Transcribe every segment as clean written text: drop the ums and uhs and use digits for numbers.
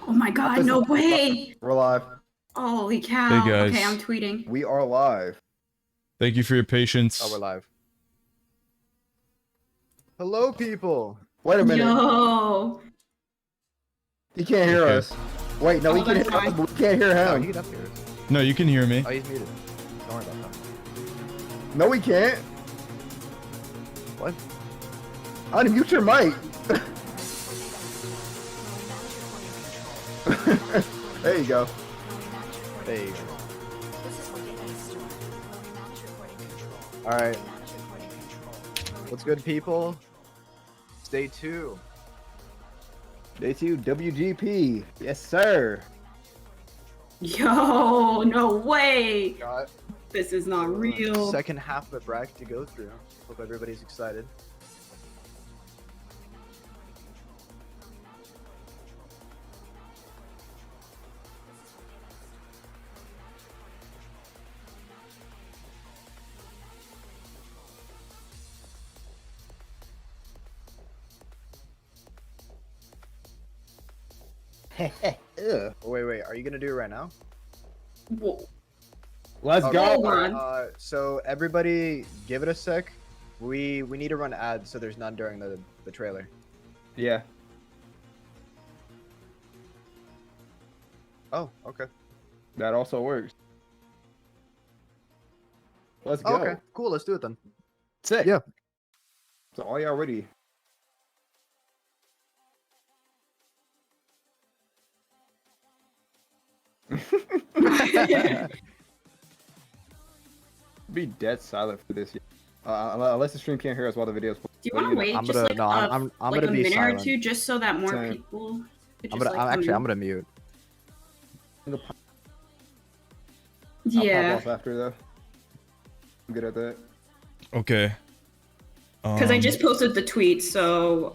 Oh my god, no way! We're live. Holy cow. Hey guys. Okay, I'm tweeting. We are live. Thank you for your patience. Oh, we're live. Hello, people. Wait a minute. Yo! He can't hear Okay. us. Wait, no, Oh, he can that's hear us, fine. but we can't hear Oh, him. he can up here. No, you can hear me. Oh, he's muted. Don't worry about that. No, we can't. What? Unmute your mic. There you go. There you go. Alright. What's good, people? It's day 2. Day 2 WGP. Yes, sir. Yo, no way! Got This is not real. second half of the bracket to go through. Hope everybody's excited. Ugh. Oh, wait. Are you gonna do it right now? Whoa. Let's Okay, go. Hold on. So everybody, give it a sec. We need to run ads so there's none during the trailer. Yeah. Oh, okay. That also works. Let's go. Okay, cool. Let's do it then. Sick. Yeah. So all y'all ready? Be dead silent for this. Unless the stream can't hear us while the video's. Do you want to wait I'm just gonna- like, no, I'm like gonna a be minute silent. or two just so that more Same. people could I'm just, gonna like, actually I'm unmute? gonna mute. I'll Yeah. pop off after though. I'm good at that. Okay. Because I just posted the tweet, so...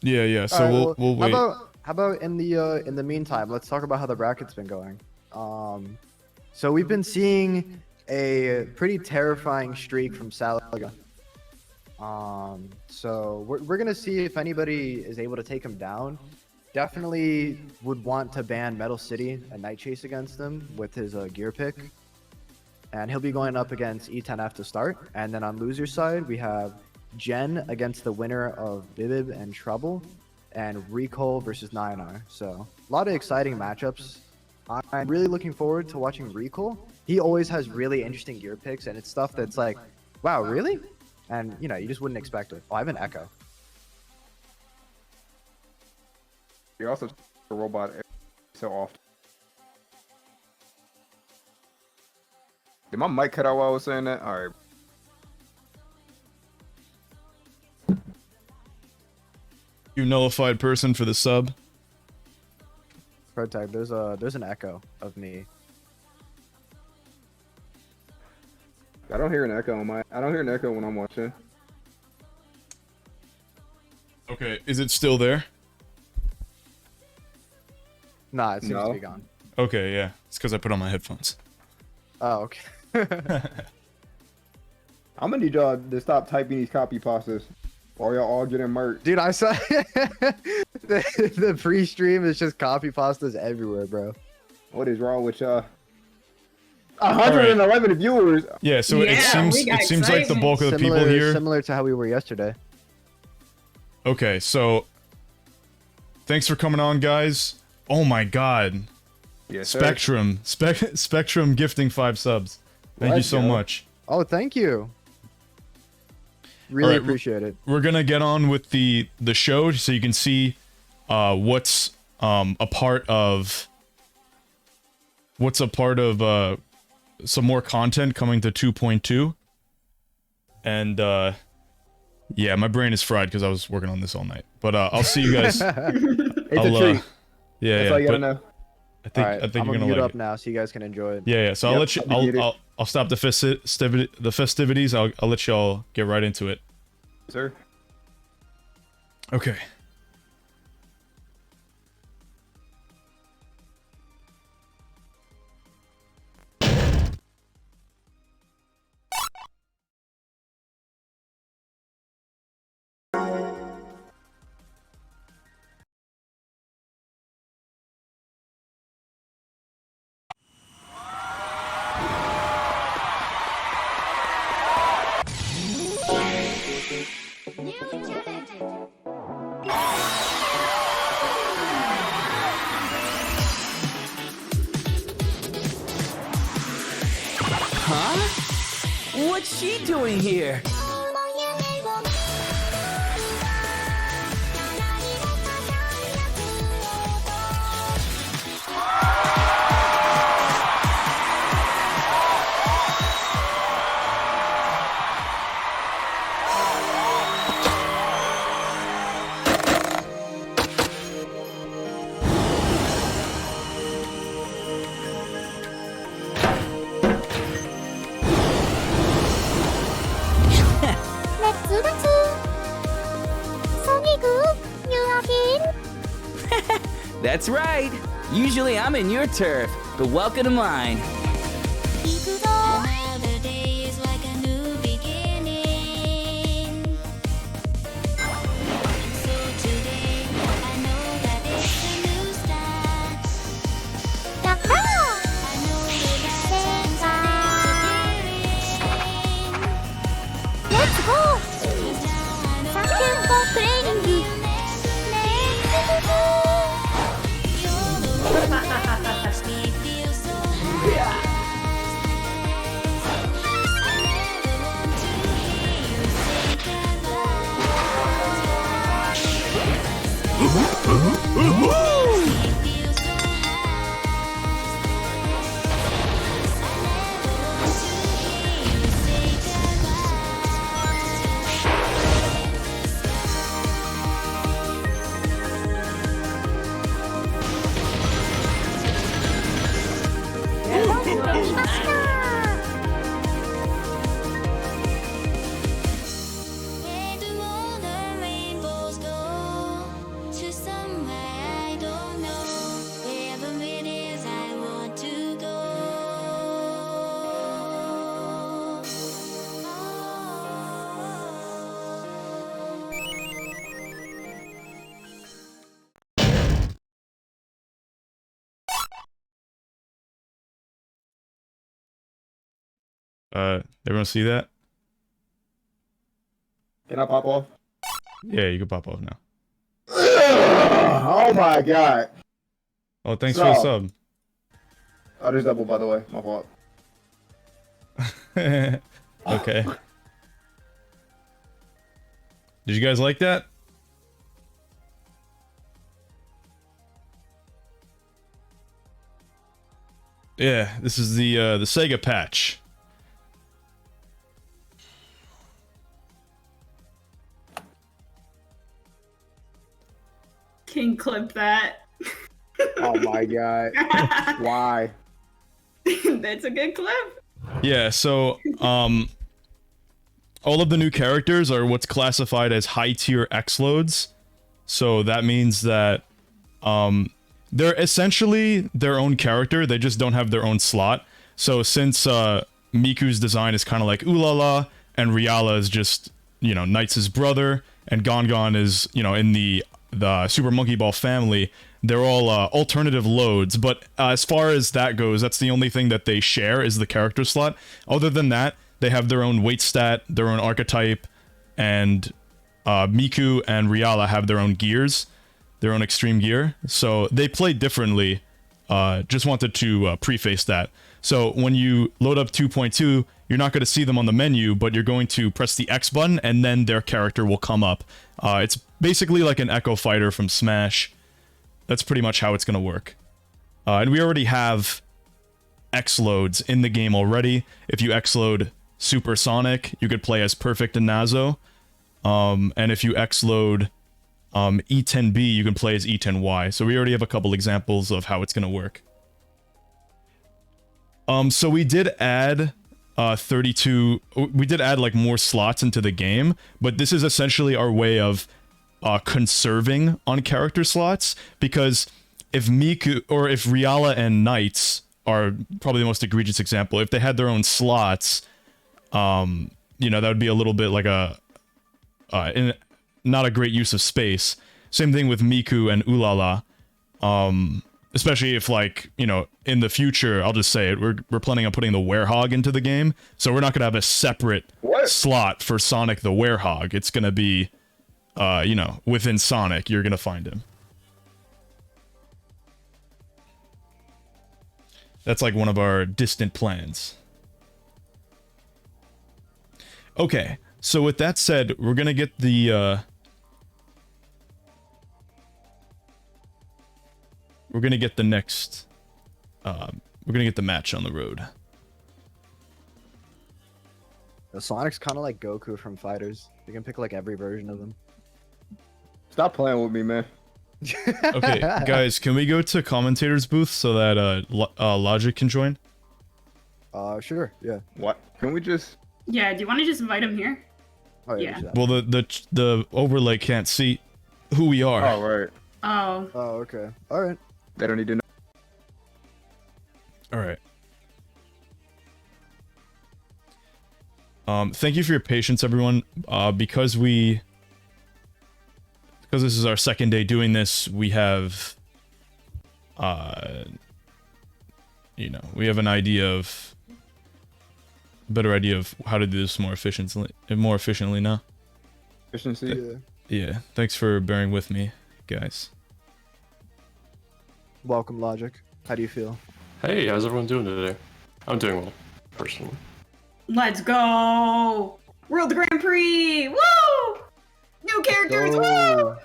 Yeah. So Alright, we'll wait. How about in the meantime, let's talk about how the bracket's been going. So we've been seeing a pretty terrifying streak from Salaga. So we're gonna see if anybody is able to take him down. Definitely would want to ban Metal City and Night Chase against him with his gear pick. And he'll be going up against E10F to start. And then on loser side, we have Jen against the winner of Bibib and Trouble, and Recall versus Nyanar. So a lot of exciting matchups. I'm really looking forward to watching Recall. He always has really interesting gear picks, and it's stuff that's like, wow, really? And you know, you just wouldn't expect it. Oh, I have an Echo. You're also a robot so often. Did my mic cut out while I was saying that? All right. You nullified person for the sub. Protect. There's an Echo of me. I don't hear an echo on my. I don't hear an echo when I'm watching. Okay. Is it still there? Nah, it seems No. to be gone. Okay. Yeah. It's because I put on my headphones. Oh, okay. I'm gonna need y'all to stop typing these copy pastas, or y'all all getting murked. Dude, I saw the pre-stream is just copy pastas everywhere, bro. What is wrong with y'all? 111 viewers. Yeah. So Yeah, we got it seems like the excitement. bulk of the people here. Similar to how we were yesterday. Okay. Thanks for coming on, guys. Oh my God. Yes, sir. Spectrum gifting 5 subs. Thank you Let's so go. much. Oh, thank you. Really Alright, appreciate it. We're gonna get on with the show so you can see what's a part of some more content coming to 2.2. And yeah, my brain is fried because I was working on this all night. But I'll see you guys. It's a treat. Yeah, That's all you gotta but know. I think Alright, I think I'm you're gonna gonna mute like up it. now so you guys can enjoy it. Yeah. So Yep, I'll let you. I'll get it. I'll stop the festivities. I'll let y'all get right into it. Sir. Okay. Huh? What's she doing here? That's right. Usually I'm in your turf, but welcome to mine. Another day is like a new beginning. So today, I know that it's a new start. I know that Let's go! Thank you for playing me. Where do all the rainbows go? To somewhere I don't know. Wherever it is, I want to go. Everyone see that? Can I pop off? Yeah, you can pop off now. Oh my god. Oh, thanks for the So- sub. I just double, by the way. My fault. Okay. Did you guys like that? Yeah, this is the Sega patch. Can clip that. Oh my god. Why? That's a good clip. Yeah, so all of the new characters are what's classified as high tier X loads. So that means that they're essentially their own character, they just don't have their own slot. So since Miku's design is kind of like Ulala, and Riala is just, you know, Knights' brother, and Gongon is, you know, in the Super Monkey Ball family, they're all alternative loads. But as far as that goes, that's the only thing that they share is the character slot. Other than that, they have their own weight stat, their own archetype, and Miku and Riala have their own gears, their own extreme gear. So they play differently. Just wanted to preface that. So when you load up 2.2, you're not going to see them on the menu, but you're going to press the X button, and then their character will come up. It's basically like an Echo Fighter from Smash. That's pretty much how it's going to work. And we already have X loads in the game already. If you X load Super Sonic, you could play as Perfect and Nazo. And if you X load E10B, you can play as E10Y. So we already have a couple examples of how it's going to work. So we did add 32, we did add like more slots into the game, but this is essentially our way of conserving on character slots, because if Miku, or if Riala and Knights are probably the most egregious example, if they had their own slots, you know, that would be a little bit like not a great use of space. Same thing with Miku and Ulala. especially if like, you know, in the future, I'll just say it, we're planning on putting the Werehog into the game, so we're not gonna have a separate slot for Sonic the Werehog. It's gonna be, you know, within Sonic, you're gonna find him. That's like one of our distant plans. Okay, so with that said, we're gonna get the, we're gonna get the next, we're gonna get the match on the road. The Sonic's kind of like Goku from Fighters. You can pick like every version of him. Stop playing with me, man. Okay, guys, can we go to commentator's booth so that Logic can join? Sure, yeah. What? Can we just? Yeah, do you want to just invite him here? Oh, Yeah. we should. Well, the overlay can't see who we are. Oh right. Oh. Oh, okay. All right. They don't need to know. All right. Thank you for your patience, everyone. Because this is our second day doing this, we have, you know, we have an idea of, a better idea of how to do this more efficiently now. Efficiency. Yeah. Yeah, thanks for bearing with me, guys. Welcome, Logic. How do you feel? Hey, how's everyone doing today? I'm doing well, personally. Let's go! World Grand Prix! Woo! New characters! Go. Woo!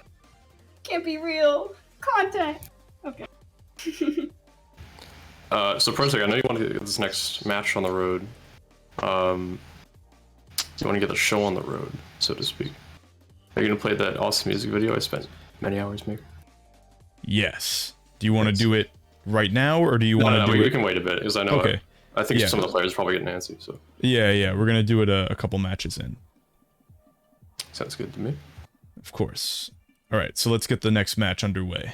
Can't be real. Content. Okay. So Prozig, I know you want to get this next match on the road. You want to get the show on the road, so to speak. Are you gonna play that awesome music video I spent many hours making? Yes. Do you want to do it right now, or do you want to do we it? can wait a bit, because I know Okay. I think Yeah. some of the players probably get antsy, so Yeah, we're gonna do it a couple matches in. sounds good to me. Of course. All right, so let's get the next match underway.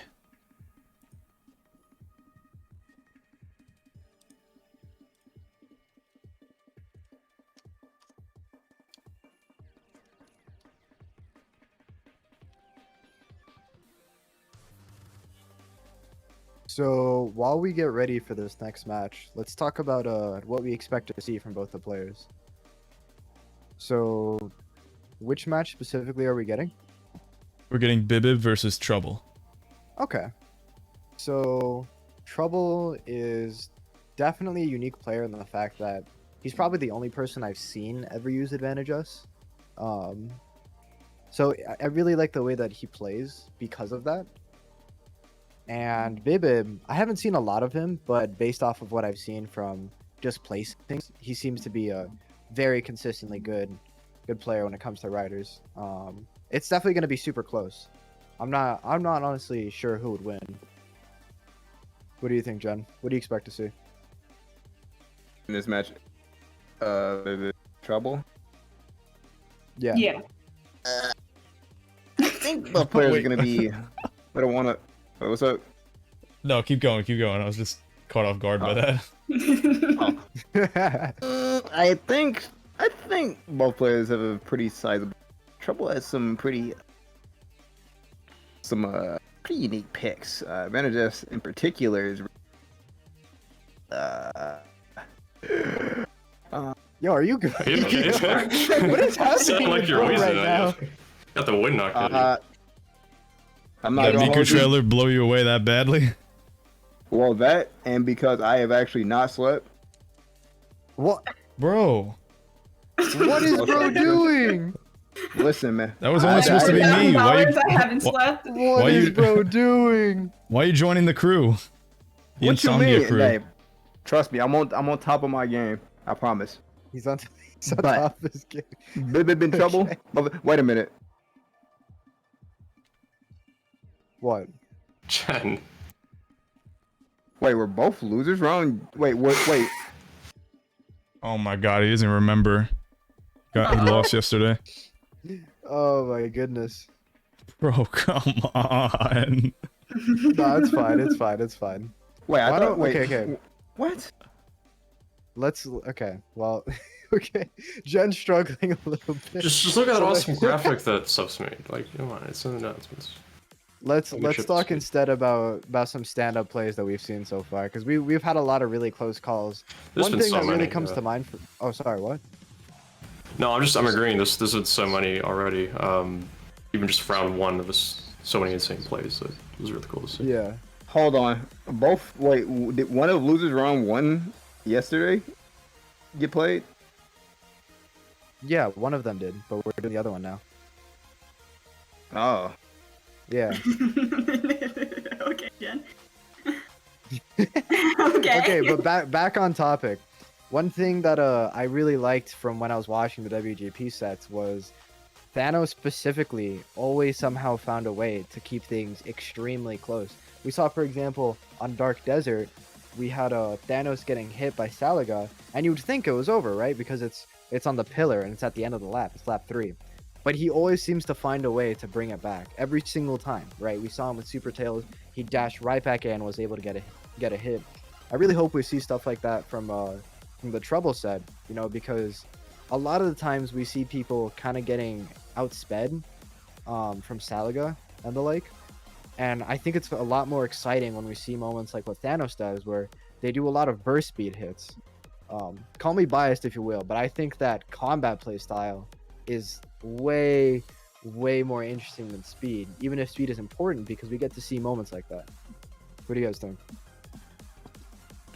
So while we get ready for this next match, let's talk about what we expect to see from both the players. So, which match specifically are we getting? We're getting Bibib versus Trouble. Okay. So, Trouble is definitely a unique player in the fact that he's probably the only person I've seen ever use Advantage Us. So I really like the way that he plays because of that. And Bibib, I haven't seen a lot of him, but based off of what I've seen from just placings, he seems to be a very consistently good player when it comes to riders. It's definitely going to be super close. I'm not honestly sure who would win. What do you think, Jen? What do you expect to see? In this match, the trouble. Yeah. Yeah. I think both players are gonna be. I don't want to. What's up? No, keep going. I was just caught off guard by that. I think both players have a pretty sizable. Trouble has some pretty unique picks. Advantage in particular is. Yo, are you good? Are you okay? What is happening Sound like with you're Bo wheezing right now? Got the wind knocked out of you. I'm not That gonna Miku hold you. trailer blow you away that badly? Well, that and because I have actually not slept. What? Bro, What is bro doing? Listen, man. that was only supposed to be me. Why you, I haven't wh- slept. What Why is you- bro doing? why are you joining the crew? The What you Insomnia mean, crew. babe? Trust me, I'm on top of my game. I promise. He's on But- top of his game. Bib in trouble? Okay. Wait a minute. What? Jen. Wait, we're both losers? Wrong. Wait. Oh my god, he doesn't remember. He lost yesterday. Oh my goodness. Bro, come on. No, it's fine. It's fine. It's fine. Wait, I Why thought. don't- Wait. okay. What? Okay. Well, okay. Jen's struggling a little bit. Just look at that So, awesome like- graphic that Subs made. Like, come on, it's in the announcements. Let's Leadership talk speed. instead about some stand-up plays that we've seen so far, because we've had a lot of really close calls. There's One been thing so that really many, comes yeah. to mind for sorry, what? No, I'm agreeing. This is so many already. Even just round one, there was so many insane plays. So it was really cool to see. Yeah. Hold on. Both. Wait. Did one of the losers round one yesterday get played? Yeah, one of them did, but we're doing the other one now. Oh. Yeah. Okay, Jen. Okay. Okay, but back on topic. One thing that I really liked from when I was watching the WGP sets was Thanos specifically always somehow found a way to keep things extremely close. We saw, for example, on Dark Desert, we had Thanos getting hit by Salaga, and you would think it was over, right? Because it's on the pillar and it's at the end of the lap. It's lap 3. But he always seems to find a way to bring it back every single time, right? We saw him with Super Tails. He dashed right back in and was able to get a hit. I really hope we see stuff like that from the Trouble set, you know, because a lot of the times we see people kind of getting outsped from Salaga and the like. And I think it's a lot more exciting when we see moments like what Thanos does, where they do a lot of burst speed hits. Call me biased if you will, but I think that combat play style is way more interesting than speed, even if speed is important, because we get to see moments like that. What do you guys think?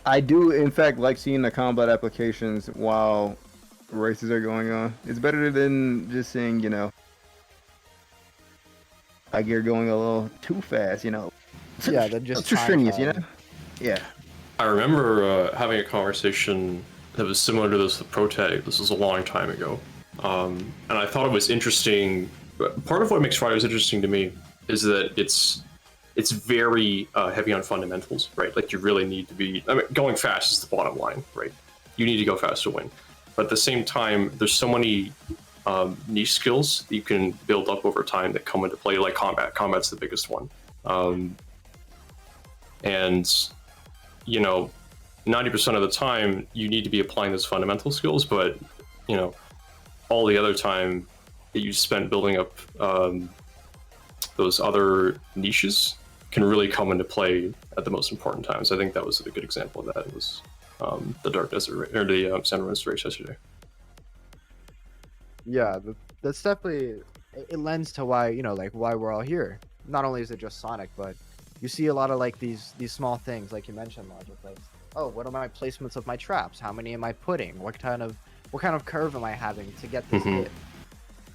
I do, in fact, like seeing the combat applications while races are going on. It's better than just seeing, you know, a gear going a little too fast, you know. Yeah, then just too time strenuous, you know. trial. Yeah. I remember having a conversation that was similar to this with Protag. This was a long time ago, and I thought it was interesting. Part of what makes Riders interesting to me is that it's very heavy on fundamentals, right? Like you really need to be. I mean, going fast is the bottom line, right? You need to go fast to win, but at the same time, there's so many niche skills that you can build up over time that come into play, like combat. Combat's the biggest one, and you know, 90% of the time you need to be applying those fundamental skills, but you know, all the other time that you spent building up those other niches can really come into play at the most important times. I think that was a good example of that. It was the Dark Desert or the San Lorenzo race yesterday. Yeah, that's definitely it lends to why, you know, like why we're all here. Not only is it just Sonic, but you see a lot of like these small things, like you mentioned, Logic. Like, oh, what are my placements of my traps? How many am I putting? What kind of curve am I having to get this hit?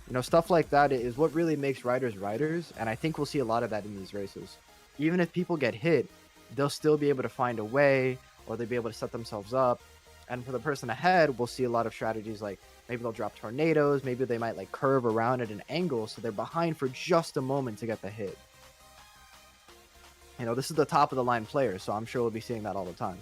You know, stuff like that is what really makes riders riders, and I think we'll see a lot of that in these races. Even if people get hit, they'll still be able to find a way, or they'll be able to set themselves up. And for the person ahead, we'll see a lot of strategies like maybe they'll drop tornadoes, maybe they might like curve around at an angle so they're behind for just a moment to get the hit. You know, this is the top of the line player, so I'm sure we'll be seeing that all the time.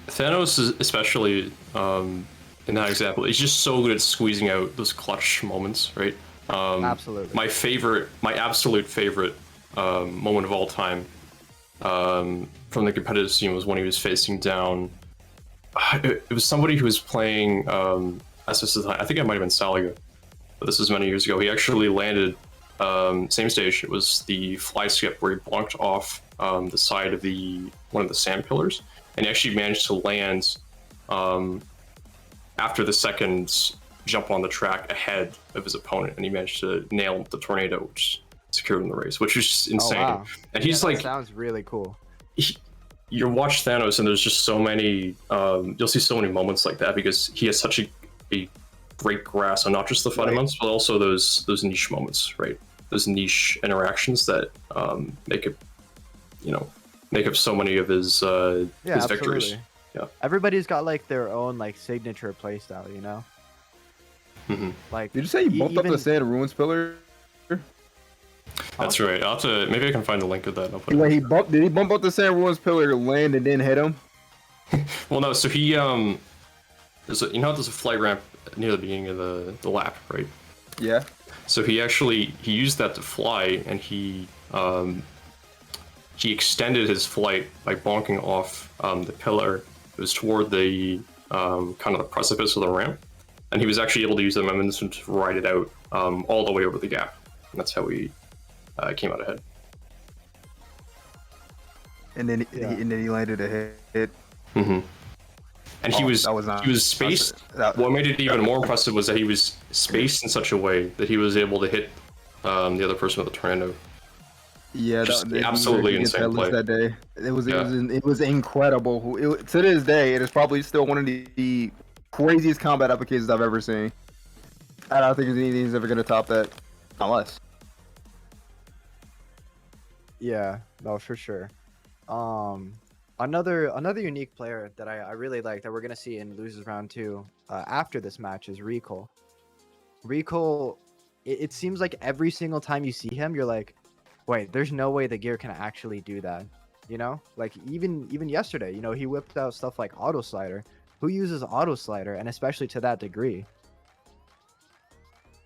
Thanos is especially in that example, he's just so good at squeezing out those clutch moments, right? Absolutely. My absolute favorite moment of all time from the competitive scene was when he was facing down. It was somebody who was playing SS. I think it might have been Salaga, but this was many years ago. He actually landed same stage. It was the fly skip where he blocked off the side of one of the sand pillars, and he actually managed to land after the second jump on the track ahead of his opponent, and he managed to nail the tornado, which secured him the race, which is just insane. Oh, wow. And he's that like, sounds really cool. You watch Thanos, and there's just so many. You'll see so many moments like that because he has such a great grasp on not just the fundamentals, but also those niche moments, right? Those niche interactions that make up so many of his victories. Yeah. Everybody's got like their own like signature playstyle, you know. Like, Did you say you bumped up the Sand Ruins pillar? That's right. I'll have to. Maybe I can find the link of that. I'll put Did he bump up the Sand Ruins pillar, land, and then hit him? Well, no. So he there's a flight ramp near the beginning of the lap, right? Yeah. So he used that to fly, and he extended his flight by bonking off the pillar. It was toward the kind of the precipice of the ramp, and he was actually able to use the momentum to ride it out all the way over the gap. And that's how he came out ahead. and then he landed a hit. Mm-hmm. And he Oh, was that was not- he was spaced. What made it even more impressive was that he was spaced in such a way that he was able to hit the other person with a tornado. Yeah, Just that, absolutely insane headless play. that day. Yeah. It was incredible. To this day, it is probably still one of the craziest combat applications I've ever seen. I don't think anything's ever gonna top that, unless. Yeah, no, for sure. Another unique player that I really like that we're gonna see in losers round 2 after this match is Recall. Recall, it seems like every single time you see him, you're like, wait, there's no way the gear can actually do that. You know, like even yesterday, you know, he whipped out stuff like Auto Slider. Who uses Auto Slider, and especially to that degree?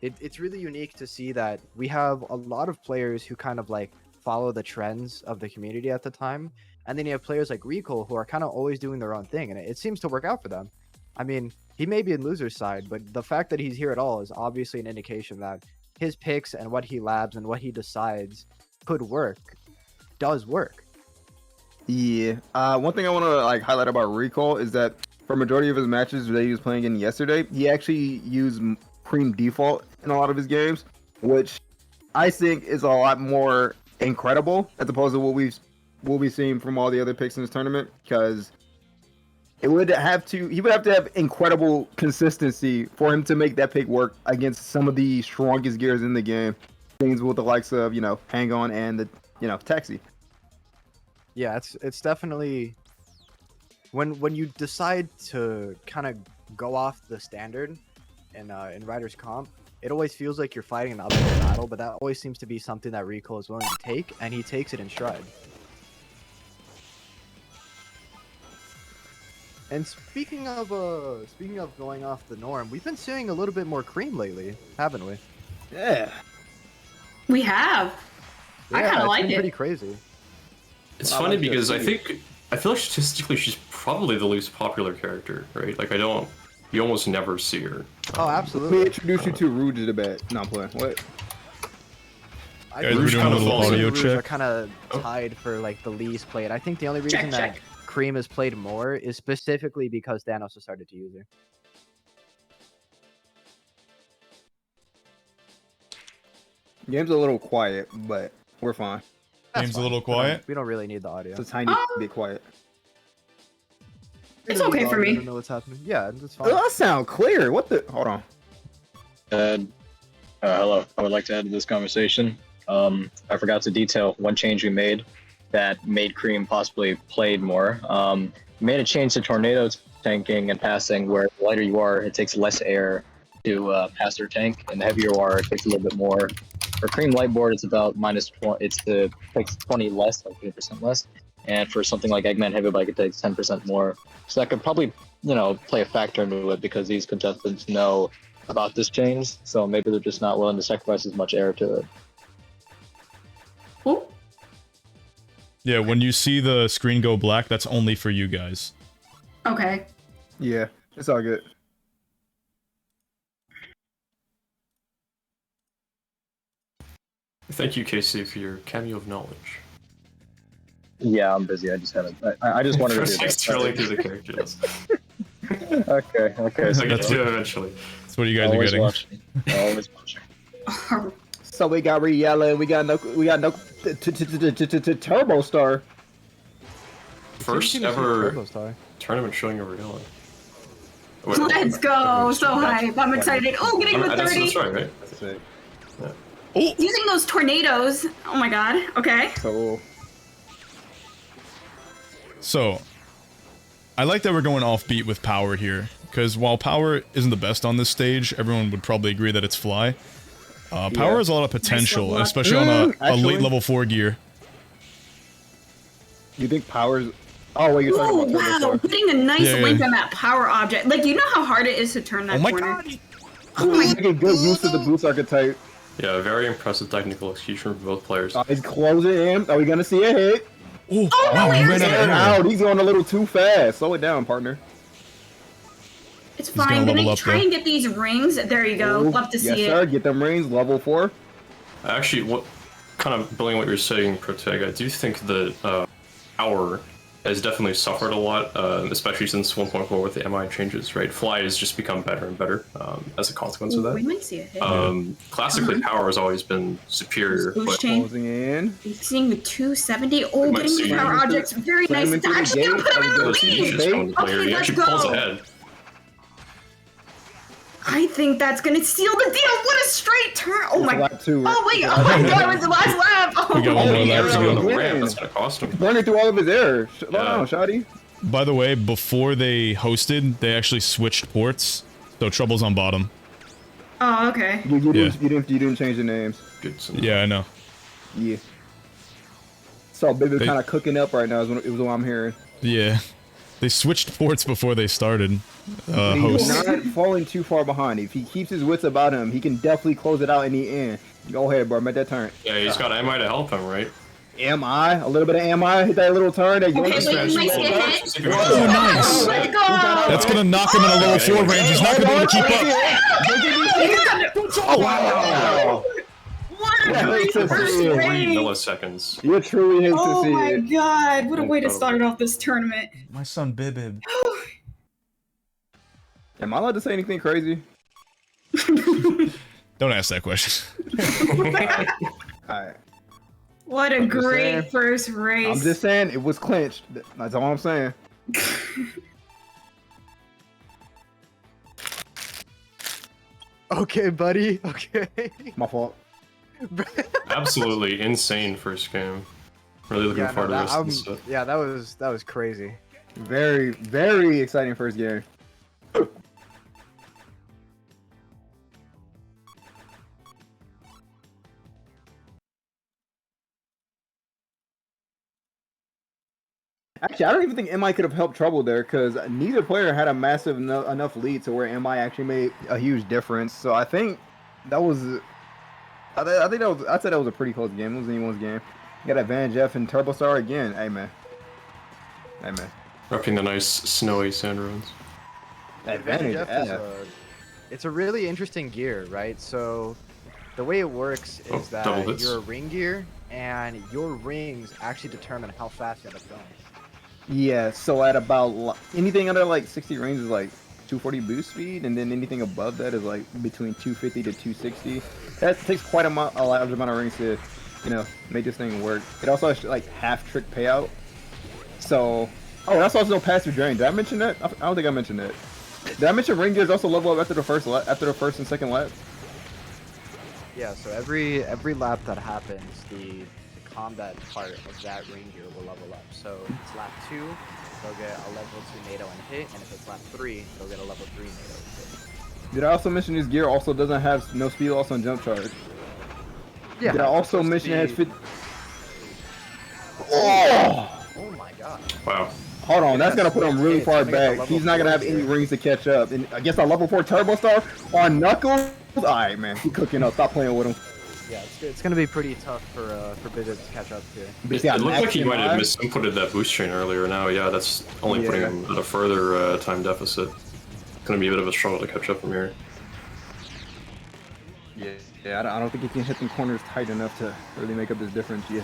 It's really unique to see that we have a lot of players who kind of like follow the trends of the community at the time, and then you have players like Recall who are kind of always doing their own thing, and it seems to work out for them. I mean, he may be in loser's side, but the fact that he's here at all is obviously an indication that his picks and what he labs and what he decides could work, does work. Yeah. One thing I want to like highlight about Recall is that for majority of his matches that he was playing in yesterday, he actually used Cream default in a lot of his games, which I think is a lot more incredible as opposed to what we'll be seeing from all the other picks in this tournament, because he would have to have incredible consistency for him to make that pick work against some of the strongest gears in the game. Things with the likes of, you know, Hang On and the, you know, Taxi. Yeah, it's definitely when you decide to kind of go off the standard in Riders Comp, it always feels like you're fighting an uphill battle, but that always seems to be something that Recall is willing to take, and he takes it in stride. And speaking of going off the norm, we've been seeing a little bit more Cream lately, haven't we? Yeah. We have. I kind of it's like been it. pretty crazy. It's I funny like that because I too. feel like statistically she's probably the least popular character, right? Like you almost never see her. Oh, Let me absolutely. introduce you to Rouge the Bat. No, I'm playing. What? I Guys, think we're doing a Cream little and audio Rouge check. are kind of tied for like the least played. I think the only reason that check. Cream has played more is specifically because Thanos has started to use her. Game's a little quiet, but we're fine. That's Game's a fine. little We don't- quiet. We don't really need the audio. It's a tiny bit quiet. It's okay for I me. don't know what's happening. Yeah, it's Oh, fine. that sound clear. What the? Hold on. Hello. I would like to add to this conversation. I forgot to detail one change we made that made Cream possibly played more. We made a change to tornado tanking and passing, where the lighter you are, it takes less air to pass your tank, and the heavier you are, it takes a little bit more. For Cream Lightboard, it's about -20. It takes 20 less, like 20% less. And for something like Eggman Heavy Bike, it takes 10% more. So that could probably, play a factor into it, because these contestants know about this change. So maybe they're just not willing to sacrifice as much air to it. Ooh. Yeah, when you see the screen go black, that's only for you guys. Okay. Yeah, it's all good. Thank you, Casey, for your cameo of knowledge. Yeah, I'm busy. I just I just wanted to do Just scrolling through that. the character list. Okay. I'll get to it eventually. That's what you guys are Always getting. watching. Always watching. So we got Riella, we got no Turbo Star. First Turbo ever Star. tournament showing over Yellow. Let's go. So hype. I'm excited. Oh, getting the 30. That's right, right? That's it. Using those tornadoes. Oh my god. Okay. So, I like that we're going offbeat with Power here, because while Power isn't the best on this stage, everyone would probably agree that it's Fly. Power has a lot of potential, luck. especially on a Actually- late level 4 gear. You think Powers? Oh wait, you're Oh talking about Turbo wow. Star. Putting a nice Yeah, yeah. link on that power object. Like, you know how hard it is to turn that Oh my corner? god! Oh my Making good use of the boost archetype. Yeah, very impressive technical execution from both players. He's closing in. Are we gonna see a hit? Oh, Oh, wow, no, he ran Aaron's out of And air. out. He's going a little too fast. Slow it down, partner. It's gonna fine. level Gonna up, try though. and get these rings. There you go. Ooh, Love to yes, see sir. it. Get them rings. Level 4. Actually, what kind of building on what you're saying, Proteg, I do think that power has definitely suffered a lot, especially since 1.4 with the MI changes, right? Fly has just become better and better as a consequence of that. We might see a hit. Classically, power has always been superior, Boost but chain. Closing in. Seeing the 270. Oh, might getting see the power him. objects. Very Slam nice. into It's the actually gonna gate. put him in the those lead. niches come into play here. Okay, He let's actually pulls go. ahead. I think that's gonna seal the deal. What a straight turn! Oh my! Lap 2. Oh my God! It was the last lap. Oh We got one more lap to On go. the ramp, that's gonna cost him. Burning through all of his air. Hold Yeah. on, Shotty. By the way, before they hosted, they actually switched ports, so Trouble's on bottom. Oh, okay. You Yeah. didn't change the names. Good. Yeah, I know. Yeah. So Baby They- kind of cooking up right now. Is what I'm hearing. Yeah, they switched ports before they started. He's Host. not falling too far behind. If he keeps his wits about him, he can definitely close it out in the end. Go ahead, bro. Make that turn. Yeah, he's got MI to help him, right? Am I? A little bit of am I? Hit that little turn. That Okay, wait, he might see a hit. Oh, nice. Let's go. That's gonna knock him in a lower 4 range. He's not gonna be able to keep up. Oh, wow. What a Yeah, great that's first 3 race. milliseconds. You truly hate Oh to see my it. God! What a way to Incredible. start off this tournament. My son Bibib. Am I allowed to say anything crazy? Don't ask that question. Alright. What a I'm just great saying. first race. I'm just saying it was clinched. That's all I'm saying. Okay, buddy. Okay. My fault. Absolutely insane first game. Really looking Yeah, no, forward to the that, rest of this stuff. yeah, that was crazy. Very, very exciting first game. Actually, I don't even think MI could have helped Trouble there because neither player had a massive enough lead to where MI actually made a huge difference. So I think that was, I think that was, I'd say that was a pretty close game. It was anyone's game. You got Advantage F and Turbo Star again. Hey man. Hey man. Rocking the nice snowy sand ruins. Advantage Jeff is F. it's a really interesting gear, right? So the way it works is Oh, that double hits. you're a ring gear, and your rings actually determine how fast you end up going. Yeah, so at about anything under like 60 rings is like 240 boost speed, and then anything above that is like between 250 to 260. That takes quite a large amount of rings to, you know, make this thing work. It also has like half trick payout. So, oh, that's also passive drain. Did I mention that? I don't think I mentioned that. Did I mention ring gears also level up after the first and second lap? Yeah, so every lap that happens, the combat part of that ring gear will level up. So if it's lap 2, they'll get a level 2 NATO and hit, and if it's lap 3, they'll get a level 3 NATO and hit. Did I also mention this gear also doesn't have no speed loss on jump charge? Yeah. Did I also it's mention it has supposed 50? to be- Oh my god. Wow. Hold on, that's gonna put him really It's far gonna get the back. level He's not gonna have 4s any here. rings to catch up. And I guess a level 4 Turbo Star on Knuckles? Alright, man. He cooking up. Stop playing with him. Yeah, it's gonna be pretty tough for Bidget to catch up here. But It yeah, looked like he Max might have MI. misinputted that boost chain earlier. Now, yeah, that's only putting Yeah. him at a further time deficit. Gonna be a bit of a struggle to catch up from here. Yeah, I don't think he can hit them corners tight enough to really make up this difference yet.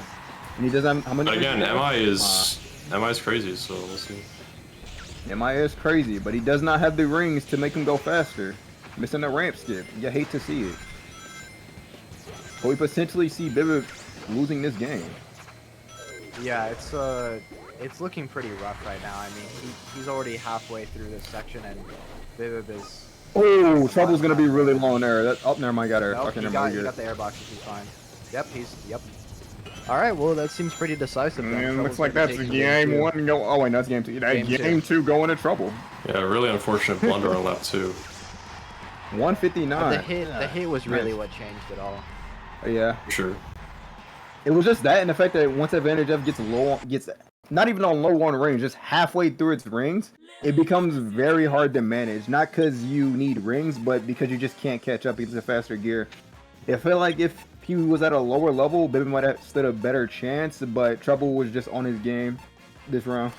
And he doesn't. How many? But again, rings does he have? MI is crazy, so we'll see. MI is crazy, but he does not have the rings to make him go faster. Missing a ramp skip. You hate to see it. But we potentially see Bibba losing this game. Yeah, it's looking pretty rough right now. I mean, he's already halfway through this section, and Bibib is. Oh, Trouble's gonna be really long there. Oh, never mind, got her. Nope, Okay, he never got, mind. he Good. got the airboxes. He's fine. Yep. All right, well that seems pretty decisive. then. Man, Trouble's looks like gonna that's take the game two. 1 go. Oh wait, that's game 2. That game 2 going to Trouble. Yeah, really unfortunate blunder on lap 2. 159. The hit was really what changed it all. Yeah. Sure. It was just that and the fact that once Advantage F gets not even on low on range, just halfway through its rings, it becomes very hard to manage. Not because you need rings, but because you just can't catch up because it's a faster gear. I feel like if he was at a lower level, Baby might have stood a better chance, but Trouble was just on his game this round.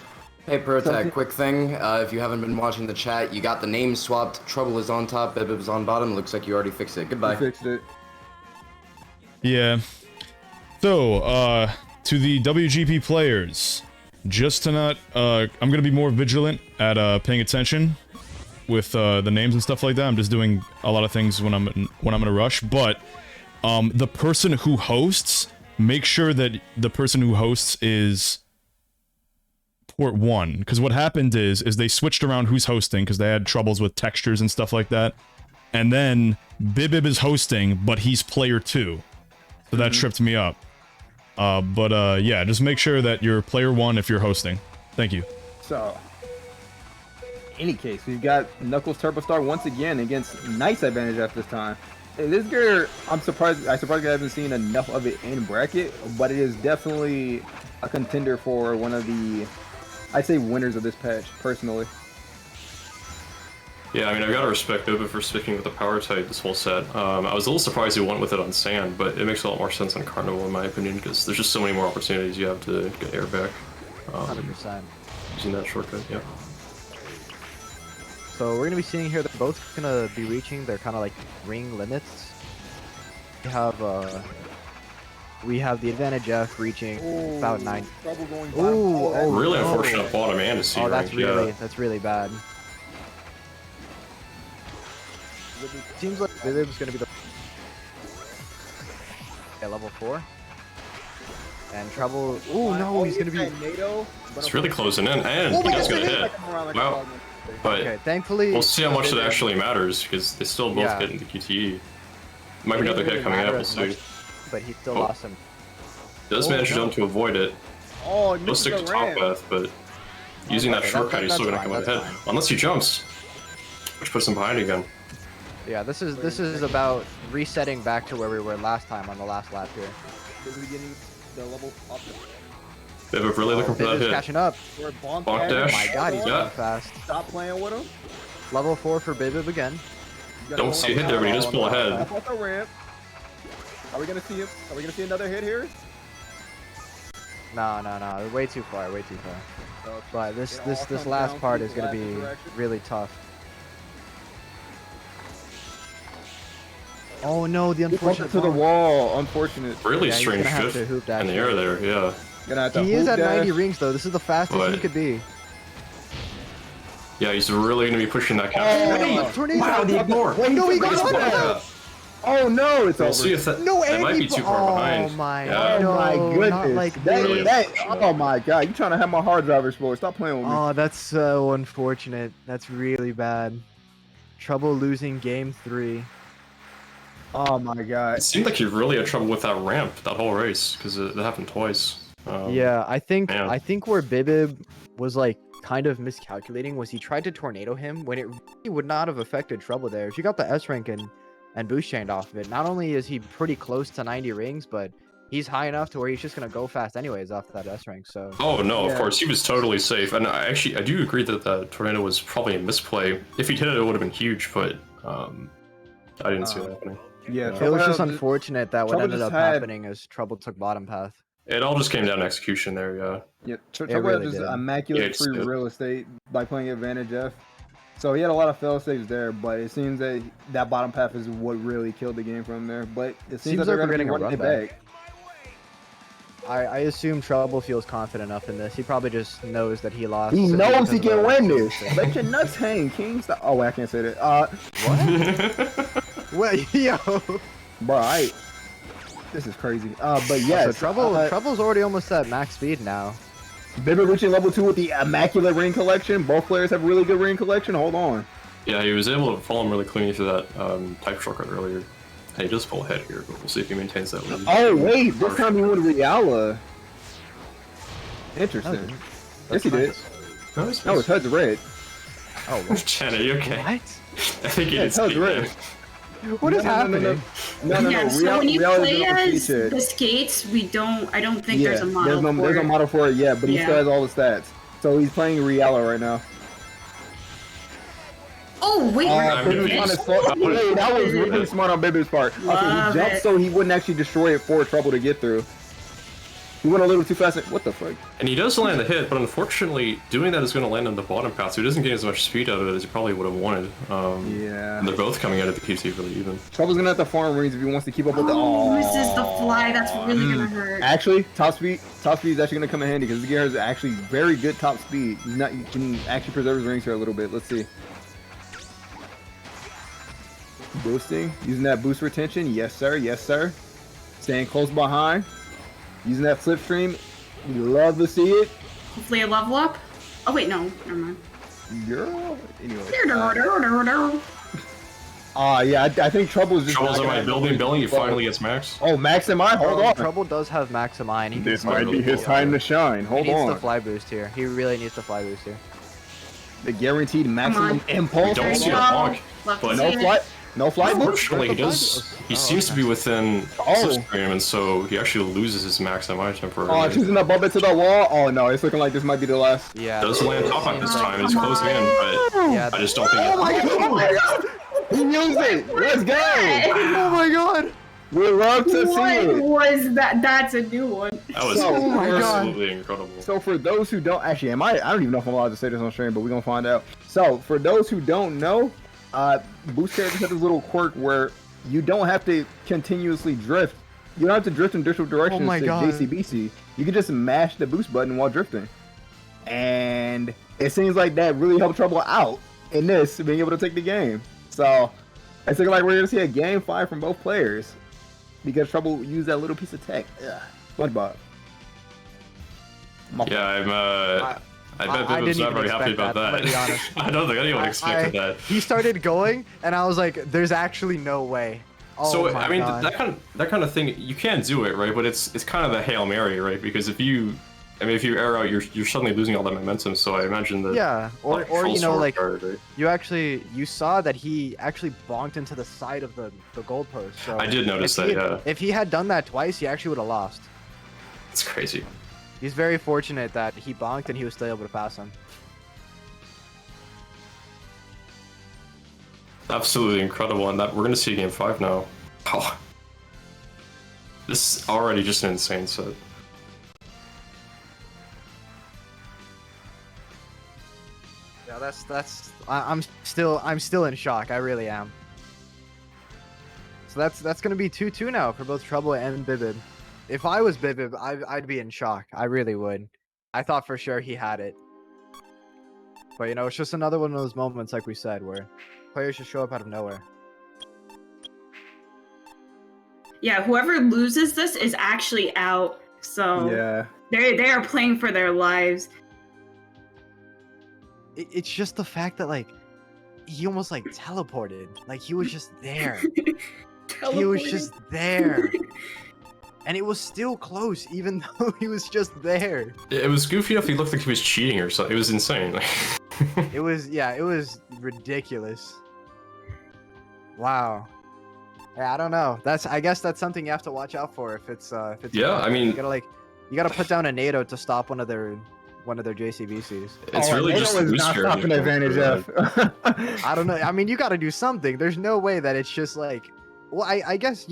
Hey Something- Protag, quick thing, if you haven't been watching the chat, you got the names swapped, Trouble is on top, Bibib is on bottom, looks like you already fixed it. Goodbye. He fixed it. Yeah. So, to the WGP players, just to not, I'm gonna be more vigilant at paying attention with the names and stuff like that. I'm just doing a lot of things when I'm in a rush, but the person who hosts, make sure that the person who hosts is port 1, because what happened is they switched around who's hosting because they had troubles with textures and stuff like that, and then Bibib is hosting, but he's player 2, so that tripped me up. Yeah, just make sure that you're player 1 if you're hosting. Thank you. So, any case, we've got Knuckles Turbo Star once again against Knight's advantage at this time. And this gear, I'm surprised I haven't seen enough of it in bracket, but it is definitely a contender for one of the, I'd say, winners of this patch, personally. Yeah, I mean, I've got to respect Boba for sticking with the power type this whole set. I was a little surprised he went with it on sand, but it makes a lot more sense on Carnival in my opinion, because there's just so many more opportunities you have to get air back. 100%. Using that shortcut, yeah. So we're gonna be seeing here they're both gonna be reaching their kind of like ring limits. We have the advantage F reaching about 9. Really unfortunate bottom and a C rank. That's really bad. Seems like Bibib's gonna be the level 4. And Trouble. Oh no, he's gonna be. It's really closing in, and he does get a hit. Wow. But okay, thankfully, we'll see how much it actually matters, because they still both get into QTE. Might be another hit coming up, we'll see. But he still lost him. Does manage to avoid it. He'll stick to top path, but using that shortcut, he's still gonna come ahead. Unless he jumps, which puts him behind again. Yeah, this is about resetting back to where we were last time on the last lap here. Bibib really looking for that hit. Catching up. Bonk dash. Oh my god, he's going fast. Stop playing with him. Level 4 for Bibib again. Don't see a hit there, but he does pull ahead. Are we gonna see him? Are we gonna see another hit here? No, way too far, But this last part is gonna be really tough. Oh no, the unfortunate to the wall. Unfortunate. Really strange shift in the air there, yeah. He is at 90 rings though. This is the fastest he could be. Yeah, he's really going to be pushing that cap. Wow, the ignore. No, he got that. Oh no, it's over. See if that might be too far behind. Oh my goodness. Not like oh my god, you trying to have my hard drive explode. Stop playing with me. Oh, that's so unfortunate. That's really bad. Trouble losing game 3. Oh my god. It seemed like he really had trouble with that ramp that whole race, because it happened twice. Yeah, I think where Bibib was like kind of miscalculating was he tried to tornado him when it really would not have affected Trouble there. If you got the S rank and boost chained off of it, not only is he pretty close to 90 rings, but he's high enough to where he's just gonna go fast anyways off that S rank. So. Oh no, of course he was totally safe, and I do agree that the tornado was probably a misplay. If he did it, it would have been huge, but I didn't see it happening. Yeah, it was just unfortunate that what ended up happening is Trouble took bottom path. It all just came down to execution there, yeah. Yeah, Trouble really just immaculate free real estate by playing advantage F. So he had a lot of fail safes there, but it seems that bottom path is what really killed the game from there. But it seems like they're getting a run back. I assume Trouble feels confident enough in this. He probably just knows that he lost. He knows he can win this. Let your nuts hang, King. Stop. Oh, wait, I can't say that. What? What? Yo. Bro, this is crazy. But yes. So Trouble's already almost at max speed now. Bibib reaching level 2 with the immaculate ring collection. Both players have really good ring collection. Hold on. Yeah, he was able to follow him really cleanly through that type shortcut earlier. And he does pull ahead here, but we'll see if he maintains that lead. Oh, wait. This time he went Riala. Interesting. Yes, he did. No, his HUD's red. Oh, what? Chen, are you okay? What? I think he did speed red. What is happening? No. So when you play as the skates, I don't think there's a model for it. There's no model for it yet, but he still has all the stats. So he's playing Riala right now. Oh, wait. That was really smart on Bibib's part. Okay, he jumped so he wouldn't actually destroy it for Trouble to get through. He went a little too fast. What the fuck? And he does land the hit, but unfortunately, doing that is going to land on the bottom path, so he doesn't get as much speed out of it as he probably would have wanted. Yeah. And they're both coming out of the QT really even. Trouble's going to have to farm rings if he wants to keep up with the... Oh, misses the fly. That's really gonna hurt. Actually, top speed is actually gonna come in handy because the gear has actually very good top speed. You can actually preserve his rings here a little bit. Let's see. Boosting, using that boost retention. Yes, sir. Yes, sir. Staying close behind. Using that slipstream. We love to see it. Hopefully a level up. Oh wait, no, never mind. Girl. Anyway. Yeah, I think Trouble's just. Trouble's on my building. He finally gets max. Oh, max am I? Hold on. Trouble does have max am I, and he This might be his time to shine. Hold he needs on. the fly boost here. He really needs the fly boost here. The guaranteed maximum impulse. Don't see a block, but no fly boost. Unfortunately, he does. He seems to be within slipstream, and so he actually loses his max MI temporarily. Oh, choosing to bump it to the wall. Oh no, it's looking like this might be the last. Yeah. Does land top at this time. It's closing in, but Yeah, I just don't think. Oh my god! He used it. Let's go! Oh my god! We love to see What it. was that? That's a new one. That was Oh my God. absolutely incredible. So for those who don't actually, I don't even know if I'm allowed to say this on stream, but we're gonna find out. So for those who don't know, boost characters have this little quirk where you don't have to continuously drift. You don't have to drift in different directions Oh my to God. JCBC. You can just mash the boost button while drifting. And it seems like that really helped Trouble out in this, being able to take the game. So it's looking like we're gonna see a game 5 from both players. Because Trouble used that little piece of tech. Ugh. SpongeBob. Yeah, I bet I Bib's didn't not even very happy expect about that, that. I'm gonna be honest. I don't think anyone expected that. He started going, and I was like, "There's actually no way." Oh So my I mean, God. that kind of thing, you can do it, right? But it's kind of the Hail Mary, right? Because if you air out, you're suddenly losing all that momentum. So I imagine that. Yeah, or full you know, sword like guard, right? you saw that he actually bonked into the side of the goalpost. So I did notice if that. he had- Yeah, If he had done that twice, he actually would have lost. it's crazy. He's very fortunate that he bonked and he was still able to pass him. Absolutely incredible, and that we're gonna see game 5 now. Oh, this is already just an insane set. Yeah, I'm still in shock. I really am. So that's gonna be 2-2 now for both Trouble and Bibib. If I was Bibib, I'd be in shock. I really would. I thought for sure he had it. But you know, it's just another one of those moments, like we said, where players just show up out of nowhere. Yeah, whoever loses this is actually out. So Yeah. they are playing for their lives. It's just the fact that like he almost like teleported. Like he was just there. He was just there. And it was still close, even though he was just there. It was goofy enough. He looked like he was cheating or something. It was insane. It was ridiculous. Wow. Yeah, I don't know. I guess that's something you have to watch out for if it's Yeah, I mean- you gotta put down a NATO to stop one of their JCBCs. It's really just was boost not character. stopping advantage of. I don't know. I mean, you gotta do something. There's no way that it's just like. Well, I guess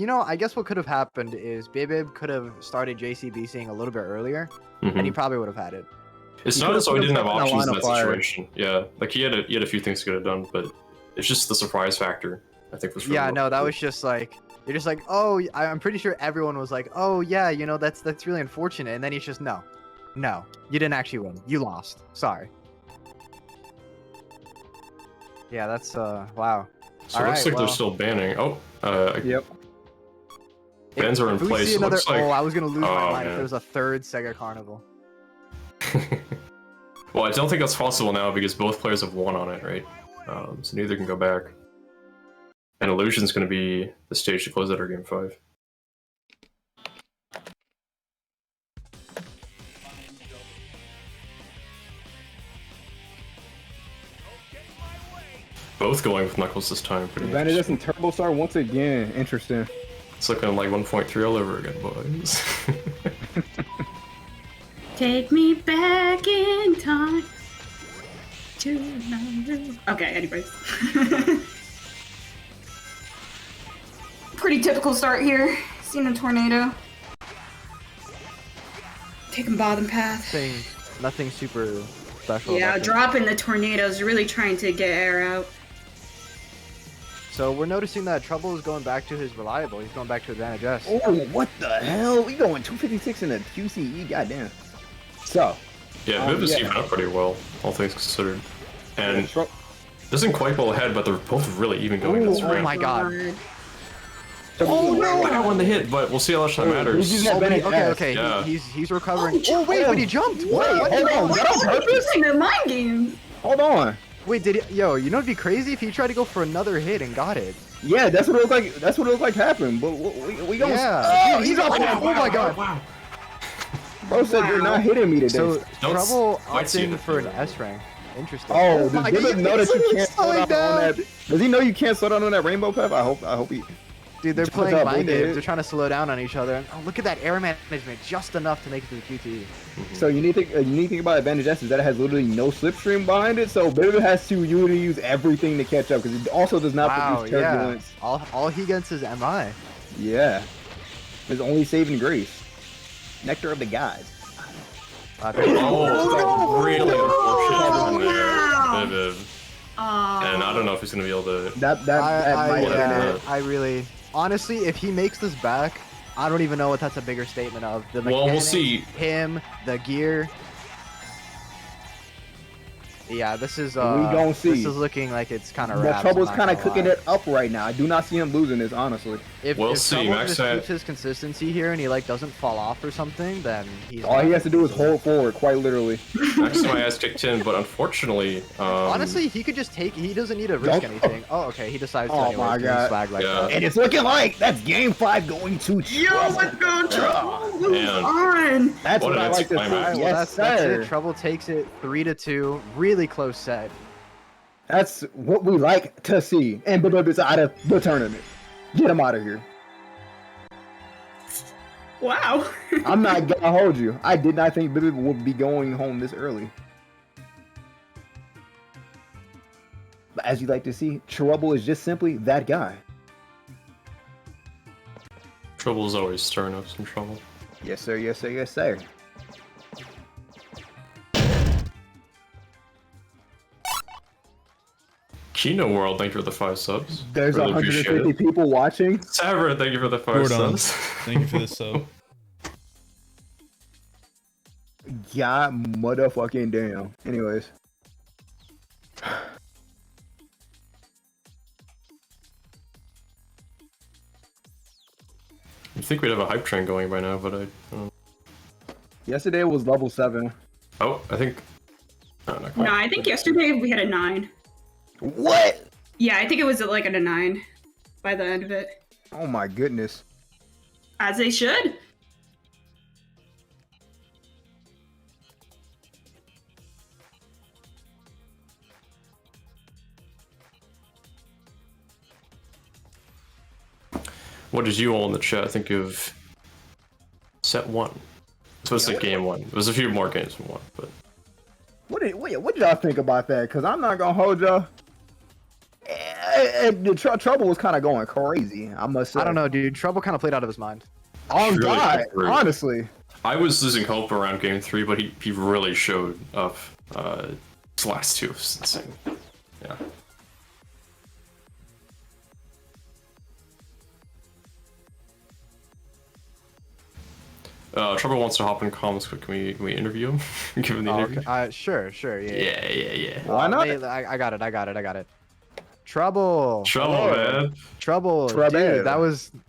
what could have happened is Bibib could have started JCBCing a little bit earlier, and he probably would have had it. It's He not as though he could've didn't have put himself in a options in line that of fire. situation. Yeah, like he had a few things he could have done, but it's just the surprise factor. I think was. Really Yeah, no, that cool. was just like you're just like, oh, I'm pretty sure everyone was like, oh yeah, you know, that's really unfortunate, and then he's just no, you didn't actually win, you lost. Sorry. Yeah, that's wow. So it looks like they're still banning. Oh, Yep. bans are in If we place. see It another, looks like. I was gonna lose my Oh, mind if man. there was a third Sega Carnival. Well, I don't think that's possible now because both players have won on it, right? So neither can go back. And Illusion's going to be the stage to close out our game 5. Both going with Knuckles this time. Pretty Advantage much. and Turbo Star once again. Interesting. It's looking like 1.3 all over again, boys. Take me back in time. Okay, anyways. Pretty typical start here. Seen a tornado. Taking bottom path. Nothing super special. Yeah, about this. dropping the tornadoes, really trying to get air out. So we're noticing that Trouble is going back to his reliable. He's going back to Advantage S. Oh, what the hell? We going 256 in a QCE, goddamn. So. Yeah, Viv is even up pretty well, all things considered. And isn't quite well ahead, but they're both really even going this round. Oh my god. Oh no! I got one to hit, but we'll see how much that matters. Okay. Yeah. He's recovering. Oh wait, but he jumped. Wait, hold on. Was that on purpose? The mind games. Hold on. Wait, did he? Yo, you know it'd be crazy if he tried to go for another hit and got it. Yeah, that's what it was like. That's what it was like happened. But we going. Yeah. Oh, he's off. Oh my god. Wow. Bro said you're not hitting me today. So Trouble I'd see opting it. for an S rank. Interesting. Oh, does Bibba know that you can't slow slowing down on down. that? Does he know you can't slow down on that rainbow path? I hope he. Dude, they're Just playing up, mind look at games. it. They're trying to slow down on each other. And, oh, look at that air management, just enough to make it to the QTE. So you need to think about Advantage S is that it has literally no slipstream behind it. So Bibba has to use everything to catch up because it also does not produce turbulence. All he gets is MI. Yeah, his only saving grace. Nectar of the gods. Really unfortunate one Wow. there, Viv. And I don't know if he's gonna be able to. That might have been it. I really, honestly, if he makes this back, I don't even know what that's a bigger statement of. The Well, we'll mechanics, see. Him, the gear. Yeah, this is. We gon' see. This is looking like it's kind of. The Trouble's kind of cooking it up right now. I do not see him losing this, honestly. If We'll see, Trouble Max just had- keeps his consistency here and he like doesn't fall off or something, then he's. All he has to do is hold forward, quite literally. Next time my ass kicked in, but unfortunately, Honestly, he could just take. He doesn't need to risk anything. Oh, okay. He decides to. Oh anyways, my do God. swag like Yeah. that. And it's looking like that's game 5 going to Trouble. Let's go, Trouble. Move Man. on. That's What what an I like to see. anticlimax. Alright, well, Yes, that's sir. it. Trouble takes it 3-2. Really close set. That's what we like to see. And Bibba is out of the tournament. Get him out of here. Wow. I'm not gonna hold you. I did not think Bibba would be going home this early. But as you like to see, Trouble is just simply that guy. Trouble's always stirring up some trouble. Yes, sir. Yes, sir. Yes, sir. Kino World, thank you for the 5 subs. There's Really 150 appreciate it. people watching. Saver, thank you for the 5 Gordon, subs. thank you for this sub. God motherfucking damn. Anyways. You'd think we'd have a hype train going by now, but I don't know. Yesterday was level 7. Oh, I think... No, not quite. No, I think yesterday we had a 9. What? Yeah, I think it was like at a 9 by the end of it. Oh my goodness. As they should. What did you all in the chat think of set 1? So it's like game 1. There's a few more games than 1, but... What did y'all think about that? Because I'm not gonna hold y'all. The Trouble was kind of going crazy, I must say. I don't know, dude. Trouble kind of played out of his mind. Oh Really God, rude. honestly. I was losing hope around game 3, but he really showed up. His last 2 was insane. Yeah. Trouble wants to hop in comments, but can we interview him? Give him the interview? Okay. Sure. Yeah. Yeah. Why not? I got it. Trouble. Trouble, man. Trouble. Trouble. Dude, that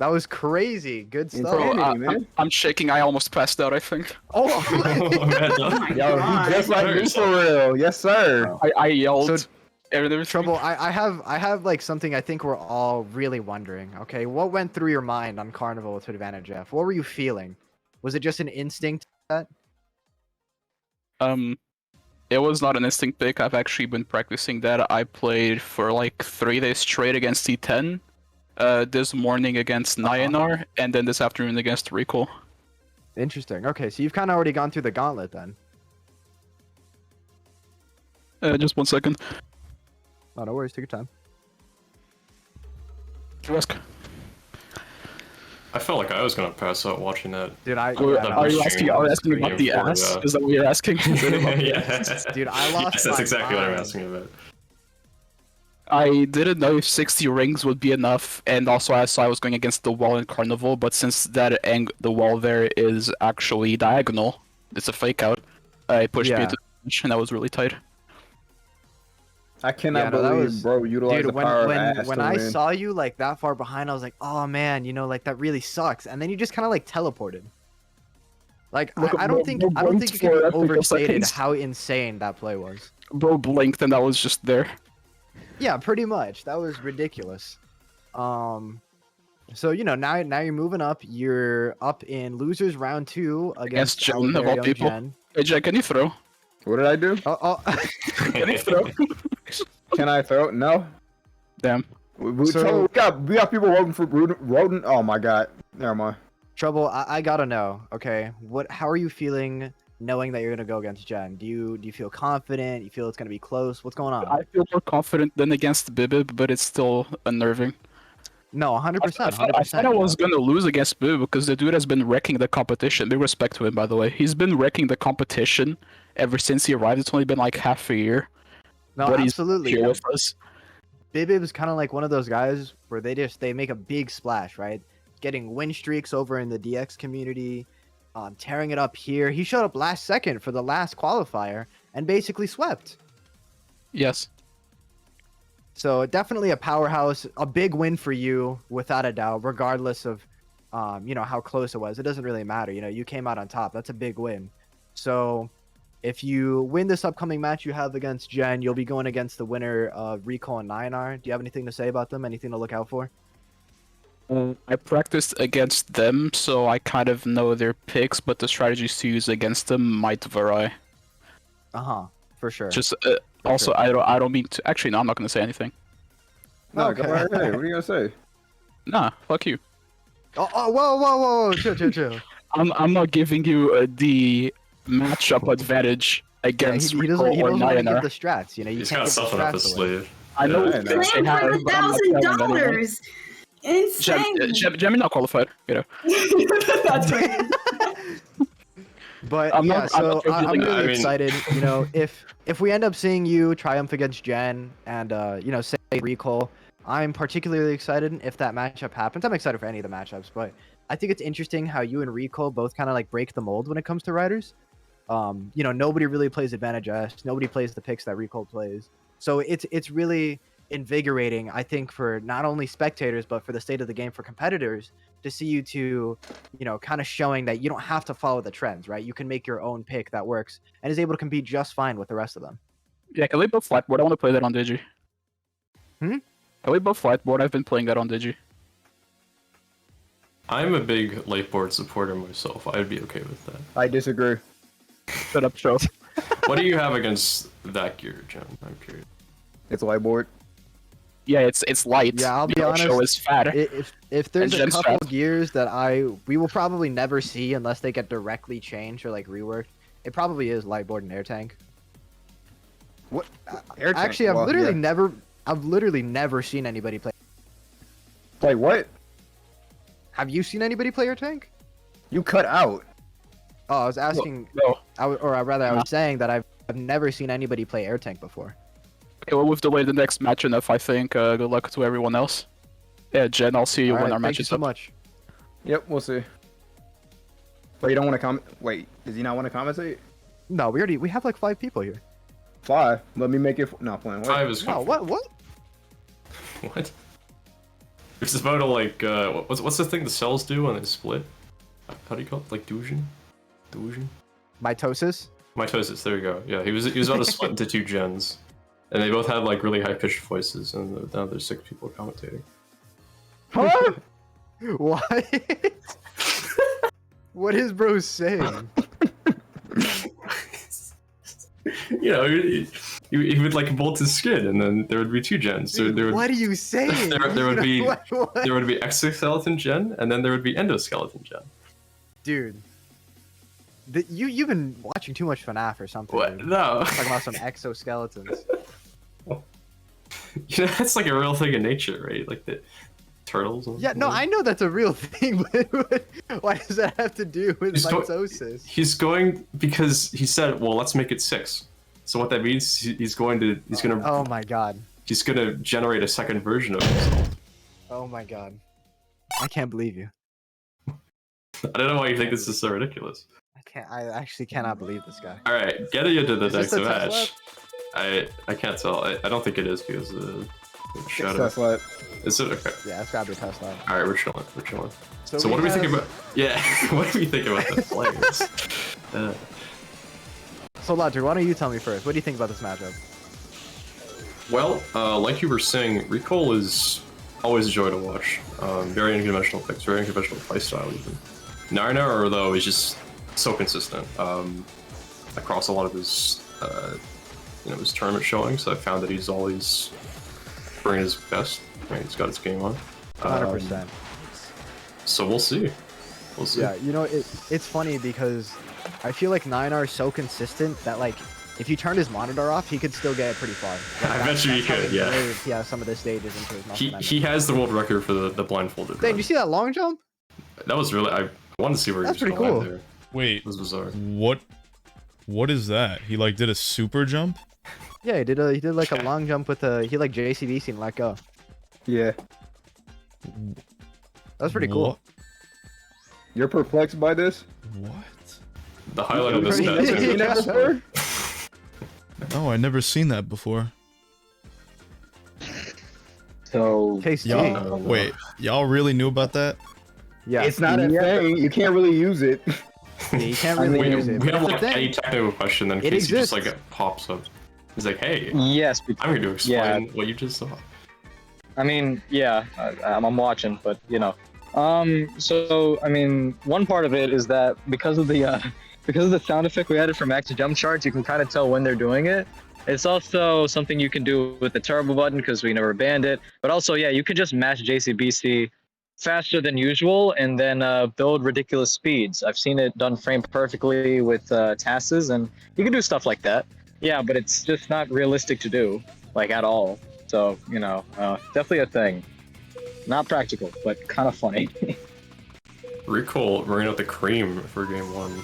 was crazy. Good stuff. Insanity, man. I'm shaking. I almost passed out, I think. Oh, Oh, man, Oh my Yo, god. he just like me for real. Yes, sir. I yelled. So- everything. Trouble. I have like something I think we're all really wondering. Okay, what went through your mind on Carnival to Advantage F? What were you feeling? Was it just an instinct? It was not an instinct pick. I've actually been practicing that. I played for like 3 days straight against C10. This morning against Nyanar, and then this afternoon against Recall. Interesting. Okay, so you've kind of already gone through the gauntlet then. Just 1 second. Oh, no worries. Take your time. Ask. I felt like I was gonna pass out watching that. Dude, Are you asking about the ass? Is that what you're asking? Yeah. Dude, I lost Yes, that's my exactly what I'm mind. asking about. I didn't know if 60 rings would be enough, and also I saw I was going against the wall in Carnival, but since the wall there is actually diagonal, it's a fake out, it pushed me into the bench, and that was really tight. I cannot believe, bro, utilize the power of ass when to I win. saw you like that far behind, I was like, oh man, like that really sucks. And then you just kind of like teleported. Like I don't think it can be overstated how insane that play was. Bro blinked and that was just there. Yeah, pretty much. That was ridiculous. So now you're moving up. You're up in losers round 2 against Jen of all people. Jen. Hey Jen, can you throw? What did I do? Can you throw? Can I throw? No. Damn. We got people voting for Roden. Oh my god. Never mind. Trouble, I gotta know. Okay, how are you feeling knowing that you're gonna go against Jen? Do you feel confident? You feel it's gonna be close? What's going on? I feel more confident than against Bibib, but it's still unnerving. No, 100%. I thought I was gonna lose against Bibib because the dude has been wrecking the competition. Big respect to him, by the way. He's been wrecking the competition ever since he arrived. It's only been like half a year. No, but absolutely. He's here with us. Bibib is kind of like one of those guys where they make a big splash, right? Getting win streaks over in the DX community, tearing it up here. He showed up last second for the last qualifier and basically swept. Yes. So definitely a powerhouse, a big win for you without a doubt, regardless of, how close it was. It doesn't really matter. You came out on top. That's a big win. So if you win this upcoming match you have against Jen, you'll be going against the winner of Recall and Nyanar. Do you have anything to say about them? Anything to look out for? I practiced against them, so I kind of know their picks, but the strategies to use against them might vary. For sure. Just also, sure. I don't mean to. Actually, no, I'm not gonna say anything. No, okay. Go right ahead. What are you gonna say? Nah, fuck you. Whoa, chill. I'm not giving you the matchup advantage against he doesn't want to give the strats. He's got something up his sleeve. I know. Playing for $1,000. Insane. Gemini not qualified, That's right. But I'm really excited. If we end up seeing you triumph against Jen and say Recall, I'm particularly excited if that matchup happens. I'm excited for any of the matchups, but I think it's interesting how you and Recall both kind of like break the mold when it comes to riders. Nobody really plays Advantage S. Nobody plays the picks that Recall plays. So it's really invigorating, I think, for not only spectators but for the state of the game for competitors to see you two, kind of showing that you don't have to follow the trends, right? You can make your own pick that works and is able to compete just fine with the rest of them. Yeah, can we both flightboard? I want to play that on Digi. Can we both flightboard? I've been playing that on Digi. I'm a big lightboard supporter myself. I'd be okay with that. I disagree. Shut up, Charles. What do you have against that gear, Jen? I'm curious. It's lightboard. Yeah, it's light. Yeah, I'll be honest. Show is fat. If there's a couple gears that we will probably never see unless they get directly changed or like reworked, it probably is lightboard and air tank. What? Air tank? Actually, I've literally never seen anybody play. Play what? Have you seen anybody play air tank? You cut out. Oh, I was asking. No. I was saying that I've never seen anybody play air tank before. Okay, well, we've delayed the next match enough, I think. Good luck to everyone else. Yeah, Jen, I'll see you when our match is up. Thank you so much. Yep, we'll see. But you don't want to comment? Wait, does he not want to commentate? No, we have like 5 people here. 5? Let me make it. No, playing. 5 is no, what? What? It's about to like what's the thing the cells do when they split? How do you call it? Like fusion? Mitosis? Mitosis. There you go. Yeah, he was about to split into 2 gens. And they both had like really high pitched voices, and now there's 6 people commentating. Huh? What? What is bro saying? He would like bolt his skin, and then there would be 2 gens. So what are you saying? There would be there would be exoskeleton gen, and then there would be endoskeleton gen. Dude, you've been watching too much FNAF or something. What? Dude. No. Talking about some exoskeletons. That's like a real thing in nature, right? Like the turtles. Yeah, no, I know that's a real thing, but why does that have to do with mitosis? He's going because he said, "Well, let's make it 6." So what that means, he's gonna. Oh my god. he's gonna generate a second version of himself. Oh my god. I can't believe you. I don't know why you think this is so ridiculous. I actually cannot believe this guy. All right, getting into the Is this next the Tesla? match. I can't tell. I don't think it is because the shadow. Tesla. Is it okay? Yeah, it's gotta be Tesla. All right, we're chilling. We're chilling. So we what do we think have- about? Yeah, what do we think about the players? So Logic, why don't you tell me first? What do you think about this matchup? Well, like you were saying, Recall is always a joy to watch. Very unconventional picks, very unconventional playstyle even. Narnar, though, is just so consistent across a lot of his, his tournament showings. I found that he's always bringing his best. I mean, he's got his game on. 100%. So we'll see. We'll see. Yeah, you know, it's funny because I feel like Ninar is so consistent that like if you turned his monitor off, he could still get pretty far. I bet you he could, yeah. Yeah, some of the stages into his muscle memory. He has the world record for the blindfolded Dang, run. you see that long jump? That was really. I wanted to see where That's he was pretty going cool. there. Wait, It was bizarre. what is that? He like did a super jump? Yeah, he did like a long jump with he like JCVC and let go. Yeah. That's pretty cool. You're perplexed by this? What? The highlight of this You match. never seen that before? Oh, I never seen that before. So KC. Y'all, wait, y'all really knew about that? Yeah, It's not a thing. You can't really use it. yeah, you can't really We use it. have But that's like the any thing. technical question, then It Casey just like exists. pops up. He's like, "Hey, yes, I'm here to explain yeah. what you just saw." I mean, yeah, I'm watching, but you know. So I mean, one part of it is that because of the sound effect we added for max jump charts, you can kind of tell when they're doing it. It's also something you can do with the turbo button because we never banned it. But also, yeah, you can just mash JCBC faster than usual and then build ridiculous speeds. I've seen it done frame perfectly with TASes, and you can do stuff like that. Yeah, but it's just not realistic to do, like at all. So, you know, definitely a thing. Not practical, but kind of funny. Recall bringing out the cream for game one.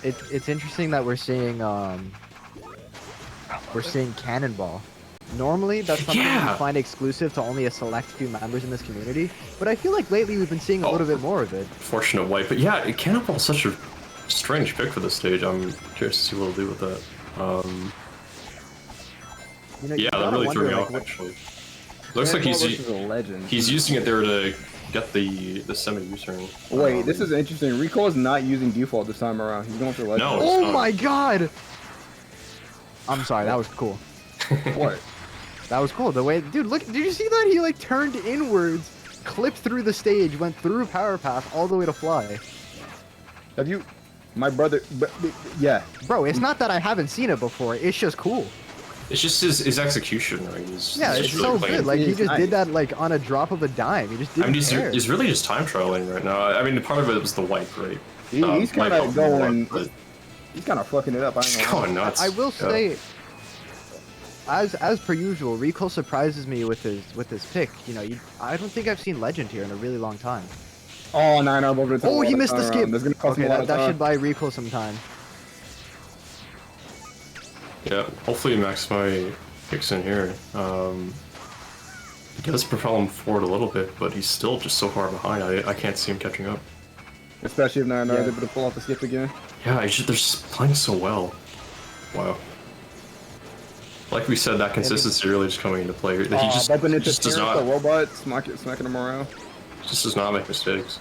It's interesting that we're seeing Cannonball. Normally, that's something Yeah. you find exclusive to only a select few members in this community, but I feel like lately we've been seeing a little bit more of it. Fortunate white, but yeah, Cannonball's such a strange pick for this stage. I'm curious to see what he'll do with that. You know, Yeah, you that gotta really threw wonder, me like, off actually. Looks like Versus a legend. he's using it there to get the semi U-turn. Wait, this is interesting. Recall is not using default this time around. He's going for legend. No. Oh not. my god! I'm sorry, that was cool. What? That was cool. The way, dude, look, did you see that? He like turned inwards, clipped through the stage, went through power path all the way to fly. Have you? My brother. Yeah. Bro, it's not that I haven't seen it before. It's just cool. It's just his execution. Right? Yeah, he's it's just so really playing. good. Like he He's just nice. did that like on a drop of a dime. He just I didn't mean, care. he's really just time trialing right now. I mean, part of it was the white, right? He's kind might of help him a lot, going. but He's kind of fucking it up. I ain't he's gonna lie. going nuts. I will Yeah. say, as per usual, Recall surprises me with his pick. You know, I don't think I've seen Legend here in a really long time. Oh, 9 up over the top. Oh, he missed the skip. That's gonna cost Okay, him a lot that of should time. buy Recall some time. Yeah, hopefully Max my kicks in here. He does propel him forward a little bit, but he's still just so far behind. I can't see him catching up. Especially if 9 Yeah. is able to pull off the skip again. Yeah, they're just playing so well. Wow. Like we said, that consistency really just coming into play. He just bumping into does Terrence, not the robot, smacking him around. just does not make mistakes.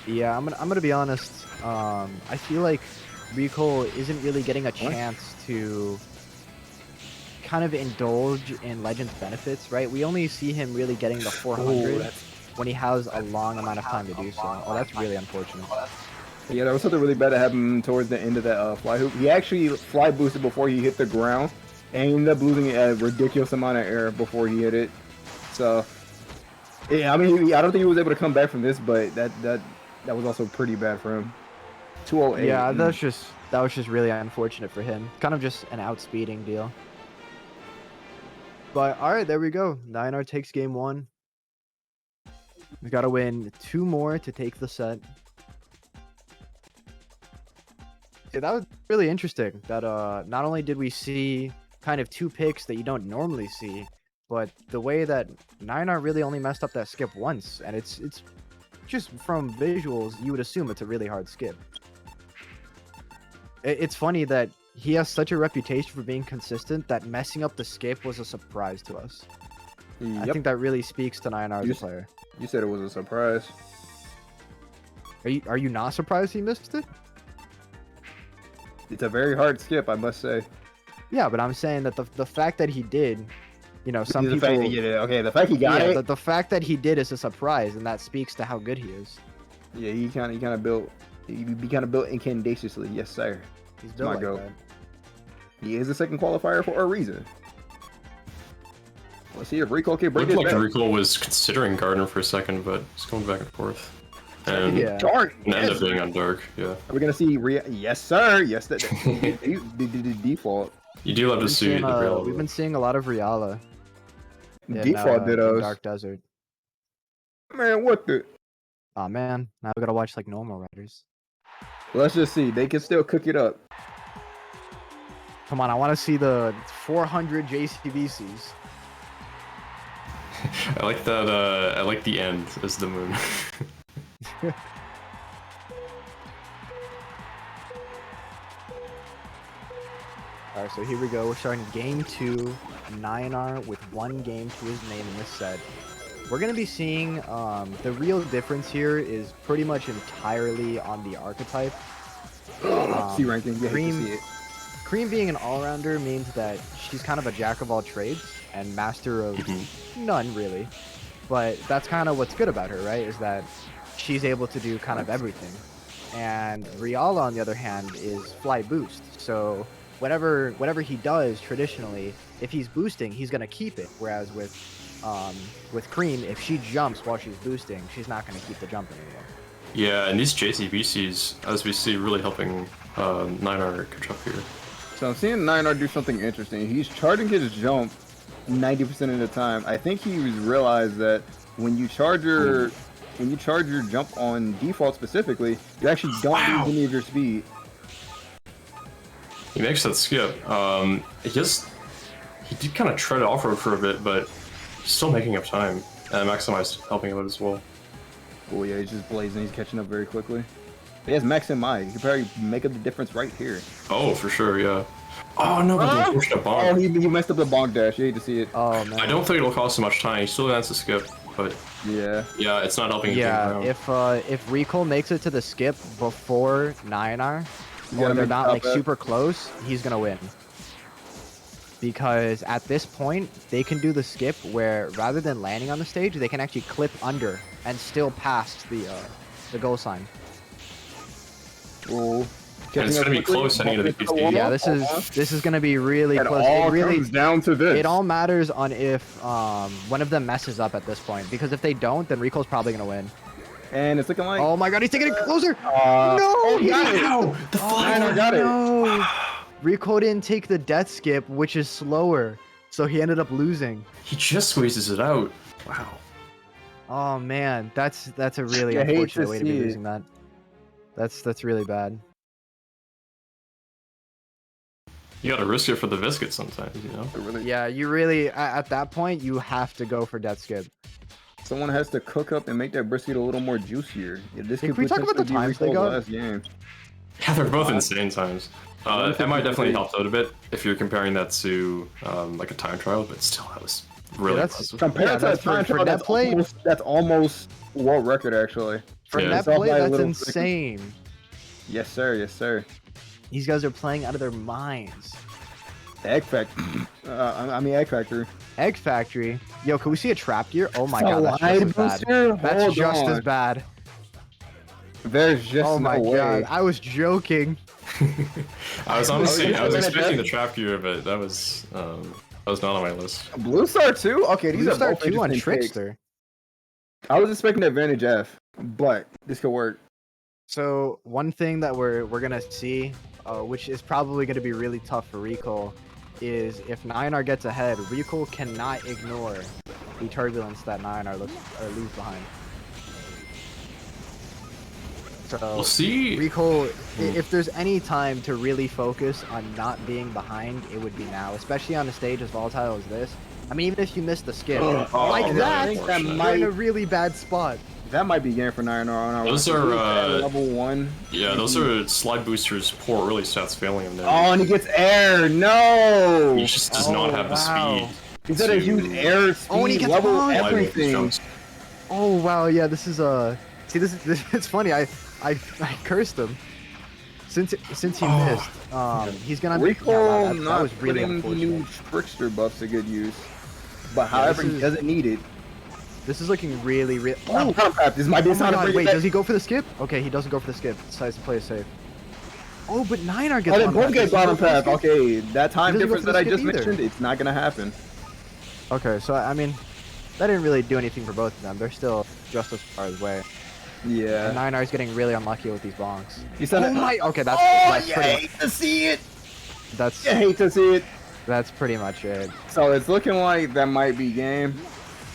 Yeah, I'm gonna be honest. I feel like Recall isn't really getting a chance to kind of indulge in Legend's benefits, right? We only see him really getting the 400 when he has a long amount of time to do so. Oh, that's really unfortunate. Yeah, there was something really bad that happened towards the end of that fly hoop. He actually fly boosted before he hit the ground, and he ended up losing a ridiculous amount of air before he hit it. So, yeah, I mean, I don't think he was able to come back from this, but that was also pretty bad for him. 208. Yeah, that was just really unfortunate for him. Kind of just an outspeeding deal. But all right, there we go. 9R takes game one. We've got to win 2 more to take the set. Yeah, that was really interesting. That not only did we see kind of 2 picks that you don't normally see, but the way that Niner really only messed up that skip once, and it's just from visuals, you would assume it's a really hard skip. It's funny that he has such a reputation for being consistent that messing up the skip was a surprise to us. Yep. I think that really speaks to Niner as a player. You said it was a surprise. Are you not surprised he missed it? It's a very hard skip, I must say. Yeah, but I'm saying that the fact that he did, you know, some the people. Fact that he did it. Okay, the fact he got it. The fact that he did is a surprise, and that speaks to how good he is. Yeah, he kind of built. He kind of built incandescently. Yes, sir. He's built like that. He is the second qualifier for a reason. Let's see if Rico can break it. It looked like Rico was considering Gardner for a second, but it's going back and forth. And Dark. And ended up being on Dark. Yeah. Are we gonna see Yes, sir. Yes, that the default. You do love to see the Riala. We've been seeing a lot of Riala. Default dittos. Dark Desert. Man, what the? Oh man, now we gotta watch like normal riders. Let's just see. They can still cook it up. Come on, I want to see the 400 JCBCs. I like that. I like the end as the moon. Alright, so here we go. We're starting game 2. Niner with 1 game to his name in this set. We're going to be seeing the real difference here is pretty much entirely on the archetype. C ranking, you hate to see it. Cream being an all-rounder means that she's kind of a jack of all trades and master of none, really. But that's kind of what's good about her, right? Is that she's able to do kind of everything. And Riala, on the other hand, is fly boost. So whatever he does traditionally, if he's boosting, he's gonna keep it. Whereas with Cream, if she jumps while she's boosting, she's not gonna keep the jump anymore. Yeah, and these JCBCs, as we see, really helping Niner catch up here. So I'm seeing Niner do something interesting. He's charging his jump 90% of the time. I think he realized that when you charge your jump on default specifically, you actually don't lose any of your speed. He makes that skip. He did kind of tread off-road for a bit, but he's still making up time. And Maximize helping him out as well. Oh yeah, he's just blazing. He's catching up very quickly. He has Max in mind. He could probably make up the difference right here. Oh, for sure, yeah. Oh no, but he pushed a bonk. Oh, he messed up the bonk dash. You hate to see it. Oh man. I don't think it'll cost so much time. He still has to skip, but yeah, it's not helping. Yeah, if Rico makes it to the skip before Niner, or they're not like super close, he's gonna win. Because at this point, they can do the skip where rather than landing on the stage, they can actually clip under and still pass the goal sign. Oh. And it's gonna be close heading into the PT. Yeah, this is gonna be really close. It really comes down to this. It all matters on if one of them messes up at this point. Because if they don't, then Rico's probably gonna win. And it's looking like. Oh my god, he's taking it closer! No! He got it! The flag got it! No! Rico didn't take the death skip, which is slower, so he ended up losing. He just squeezes it out. Wow. Oh man, that's a really unfortunate way to be losing that. That's really bad. You gotta risk it for the biscuit sometimes, you know? Yeah, you really, at that point, you have to go for death skip. Someone has to cook up and make that brisket a little more juicier. Yeah, this Can we talk about the times they got? Yeah, they're both insane times. It might definitely help out a bit if you're comparing that to like a time trial, but still, that was really impressive. Compared to a time trial, that's almost world record, actually. For net play, that's insane. Yes, sir. Yes, sir. These guys are playing out of their minds. Egg Factory. Egg Factory. Egg Factory. Yo, can we see a trap gear? Oh my god, that's just as bad. That's just as bad. There's just no way. God, I was joking. I was expecting the trap gear, but that was not on my list. Blue Star 2? Okay, these Blue are Star both 2 on interesting Trickster. Picks. I was expecting Advantage F, but this could work. So one thing that we're gonna see, which is probably gonna be really tough for Rico, is if Niner gets ahead, Rico cannot ignore the turbulence that Niner leaves behind. So we'll see. Rico, if there's any time to really focus on not being behind, it would be now, especially on a stage as volatile as this. I mean, even if you miss the skip, Oh, like that, that you're in a really bad spot. That might be game for 9R on our Those are level 1. Yeah, those are slide boosters poor early stats failing him there. Oh, and he gets air. No. He just does not have the speed. He's got a huge air speed, and he gets level bonked. everything. Oh wow, yeah, this is see, this it's funny. I cursed him since he missed. He's gonna Recall that not was really putting the unfortunate. new trickster buffs to good use, but however he doesn't need it. This is looking really. Oh, this might be a sign of wait, does he go for the skip? Okay, he doesn't go for the skip. Decides to play it safe. Oh, but 9R gets. Oh, they both get bottom path. Okay, that time He doesn't difference go for that the I skip just either. mentioned, it's not gonna happen. Okay, so I mean, that didn't really do anything for both of them. They're still just as far away. Yeah. And 9R is getting really unlucky with these bonks. You said Oh my. Okay, that's. Oh, that's you pretty hate to see it. That's. You hate to see it. That's pretty much it. So it's looking like that might be game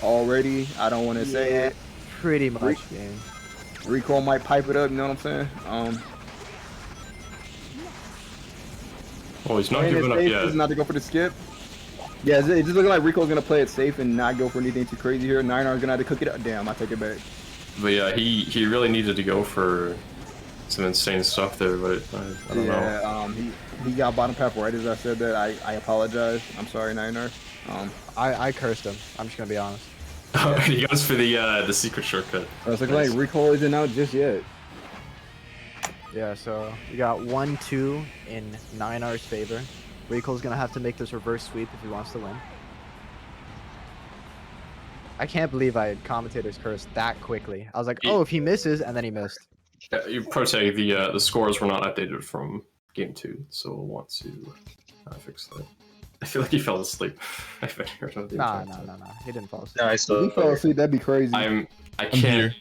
already. I don't want to say it. Pretty much game. Recall might pipe it up. You know what I'm saying? Oh, he's not playing giving it up safe yet. is not to go for the skip. Yeah, it's just looking like Rico's gonna play it safe and not go for anything too crazy here. 9R's gonna have to cook it up. Damn, I take it back. But yeah, he really needed to go for some insane stuff there, but I don't know. Yeah, he got bottom path right as I said that. I apologize. I'm sorry, 9R. I cursed him. I'm just gonna be honest. He goes for the secret shortcut. It's looking like Recall isn't out just yet. Yeah, so we got 1-2 in 9R's favor. Recall's gonna have to make this reverse sweep if he wants to win. I can't believe I had commentator's curse that quickly. I was like, oh, if he misses, and then he missed. You Prote, the scores were not updated from game 2, so we'll want to fix that. I feel like he fell asleep. Nah, he didn't fall asleep. No, I still. If he fell asleep, that'd be crazy. I can't. here.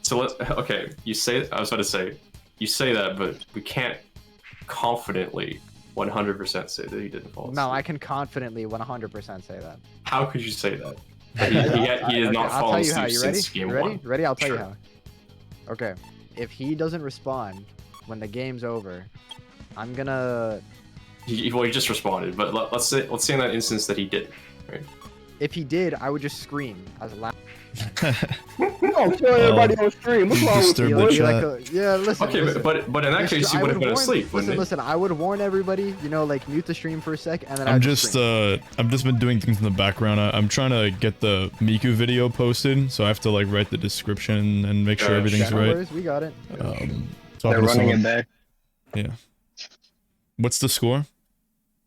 So okay. You say I was about to say, you say that, but we can't confidently 100% say that he didn't fall asleep. No, I can confidently 100% say that. How could you say that? He has not fallen asleep since game 1. Ready? I'll tell you how. Okay, if he doesn't respond when the game's over, I'm gonna. He just responded, but let's say in that instance that he did, right? If he did, I would just scream as loud. Oh, kill everybody on stream. What's wrong with you? Yeah, listen. Okay, listen. but in that case, you would have been asleep, wouldn't Listen, I would warn everybody. You know, like mute the stream for a sec, and then I've just been doing things in the background. I'm trying to get the Miku video posted, so I have to like write the description and make sure everything's right. We got it. They're running it back. Yeah. What's the score?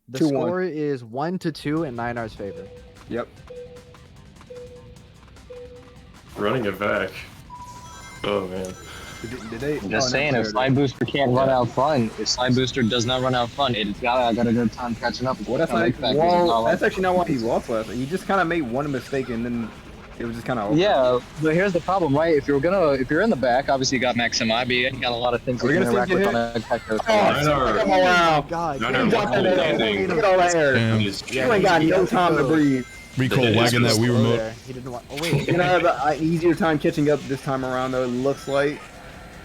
The 2-1. score is 1-2 in 9R's favor. Yep. Running it back. Oh man. Did they? I'm just saying, if Slide Booster can't run out fun, if Slide Booster does not run out fun, I got a good time catching up. Well, that's actually not why he lost last. He just kind of made one mistake and then it was just kind of. Yeah, but here's the problem, right? If you're in the back, obviously you got Maxim IB and you got a lot of things. We're gonna interact see with you on hit. a Hector. Come around. God. Look at all that air. Damn. You ain't got no time to breathe. Recall wagging that Wii remote. He didn't want. Oh wait. You're gonna have an easier time catching up this time around, though. It looks like.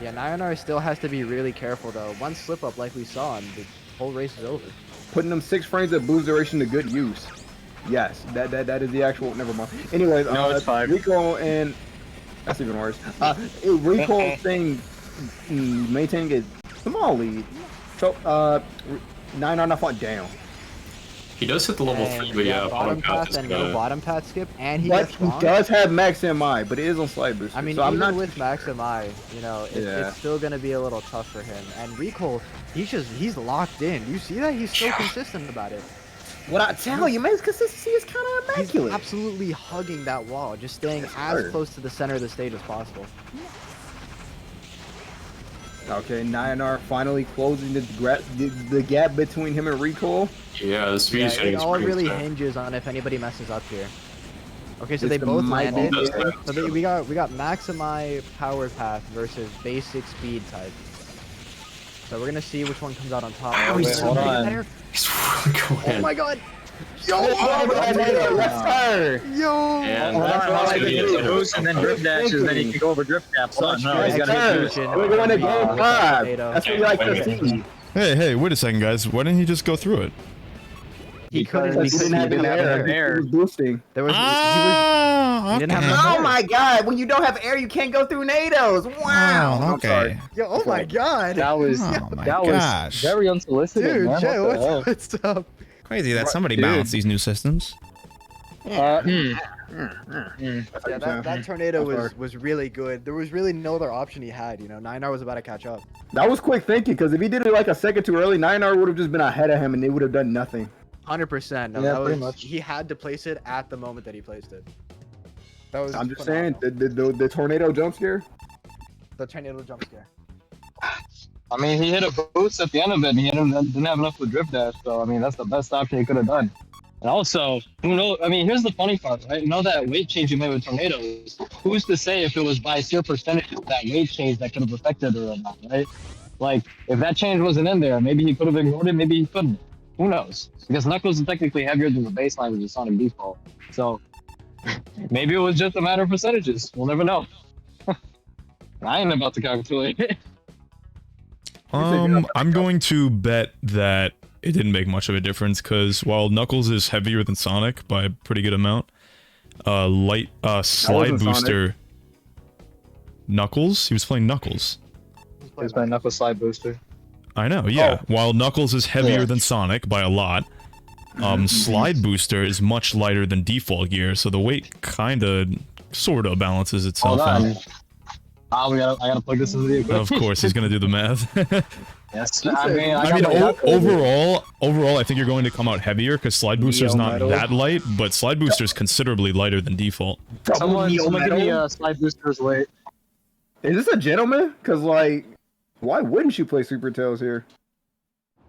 Yeah, 9R still has to be really careful though. One slip up like we saw, and the whole race is over. Putting them 6 frames of boost duration to good use. Yes, that is the actual. Never mind. Anyways, No, it's fine. Recall and that's even worse. Recall thing maintaining a small lead. So 9R not fought down. He does hit the level 3, but yeah, bottom path is and gonna... no bottom path skip, and he But gets he wrong. does have max MI, but it is on slide boost. I mean, so I'm even not with Max MI, you know, it's still gonna be a little tough for him. And Recall, he's locked in. You see that? He's so consistent about it. What I tell you, man, his consistency is kind of immaculate. He's absolutely hugging that wall, just staying as close to the center of the stage as possible. Okay, 9R finally closing the gap between him and Recall. Yeah, the speed It all really hinges on if anybody messes up here. Okay, so they both landed. So we got Maximi Power Path versus Basic Speed type. So we're gonna see which one comes out on top. Oh, he's hold on. He's really going Oh my god! Yo, let's fire! Yo! And Boost and then drift dashes, then he can go over drift cap. Oh, no, he's got Execution. We're going to game 5. That's what we like to see. Hey, wait a second, guys. Why didn't he just go through it? He couldn't Because he didn't have enough air. He was boosting. There was he didn't have Oh enough air. my god! When you don't have air, you can't go through NATOs. Wow. Oh, okay. Yo, oh my god. That was Oh my that gosh. was very unsolicited, Dude, man. Jay, What the hell? what's up? Crazy that somebody Dude. balanced these new systems. Yeah, that tornado was really good. There was really no other option he had. You know, 9R was about to catch up. That was quick thinking, because if he did it like a second too early, 9R would have just been ahead of him and they would have done nothing. 100%. No, Yeah, that pretty was, much. he had to place it at the moment that he placed it. That was. I'm just phenomenal. saying, the tornado jump scare. The tornado jump scare. I mean, he hit a boost at the end of it, and he didn't have enough for drift dash. So I mean, that's the best option he could have done. And also, who knows? I mean, here's the funny part, right? You know that weight change you made with tornadoes. Who's to say if it was by sheer percentage of that weight change that could have affected it or not, right? Like, if that change wasn't in there, maybe he could have ignored it, maybe he couldn't. Who knows? Because Knuckles is technically heavier than the baseline with the Sonic default. So maybe it was just a matter of percentages. We'll never know. I ain't about to calculate it. I'm going to bet that it didn't make much of a difference, because while Knuckles is heavier than Sonic by a pretty good amount, slide booster... Knuckles? He was playing Knuckles. He was playing Knuckles slide booster. I know, yeah. While Knuckles is heavier than Sonic by a lot, Slide Booster is much lighter than default gear, so the weight kinda, sorta balances itself out. I gotta plug this into the equation. Of course, he's gonna do the math. Yes, overall, I think you're going to come out heavier, because Slide Booster's not that light, but Slide Booster's considerably lighter than default. Someone give me Slide Booster's weight. Is this a gentleman? Because, like, why wouldn't you play Super Tails here?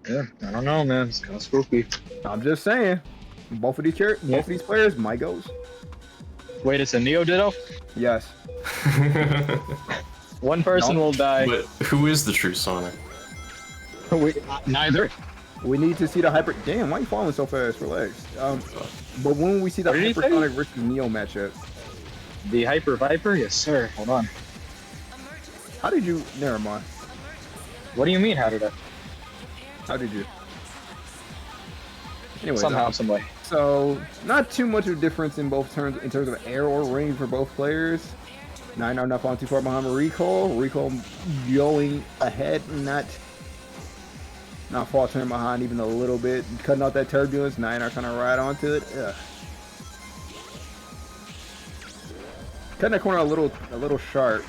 Yeah, I don't know, man. It's kind of spooky. I'm just saying. Both of these players might goes. Wait, it's a Neo Ditto? Yes. One person will die. But who is the true Sonic? Neither. We need to see the hyper. Damn, why are you falling so fast? Relax. But when will we see the Hypersonic versus Neo matchup? The Hyper Viper? Yes, sir. Hold on. How did you? Never mind. What do you mean? How did I? How did you? Anyway, somehow, some way. So not too much of a difference in terms of air or range for both players. 9R not falling too far behind Recall. Recall going ahead, not faltering behind even a little bit, cutting out that turbulence. 9R kind of right onto it. Ugh. Cutting that corner a little sharp.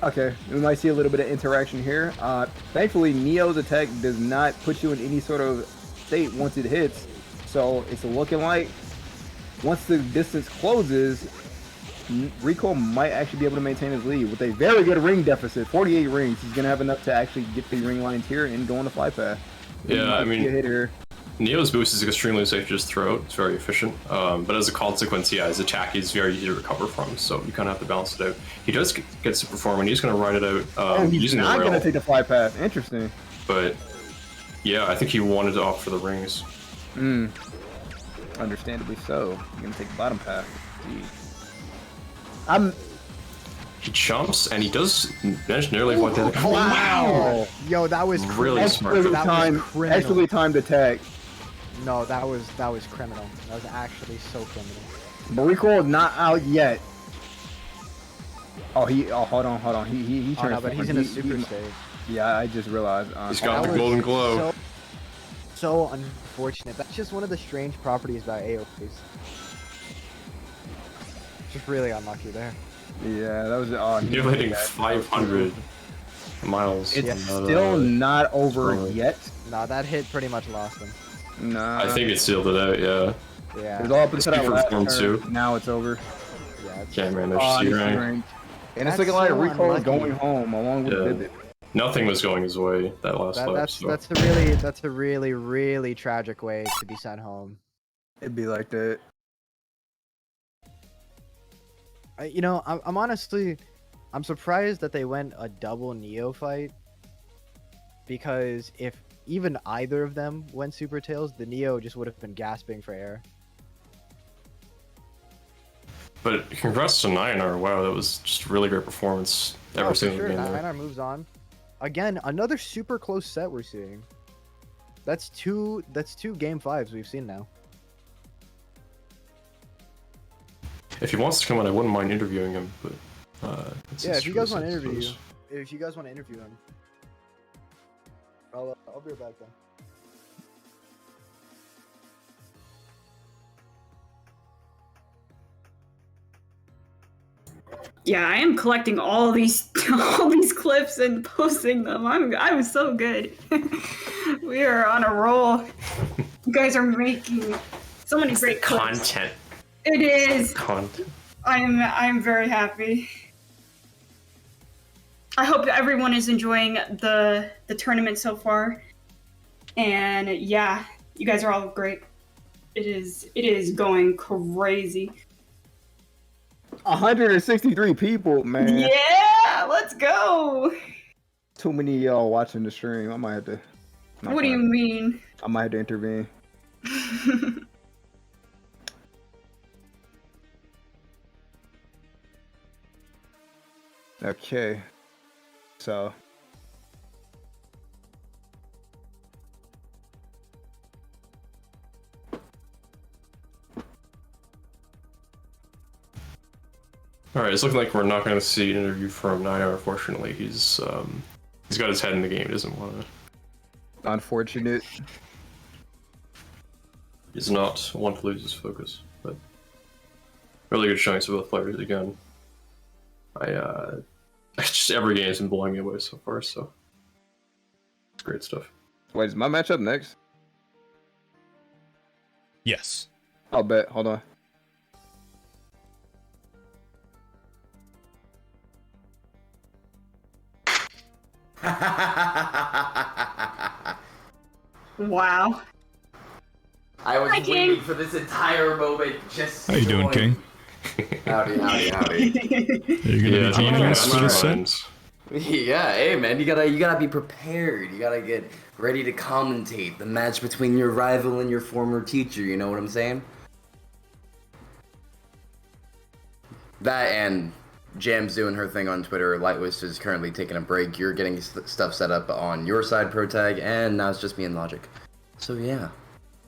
Okay, we might see a little bit of interaction here. Thankfully, Neo's attack does not put you in any sort of state once it hits, so it's looking like once the distance closes, Rico might actually be able to maintain his lead with a very good ring deficit. 48 rings. He's gonna have enough to actually get the ring lines here and go on the fly path. Yeah, I mean, hit here. Neo's boost is extremely safe to just throw. It's very efficient. But as a consequence, yeah, his attack is very easy to recover from, so you kind of have to balance it out. He does get super form, and he's going to ride it out he's using not the rail. going to take the fly path. Interesting. But, yeah, I think he wanted to opt for the rings. Understandably so. You're going to take the bottom path. He jumps, and he does manage nearly avoid the other. Wow! Yo, that was really smart. Actually timed attack. No, that was criminal. That was actually so criminal. Mariko is not out yet. Oh, hold on. He turned. No, but he's in a super state. Yeah, I just realized. He's got the golden glow. So unfortunate. That's just one of the strange properties about AOPs. Just really unlucky there. Yeah, that was you're hitting 500 miles. It's still not over yet. Nah, that hit pretty much lost him. Nah. I think it sealed it out, yeah. Yeah. It was all up until that last turn. Too. Now it's over. Yeah, Cameron, there's C-rank. And it's looking like Rico is going home along with Vivid. Nothing was going his way that last lap. That's a really tragic way to be sent home. It'd be like that. You know, I'm honestly, I'm surprised that they went a double Neo fight, because if even either of them went Super Tails, the Neo just would have been gasping for air. But congrats to 9R, wow, that was just a really great performance. Every single game there. 9R moves on. Again, another super close set we're seeing. That's two game 5s we've seen now. If he wants to come on, I wouldn't mind interviewing him, but yeah, if you guys want to interview him, I'll be right back then. Yeah, I am collecting all these clips and posting them. I'm so good. We are on a roll. You guys are making so many great clips. Content. It is. Content. I'm very happy. I hope everyone is enjoying the tournament so far. And yeah, you guys are all great. It is going crazy. 163 people, man. Yeah, let's go. Too many of y'all watching the stream. I might have to. What do you mean? I might have to intervene. Okay. So. Alright, it's looking like we're not going to see an interview from 9 unfortunately. He's got his head in the game, he doesn't want to. Unfortunate. He's not one to lose his focus, but really good showing to both players again. Just every game has been blowing me away so far, so it's great stuff. Wait, is my matchup next? Yes. I'll bet. Hold on. Wow. I was Hi, waiting King. for this entire moment just. How you doing, King? Howdy. Are you gonna be joining us for this set? Yeah, hey man, you gotta be prepared. You gotta get ready to commentate the match between your rival and your former teacher. You know what I'm saying? That and Jam's doing her thing on Twitter. Lightwist is currently taking a break. You're getting stuff set up on your side, ProTag, and now it's just me and Logic. So yeah.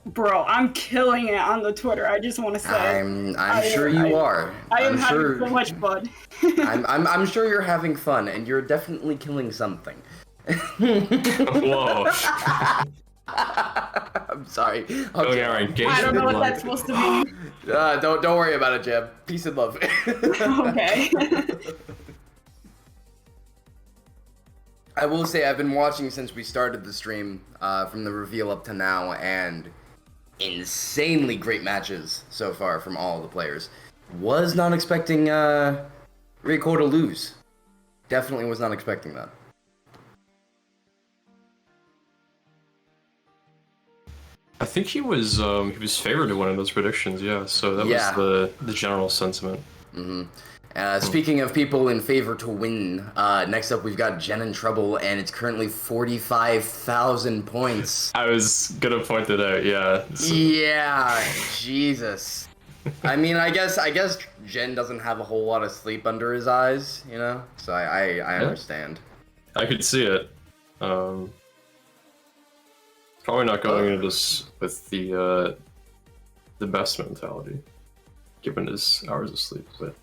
Bro, I'm killing it on the Twitter. I just want to say. I'm sure you are. I am sure, having so much fun. I'm sure you're having fun, and you're definitely killing something. Whoa. I'm sorry. Okay, alright, I don't know what that's supposed to mean. Don't worry about it, Jeb. Peace and love. Okay. I will say I've been watching since we started the stream, from the reveal up to now, and insanely great matches so far from all the players. Was not expecting Rico to lose. Definitely was not expecting that. I think he was favored to win in those predictions, yeah. So that was the general sentiment. Mm-hmm. Speaking of people in favor to win, next up we've got Jen in trouble, and it's currently 45,000 points. I was gonna point that out, yeah. Yeah, Jesus. I mean, I guess Jen doesn't have a whole lot of sleep under his eyes, you know. So I understand. I could see it. Probably not going into this with the best mentality, given his hours of sleep, but.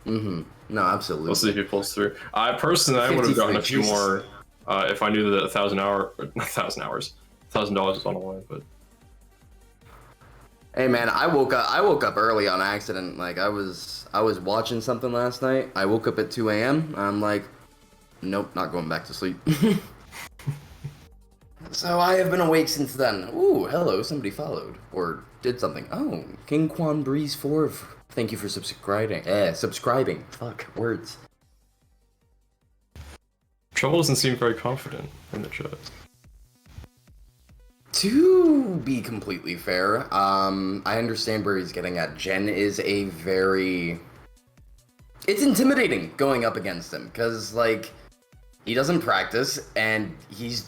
Mm-hmm. No, absolutely. We'll see if he pulls through. I would have gotten a few more if I knew that $1,000 was on the line. But hey, man, I woke up early on accident. Like I was watching something last night. I woke up at 2 a.m. I'm like, nope, not going back to sleep. So I have been awake since then. Ooh, hello, somebody followed or did something. Oh, King Quan Breeze 4. Thank you for subscribing. Subscribing. Fuck, words. Trouble doesn't seem very confident in the chat. To be completely fair, I understand where he's getting at. Jen is a very... It's intimidating going up against him, because, like, he doesn't practice, and he's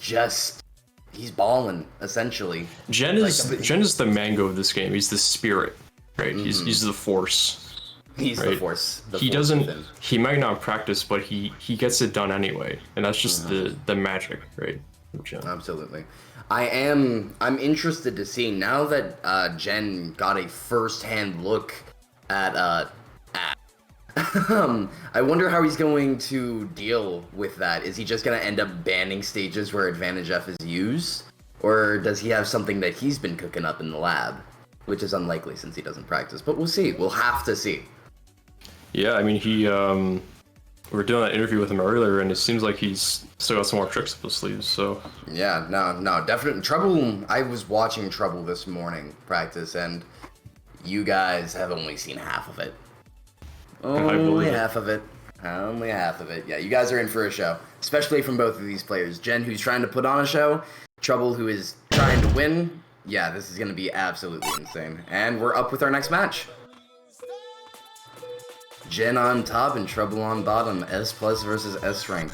balling, essentially. Jen is the mango of this game. He's the spirit, right? Mm-hmm. He's the force. He's right? the force. He might not practice, but he gets it done anyway, and that's just the magic, right? Absolutely. I'm interested to see now that Jen got a first-hand look at I wonder how he's going to deal with that. Is he just going to end up banning stages where Advantage F is used? Or does he have something that he's been cooking up in the lab? Which is unlikely since he doesn't practice, but we'll see. We'll have to see. Yeah, I mean, we were doing that interview with him earlier, and it seems like he's still got some more tricks up his sleeves, so... Yeah, no, definitely. Trouble, I was watching Trouble this morning practice, and you guys have only seen half of it. Only half of it. Only half of it. Yeah, you guys are in for a show, especially from both of these players. Jen, who's trying to put on a show, Trouble, who is trying to win. Yeah, this is going to be absolutely insane. And we're up with our next match. Jen on top and Trouble on bottom. S+ versus S rank.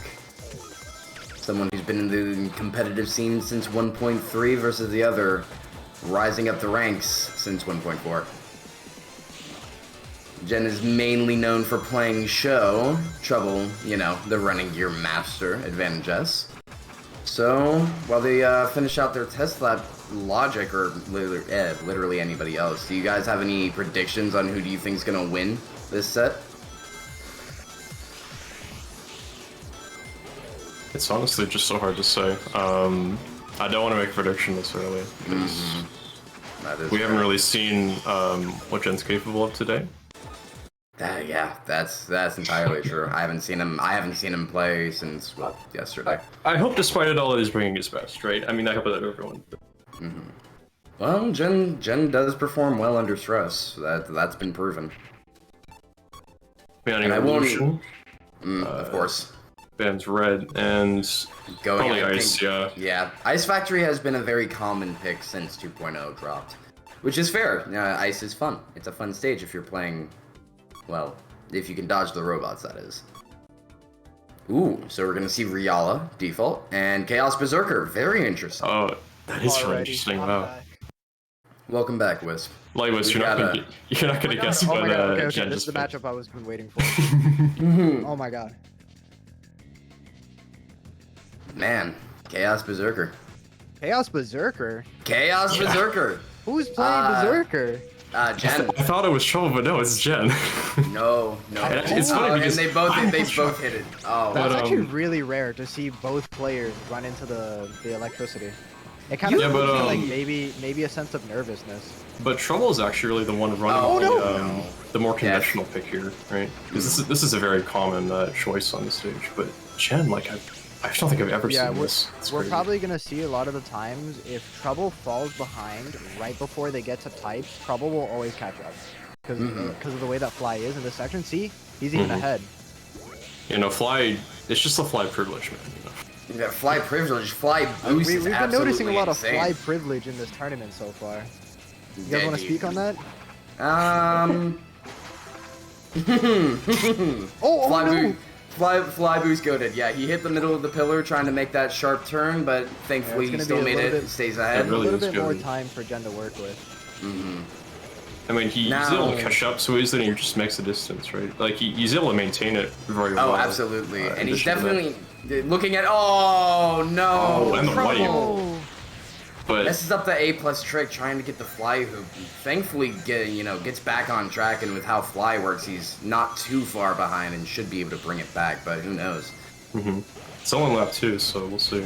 Someone who's been in the competitive scene since 1.3 versus the other, rising up the ranks since 1.4. Jen is mainly known for playing Show. Trouble, you know, the running gear master, Advantage S. So, while they finish out their test lab, Logic, or literally anybody else, do you guys have any predictions on who do you think is going to win this set? It's honestly just so hard to say. I don't want to make a prediction this early, because we haven't really seen what Jen's capable of today. Yeah, that's entirely true. I haven't seen him play since yesterday. I hope, despite it all, that he's bringing his best, right? I mean, I hope that everyone. Well, Jen does perform well under stress. That's been proven. Banning Evolution, of course. Bans Red and probably Ice. Yeah, Ice Factory has been a very common pick since 2.0 dropped, which is fair. Ice is fun. It's a fun stage if you're playing. Well, if you can dodge the robots, that is. Ooh, so we're gonna see Riala default and Chaos Berserker. Very interesting. Oh, that is really interesting. Wow. Welcome back, Wisp. Like Wisp, you're not gonna guess what Okay, this is the matchup I was been waiting for. Oh my god. Man, Chaos Berserker. Chaos Berserker? Chaos Berserker! Who's playing Berserker? Jen. I thought it was Trouble, but no, it's Jen. No. It's funny because and they both hit it. Oh, that's actually really rare to see both players run into the electricity. It kind of feels like maybe a sense of nervousness. But Trouble is actually really the one running the more conventional pick here, right? Because this is a very common choice on the stage. But Jen, like I don't think I've ever seen this. We're probably gonna see a lot of the times if Trouble falls behind right before they get to types, Trouble will always catch up because of the way that Fly is in this section. See, he's even ahead. You know, Fly. It's just a Fly privilege, man. You know. Yeah, Fly privilege, Fly boost. We've been noticing a lot of insane. Fly privilege in this tournament so far. You guys want to speak on that? Fly boost goated. Yeah, he hit the middle of the pillar trying to make that sharp turn, but thankfully he still made it. Stays ahead. A little bit more time for Jen to work with. I mean, he's able to catch up so easily, and he just makes the distance, right? Like he's able to maintain it very well. Oh, absolutely, and he's definitely looking at. Oh no! Oh, and the white. But messes up the A+ trick trying to get the Fly hoop. Thankfully, gets back on track, and with how Fly works, he's not too far behind and should be able to bring it back. But who knows? It's only lap 2, so we'll see.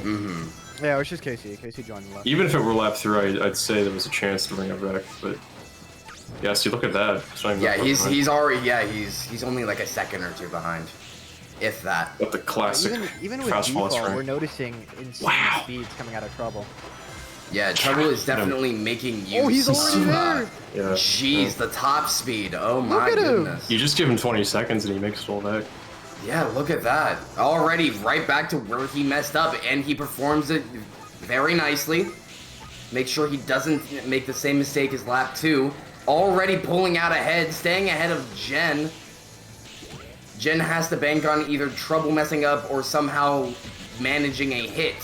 Yeah, it was just Casey. Casey joined lap. Even if it were lap 3, I'd say there was a chance to bring it back, but. Yeah, see, look at that. Yeah, he's already. Yeah, he's only like a second or two behind, if that. But the classic. Even with default, we're noticing insane speeds coming out of Trouble. Yeah, Trouble is definitely making use. Oh, he's already there. Yeah. Jeez, the top speed. Oh my goodness. You just give him 20 seconds and he makes it all back. Yeah, look at that. Already right back to where he messed up, and he performs it very nicely. Make sure he doesn't make the same mistake as lap 2. Already pulling out ahead, staying ahead of Jen. Jen has to bank on either Trouble messing up or somehow managing a hit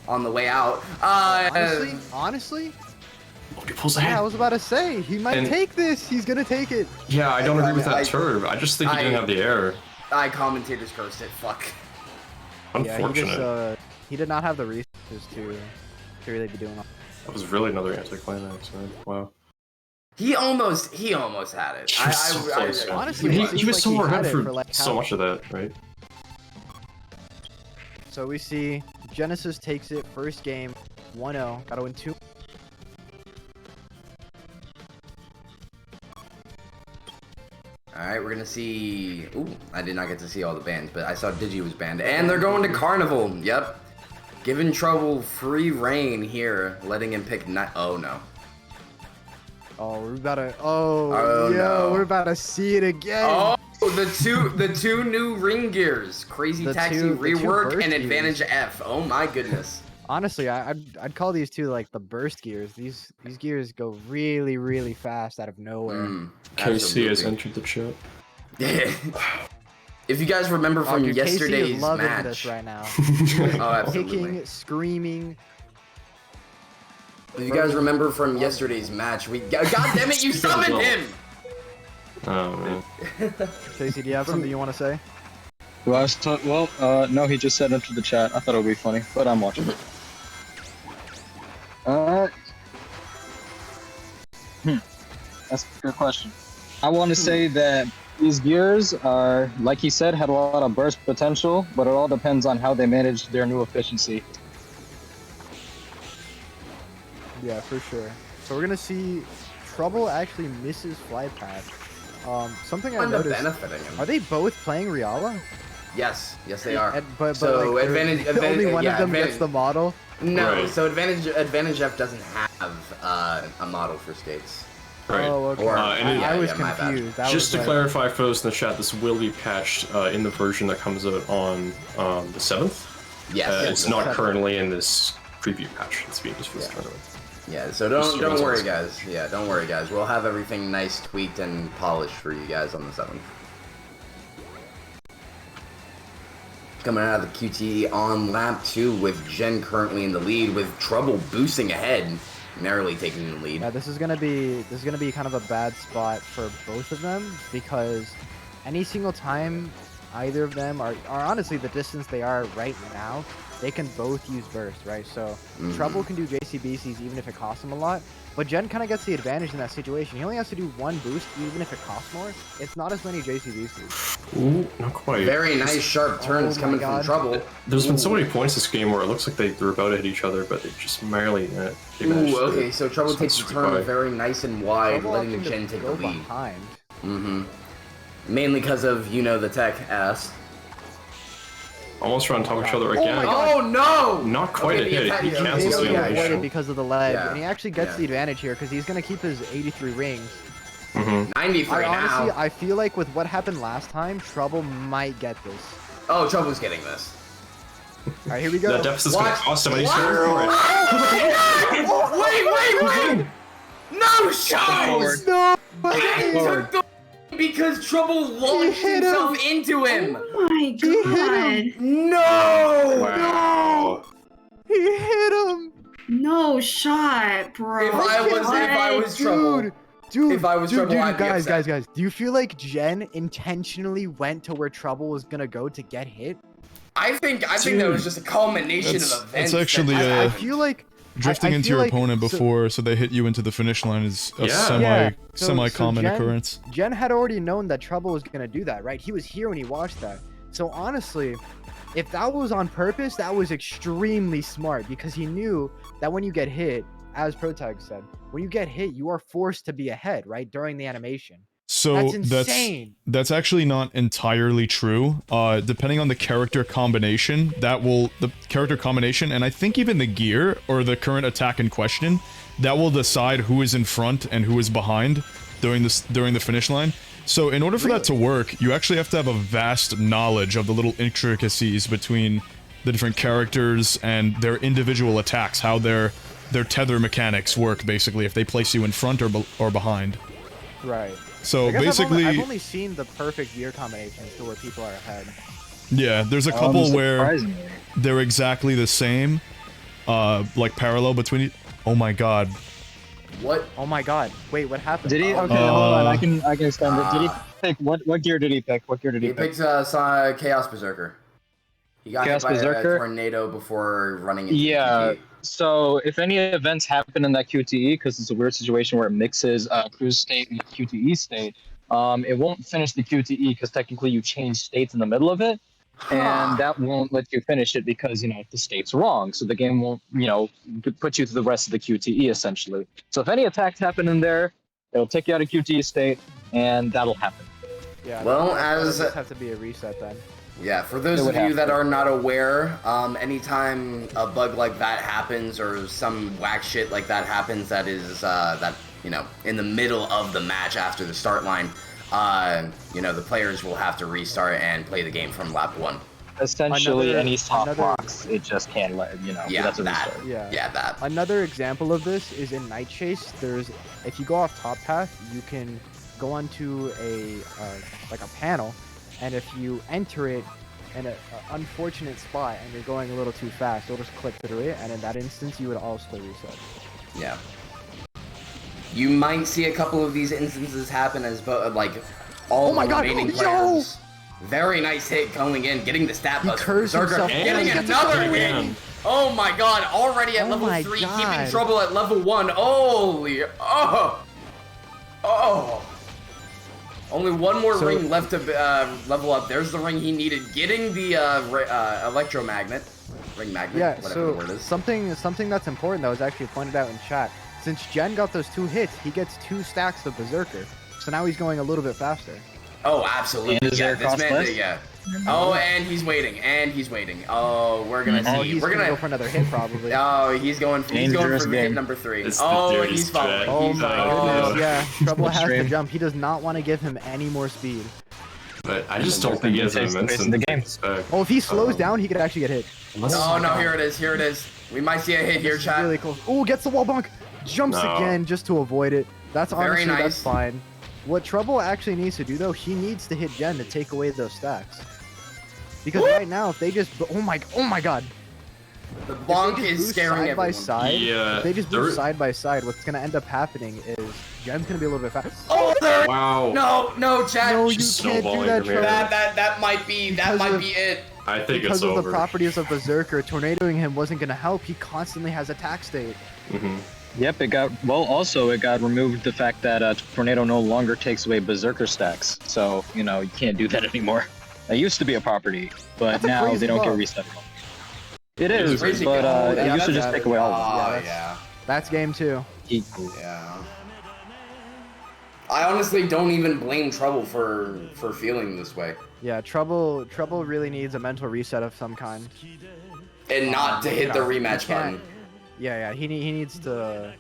on the way out. Honestly? Oh, he pulls ahead. Yeah, I was about to say, he might take this. He's gonna take it. Yeah, I don't agree with that turb. I just think he didn't have the air. Commentators cursed it. Fuck. Unfortunate. Yeah, he did not have the reset. is to really be doing. That was really another anticlimax, man. Wow. He almost had it. He was so close, man. honestly, he it seems was like so he far had ahead it for like so half. much of that, right? So we see Genesis takes it first game, 1-0. Gotta win 2. Alright, we're gonna see... Ooh, I did not get to see all the bands, but I saw Digi was banned. And they're going to Carnival, yep. Giving Trouble free reign here, letting him pick... Oh, no. Oh, we're about to... Oh, Oh, yo, no. we're about to see it again. Oh, the two new ring gears. Crazy The Taxi two rework burst and gears. Advantage F. Oh my goodness. Honestly, I'd call these two like the burst gears. These gears go really, really fast out of nowhere. KC has absolutely. entered the chat. If you guys remember from dude, yesterday's KC is loving match... this right now. Oh, absolutely. Kicking, screaming. If you guys remember from yesterday's match, we... God damn it, you summoned him! Oh, man. Casey, do you have something you want to say? Well, no, he just said into the chat. I thought it would be funny, but I'm watching. That's a good question. I want to say that these gears are, like he said, had a lot of burst potential, but it all depends on how they manage their new efficiency. Yeah, for sure. So we're gonna see Trouble actually misses Flight Path. Something I End up noticed. benefiting him. Are they both playing Riala? Yes, they are. But so like, advantage, only one yeah, of them advantage, gets the model. No, Right. so advantage F doesn't have a model for skates. Right. Oh, okay. Or- and I was yeah, my bad. confused. That Just was to like, clarify for those in the chat, this will be patched in the version that comes out on the 7th. Yes, It's not currently in this preview patch. It's being used for this tournament. Yeah, so don't worry, guys. Yeah, don't worry, guys. We'll have everything nice, tweaked, and polished for you guys on the 7th. Coming out of the QTE on lap 2 with Jen currently in the lead, with Trouble boosting ahead, narrowly taking the lead. yeah, this is gonna be kind of a bad spot for both of them because any single time either of them are honestly the distance they are right now, they can both use burst, right? So Trouble can do JCBCs even if it costs him a lot, but Jen kind of gets the advantage in that situation. He only has to do one boost even if it costs more. It's not as many JCBCs. Ooh, not quite. Very nice sharp turns my coming God. from Trouble. There's been so many points this game where it looks like they were about to hit each other, but they just merely they managed Ooh, to okay, so Trouble takes the squeak turn by. very nice and wide, Trouble letting opting to Jen take the go lead. behind. Mainly because of, you know, the tech ass. Almost run on top of each other again. Oh no! Not quite Okay, a hit. He the cancels Able the to avoid animation. it because of the leg, Yeah. and he actually gets Yeah. the advantage here because he's gonna keep his 83 rings. 93 Honestly, now. I feel like with what happened last time, Trouble might get this. Oh, Trouble's getting this. All right, here we go. That deficit's gonna What? cost him, and he's What? going for it. Wait! No shots! No! He took the because Trouble launched hit himself into him. Oh my god. No! Wow. He hit him! No shot, bro. If I was Trouble, Dude, If I was Trouble, I'd be guys, upset. do you feel like Jen intentionally went to where Trouble was gonna go to get hit? I think that was just a culmination of events. That's actually I feel like drifting I into feel your like- opponent so- before so they hit you into the finish line is a Yeah. semi common Jen- occurrence. Jen had already known that Trouble was gonna do that, right? He was here when he watched that. So honestly, if that was on purpose, that was extremely smart because he knew that when you get hit, as Protag said, when you get hit, you are forced to be ahead, right? During the animation. So That's insane. that's actually not entirely true. Depending on the character combination, the character combination, and I think even the gear or the current attack in question, that will decide who is in front and who is behind during the finish line. So in order for that to work, you actually have to have a vast knowledge of the little intricacies between the different characters and their individual attacks, how their tether mechanics work, basically, if they place you in front or behind. Right. So I guess basically, I've only seen the perfect gear combinations to where people are ahead. yeah, there's a couple where Surprisingly. they're exactly the same, like parallel between. Oh my god! What? Oh my god. Wait, what happened? Did he? Oh, Okay, hold on. I can extend it. Did he pick what gear did he pick? What gear did he He pick? picks Chaos Berserker. He got Chaos hit by Berserker? a tornado before running into Yeah. QTE. So if any events happen in that QTE, because it's a weird situation where it mixes cruise state with QTE state, it won't finish the QTE because technically you change states in the middle of it, and that won't let you finish it because the state's wrong. So the game won't put you to the rest of the QTE essentially. So if any attacks happen in there, it'll take you out of QTE state, and that'll happen. Yeah. Well, that'll as just have to be a reset then. Yeah, for those of you that are not aware, anytime a bug like that happens or some whack shit like that happens that is, in the middle of the match after the start line, the players will have to restart and play the game from lap 1. Essentially, any soft blocks, it just can't let, Yeah, that's a that. restart. Yeah, that. Another example of this is in Night Chase. If you go off top path, you can go onto a panel, and if you enter it in an unfortunate spot and you're going a little too fast, you'll just clip through it, and in that instance, you would also reset. Yeah. You might see a couple of these instances happen as all the remaining players. Very nice hit going in, getting the stat boost. Berserker getting another hit. Oh my god, already at level 3, keeping trouble at level 1. Holy, Only one more ring left to level up. There's the ring he needed. Getting the electromagnet. Ring magnet, whatever the word is. Something that's important that was actually pointed out in chat. Since Jen got those 2 hits, he gets 2 stacks of Berserker. So now he's going a little bit faster. Oh, absolutely. And is there this man, cross-list? yeah. Oh, and he's waiting. Oh, we're gonna see. He's gonna go for another hit probably. Oh, he's going for hit number 3. It's Oh, he's following. Oh my goodness, yeah. Trouble has to Stream. jump. He does not want to give him any more speed. But I just don't think he has Takes the immense pace of the game. Oh, if he slows down, he could actually get hit. Oh no, here it is. We might see a hit here, chat. Really close. Oh, gets the wall bonk. Jumps again just to avoid it. That's honestly, nice. that's fine. What Trouble actually needs to do though, he needs to hit Jen to take away those stacks. Because right now, if they just, oh my god. The bonk is scaring side by everyone. side. Yeah, If they just move side by side, what's gonna end up happening is Jen's gonna be a little bit faster. Oh, there! Wow. No, chat. No, you Just can't do snowballing that, from here. Trouble. That might be it. I think Because it's of over. the properties of Berserker, tornadoing him wasn't gonna help. He constantly has attack state. Yep, it got removed the fact that Tornado no longer takes away Berserker stacks. So, you can't do that anymore. It used to be a property, but That's a now crazy they don't bug. get reset at all. It is, crazy but bug. it used to just take away all of Oh, yeah. That's game 2. them. Yeah. I honestly don't even blame Trouble for feeling this way. Yeah, Trouble really needs a mental reset of some kind. And not to hit the He rematch can't- button. Yeah, he needs to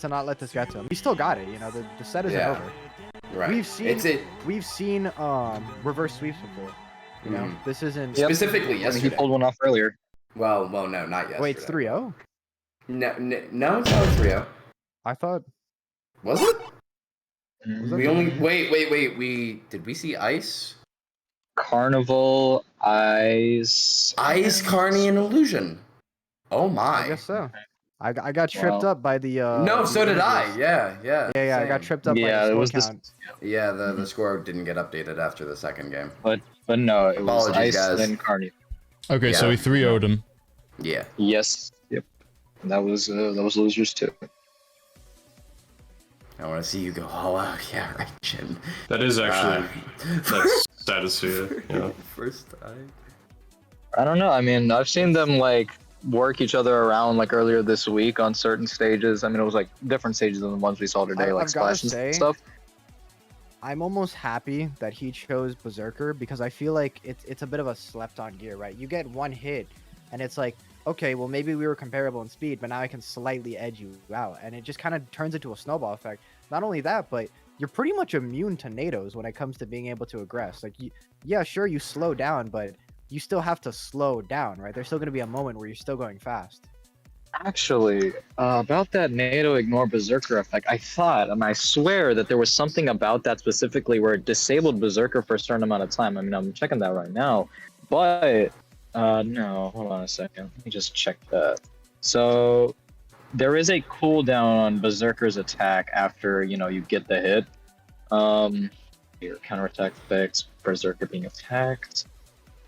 not let this get to him. He still got it, the set isn't Yeah. over. Right. We've seen reverse sweeps before. You know, this isn't Specifically He yesterday. pulled one off earlier. Well, no, not yesterday. Wait, it's 3-0? No, it's not 3-0. I thought Was it? was that We the- only wait. Did we see Ice? Carnival, Ice. Ice, Carney, and Illusion. Oh my. I guess so. I got tripped up by the No, so did I. images. Yeah. Yeah, I got same. tripped up by Yeah, the it was score this. count. Yeah, the score didn't get updated after the second game. But no, it was Apologies, Ice guys. then Carnival. Okay, so Yeah. we 3-0'd him. Yeah. Yes. Yep. That was losers too. I want to see you go all out. Yeah, right, Jim. That is actually that's sad to see. Yeah. First time. I don't know. I mean, I've seen them work each other around earlier this week on certain stages. I mean, it was different stages than the ones we saw today, I've gotta Splash and say, stuff. I'm almost happy that he chose Berserker because I feel like it's a bit of a slept on gear, right? You get one hit and it's like, okay, well maybe we were comparable in speed, but now I can slightly edge you out. And it just kind of turns into a snowball effect. Not only that, but you're pretty much immune to NATOs when it comes to being able to aggress. Yeah, sure, you slow down, but you still have to slow down, right? There's still going to be a moment where you're still going fast. Actually, about that NATO ignore Berserker effect, I thought, and I swear that there was something about that specifically where it disabled Berserker for a certain amount of time. I mean, I'm checking that right now, but no, hold on a second. Let me just check that. So there is a cooldown on Berserker's attack after, you get the hit. Your counterattack effects, Berserker being attacked.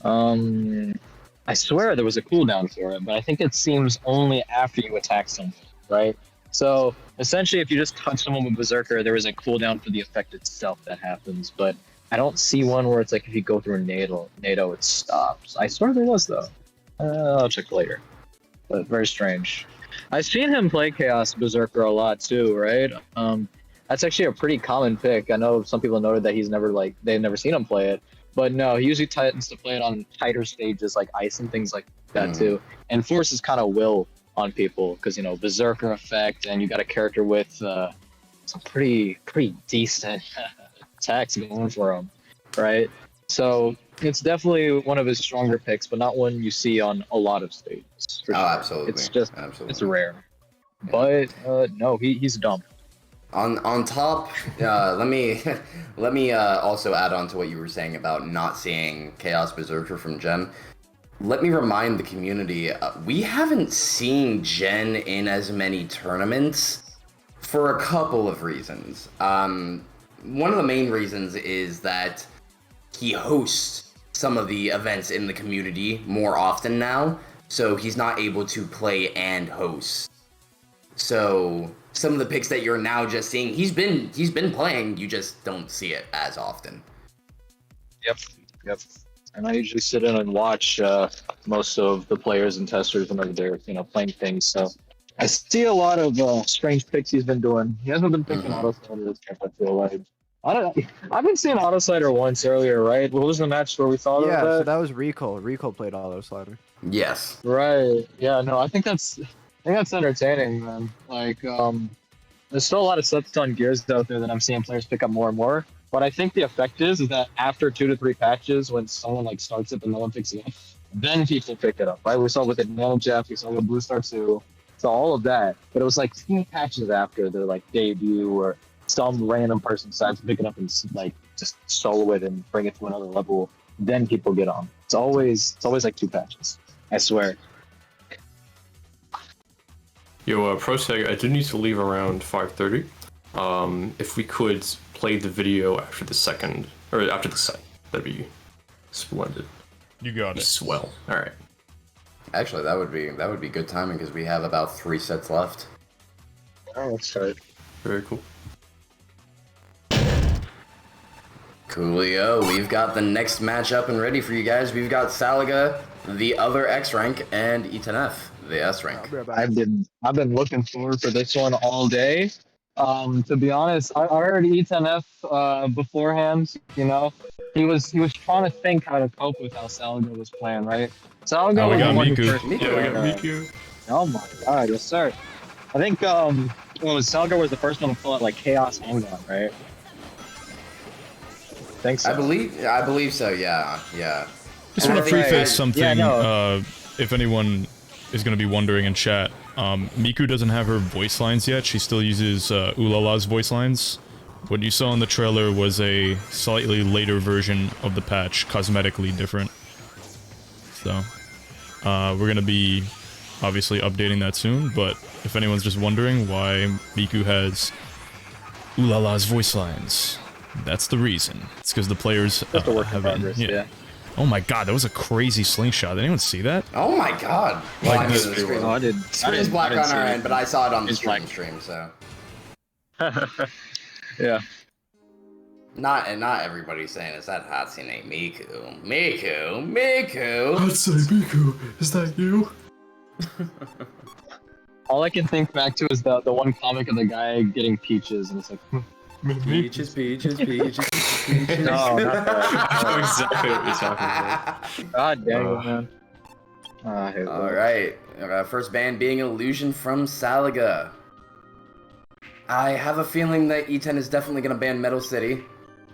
I swear there was a cooldown for it, but I think it seems only after you attack someone, right? So essentially, if you just touch someone with Berserker, there is a cooldown for the effect itself that happens, but I don't see one where it's like if you go through NATO, it stops. I swear there was though. I'll check later. But very strange. I've seen him play Chaos Berserker a lot too, right? That's actually a pretty common pick. I know some people noted that they've never seen him play it, but no, he usually tends to play it on tighter stages like Ice and things like that too, and forces kind of will on people because Berserker effect, and you got a character with some pretty decent attacks going for him, right? So it's definitely one of his stronger picks, but not one you see on a lot of stages. For sure. Absolutely. It's just it's rare. But no, he's dumb. On top, let me also add on to what you were saying about not seeing Chaos Berserker from Gen. Let me remind the community, we haven't seen Gen in as many tournaments for a couple of reasons. One of the main reasons is that he hosts some of the events in the community more often now, so he's not able to play and host. So some of the picks that you're now just seeing, he's been playing, you just don't see it as often. Yep. And I usually sit in and watch most of the players and testers whenever they're playing things. So I see a lot of strange picks he's been doing. He hasn't been picking auto slider this camp, I feel like. I've been seeing auto slider once earlier, right? What was the match where we saw that? Yeah, so that was Rico. Rico played auto slider. Yes. Right. Yeah. No, I think that's entertaining, man. Like, there's still a lot of slept on gears out there that I'm seeing players pick up more and more. What I think the effect is that after 2 to 3 patches, when someone starts it but no one picks it up, then people pick it up. Right? We saw with it Nano Jeff, we saw with Blue Star 2, so all of that. But it was 2 patches after their debut, or some random person decides to pick it up and just solo it and bring it to another level. Then people get on. It's always 2 patches. I swear. Yo, ProSeg, I do need to leave around 5:30. If we could play the video after the set, that'd be splendid. You got it. Swell. All right. Actually, that would be good timing because we have about 3 sets left. Oh, that's right. Very cool. Coolio, we've got the next match up and ready for you guys. We've got Salaga, the other X rank, and E10F, the S rank. I've been looking forward for this one all day. To be honest, I heard E10F beforehand. He was trying to think how to cope with how Salaga was playing, right? Salaga we was got the one who Miku. first- Yeah, we got Miku. Oh my god, yes sir. I think Salaga was the first one to pull out Chaos Hang On, right? Think so. I believe so. Yeah. Just want to preface something. Yeah, no. If anyone is going to be wondering in chat, Miku doesn't have her voice lines yet. She still uses Ulala's voice lines. What you saw in the trailer was a slightly later version of the patch, cosmetically different. So, we're going to be obviously updating that soon, but if anyone's just wondering why Miku has Ulala's voice lines, that's the reason. It's because the players Just a work in haven't. progress, yeah. Oh my god, that was a crazy slingshot. Did anyone see that? Oh my god. Well, I this- mean, the screen. I did. Screen's black on our end, but I saw it on the It's black. stream, so. Yeah. Not everybody's saying it's that Hatsune Miku. Hatsune Miku, is that you? All I can think back to is the one comic of the guy getting peaches, and it's like, Peaches. no, not that. I know exactly what you're talking about. God dang it, man. I hate that. Alright, first ban being Illusion from Salaga. I have a feeling that E10 is definitely going to ban Metal City.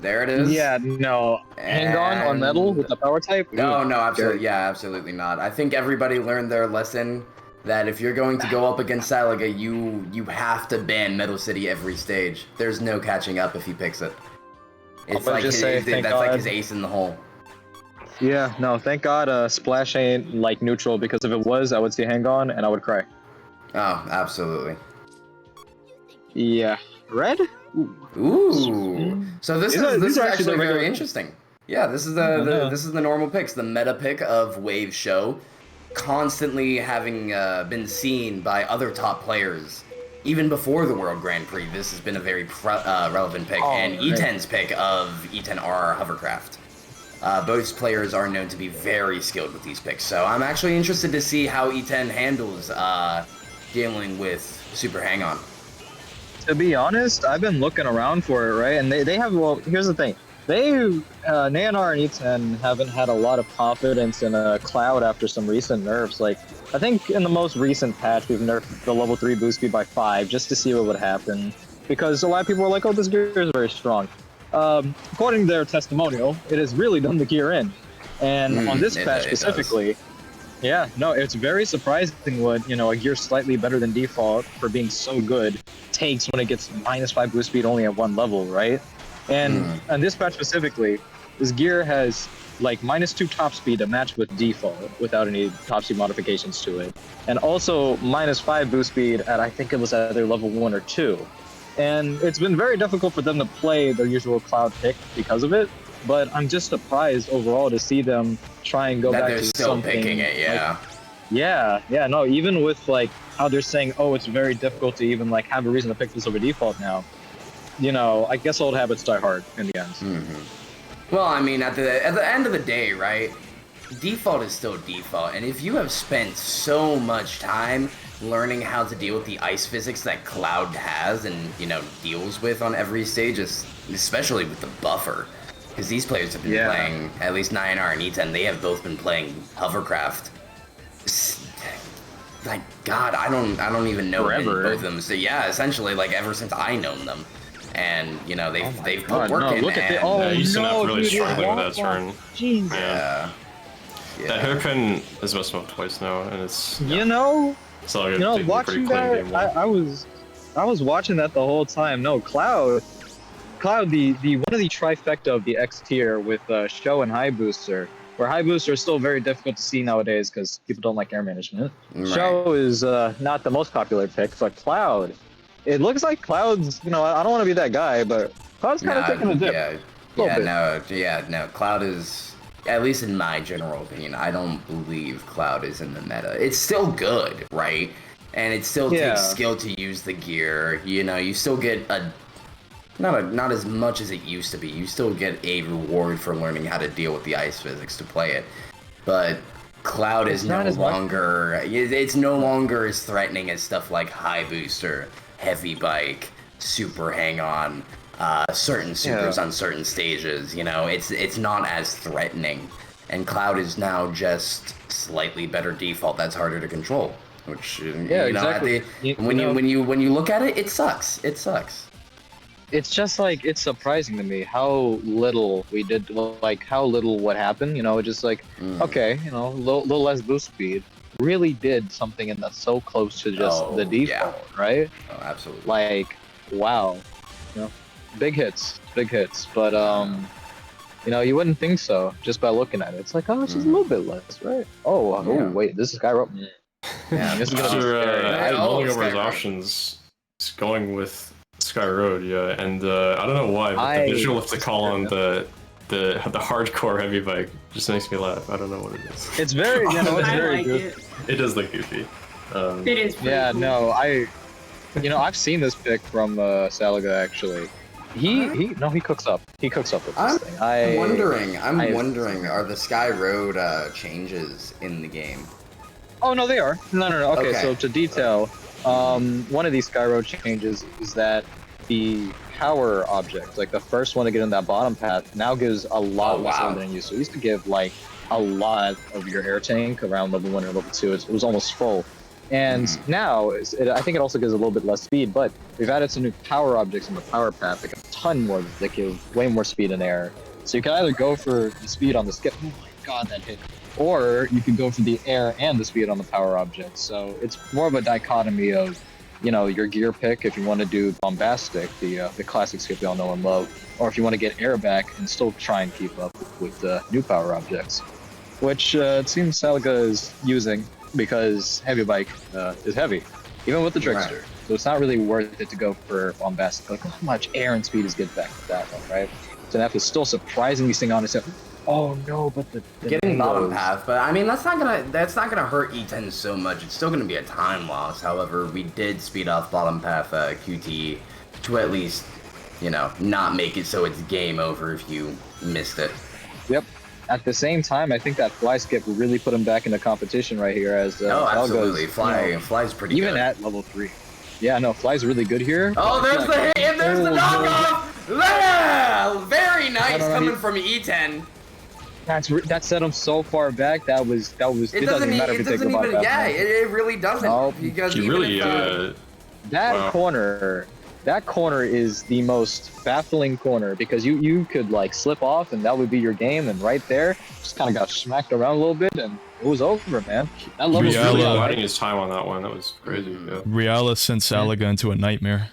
There it is. Yeah, no. Hang on metal with the power type? No, Ooh, absolutely. Yeah, absolutely not. I think everybody learned their lesson that if you're going to go up against Salaga, you have to ban Metal City every stage. There's no catching up if he picks it. It's gonna like just his, say, that's thank like God. his ace in the hole. Yeah, no, thank God Splash ain't neutral, because if it was, I would see Hang On and I would cry. Oh, absolutely. Yeah. Red? Ooh. So this These are is actually actually the very regular- interesting. Yeah, this is the normal picks, the meta pick of Wave Show, constantly having been seen by other top players. Even before the World Grand Prix, this has been a very relevant pick, and E10's pick of E10R Hovercraft. Both players are known to be very skilled with these picks, so I'm actually interested to see how E10 handles dealing with Super Hang-On. To be honest, I've been looking around for it, right? And they have, well, here's the thing. Nayanar and E10 haven't had a lot of confidence in Cloud after some recent nerfs. Like, I think in the most recent patch, we've nerfed the level 3 boost speed by 5 just to see what would happen. Because a lot of people were like, oh, this gear is very strong. According to their testimonial, it has really done the gear in. And on this patch specifically, yeah, no, it's very surprising what, a gear slightly better than default for being so good takes when it gets -5 boost speed only at one level, right? And on this patch specifically, this gear has like -2 top speed to match with default without any top speed modifications to it. And also -5 boost speed at, I think it was either level 1 or 2. And it's been very difficult for them to play their usual Cloud pick because of it. But I'm just surprised overall to see them try and go back to still something. picking it, yeah. Like, no, even with like how they're saying, oh, it's very difficult to even like have a reason to pick this over default now. I guess old habits die hard in the end. Well, I mean, at the end of the day, right? Default is still default, and if you have spent so much time learning how to deal with the ice physics that Cloud has and deals with on every stage, especially with the buffer, because these players have been playing, at least Nayanar and E10, they have both been playing Hovercraft. Like, God, I don't even know Forever. both of them. So yeah, essentially, like ever since I known them. And they've put work in. Look at used to not really struggling with that turn. Jeez. Yeah. That hairpin is messed up twice now, and it's watching that, I was watching that the whole time. No, Cloud, the one of the trifecta of the X tier with Show and High Booster, where High Booster is still very difficult to see nowadays because people don't like air management. Right. Show is not the most popular pick, but Cloud. It looks like Cloud's, I don't want to be that guy, but Cloud's kind of taking a dip. No, Cloud is, at least in my general opinion, I don't believe Cloud is in the meta. It's still good, right? And it still takes skill to use the gear. You still get not as much as it used to be. You still get a reward for learning how to deal with the ice physics to play it. But Cloud is no longer, it's no longer as threatening as stuff like High Booster, Heavy Bike, Super Hang-On, certain supers on certain stages. It's not as threatening, and Cloud is now just slightly better default that's harder to control. Which exactly. When you look at it, it sucks. It sucks. It's just like, it's surprising to me how little we did, like how little what happened. Just like okay, little less boost speed really did something, and that's so close to just the default, right? Oh, absolutely. Like, wow, big hits, but you wouldn't think so just by looking at it. It's like, oh, it's just a little bit less, right? Oh, wait, this is Skyro. Yeah, this is gonna be scary. Mulling over his options, he's going with Sky Road, and I don't know why, but the visual of the call on the hardcore heavy bike just makes me laugh. I don't know what it is. It's very, it's very good. It does look goofy. It is. Yeah, cool. No, I've seen this pick from Salaga actually. He cooks up. He cooks up with this thing. I'm wondering, are the Sky Road changes in the game? Oh no, they are. No. Okay, so to detail, one of these Sky Road changes is that the power object, like the first one to get in that bottom path, now gives a lot less than it used to. It used to give like a lot of your air tank around level 1 or level 2. It was almost full. And now, I think it also gives a little bit less speed, but we've added some new power objects in the power path, like a ton more, that give way more speed in air. So you can either go for the speed on the skip, oh my god, that hit, or you can go for the air and the speed on the power object. So it's more of a dichotomy of, your gear pick if you want to do bombastic, the classic skip we all know and love, or if you want to get air back and still try and keep up with the new power objects, which it seems Salaga is using because heavy bike is heavy, even with the trickster. So it's not really worth it to go for bombastic. Like, how much air and speed is good back with that one, right? So F is still surprisingly staying on itself. Oh no, but the Getting bottom nades. path, but I mean that's not gonna hurt E10 so much. It's still gonna be a time loss. However, we did speed off bottom path QTE to at least, you know, not make it so it's game over if you missed it. Yep. At the same time, I think that fly skip really put him back into competition right here. As Oh, absolutely. Elga's, Fly's pretty even good. at level 3. Yeah, no, Fly's really good here. Oh, there's the hit and there's the knockoff. Yeah, very nice No, coming from E10. That set him so far back. That was. It doesn't doesn't matter if you take the bot back. yeah, it really doesn't. No, because He even really, if, that wow. corner. That corner is the most baffling corner because you could like slip off and that would be your game, and right there just kind of got smacked around a little bit and it was over, man. That level He was really Riala. biding his time on that one. That was crazy. Yeah. Riala sent Salaga into a nightmare.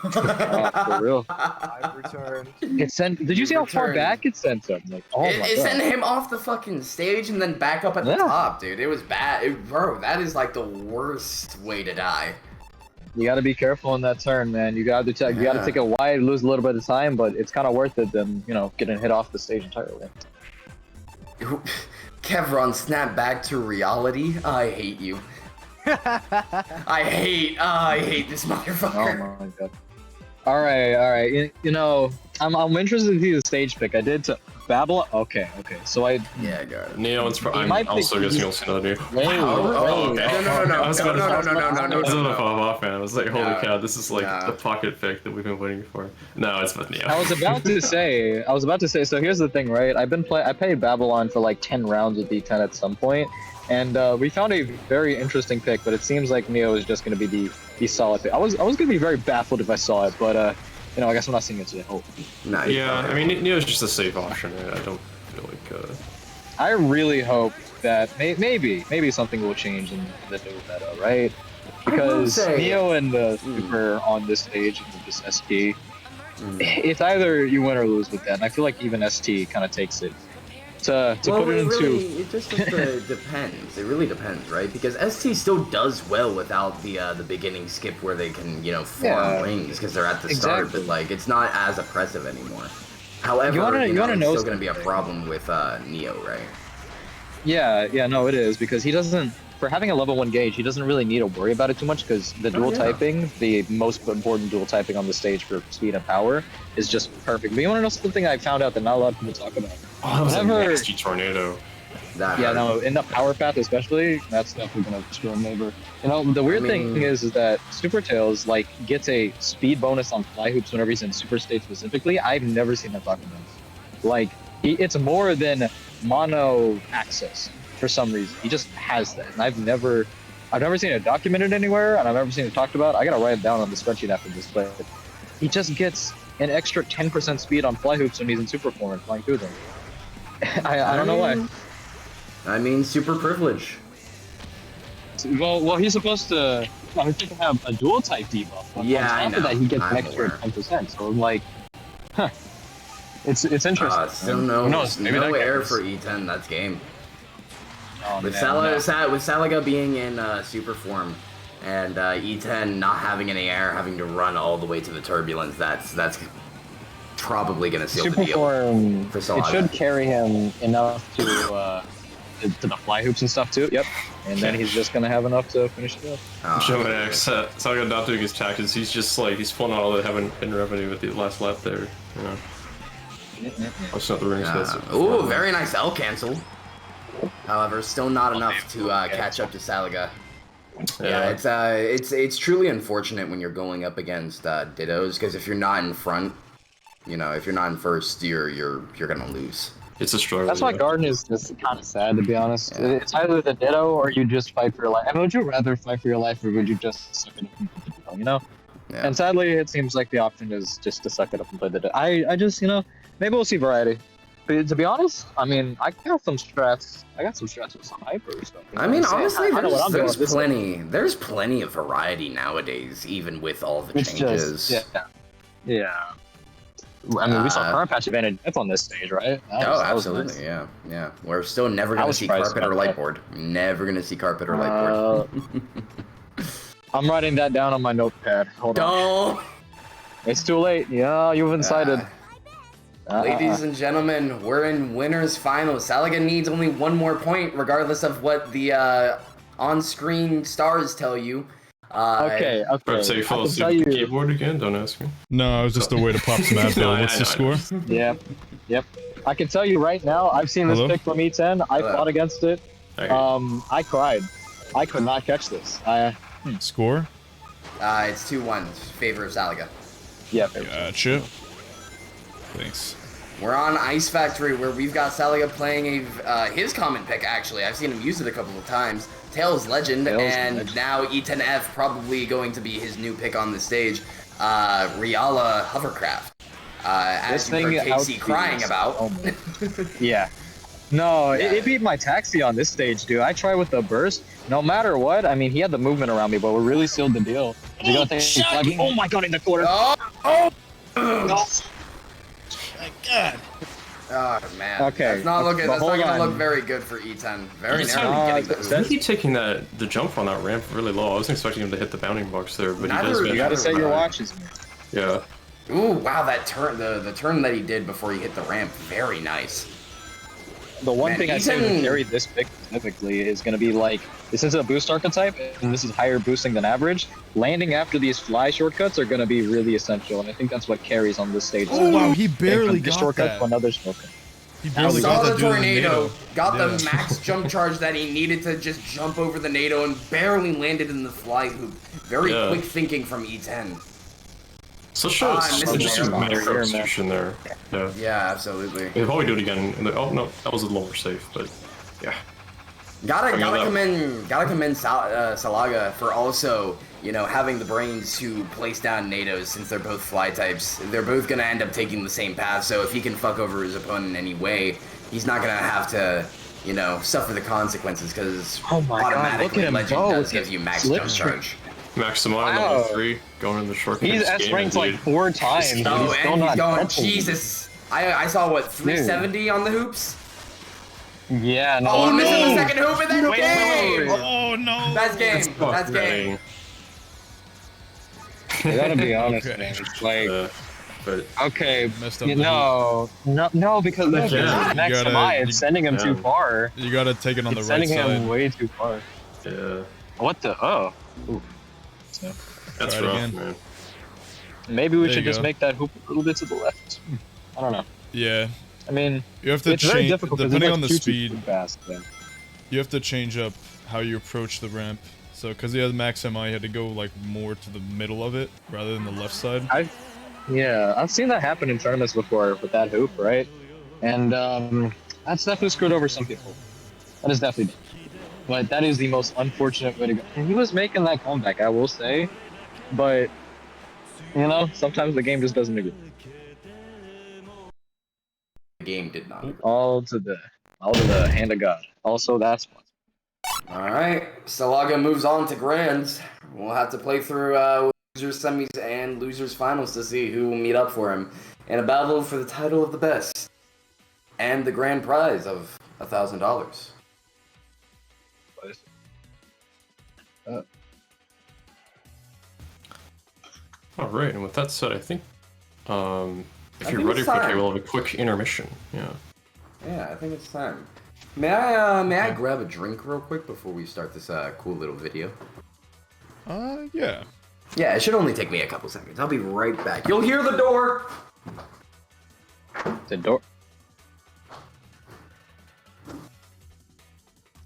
Oh, for real. I've returned. It sent. Did you see how far returned. back it sent him? Like, oh my it god. sent him off the fucking stage and then back up at the Yeah. top, dude. It was bad. Bro, that is like the worst way to die. You got to be careful in that turn, man. You got to take it wide, lose a little bit of time, but it's kind of worth it than getting hit off the stage entirely. Kevron, snap back to reality. I hate you. I hate this motherfucker. Oh my god. All right. I'm interested to see the stage pick. I did to Babylon. Okay. So I. Yeah, got it. Neo, I'm also guessing you'll see another Neo. Oh, okay. No. I was about No. to pop off, man. I was like, holy cow, this is like the pocket pick that we've been waiting for. No, it's with Neo. I was about to say. So here's the thing, right? I played Babylon for like 10 rounds with D10 at some point, and we found a very interesting pick. But it seems like Neo is just going to be the solid pick. I was going to be very baffled if I saw it, but I guess I'm not seeing it today. Oh. Nah, yeah, I mean, Neo's just a safe option. I don't feel like. I really hope that maybe something will change in the new meta, right? Because Neo and the Super on this stage with this ST, it's either you win or lose with that. And I feel like even ST kind of takes it to put it into. It just depends. It really depends, right? Because ST still does well without the beginning skip where they can farm rings because they're at the start, but like it's not as oppressive anymore. However, you wanna it's know still going to be a problem with Neo, right? Yeah, no, it is because he doesn't. For having a level 1 gauge, he doesn't really need to worry about it too much because the dual typing, the most important dual typing on the stage for speed and power, is just perfect. But you want to know something I found out that not a lot of people talk about? Oh, that was a nasty tornado. In the power path especially, that's definitely gonna destroy Neighbor. The weird thing is that Super Tails gets a speed bonus on fly hoops whenever he's in Super State specifically. I've never seen that documented. It's more than mono access for some reason. He just has that, and I've never seen it documented anywhere, and I've never seen it talked about. I gotta write it down on the spreadsheet after this play. He just gets an extra 10% speed on fly hoops when he's in super form and flying through them. I don't know why. I mean, super privilege. Well, he's supposed to have a dual type debuff. Yeah, on top of that, he gets an extra 10%. So I'm like, it's interesting. Still no air for E10. That's game. Oh, with man, Salaga being in super form and E10 not having any air, having to run all the way to the turbulence, that's probably gonna seal super the deal form, for Salaga. It should carry him enough to the fly hoops and stuff too. Yep, and then he's just gonna have enough to finish it up. Showing X, Salaga not doing his tactics. He's just he's pulling out all the heaven in revenue at the last lap there. That's not the rings. Ooh, very nice L cancel. However, still not enough to catch up to Salaga. Yeah, it's truly unfortunate when you're going up against Dittos because if you're not in front, if you're not in first, you're gonna lose. It's a struggle. That's why Garden is just kind of sad, to be honest. Yeah. It's either the Ditto or you just fight for your life. I mean, would you rather fight for your life or would you just suck it up and play the Ditto, Yeah. And sadly, it seems like the option is just to suck it up and play the Ditto. I just, maybe we'll see variety. But to be honest, I mean, I got some strats. I got some strats with some hyper stuff. I mean, honestly, there's plenty of variety nowadays, even with all the changes. Yeah. I mean, we saw current patch advantage on this stage, right? Absolutely, nice. Yeah. We're still never gonna see carpet or lightboard. Never gonna see carpet or lightboard. I'm writing that down on my notepad. Hold on. It's too late. Yeah, you've incited. Ladies and gentlemen, we're in winners finals. Salaga needs only one more point, regardless of what the on-screen stars tell you. Okay. So you fall asleep at the keyboard again? Don't ask me. No, I was just a way to pop some Advil. What's the score? Yep. I can tell you right now, I've seen this pick from E10. I fought against it. I cried. I could not catch this. Score? It's 2-1 favor of Salaga. Yeah. Gotcha. Thanks. We're on Ice Factory, where we've got Salaga playing his common pick, actually. I've seen him use it a couple of times. Tails Legend, now E10F probably going to be his new pick on the stage. Riala Hovercraft. As you heard Casey crying about. Oh yeah. No, it beat my taxi on this stage, dude. I tried with the burst. No matter what, I mean, he had the movement around me, but we really sealed the deal. Oh my god, in the corner. Oh my god. Oh man. Okay. That's not gonna look very good for E10. Very narrowly getting the He's taking the jump on that ramp really low. I wasn't expecting him to hit the bounding box there, but he does. You gotta set your watches. Yeah. Ooh, wow, that turn, the turn that he did before he hit the ramp, very nice. The one thing I say with carry this pick specifically is going to be like, this is a boost archetype, and this is higher boosting than average. Landing after these fly shortcuts are going to be really essential, and I think that's what carries on this stage. Oh wow, he barely got shortcut that. To another shortcut. He barely saw got the tornado, got Yeah. the max jump charge that he needed to just jump over the NATO, and barely landed in the fly hoop. Very quick thinking from E10. So sure, it's just a macro execution there. Yeah, absolutely. He'll probably do it again. Oh no, that was a little more safe, but yeah. Gotta commend Salaga for also, having the brains to place down NATOs, since they're both fly types. They're both gonna end up taking the same path, so if he can fuck over his opponent in any way, he's not gonna have to, suffer the consequences, because automatically Legend does give you max jump charge. Maximum level 3 going in the short. He's S-ranked like 4 times. Oh, he's and he's going, Jesus. I saw, 370 on the hoops? Yeah, no. Oh, missing the second hoop in that game! Oh, no. That's game. That's game. I gotta be honest, man. It's like, okay, no, because next to mine, it's sending him too far. You gotta take it on the right side. Sending him way too far. Yeah. What the? Oh. Ooh. That's rough, man. Maybe we should just make that hoop a little bit to the left. I don't know. Yeah. I mean, you have to change, depending on the speed, fast, you have to change up how you approach the ramp. So, because he has max MI, you had to go like more to the middle of it rather than the left side. I've seen that happen in tournaments before with that hoop, right? And that's definitely screwed over some people. That is definitely. But that is the most unfortunate way to go. And he was making that comeback, I will say. But, sometimes the game just doesn't agree. The game did not. All to the hand of God. Also, that's one. Alright, Salaga moves on to Grands. We'll have to play through losers semis and losers finals to see who will meet up for him in a battle for the title of the best and the grand prize of $1,000. Alright, and with that said, I think if you're ready for it, we'll have a quick intermission. Yeah. Yeah, I think it's time. May I grab a drink real quick before we start this cool little video? Yeah. Yeah, it should only take me a couple seconds. I'll be right back. You'll hear the door! The door?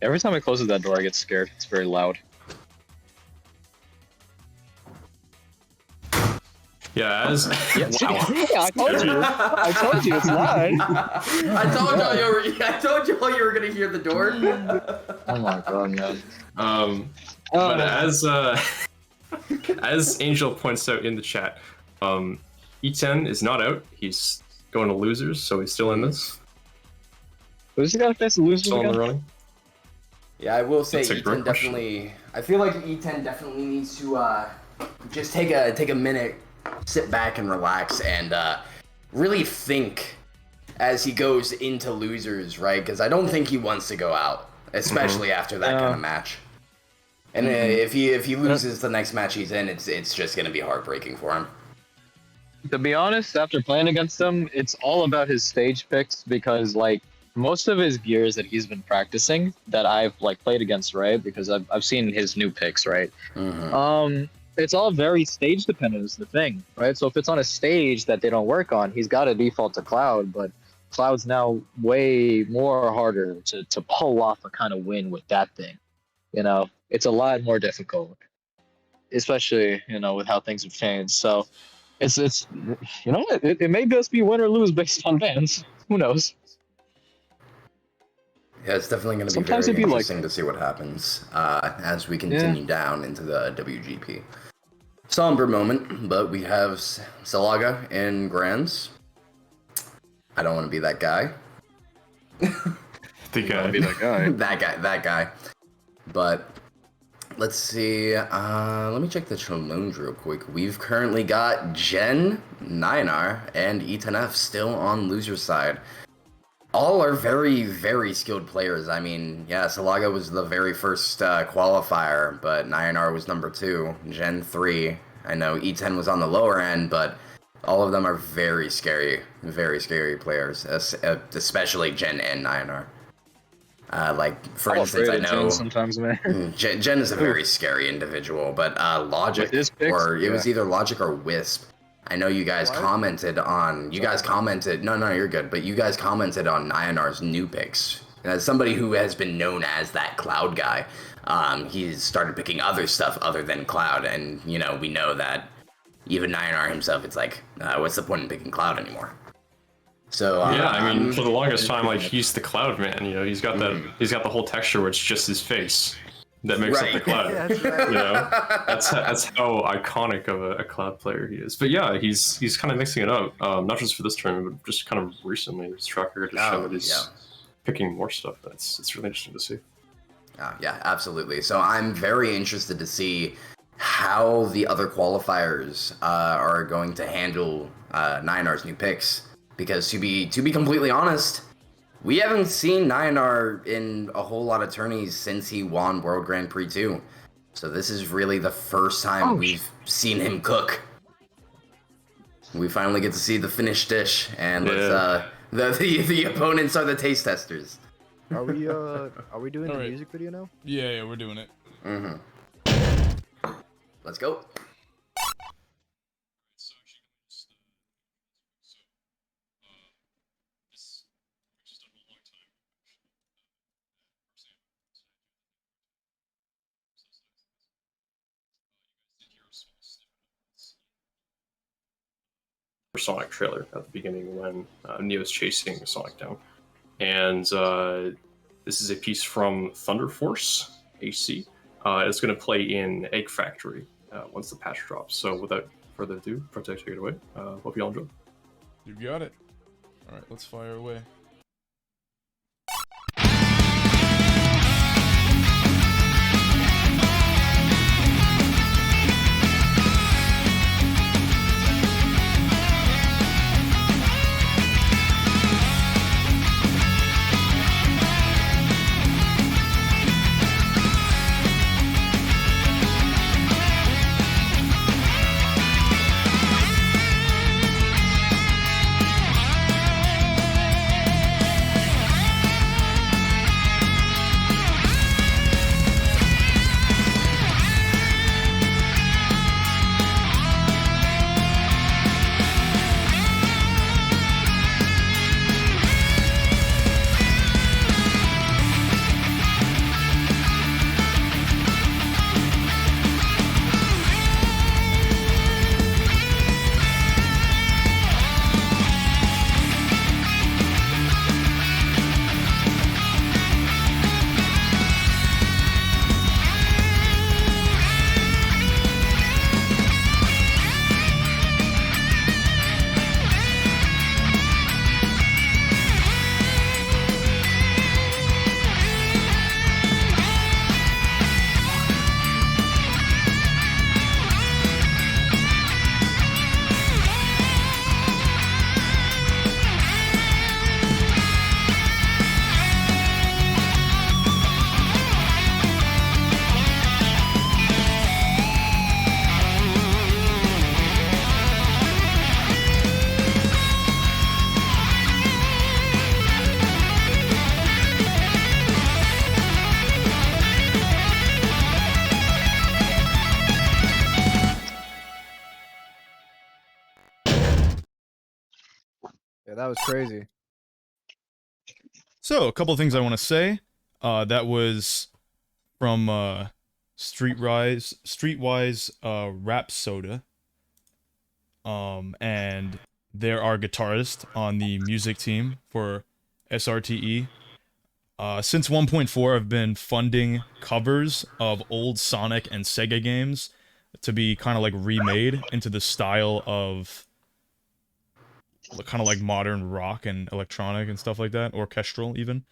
Every time it closes that door, I get scared. It's very loud. Yeah, as yeah, I told you. I told you it's loud. I told y'all you were gonna hear the door. Oh my god, man. But as Angel points out in the chat, E10 is not out. He's going to losers, so he's still in this. Who's he got to face the losers still again? in the running. Yeah, I will say That's a E10 great definitely. I feel like E10 definitely needs to just take a minute, sit back and relax, and really think as he goes into losers, right? Because I don't think he wants to go out, especially after that kind of match. And if he loses the next match he's in, it's just gonna be heartbreaking for him. To be honest, after playing against him, it's all about his stage picks because like most of his gears that he's been practicing that I've like played against, right? Because I've seen his new picks, right? It's all very stage dependent is the thing, right? So if it's on a stage that they don't work on, he's got to default to Cloud, but Cloud's now way more harder to pull off a kind of win with that thing. You know, it's a lot more difficult, especially, you know, with how things have changed. So it's you know, it may just be win or lose based on bans. Who knows? Yeah, it's definitely going to be Sometimes very it'd be interesting like to see what happens as we continue down into the WGP. Somber moment, but we have Salaga in Grands. I don't want to be that guy. The guy. Be that guy. that guy. But let's see. Let me check the challenge real quick. We've currently got Jen, Nyanar, and E10F still on loser's side. All are very, very skilled players. I mean, yeah, Salaga was the very first qualifier, but Nyanar was number 2, Gen 3. I know E10 was on the lower end, but all of them are very scary players, especially Jen and Nyanar. Like, for instance, I know sometimes, man. Jen is a very scary individual, but Logic, or it was either Logic or Wisp. I know you guys commented on, no, you're good, but you guys commented on Nyanar's new picks. As somebody who has been known as that Cloud guy, he's started picking other stuff other than Cloud, and, you know, we know that even Nyanar himself, it's like, what's the point in picking Cloud anymore? So, yeah, I mean, for the longest time, like, he's the Cloud man, you know, he's got the whole texture where it's just his face that makes up the Cloud. Yeah, that's right. You know, that's how iconic of a Cloud player he is. But yeah, he's kind of mixing it up, not just for this tournament, but just kind of recently. His track record to show that he's picking more stuff. It's really interesting to see. Yeah, absolutely. So I'm very interested to see how the other qualifiers are going to handle Nyanar's new picks, because to be completely honest, we haven't seen Nyanar in a whole lot of tourneys since he won World Grand Prix 2. So this is really the first time we've seen him cook. We finally get to see the finished dish, and the opponents are the taste testers. Are we doing the music video now? Yeah, we're doing it. Let's go. Sonic trailer at the beginning when Neo's chasing Sonic down. And this is a piece from Thunder Force AC. It's going to play in Egg Factory once the patch drops. So without further ado, Protect, take it away. Hope you all enjoy. You got it. All right, let's fire away. Yeah, that was crazy. So, a couple of things I want to say. That was from Streetwise Rap Soda. And they're our guitarist on the music team for SRTE. Since 1.4, I've been funding covers of old Sonic and Sega games to be kind of like remade into the style of kind of like modern rock and electronic and stuff like that, orchestral even.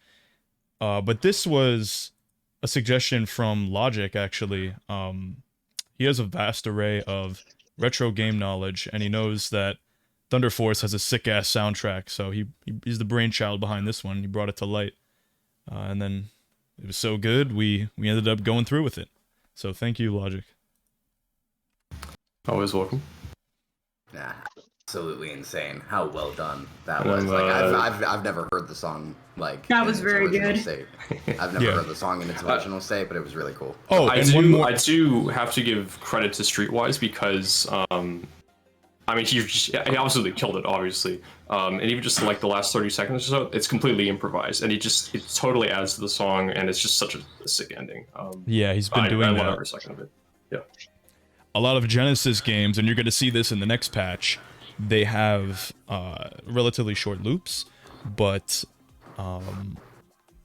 But this was a suggestion from Logic, actually. He has a vast array of retro game knowledge, and he knows that Thunder Force has a sick-ass soundtrack, so he's the brainchild behind this one. He brought it to light. And then it was so good, we ended up going through with it. So thank you, Logic. Always welcome. Nah, absolutely insane. How well done that was. Like I've never heard the song like that was in very its original good. State. I've never heard the song in its original state, but it was really cool. Oh, I do have to give credit to Streetwise because I mean he absolutely killed it, obviously. And even just like the last 30 seconds or so, it's completely improvised, and it totally adds to the song, and it's just such a sick ending. Yeah, he's been doing I that. love every second of it. Yeah. A lot of Genesis games, and you're going to see this in the next patch, they have relatively short loops, but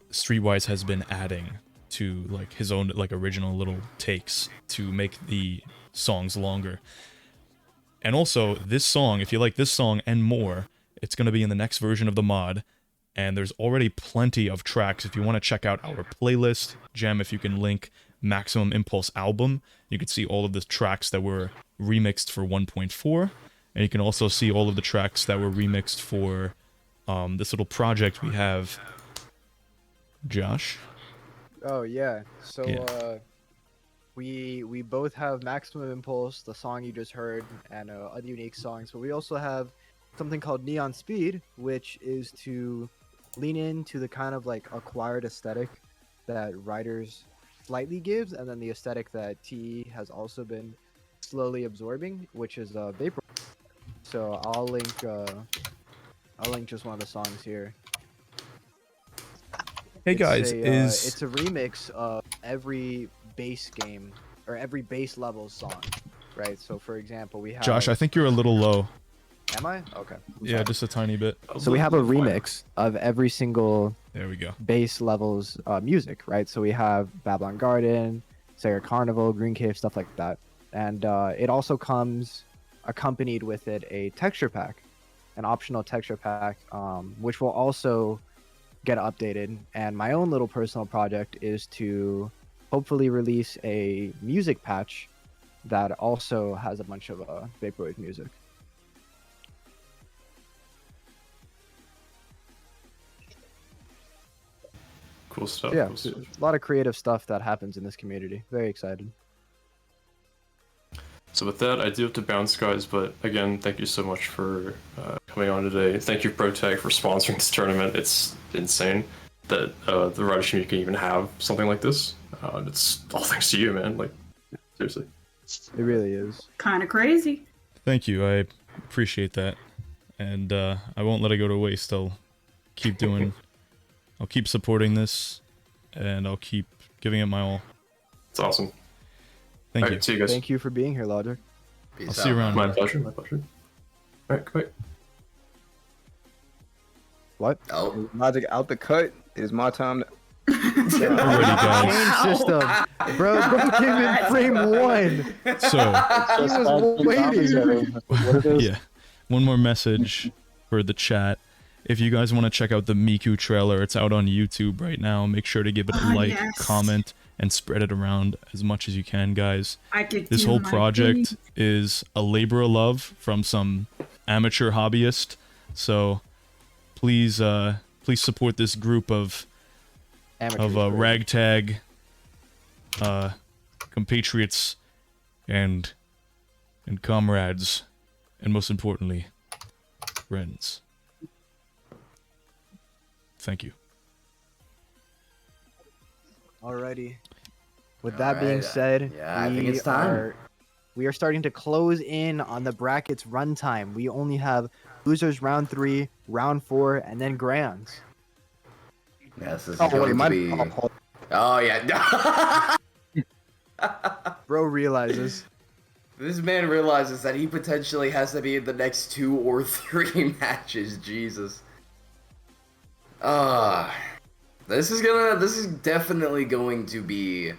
Streetwise has been adding to like his own like original little takes to make the songs longer. And also, this song, if you like this song and more, it's going to be in the next version of the mod, and there's already plenty of tracks. If you want to check out our playlist, Gem, if you can link Maximum Impulse album, you can see all of the tracks that were remixed for 1.4, and you can also see all of the tracks that were remixed for this little project we have. Josh? Oh yeah. So Yeah. we both have Maximum Impulse, the song you just heard, and other unique songs, but we also have something called Neon Speed, which is to lean into the kind of like acquired aesthetic that Riders slightly gives, and then the aesthetic that TE has also been slowly absorbing, which is Vapor. So I'll link just one of the songs here. Hey guys, it's a remix of every base game or every base level song, right? So for example, we have Josh, I think you're a little low. Am I? Okay. Yeah, just a tiny bit. So we have a remix of every single there we go base levels music, right? So we have Babylon Garden, Sega Carnival, Green Cave, stuff like that, and it also comes accompanied with it a texture pack, an optional texture pack, which will also get updated. And my own little personal project is to hopefully release a music patch that also has a bunch of Vaporwave music. Cool stuff. Yeah, Cool stuff. a lot of creative stuff that happens in this community. Very excited. So with that, I do have to bounce, guys, but again, thank you so much for coming on today. Thank you, ProTech, for sponsoring this tournament. It's insane that the Riders community can even have something like this. It's all thanks to you, man. Like, seriously. It really is. Kind of crazy. Thank you, I appreciate that. And I won't let it go to waste. I'll keep doing... I'll keep supporting this, and I'll keep giving it my all. It's awesome. Thank All you. right, see you guys. Thank you for being here, Logic. I'll see you around. My pleasure. My pleasure. All right, great. What? Oh, Logic out the cut. It is my time to... Alrighty, guys. Change system. Bro, they came in frame one. So, He was waiting. yeah. One more message for the chat. If you guys want to check out the Miku trailer, it's out on YouTube right now. Make sure to give it a like, yes. comment, and spread it around as much as you can, guys. I could This do whole my project thing. is a labor of love from some amateur hobbyist. So please please support this group of ragtag compatriots and comrades, and most importantly, friends. Thank you. Alrighty. With that being Alright, said, yeah, I think it's time. we are starting to close in on the bracket's runtime. We only have losers round 3, round 4, and then grands. Yes, this is going to be. Oh yeah. Bro realizes. This man realizes that he potentially has to be in the next 2 or 3 matches. Jesus. This is definitely going to be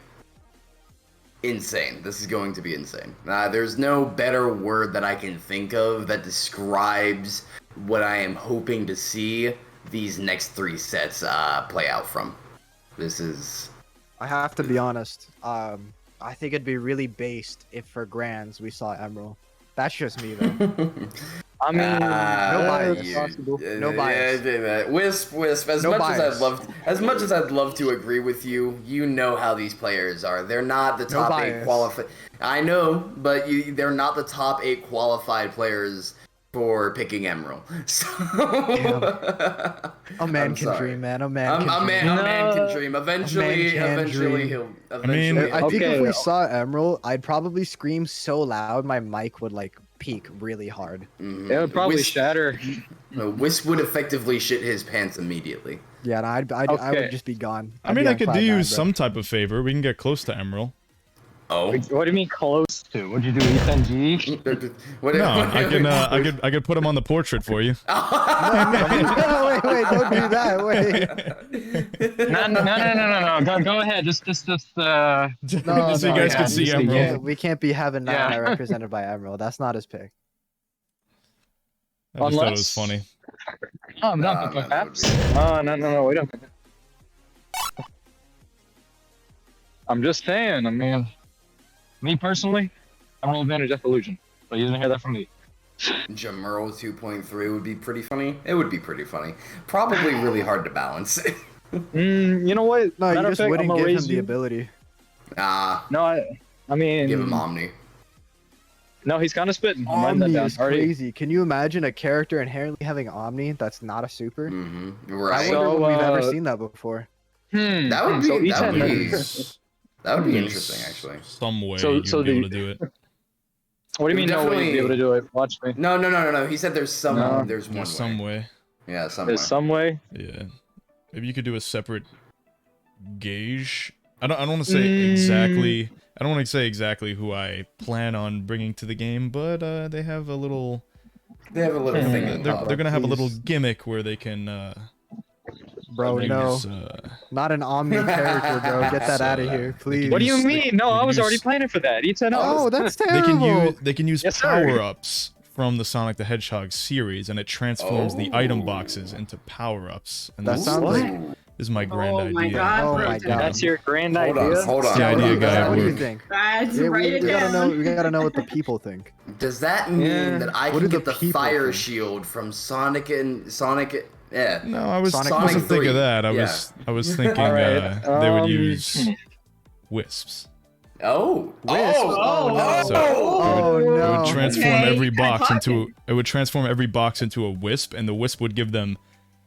insane. This is going to be insane. There's no better word that I can think of that describes what I am hoping to see these next 3 sets play out from. This is... I have to be honest. I think it'd be really based if for grands we saw Emerald. That's just me though. I mean, no bias. No bias. Wisp. As No much bias. as I'd love to agree with you, you know how these players are. They're not the No top 8 bias. qualified. I know, but they're not the top 8 qualified players for picking Emerald. So A man I'm can sorry. dream, man. A man can A dream. man can dream. Eventually he'll. I think if we saw Emerald, I'd probably scream so loud my mic would like peak really hard. It would probably shatter. No, Wisp would effectively shit his pants immediately. Yeah, and I would just be gone. I I'd mean, be I on could cloud do you nine, bro. some type of favor. We can get close to Emerald. Oh. What do you mean close to? What'd you do, E10G? I could put him on the portrait for you. No, wait, don't do that. Wait. No. Go ahead. Just Just so you guys can see Emerald. We can't be having Nine represented by Emerald. That's not his pick. I just thought it was funny. Oh, I'm not picking Paps. Oh, no, wait a minute. I'm just saying, I mean, me personally, I'm an advantage F illusion. But you didn't hear that from me. Jamurl 2.3 would be pretty funny. It would be pretty funny. Probably really hard to balance. You know what? No, you Matter of just fact, wouldn't I'm give gonna him raise the you. ability. No, I mean... Give him Omni. No, he's kind of spitting. I'm writing that Omni down. is Already. crazy. Can you imagine a character inherently having Omni that's not a super? Mm-hmm. I Right. wonder when we've ever seen that before. That would be. So that would E10 be. That would be interesting, actually. Some way So- you'd so be able the- to do it. What do you mean no way you'd be able to do it? Watch me. No. He said there's some. No. There's one There's some way. Yeah, some There's way. some way. Yeah. Maybe you could do a separate gauge. I don't want to say exactly. I don't want to say exactly who I plan on bringing to the game, but they have a little. They have a little thing. They're gonna have a little gimmick where they can. Bro, no. use, Not an Omni character, bro. Get that out of here, please. What do you mean? No, I was use- already planning for that. E10 Oh, that's terrible. They can use Yes, sir. power-ups from the Sonic the Hedgehog series, and it transforms the item boxes into power-ups. And That this sounds is- like. This is my grand Oh my idea. god. Oh bro. my god. That's your grand Hold idea. on. Hold It's on. the idea guy What do you work. think? That's Yeah, right we gotta know. again. We gotta know what the people think. Does that mean Yeah. that I What can do get the the people fire think? shield from Sonic? Yeah. No, I was Sonic wasn't Sonic 3. thinking that. I Yeah. was thinking Alright, they would use wisps. Oh. Wisp? Oh. no. So Oh it no. would transform Okay, every box pocket. into a wisp, and the wisp would give them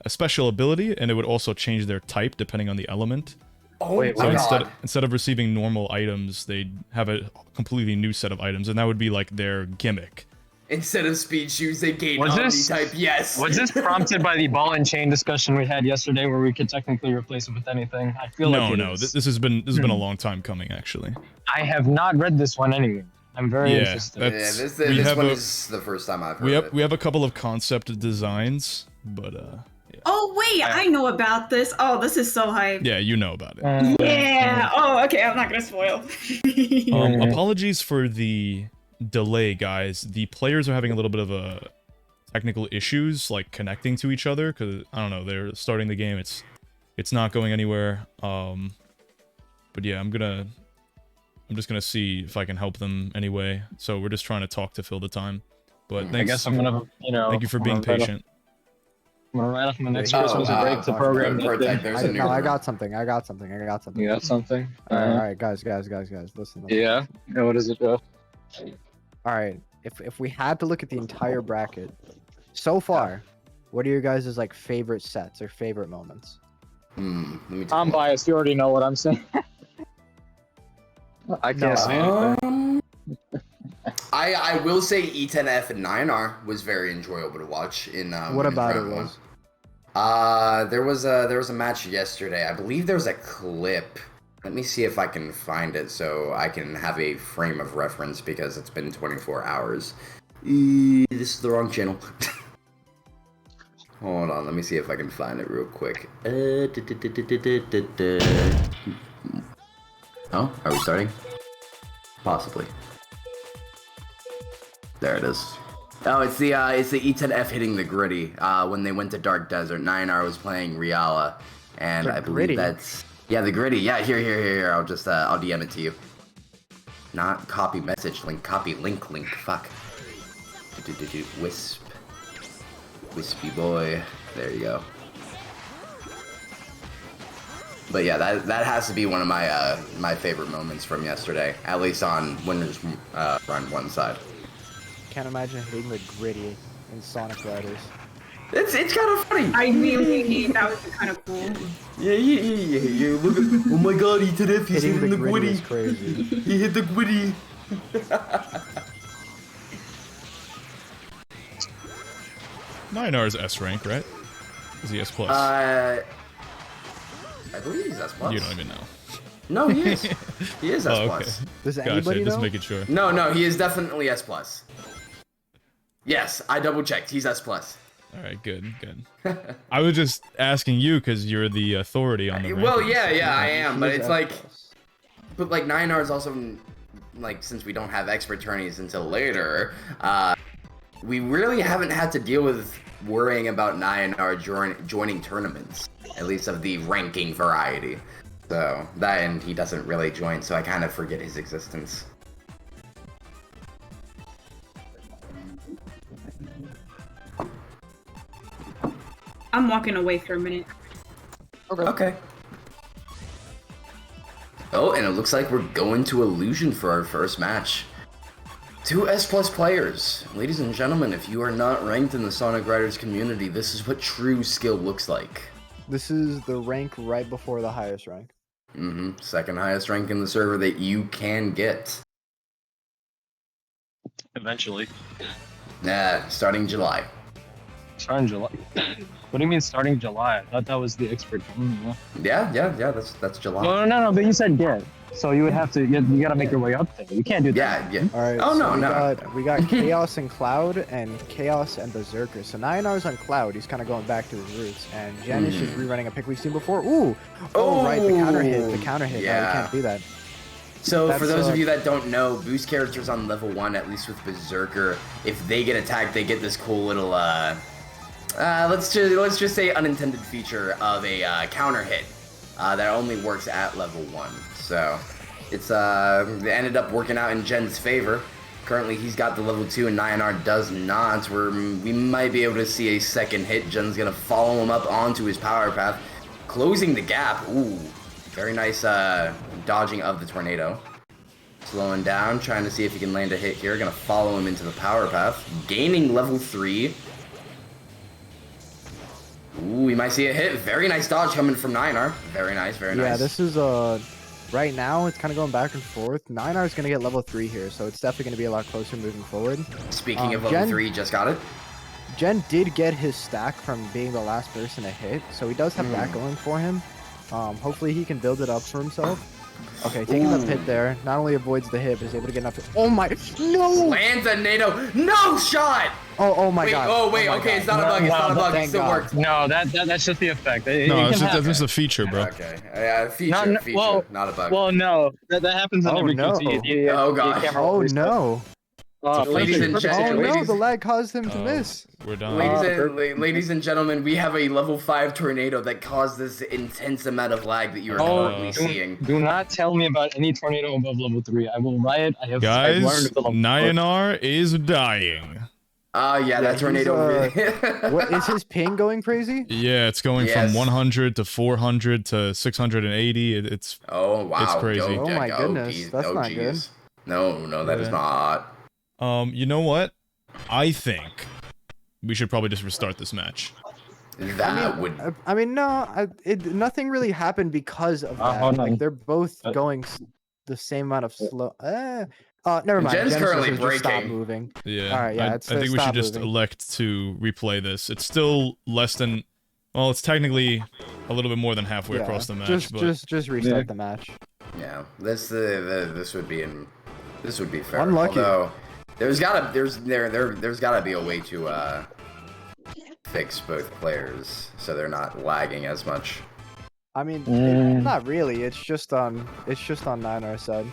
a special ability, and it would also change their type depending on the element. Oh Wait, my So god. instead of receiving normal items, they'd have a completely new set of items, and that would be like their gimmick. Instead of speed shoes, they gain Was Omni this- type. Yes. Was this prompted by the ball and chain discussion we had yesterday, where we could technically replace it with anything? I feel like No, this has been a long time coming, actually. I have not read this one anyway. I'm very Yeah, interested. Yeah, that's- this we have one a- is the first time I've heard We of have it. we have a couple of concept designs, but yeah. Oh wait, I know about this. Oh, this is so hype. Yeah, you know about it. Yeah. Oh, okay. I'm not gonna spoil. Apologies for the delay, guys. The players are having a little bit of a technical issues, like connecting to each other, because I don't know, they're starting the game. It's not going anywhere. But yeah, I'm just gonna see if I can help them anyway. So we're just trying to talk to fill the time. But I thanks. guess I'm gonna, Thank you for I'm being gonna write patient. I'm gonna write off my next Oh, Christmas break to program that Protect, thing. there's a new I one. got something. You got something? All right, guys, listen. Yeah. What is it, Jeff? All right, if we had to look at the entire bracket so far, what are your guys' like favorite sets or favorite moments? Let me take I'm a biased. You already know what I'm saying. I can't say anything. I will say E10F and 9R was very enjoyable to watch in What about it round one. was? There was a match yesterday. I believe there's a clip. Let me see if I can find it so I can have a frame of reference because it's been 24 hours. This is the wrong channel. Hold on, let me see if I can find it real quick. Oh, are we starting? Possibly. There it is. Oh, it's the E10F hitting the Gritty. When they went to Dark Desert, 9R was playing Riala, and The I believe Gritty? that's the Gritty. Yeah, here. I'll just I'll DM it to you. Not copy message link, copy link. Fuck. Wisp. Wispy boy. There you go. But yeah, that has to be one of my my favorite moments from yesterday, at least on winners round one side. Can't imagine hitting the Gritty in Sonic Riders. It's kind of funny. I really that was kind of cool. Yeah. Look at, oh my god, E10F, he's hitting the Gritty Gwitty. is crazy. He hit the Gwitty. 9R's S rank, right? Is he S plus? I believe he's S plus. You don't even know. No, he is. He is S Oh, okay. plus. Does Gotcha, anybody just know? making sure. No, he is definitely S plus. Yes, I double checked. He's S plus. All right, good. I was just asking you because you're the authority on the. Well, rankings. yeah, I am, but He's it's S like, plus. but like 9R is also like, since we don't have expert tourneys until later, we really haven't had to deal with worrying about 9R joining tournaments, at least of the ranking variety. So that, and he doesn't really join, so I kind of forget his existence. I'm walking away for a minute. Okay. Oh, and it looks like we're going to Illusion for our first match. 2 S plus players. Ladies and gentlemen, if you are not ranked in the Sonic Riders community, this is what true skill looks like. This is the rank right before the highest rank. Second highest rank in the server that you can get. Eventually. Starting July. Starting July. What do you mean starting July? I thought that was the expert. Yeah, that's July. No, but you said get. So you would have to, you gotta make your way up there. You can't do that. Yeah. All right. Oh, so no. we got Chaos and Cloud and Chaos and Berserker. So 9R's on Cloud. He's kind of going back to his roots. And Jen is just rerunning a pick we've seen before. Ooh. Oh, right. The counter hit. Yeah. No, you can't do that. So for That's, those of you that don't know, boost characters on level 1, at least with Berserker, if they get attacked, they get this cool little let's just say unintended feature of a counter hit that only works at level 1. So it's it ended up working out in Jen's favor. Currently he's got the level 2 and 9R does not. We might be able to see a second hit. Jen's gonna follow him up onto his power path, closing the gap. Ooh, very nice dodging of the tornado. Slowing down, trying to see if he can land a hit here. Gonna follow him into the power path, gaining level 3. Ooh, we might see a hit. Very nice dodge coming from 9R. Very nice. Yeah, this is right now it's kind of going back and forth. 9R is gonna get level 3 here, so it's definitely gonna be a lot closer moving forward. Speaking of level 3, just got it. Jen did get his stack from being the last person to hit, so he does have that going for him. Hopefully he can build it up for himself. Okay, taking the pit there. Not only avoids the hit, but is able to get enough. Oh my! No! Lands a NATO. No shot! Oh my wait, god. Oh wait, okay, it's not a bug. It's not a bug. It still works. No, that's just the effect. No, it's just a feature, bro. Okay, yeah, feature, well, not a bug. Well, no, that happens in every QT. Oh god. Oh no. Ladies and gentlemen, oh no, the lag caused him to miss. We're done. Ladies and gentlemen, we have a level 5 tornado that caused this intense amount of lag that you are currently seeing. Do not tell me about any tornado above level 3. I will riot. Guys, 9R is dying. Yeah, that tornado. What is his ping going crazy? Yeah, it's going from 100 to 400 to 680. It's wow, it's crazy. Oh my goodness, that's not good. No, that is not. You know what? I think we should probably just restart this match. I mean, no, nothing really happened because of that. Like they're both going the same amount of slow. Never mind. Jen's currently Genesis has just stopped breaking. moving. Yeah. All right, yeah, I it's think we should stop just moving. elect to replay this. It's still less than. Well, it's technically a little bit more than halfway Yeah, across the match. Just but just restart the match. Yeah, this would be fair. Unlucky. Although there's gotta be a way to fix both players so they're not lagging as much. I mean, not really. It's just on 9R side.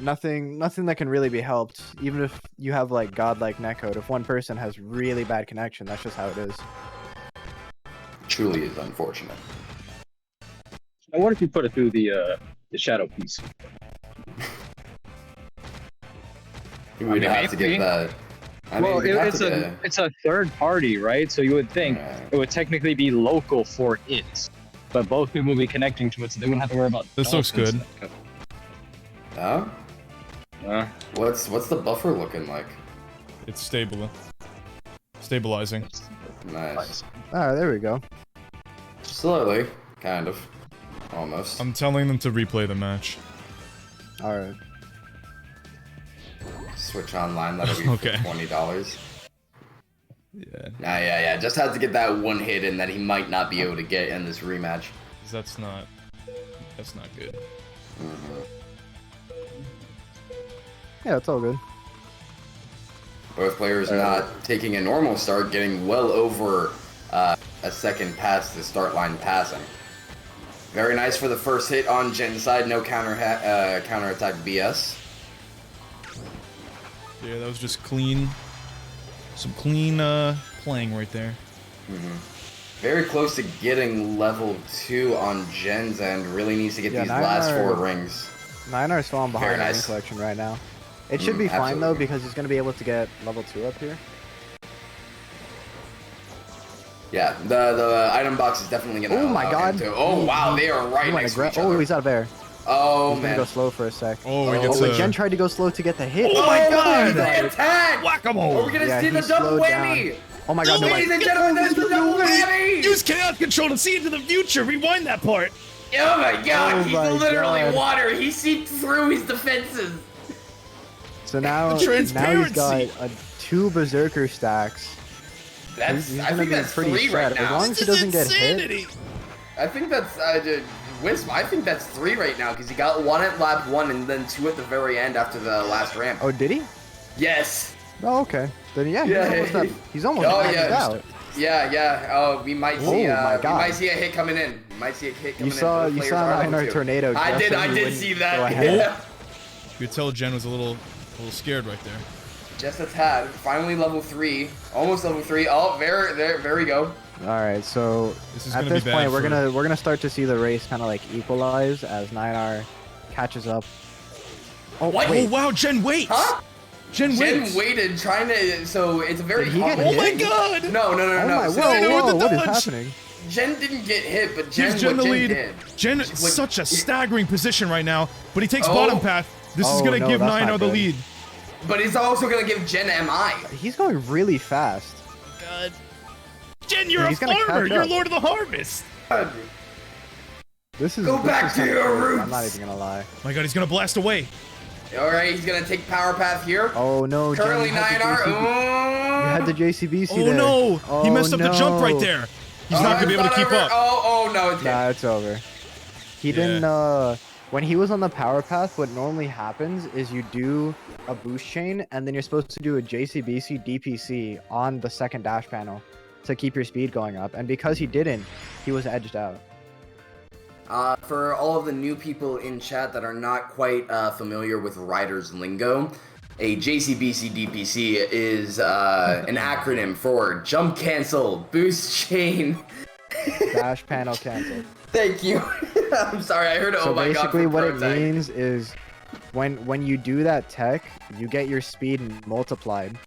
Nothing that can really be helped. Even if you have like godlike netcode, if one person has really bad connection, that's just how it is. Truly is unfortunate. And what if you put it through the shadow piece? We would have to get that. It's a third party, right? So you would think it would technically be local for it, but both people would be connecting to it, so they wouldn't have to worry about. This looks good. Huh? What's the buffer looking like? It's stabilizing. Nice. Alright, there we go. Slowly, kind of, almost. I'm telling them to replay the match. Alright. Switch online. That'll be Okay. for $20. Yeah. Yeah. Just had to get that one hit in that he might not be able to get in this rematch. That's not good. Yeah, it's all good. Both players not taking a normal start, getting well over a second past the start line passing. Very nice for the first hit on Gen's side. No counterattack BS. Yeah, that was just clean. Some clean playing right there. Very close to getting level 2 on Gen's end. Really needs to get these last 4 rings. 9R's falling behind Very ring nice. collection right now. It should be fine though, because he's going to be able to get level 2 up here. Yeah, the item box is definitely gonna. Oh my god! Oh wow, they are right next to each other. Oh, he's out of air. Oh he's man. gonna go slow for a sec. Oh, wait, Gen tried to go slow to get the hit. Oh my god! The attack! Whack-a-mole! Are we gonna see the double whammy? Oh my god, no, Ladies and gentlemen, there's the double whammy! Use chaos control to see into the future. Rewind that part. Oh my god, Oh he's my literally God. water. He seeped through his defenses. So now he's got 2 berserker stacks. He's I gonna think be that's pretty 3 set. right now. As long as he doesn't get hit. I think that's Wisp. I think that's 3 right now because he got 1 at lap 1 and then 2 at the very end after the last ramp. Oh, did he? Yes. Oh, okay. Then yeah, he's almost Oh maxed yeah. out. Yeah. Oh, we might see. my We God. might see a hit coming in. We might see a hit coming You saw in. Both an players are level 9R 2. tornado. I just did. so I he did wouldn't see go that. ahead. Yeah. You could tell Jen was a little scared right there. Just a tad. Finally level 3. Almost level 3. Oh, there we go. All right, so This is at gonna this be bad point, we're for- gonna start to see the race kind of like equalize as 9R catches up. Oh What? wait, Oh wow, Jen waits. Huh? Jen waits. Jen waited, trying to. So it's a very. Did he get common- Oh my hit? god. No. oh my, So whoa, with the what is dodge. happening? Jen didn't get hit, but Jen, Gives Jen the what Jen lead. did. Jen Like- such a staggering position right now, but he takes Oh. bottom path. This is Oh, gonna no, give that's 9R not the good. lead. But it's also gonna give Jen MI. He's going really fast. God. Jen, you're He's a gonna farmer. catch You're up. Lord of the Harvest. This is Go this back is to kinda your crazy, roots. I'm not even gonna lie. My god, he's gonna blast away. All right, he's gonna take power path here. Oh no, Jen, Currently you had the 9R. JCB You had the JCBC Oh there. no, he messed up the jump right no. there. He's not gonna be able to keep up. Oh no, it's Nah, it's over. He didn't. When he was on the power path, what normally happens is you do a boost chain, and then you're supposed to do a JCBC DPC on the second dash panel to keep your speed going up. And because he didn't, he was edged out. For all of the new people in chat that are not quite familiar with Riders lingo, a JCBC DPC is an acronym for Jump Cancel, Boost Chain. Dash panel canceled. Thank you. I'm sorry, I heard it. So Oh my god. basically, from what it Protag. means is, when you do that tech, you get your speed multiplied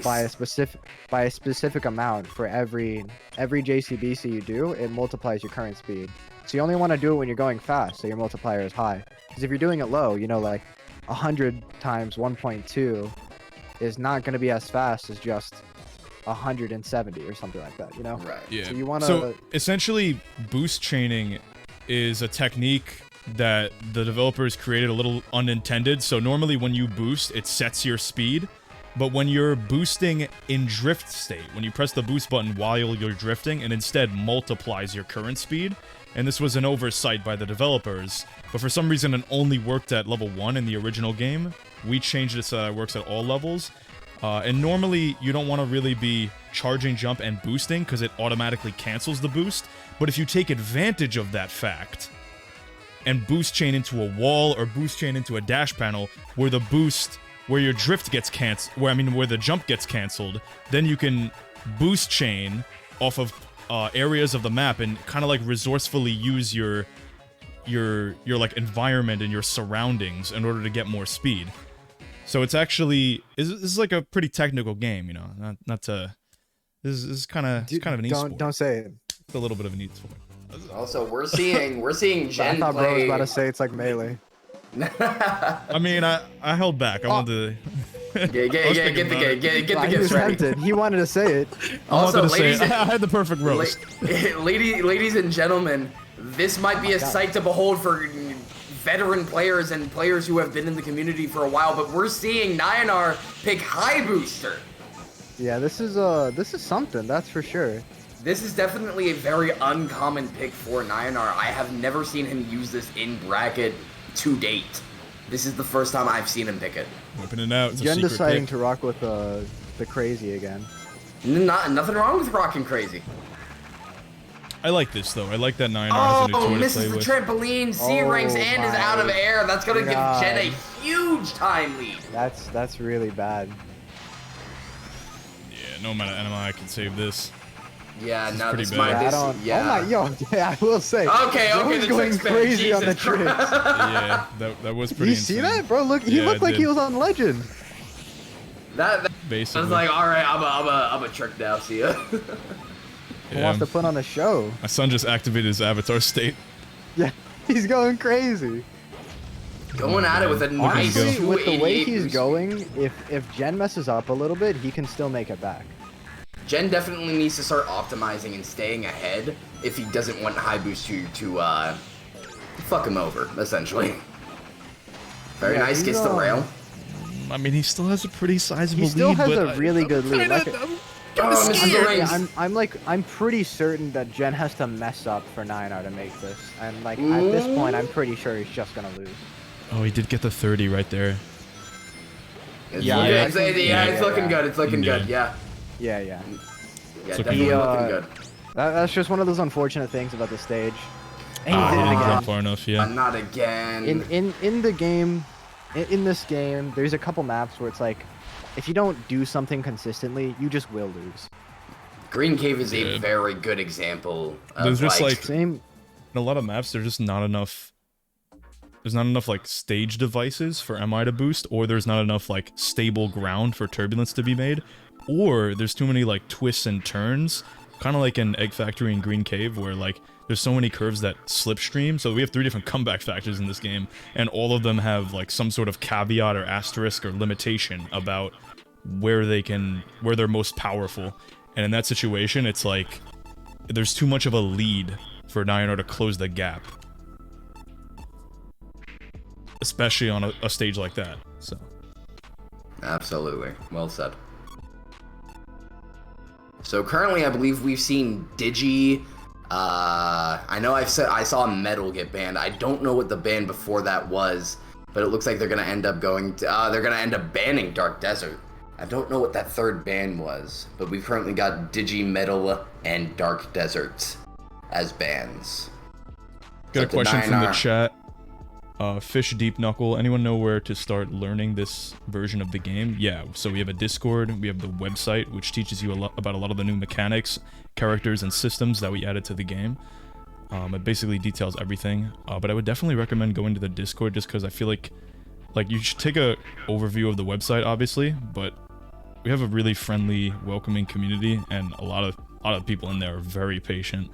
by a specific amount for every JCBC you do. It multiplies your current speed. So you only want to do it when you're going fast, so your multiplier is high. Because if you're doing it low, you know, like 100 times 1.2 is not going to be as fast as just 170 or something like that, you know? Right. Yeah. So you want to. So essentially, boost chaining is a technique that the developers created a little unintended. So normally when you boost, it sets your speed. But when you're boosting in drift state, when you press the boost button while you're drifting, it instead multiplies your current speed. And this was an oversight by the developers. But for some reason, it only worked at level 1 in the original game. We changed it so that it works at all levels. And normally, you don't want to really be charging jump and boosting because it automatically cancels the boost. But if you take advantage of that fact and boost chain into a wall or boost chain into a dash panel where the boost, where your drift gets where the jump gets canceled, then you can boost chain off of areas of the map and kind of like resourcefully use your like environment and your surroundings in order to get more speed. So it's actually this is like a pretty technical game, you know. Not to this is kind of an esport. Don't say it. It's a little bit of an esport. Also, we're seeing Jen I thought bro was play. about to say it's like Melee. I mean, I held back. I wanted to Get the He was gifts ready. tempted. He wanted to say it. Also, I had the perfect roast. Ladies and gentlemen, this might be a sight to behold for veteran players and players who have been in the community for a while, but we're seeing Nyanar pick High Booster. Yeah, this is something, that's for sure. This is definitely a very uncommon pick for Nyanar. I have never seen him use this in bracket to date. This is the first time I've seen him pick it. Whipping it out. It's a Jen secret deciding pick. to rock with the crazy again. Nothing wrong with rocking crazy. I like this though. I like that Nyanar has a new toy to play misses the with. trampoline, C ranks, and is out of air. That's gonna give Jen a huge time lead. That's really bad. Yeah, no amount of NMI can save this. Yeah, no, pretty this bad. might. This, Oh yeah. my, I will say. Okay, Joe's the going trick's bad. crazy on the Jesus tricks. Yeah, that was pretty You see insane. that, bro? Look, he Yeah, looked I like he did. was on Legend. That Basically. I was like, all right, I'm a trick now. See ya. He wants to put on a show. My son just activated his avatar state. Yeah, he's going crazy. Going at it with a nice Honestly, with the way 288 he's boost. going, if Jen messes up a little bit, he can still make it back. Jen definitely needs to start optimizing and staying ahead if he doesn't want High Boost to fuck him over, essentially. Very Yeah, nice, he's, gets the rail. I mean, he still has a pretty sizable He still lead, has but a really good lead. I'm I'm pretty certain that Jen has to mess up for 9R to make this. And like at this point, I'm pretty sure he's just gonna lose. Oh, he did get the 30 right there. It's looking good. It's looking good. Yeah. Yeah. Yeah, It's definitely looking looking good. That's just one of those unfortunate things about the stage. And He he did it didn't again. jump far enough, yeah. But not again. In the game, in this game, there's a couple maps where it's like, if you don't do something consistently, you just will lose. Green Cave is a very good example of There's just like same. In a lot of maps, there's just not enough. There's not enough like stage devices for MI to boost, or there's not enough like stable ground for turbulence to be made, or there's too many like twists and turns, kind of like in Egg Factory and Green Cave, where like there's so many curves that slipstream. So we have 3 different comeback factors in this game, and all of them have like some sort of caveat or asterisk or limitation about where they're most powerful. And in that situation, it's like there's too much of a lead for Nyanar to close the gap, especially on a stage like that. So Absolutely. Well said. So currently, I believe we've seen Digi. I know I saw Metal get banned. I don't know what the ban before that was, but it looks like they're gonna end up banning Dark Desert. I don't know what that third ban was, but we've currently got Digi, Metal, and Dark Desert as bans. got a So question from the Nyanar- chat. Fish Deep Knuckle, anyone know where to start learning this version of the game? Yeah, so we have a Discord, we have the website, which teaches you about a lot of the new mechanics, characters, and systems that we added to the game. It basically details everything, but I would definitely recommend going to the Discord just because I feel like you should take a overview of the website, obviously, but we have a really friendly, welcoming community, and a lot of people in there are very patient.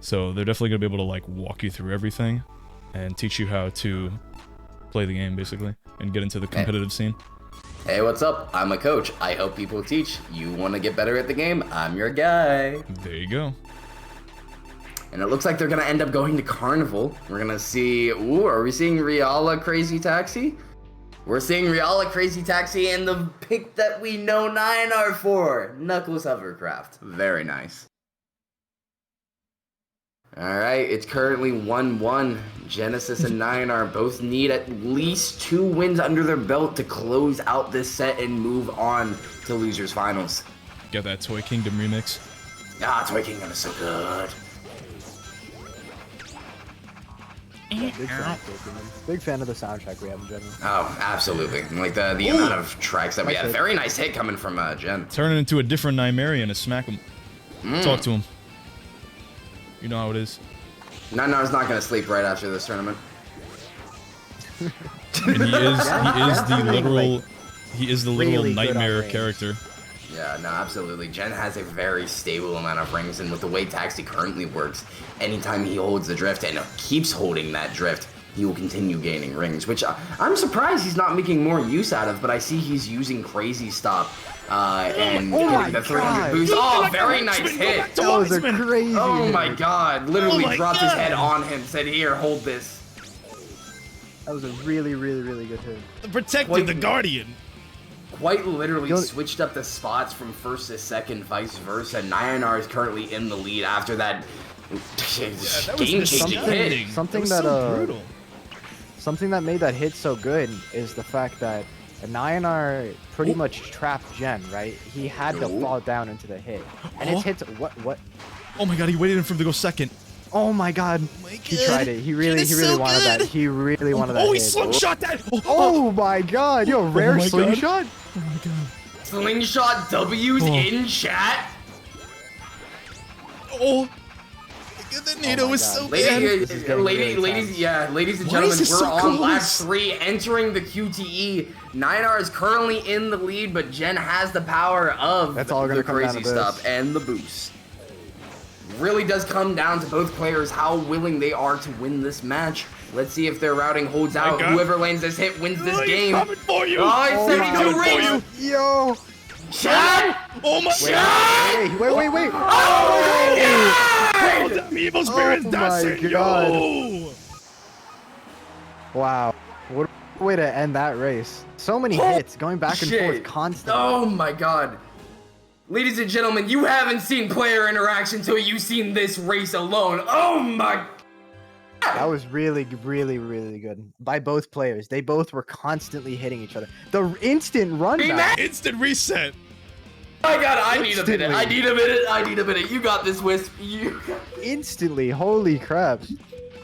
So they're definitely gonna be able to like walk you through everything and teach you how to play the game, basically, and get into the competitive scene. Hey, what's up? I'm a coach. I help people teach. You want to get better at the game? I'm your guy. There you go. And it looks like they're gonna end up going to Carnival. We're gonna see, ooh, are we seeing Riala Crazy Taxi? We're seeing Riala Crazy Taxi and the pick that we know 9R for, Knuckles Hovercraft. Very nice. Alright, it's currently 1-1. Genesis and 9R both need at least 2 wins under their belt to close out this set and move on to losers finals. Get that Toy Kingdom remix. Ah, Toy Kingdom is so good. Big fan of the soundtrack we have in general. Oh, absolutely. Like the amount of tracks that we have. Very nice hit coming from Jen. Turn it into a different Nightmarian and smack him. Talk to him. You know how it is. 9R's not gonna sleep right after this tournament. And he is the literal Really nightmare character. Yeah, no, absolutely. Jen has a very stable amount of rings, and with the way Taxi currently works, anytime he holds the drift and keeps holding that drift, he will continue gaining rings, which I'm surprised he's not making more use out of, but I see he's using Crazy Stop and getting the 300 boost. Oh, very nice hit. That was a crazy Oh hit. my god, literally dropped his head on him, said, here, hold this. That was a really, really, really good hit. Protected the Guardian. Quite literally switched up the spots from first to second, vice versa. 9R is currently in the lead after that game-changing hit. Something that made that hit so good is the fact that 9R pretty much trapped Jen, right? He had to fall down into the hit. And his hits, what? Oh my god, he waited for him to go second. Oh my god. He tried it. He really wanted that. He really wanted that. Oh, he hit. slingshot that! Oh my god, yo, rare slingshot? Oh my god. Slingshot W's in chat? Oh. The NATO is so bad. Ladies and gentlemen, we're on lap 3, entering the QTE. 9R is currently in the lead, but Jen has the power of the Crazy Stop and the boost. Really does come down to both players how willing they are to win this match. Let's see if their routing holds out. Whoever lands this hit wins this game. Coming for you. Oh, it's 72 rings. Yo. Chad! Oh my god! Wait! Oh my god! The evil spirit's dancing, yo! Wow. What a way to end that race. So many hits going back and forth constantly. Oh my god. Ladies and gentlemen, you haven't seen player interaction until you've seen this race alone. Oh my. That was really, really, really good by both players. They both were constantly hitting each other. The instant run back. Instant reset. My god, I need a minute. You got this, Wisp. Instantly, holy crap.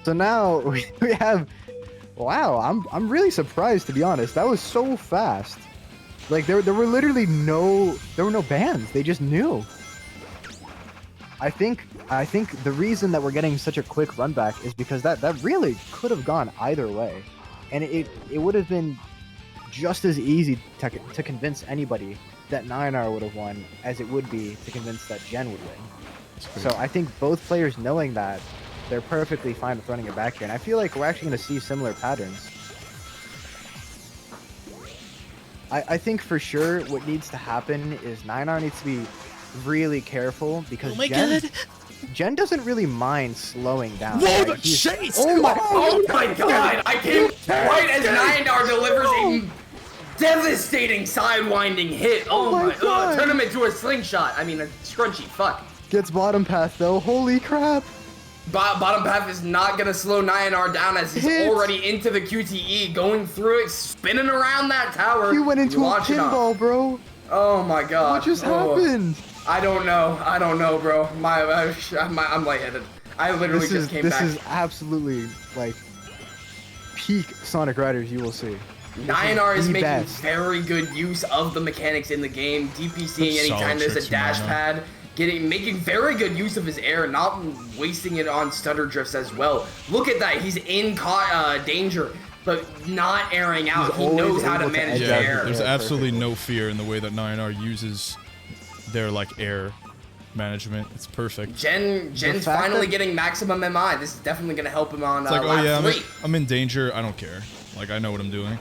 So now we have, wow, I'm really surprised, to be honest. That was so fast. Like there were literally no bans. They just knew. I think the reason that we're getting such a quick run back is because that really could have gone either way, and it would have been just as easy to convince anybody that 9R would have won as it would be to convince that Jen would win. So I think both players knowing that, they're perfectly fine with running it back here, and I feel like we're actually going to see similar patterns. I think for sure what needs to happen is 9R needs to be really careful because Jen doesn't really mind slowing down. Whoa, right? the chase! Oh my god! I came right as 9R delivers a devastating sidewinding hit. Oh my god! Turn him into a slingshot. I mean, a scrunchy. Fuck. Gets bottom path though. Holy crap! Bottom path is not gonna slow 9R down as he's already into the QTE, going through it, spinning around that tower. He went into a pinball, bro. Oh my god! What just happened? I don't know, bro. I'm lightheaded. I literally just came back. This is absolutely like peak Sonic Riders you will see. 9R is making very good use of the mechanics in the game, DPCing anytime there's a dash pad, making very good use of his air, not wasting it on stutter drifts as well. Look at that, he's in danger, but not airing out. He knows how to manage air. There's absolutely no fear in the way that 9R uses their like air management. It's perfect. Jen's finally getting maximum MI. This is definitely gonna help him on it's like, lap 3. I'm in danger. I don't care. Like I know what I'm doing.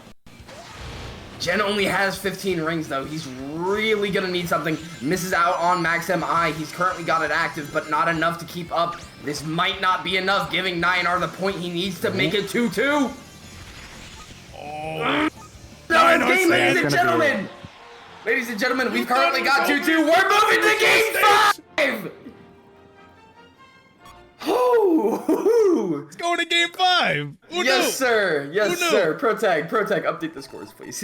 Jen only has 15 rings though. He's really gonna need something. Misses out on max MI. He's currently got it active, but not enough to keep up This might not be enough, giving Nyanar the point he needs to make it 2-2. Oh. No, game, ladies and gentlemen! Ladies and gentlemen, we've currently got 2-2. We're moving to game 5! Oh! It's going to game 5! Who Yes, knew? sir. Yes, sir. Protag, update the scores, please.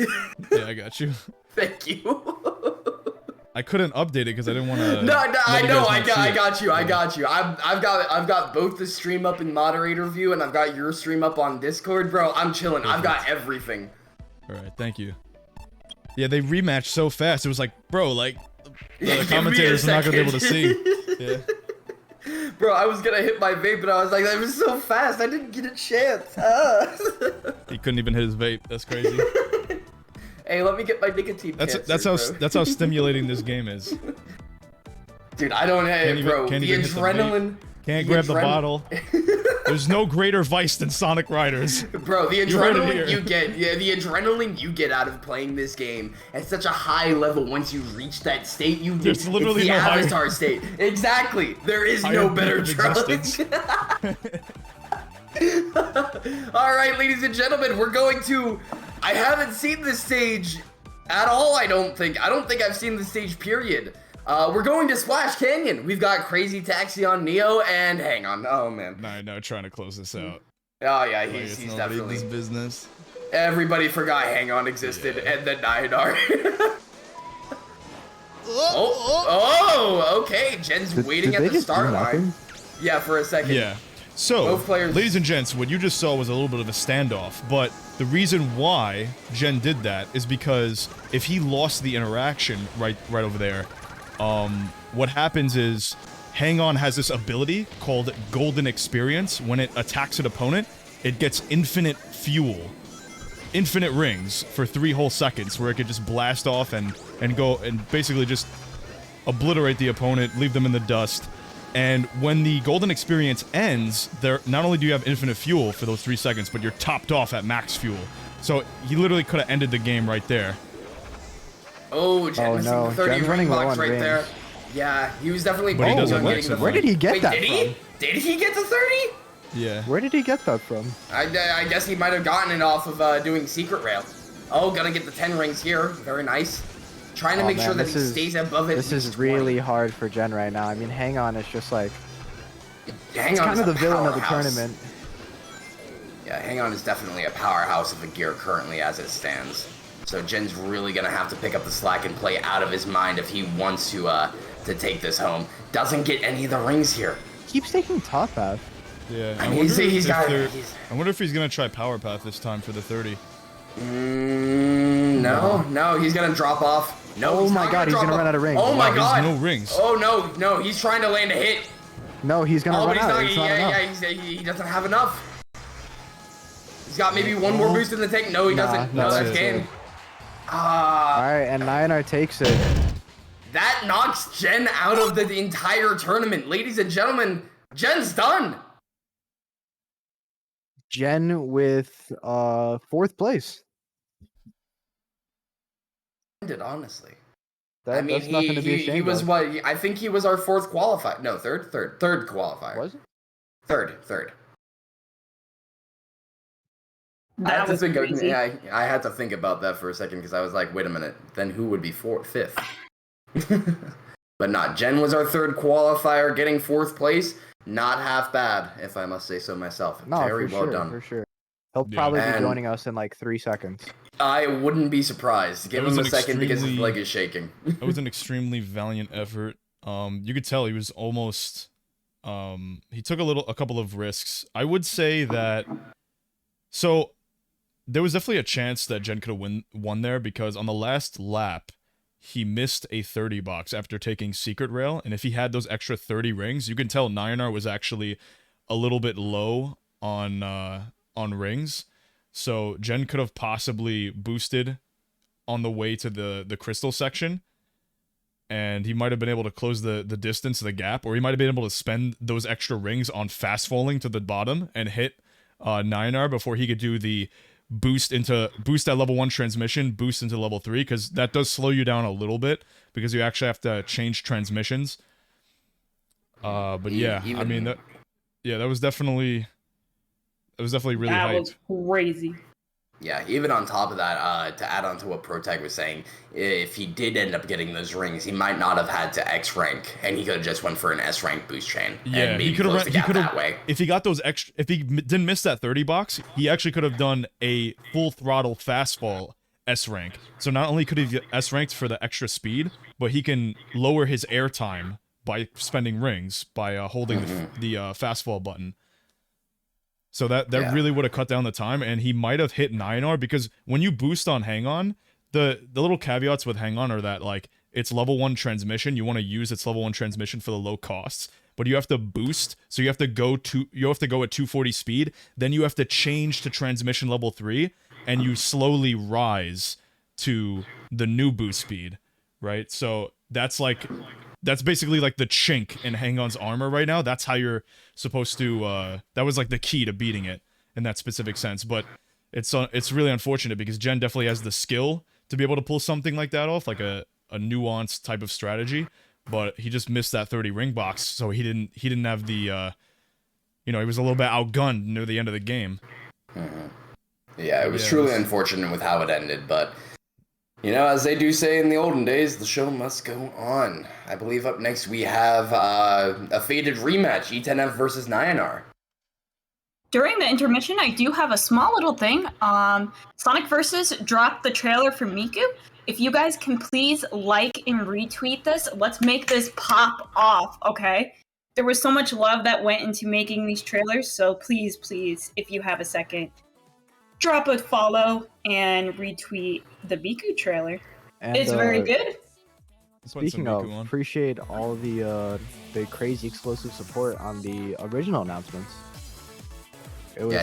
Yeah, I got you. Thank you. I couldn't update it because I didn't want to. No, I know. I got you. I've got both the stream up in moderator view, and I've got your stream up on Discord, bro. I'm chilling. I've got everything. All right, thank you. Yeah, they rematched so fast. It was like, bro, like the commentators are not gonna be able to see. Yeah. Bro, I was gonna hit my vape, but I was like, that was so fast. I didn't get a chance. He couldn't even hit his vape. That's crazy. Hey, let me get my nicotine. That's how stimulating this game is. Dude, I don't know, bro. The adrenaline. Can't grab the bottle. There's no greater vice than Sonic Riders. Bro, the adrenaline the adrenaline you get out of playing this game at such a high level. Once you reach that state, There's literally it's the no avatar state. Exactly. There is no better drug. All right, ladies and gentlemen, we're going to. I haven't seen this stage at all. I don't think I've seen this stage. Period. We're going to Splash Canyon. We've got Crazy Taxi on Neo, and hang on. Oh man. No, trying to close this out. Oh yeah, he's definitely this business. Everybody forgot Hang On existed, and then Nyanar. Okay. Jen's waiting at the start line. Yeah, for a second. Yeah. So, both players. Ladies and gents, what you just saw was a little bit of a standoff, but the reason why Jen did that is because if he lost the interaction right over there, what happens is Hang On has this ability called Golden Experience. When it attacks an opponent, it gets infinite fuel, infinite rings for 3 whole seconds, where it could just blast off and go and basically just obliterate the opponent, leave them in the dust. And when the Golden Experience ends, not only do you have infinite fuel for those 3 seconds, but you're topped off at max fuel. So he literally could have ended the game right there. Oh, Jen missing the 30 ring box right there. Yeah, he was definitely getting the. Where did he get that from? Did he get the 30? Yeah. Where did he get that from? I guess he might have gotten it off of doing Secret Rail. Oh, gonna get the 10 rings here. Very nice. Trying to make sure that he stays above it. This is really hard for Jen right now. I mean, Hang On is just like... Hang On kind of the villain of the tournament. Yeah, Hang On is definitely a powerhouse of the gear currently as it stands. So Jen's really gonna have to pick up the slack and play out of his mind if he wants to take this home. Doesn't get any of the rings here. Keeps taking top path. Yeah, I wonder if he's gonna try power path this time for the 30. No, he's gonna drop off. No, oh my god, he's gonna run out of rings. Oh my god, no rings. Oh no, he's trying to land a hit. No, he's gonna run out. He doesn't have enough. He's got maybe one more boost in the tank. No, he doesn't. No, that's game. Alright, and Nyanar takes it. That knocks Jen out of the entire tournament. Ladies and gentlemen, Jen's done. Jen with 4th place. Honestly. That's nothing to be ashamed he was of. what? I think he was our 4th qualifier. No, third qualifier. Was it? Third. That was crazy. Yeah, I had to think about that for a second because I was like, wait a minute, then who would be 5th? But not. Jen was our 3rd qualifier, getting 4th place. Not half bad, if I must say so myself. No, very well done. For sure. He'll probably be joining us in like 3 seconds. I wouldn't be surprised. Give him a second because his leg is shaking. That was an extremely valiant effort. You could tell he was almost. He took a couple of risks. I would say that. So, there was definitely a chance that Jen could have won there because on the last lap, he missed a 30 box after taking Secret Rail, and if he had those extra 30 rings, you can tell Nyanar was actually a little bit low on rings. So Jen could have possibly boosted on the way to the crystal section, and he might have been able to close the distance, the gap, or he might have been able to spend those extra rings on fast falling to the bottom and hit Nyanar before he could do the boost at level 1 transmission, boost into level 3, because that does slow you down a little bit because you actually have to change transmissions. But yeah, I mean Yeah, that was definitely really That hyped. was crazy. Yeah, even on top of that, to add on to what Protag was saying, if he did end up getting those rings, he might not have had to X rank, and he could have just went for an S rank boost chain. Yeah, and maybe he could have. closed the gap that way. If he got those extra, if he didn't miss that 30 box, he actually could have done a full throttle fastball S rank. So not only could he get S ranked for the extra speed, but he can lower his air time by spending rings by holding the fastball button. So that really would have cut down the time, and he might have hit 9R, because when you boost on Hang On, the little caveats with Hang On are that, like, it's level 1 transmission. You want to use its level 1 transmission for the low costs, but you have to boost, so you have to go at 240 speed, then you have to change to transmission level 3, and you slowly rise to the new boost speed, right? So that's basically like the chink in Hang On's armor right now. That's how you're supposed to, that was like the key to beating it in that specific sense. But it's really unfortunate, because Jen definitely has the skill to be able to pull something like that off, like a nuanced type of strategy. But he just missed that 30 ring box, so he didn't have the, he was a little bit outgunned near the end of the game. Yeah, it was truly unfortunate with how it ended, but as they do say in the olden days, the show must go on. I believe up next we have a fated rematch, E10F versus Nyanar. During the intermission, I do have a small little thing. Sonic Versus dropped the trailer for Miku. If you guys can please like and retweet this, let's make this pop off, okay? There was so much love that went into making these trailers, so please, if you have a second, drop a follow and retweet the Miku trailer. And, it's very good. Speaking of, appreciate all the crazy explosive support on the original announcements. It was,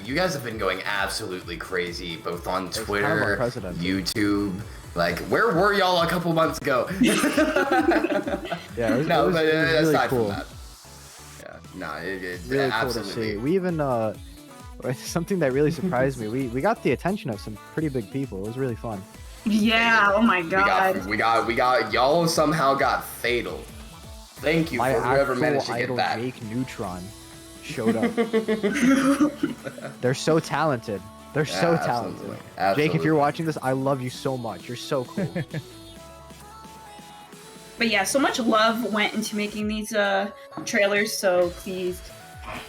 you guys have been going absolutely crazy, both on Twitter, YouTube. Like, where were y'all a couple months ago? Yeah, it was really aside cool. from that, it really absolutely. Cool to see. We even something that really surprised me. We got the attention of some pretty big people. It was really fun. Yeah. Oh my god. We got y'all somehow got Fatal. Thank you for whoever managed to get idol, that. Jake Neutron showed up. They're so talented. They're so talented. Absolutely. Jake, if you're watching this, I love you so much. You're so cool. But yeah, so much love went into making these trailers, so please,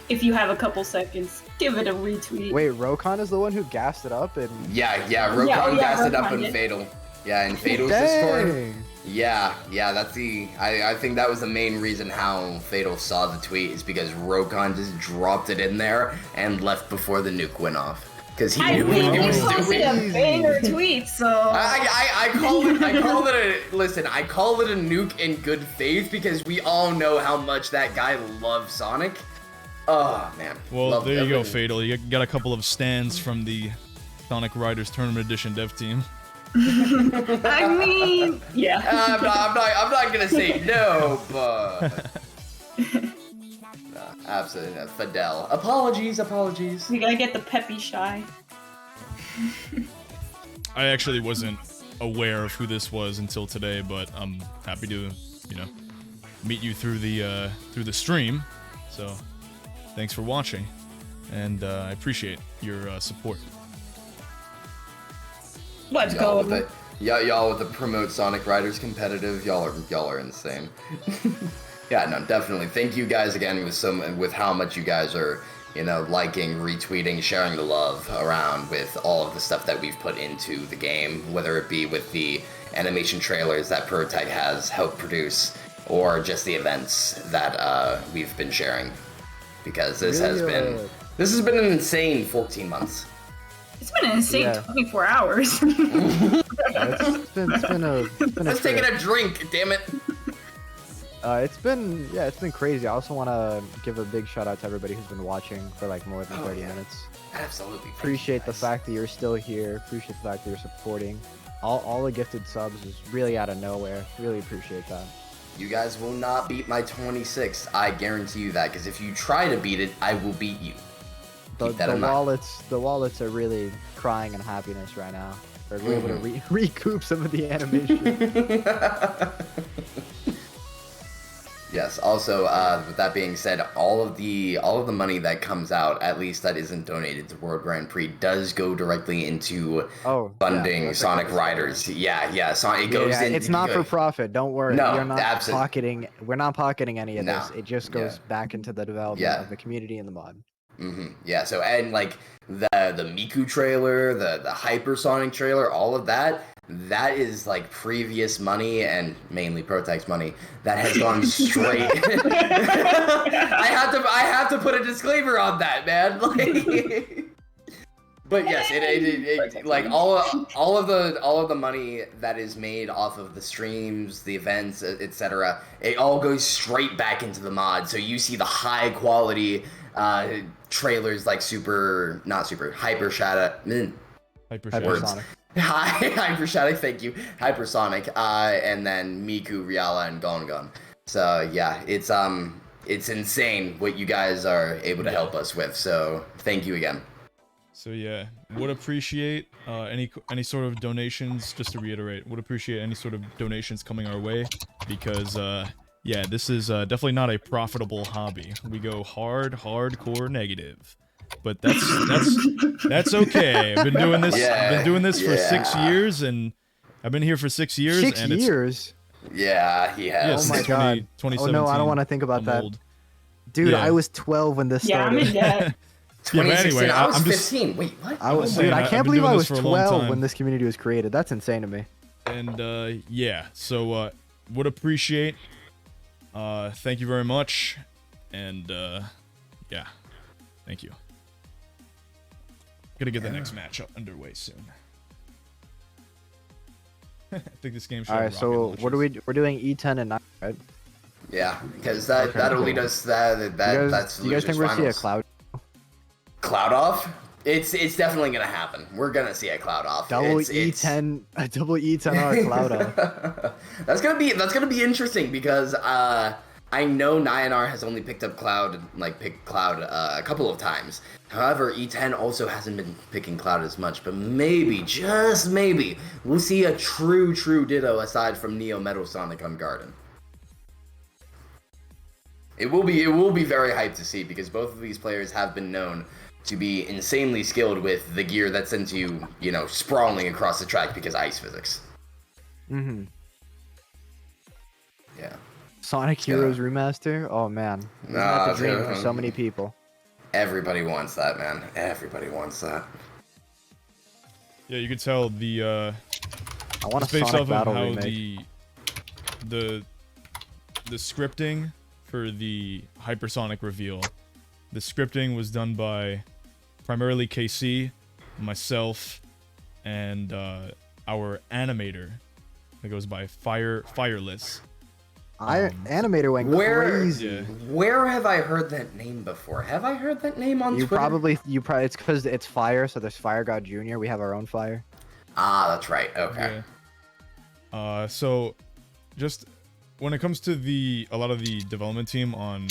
if you have a couple seconds, give it a retweet. Wait, Rokon is the one who gassed it up? Rokon gassed it up in Fatal. Yeah, in Fatal's Discord. Dang. Yeah, that's I think that was the main reason how Fatal saw the tweet, is because Rokon just dropped it in there and left before the nuke went off. Because he knew what he was doing. A banger tweet, so I call it a nuke in good faith, because we all know how much that guy loves Sonic. Oh man. Well, there you go, Fatal. You got a couple of stands from the Sonic Riders Tournament Edition dev team. I mean, yeah. I'm not gonna say no, but absolutely, Fidel. Apologies. We gotta get the peppy shy. I actually wasn't aware of who this was until today, but I'm happy to, meet you through the stream. So, thanks for watching, and I appreciate your support. Let's go. Y'all with the promote Sonic Riders competitive, y'all are insane. Yeah, no, definitely. Thank you guys again with how much you guys are, liking, retweeting, sharing the love around with all of the stuff that we've put into the game, whether it be with the animation trailers that Protag has helped produce, or just the events that we've been sharing. Because this has been an insane 14 months. It's been an insane 24 hours. It's been Let's take a drink, damn it. It's been crazy. I also want to give a big shout out to everybody who's been watching for like more than 30 minutes. Absolutely. Appreciate the fact that you're still here. Appreciate the fact that you're supporting. All the gifted subs is really out of nowhere. Really appreciate that. You guys will not beat my 26. I guarantee you that, because if you try to beat it, I will beat you. The wallets are really crying in happiness right now. We're able to recoup some of the animation. Yes. Also, with that being said, all of the money that comes out, at least that isn't donated to World Grand Prix, does go directly into funding Sonic Riders. Yeah. So it goes in. It's not for profit. Don't worry. No, We're not absolutely. pocketing. We're not pocketing any of No. this. It just goes back into the development of the community and the mod. Yeah. So and like the Miku trailer, the Hypersonic trailer, all of that. That is like previous money and mainly Protect's money that has gone straight. I have to put a disclaimer on that, man. Like, but yes, it like all of the money that is made off of the streams, the events, etc. It all goes straight back into the mod. So you see the high quality trailers like Hypersonic. Hypersonic, thank you. Hypersonic, and then Miku, Riala, and Gongon. So yeah, it's insane what you guys are able to help us with. So thank you again. So yeah, would appreciate any sort of donations. Just to reiterate, would appreciate any sort of donations coming our way because yeah, this is definitely not a profitable hobby. We go hardcore negative. But that's okay. I've been doing this. I've been doing this for 6 years, and I've been here for 6 years. 6 years. Yeah, he has. Oh my god. 2017. Oh no, I don't want to think about that. Old. Dude, Yeah. I was 12 when this started. I'm in debt. Yeah, but anyway, I was I'm just 15. Wait, what? Dude, I can't believe I was for a long 12 time. when this community was created. That's insane to me. And yeah, so would appreciate. Thank you very much, and yeah, thank you. Gonna get the next match up underway soon. I think this game should. All right, so what are we? We're doing E10 and 9, right? Yeah, because that'll lead us. That's. You guys think we're gonna see a cloud off? It's definitely gonna happen. We're gonna see a cloud off. Double E10 hour cloud off. That's gonna be interesting because I know Nyanar has only picked Cloud a couple of times. However, E10 also hasn't been picking Cloud as much, but maybe, just maybe, we'll see a true Ditto aside from Neo Metal Sonic on Garden. It will be very hyped to see because both of these players have been known to be insanely skilled with the gear that sends you, sprawling across the track because ice physics. Mm-hmm. Yeah. Sonic Heroes Remaster? Oh man. It's not the dream for so many people. Everybody wants that, man. Everybody wants that. Yeah, you could tell the I want a it's based Sonic off Battle of how remake. the scripting for the Hypersonic reveal. The scripting was done by primarily KC, myself, and our animator that goes by Fireless. Animator went crazy. Where have I heard that name before? Have I heard that name on Twitter? You probably it's because it's Fire, so there's Fire God Jr. We have our own Fire. Ah, that's right. Okay. Yeah. So just when it comes to a lot of the development team on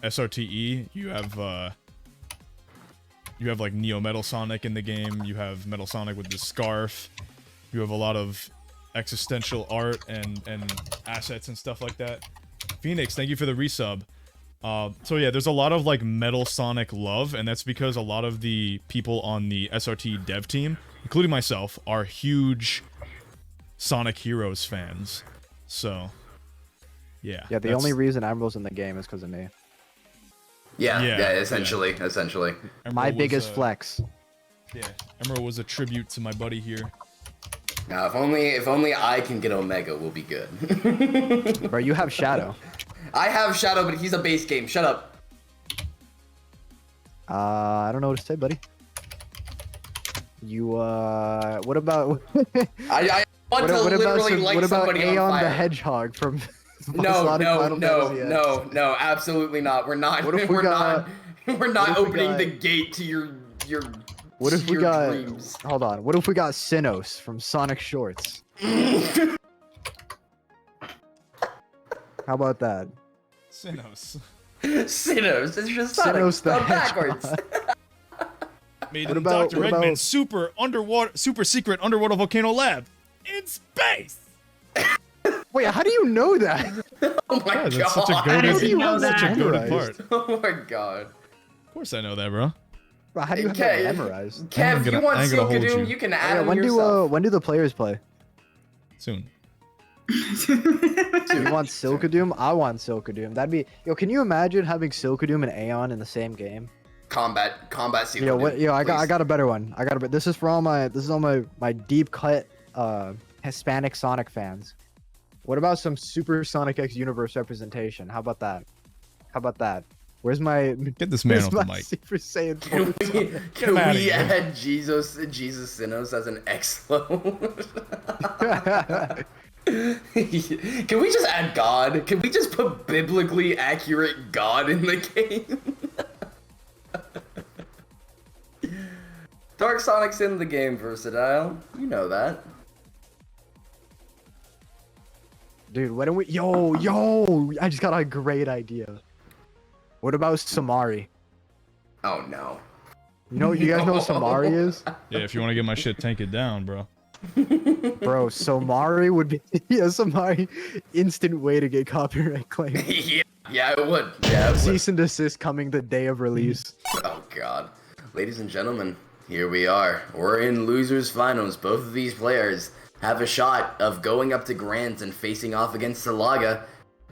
SRTE, you have like Neo Metal Sonic in the game. You have Metal Sonic with the scarf. You have a lot of existential art and assets and stuff like that. Phoenix, thank you for the resub. So yeah, there's a lot of like Metal Sonic love, and that's because a lot of the people on the SRT dev team, including myself, are huge Sonic Heroes fans. So yeah. Yeah, the only reason Emerald's in the game is because of me. Yeah, essentially. My biggest flex. Yeah, Emerald was a tribute to my buddy here. Now, if only I can get Omega, we'll be good. Bro, you have Shadow. I have Shadow, but he's a base game. Shut up. I don't know what to say, buddy. You, what about... I want to literally light somebody on Aeon fire. the Hedgehog from... No, absolutely not. We're not. What if we're not opening the gate to your What if we got... dreams. Hold on. What if we got Sinnoh from Sonic Shorts? How about that? Sinnoh. Sinnoh. It's just Sinnoh the backwards. Made in Dr. Eggman's super secret underwater volcano lab in space. Wait, how do you know that? Oh my Yeah, god. that's such a How goated, does he know such a that? goated part. Oh my god. Of course I know that, bro. Bro, how do you have that memorized? Kev, gonna- you want I ain't gonna hold Silkadoom, you. you can Yeah, add him when yourself. do the players play? Soon. You want Silkadoom? I want Silkadoom. That'd be can you imagine having Silkadoom and Aeon in the same game? Combat Silkadoom. I please. got a better one. This is for all my deep cut Hispanic Sonic fans. What about some Super Sonic X Universe representation? How about that? Where's my Get this man where's off the my mic. Super Saiyan? Can outta we here. add Jesus Sinos as an X-Load? Can we just add God? Can we just put biblically accurate God in the game? Dark Sonic's in the game, Versatile. You know that. Dude, when we I just got a great idea. What about Samari? Oh no. You guys know what Samari is? Yeah, if you want to get my shit, tank it down, bro. Bro, Samari would be Samari instant way to get copyright claim. Yeah, it would. Yeah, it would. Cease and desist coming the day of release. Oh god. Ladies and gentlemen, here we are. We're in losers finals. Both of these players have a shot of going up to Grands and facing off against Salaga,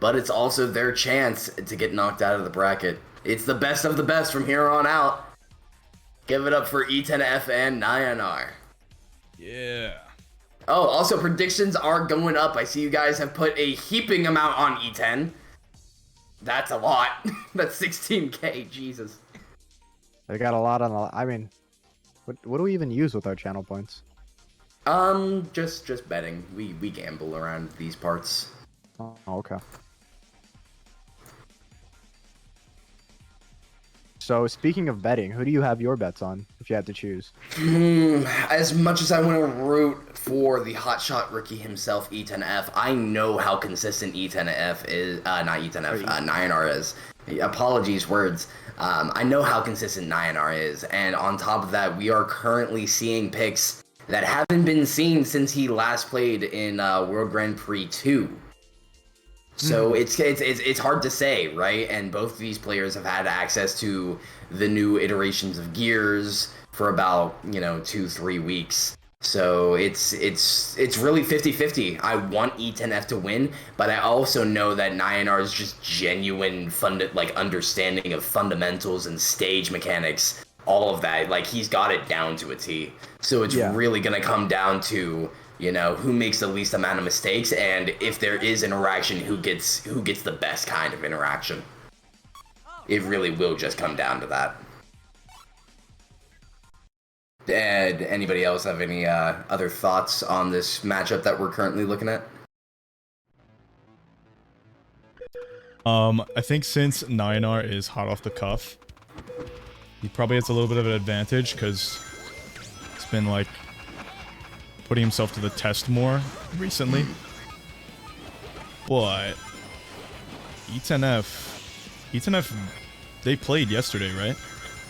but it's also their chance to get knocked out of the bracket. It's the best of the best from here on out. Give it up for E10F and Nyanar. Yeah. Oh, also predictions are going up. I see you guys have put a heaping amount on E10. That's a lot. That's 16k, Jesus. They got a lot on the. I mean, what do we even use with our channel points? Just betting. We gamble around these parts. Oh, okay. So speaking of betting, who do you have your bets on if you had to choose? As much as I want to root for the hotshot rookie himself, E10F, I know how consistent E10F is. Not E10F, Nyanar is. Apologies, words. I know how consistent Nyanar is, and on top of that, we are currently seeing picks that haven't been seen since he last played in World Grand Prix 2. So it's hard to say, right? And both of these players have had access to the new iterations of gears for about 2-3 weeks. So it's really 50-50. I want E10F to win, but I also know that Nyanar's just genuine understanding of fundamentals and stage mechanics, all of that, like he's got it down to a T. So it's really gonna come down to who makes the least amount of mistakes, and if there is interaction, who gets the best kind of interaction. It really will just come down to that. And anybody else have any other thoughts on this matchup that we're currently looking at? I think since Nyanar is hot off the cuff, he probably has a little bit of an advantage because he's been like putting himself to the test more recently. But E10F, they played yesterday, right?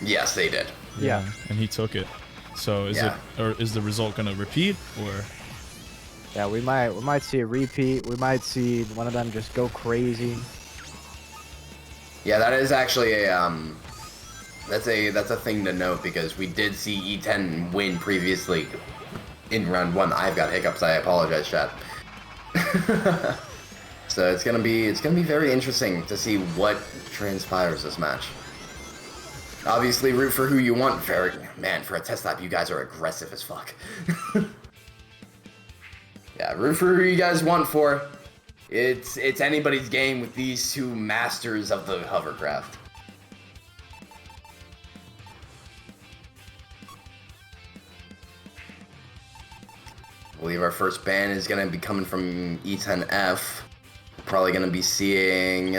Yes, they did. Yeah. And he took it. So is the result gonna repeat, or? Yeah, we might see a repeat. We might see one of them just go crazy. Yeah, that is actually that's a thing to note, because we did see E10 win previously in round 1. I've got hiccups. I apologize, chat. So it's gonna be very interesting to see what transpires this match. Obviously, root for who you want. Man, for a test lap, you guys are aggressive as fuck. Yeah, root for who you guys want for. It's anybody's game with these two masters of the hovercraft. I believe our first ban is going to be coming from E10F. Probably going to be seeing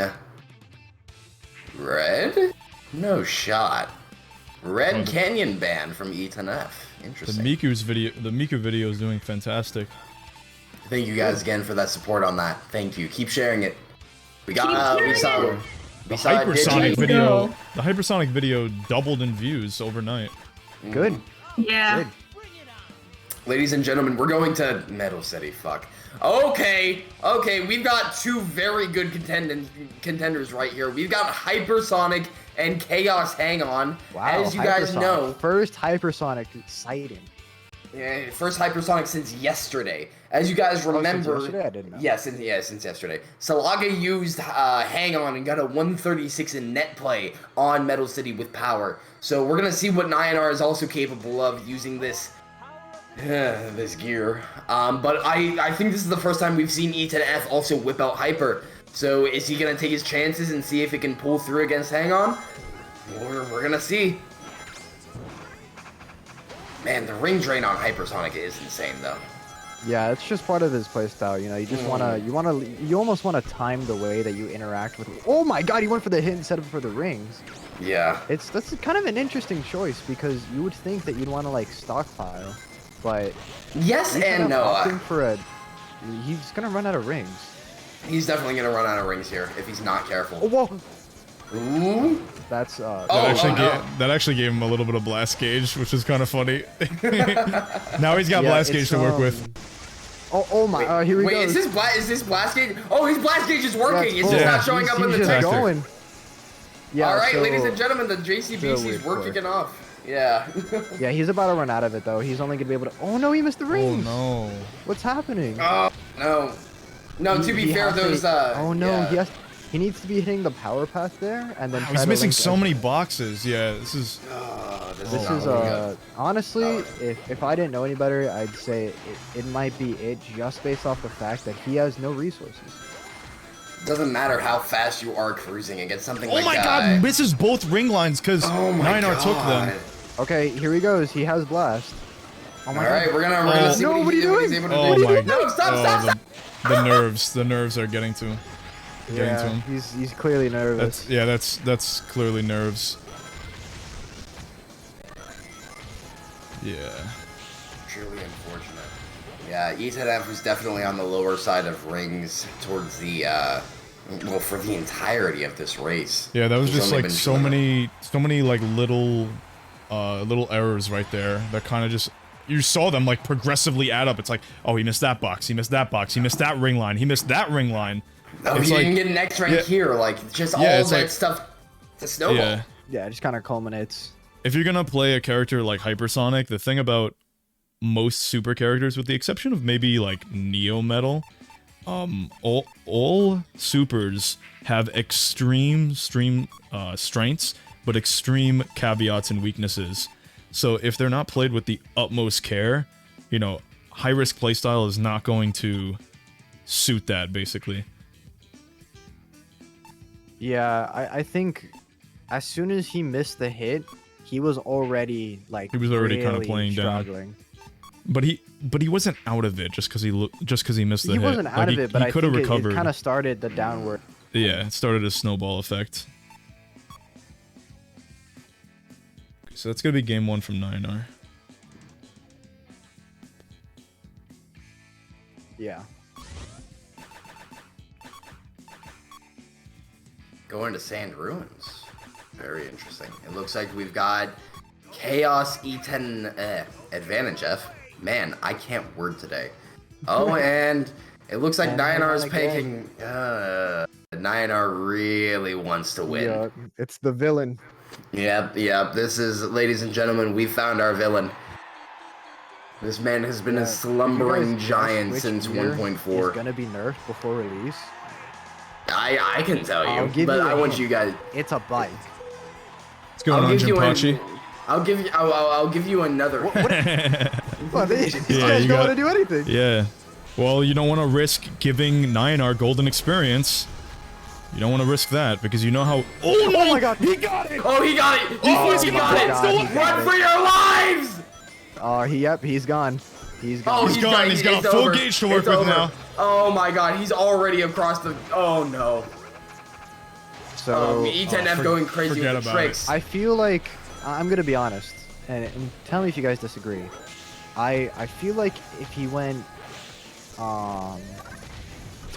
Red? No shot. Red Canyon ban from E10F. Interesting. The Miku video is doing fantastic. Thank you guys again for that support on that. Thank you. Keep sharing it. We saw the hypersonic video. The hypersonic video doubled in views overnight. Good. Yeah. Good. Ladies and gentlemen, we're going to Metal City. Fuck. Okay, we've got two very good contenders right here. We've got Hypersonic and Chaos Hang On. Wow, as you guys know, first Hypersonic sighting. Yeah, first Hypersonic since yesterday. As you guys remember, since yesterday? I didn't know. Yeah, since yesterday. Salaga used Hang On and got a 136 in net play on Metal City with power. So we're gonna see what Nyanar is also capable of using this this gear. But I think this is the first time we've seen E10F also whip out Hyper. So is he gonna take his chances and see if he can pull through against Hang On? We're gonna see. Man, the ring drain on Hypersonic is insane, though. Yeah, it's just part of his playstyle. You know, you just you almost wanna time the way that you interact with. Oh my God, he went for the hit instead of for the rings. Yeah. That's kind of an interesting choice because you would think that you'd want to like stockpile, but yes and no. Opting for he's gonna run out of rings. He's definitely gonna run out of rings here if he's not careful. Oh, whoa. Ooh. That's that actually gave him a little bit of blast gauge, which is kind of funny. Now he's got blast gauge to work with. Oh my! Here we go. Wait, is this blast gauge? Oh, his blast gauge is working. It's just not showing up in the text. Yeah. All right, ladies and gentlemen, the JCBC is working enough. Yeah. Yeah, he's about to run out of it though. He's only gonna be able to. Oh no, he missed the rings. Oh no. What's happening? Oh no. No, to be fair, those. Oh no, yeah. he needs to be hitting the power path there, and then. He's missing so many boxes. Yeah, this is. This is honestly, if I didn't know any better, I'd say it might be it just based off the fact that he has no resources. Doesn't matter how fast you are cruising against something like that. Oh my God, misses both ring lines because Nyanar took them. Okay, here he goes. He has blast. Oh my God. We're gonna see what he's able to do. Oh my God. No, stop. The nerves are getting to him. Yeah, he's clearly nervous. That's clearly nerves. Yeah. Truly unfortunate. Yeah, E10F was definitely on the lower side of rings towards the well, for the entirety of this race. Yeah, that was just like so many like little errors right there that kind of just you saw them like progressively add up. It's like, oh, he missed that box, he missed that box, he missed that ring line, he missed that ring line. Oh, he didn't get an X rank here, like just all that stuff. It's a snowball. Yeah, it just kind of culminates. If you're gonna play a character like Hypersonic, the thing about most super characters, with the exception of maybe like Neo Metal, all supers have extreme strengths, but extreme caveats and weaknesses. So if they're not played with the utmost care, you know, high risk playstyle is not going to suit that basically. Yeah, I think as soon as he missed the hit, he was already like really kind of playing struggling. down. But he wasn't out of it just because he missed the hit. He wasn't out of it, but I think recovered. It kind of started the downward. Yeah, it started a snowball effect. Okay, so that's gonna be game 1 from Nyanar. Yeah. Going to Sand Ruins. Very interesting. It looks like we've got Chaos E10 Advantage F. Man, I can't word today. Oh, and it looks like Nyanar is picking. Nyanar really wants to win. Yeah, it's the villain. Yep. This is, ladies and gentlemen, we found our villain. This man has been a slumbering giant since 1.4. He's gonna be nerfed before release. I can tell you, but I want you guys. It's a bike. What's going on, Jinpachi? I'll give you another. Well, these guys don't want to do anything. Yeah. Well, you don't want to risk giving Nyanar golden experience. You don't want to risk that because you know how. Oh my God! He got it! Oh, he got it! He got it! Run for your lives! Oh, he's gone. He's gone. Oh, he's gone. He's got full gauge to work with now. Oh my God, he's already across the. Oh no. So E10F going crazy with the tricks. I feel like I'm gonna be honest, and tell me if you guys disagree. I feel like if he went to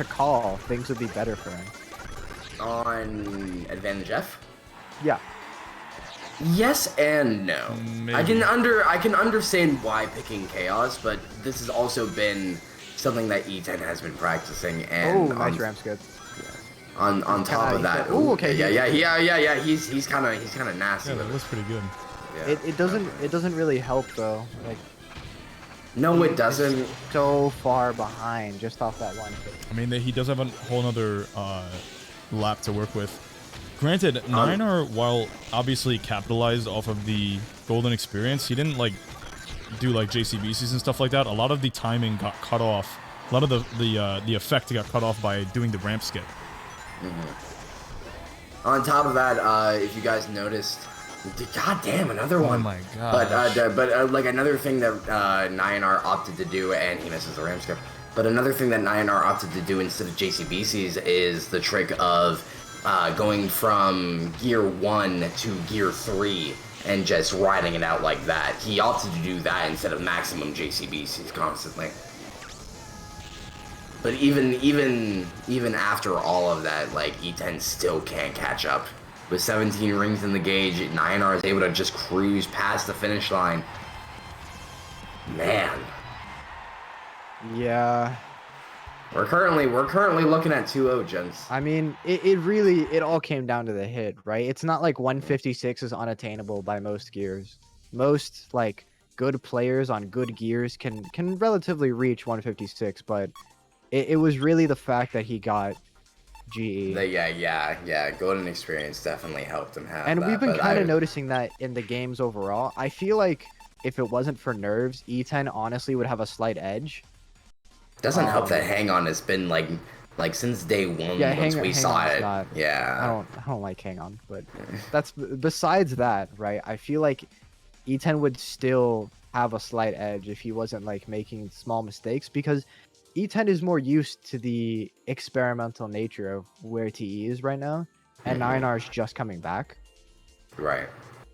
call, things would be better for him. On Advantage F? Yeah. Yes and no. I can understand why picking Chaos, but this has also been something that E10 has been practicing, and nice ramp skip. On top of that, okay. Yeah. He's kind of nasty. Yeah, that was pretty good. Yeah. It doesn't really help though. Like, no, it doesn't. So far behind just off that one. I mean, he does have a whole other lap to work with. Granted, 9R, while obviously capitalized off of the golden experience, he didn't like do like JCBCs and stuff like that. A lot of the timing got cut off. A lot of the effect got cut off by doing the ramp skip. On top of that, if you guys noticed, god damn, another one. Oh my god. But like another thing that 9R opted to do, and he misses the ramp skip. But another thing that 9R opted to do instead of JCBCs is the trick of going from Gear 1 to Gear 3 and just riding it out like that. He opted to do that instead of maximum JCBCs constantly. But even after all of that, like, E10 still can't catch up. With 17 rings in the gauge, 9R is able to just cruise past the finish line. Man. Yeah. We're currently looking at 2-0, gents. I mean, it all came down to the hit, right? It's not like 156 is unattainable by most gears. Most like good players on good gears can relatively reach 156, but it was really the fact that he got GE. Yeah. Golden experience definitely helped him have And that, we've been but kind of noticing that in the games overall. I feel like if it wasn't for nerves, E10 honestly would have a slight edge. Doesn't help that Hang On has been like since day one. Yeah, once we saw it. I don't like Hang On, but that's besides that, right? I feel like E10 would still have a slight edge if he wasn't like making small mistakes, because E10 is more used to the experimental nature of where TE is right now, and 9R is just coming back. Right.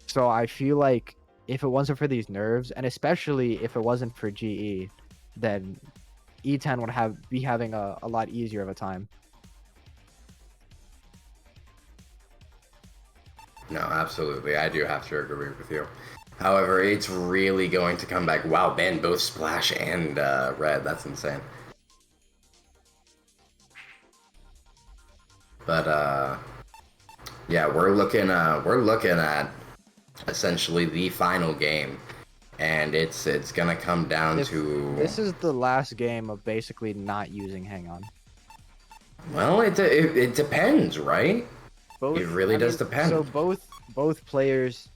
So I feel like if it wasn't for these nerves, and especially if it wasn't for GE, then E10 would be having a lot easier of a time. No, absolutely. I do have to agree with you. However, it's really going to come back. Wow, ban both Splash and Red. That's insane. But yeah, we're looking at essentially the final game. And it's gonna come down to... This is the last game of basically not using Hang On. Well, it depends, right? It really does depend. So both players,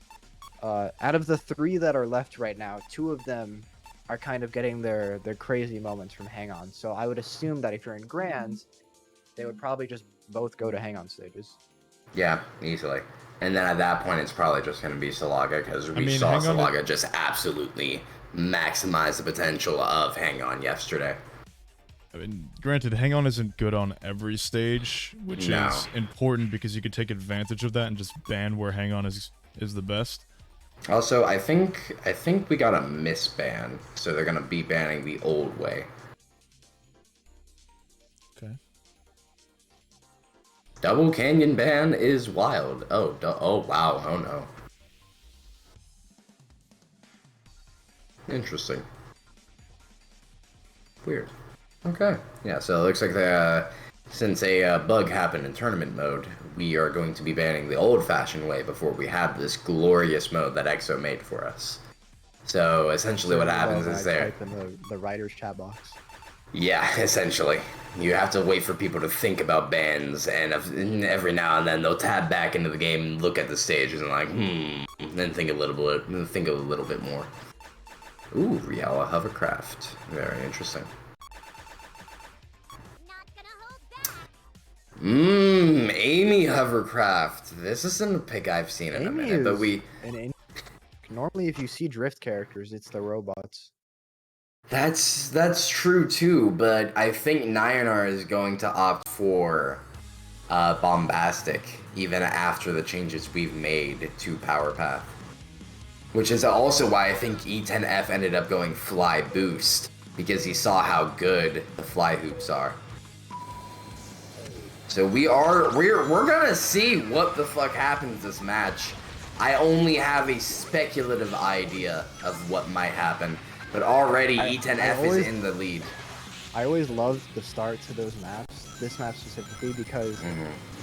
out of the 3 that are left right now, 2 of them are kind of getting their crazy moments from Hang On. So I would assume that if you're in Grands, they would probably just both go to Hang On stages. Yeah, easily. And then at that point, it's probably just going to be Salaga, because we saw Salaga just absolutely maximize the potential of Hang On yesterday. I mean, granted, Hang On isn't good on every stage, which is important because you could take advantage of that and just ban where Hang On is the best. Also, I think we got a misban, so they're going to be banning the old way. Okay. Double Canyon ban is wild. Oh wow. Oh no. Interesting. Weird. Okay. Yeah, so it looks like since a bug happened in tournament mode, we are going to be banning the old-fashioned way before we have this glorious mode that EXO made for us. So essentially what happens is type in the writer's chat box. Yeah, essentially. You have to wait for people to think about bans, and every now and then they'll tab back into the game and look at the stages and like, and then think a little bit more. Ooh, Riala hovercraft. Very interesting. Amy hovercraft. This isn't a pick I've seen in a minute, but normally if you see drift characters, it's the robots. That's true too, but I think Nyanar is going to opt for Bombastic even after the changes we've made to Power Path. Which is also why I think E10F ended up going Fly Boost, because he saw how good the fly hoops are. So we're gonna see what the fuck happens this match. I only have a speculative idea of what might happen, but already E10F is in the lead. I always loved the start to those maps, this map specifically, because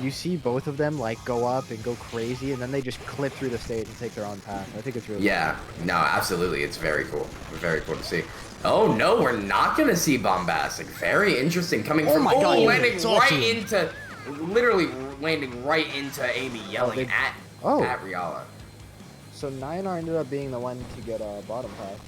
you see both of them like go up and go crazy, and then they just clip through the stage and take their own path. I think it's really cool. No, absolutely, it's very cool. Very cool to see. Oh no, we're not gonna see Bombastic. Very interesting, coming from landing right into, literally landing right into Amy, yelling at Riala. So Nyanar ended up being the one to get bottom path.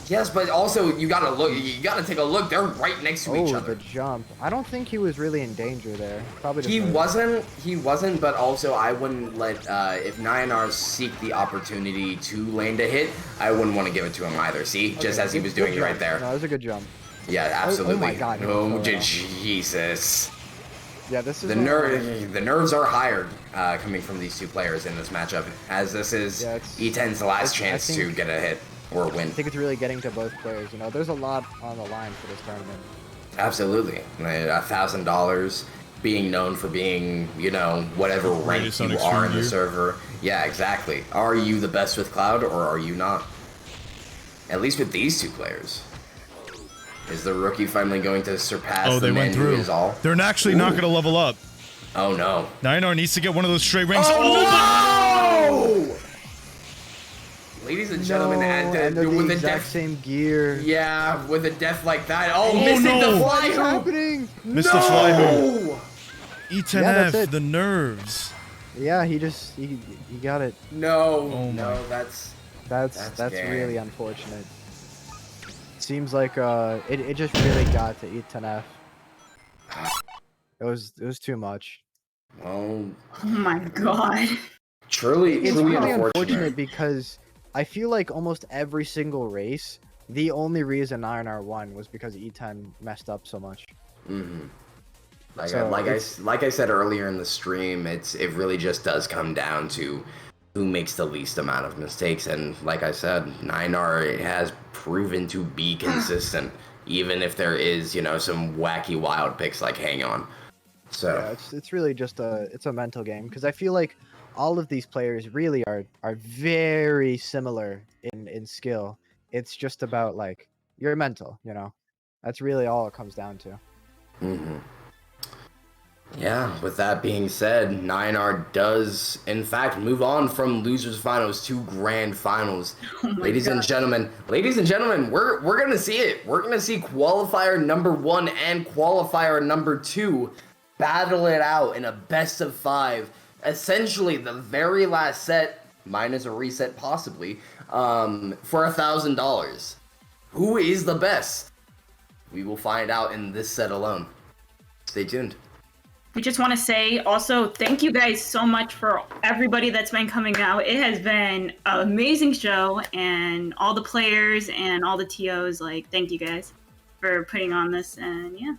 Yes, but also you gotta look. You gotta take a look. They're right next to each other. The jump. I don't think he was really in danger there. Probably. He wasn't. He wasn't. But also, I wouldn't let if Nyanar seek the opportunity to land a hit, I wouldn't want to give it to him either. See, just as he was doing right there. No, that was a good jump. Yeah, absolutely. Oh my God. Oh, Jesus. Yeah, this is the nerves are higher coming from these two players in this matchup, as this is E10's last chance to get a hit or a win. I think it's really getting to both players. You know, there's a lot on the line for this tournament. Absolutely, $1,000, being known for being, you know, whatever rank you are in the server. Yeah, exactly. Are you the best with Cloud or are you not? At least with these two players. Is the rookie finally going to surpass the man who is all? They're actually not going to level up. Oh no. Nyanar needs to get one of those straight rings. Oh no! Ladies and gentlemen, with the exact same gear. Yeah, with a death like that. Oh, missing the fly What's happening? Missed the fly hoop. E10F, the nerves. Yeah, he got it. No, no, that's really unfortunate. Seems like it just really got to E10F. It was too much. Oh my God. Truly really unfortunate because I feel like almost every single race, the only reason Nyanar won was because E10 messed up so much. Like I said earlier in the stream, it really just does come down to who makes the least amount of mistakes, and like I said, Nyanar has proven to be consistent, even if there is, you know, some wacky wild picks like Hang On. So yeah, it's really just a mental game, because I feel like all of these players really are very similar in skill. It's just about like your mental, you know. That's really all it comes down to. Yeah, with that being said, Nyanar does in fact move on from losers finals to grand finals. Ladies and gentlemen, we're gonna see it. We're gonna see qualifier number 1 and qualifier number 2 battle it out in a best of 5. Essentially the very last set, minus a reset possibly, for $1,000. Who is the best? We will find out in this set alone. Stay tuned. We just want to say also thank you guys so much for everybody that's been coming out. It has been an amazing show, and all the players and all the TOs, like, thank you guys for putting on this, and yeah.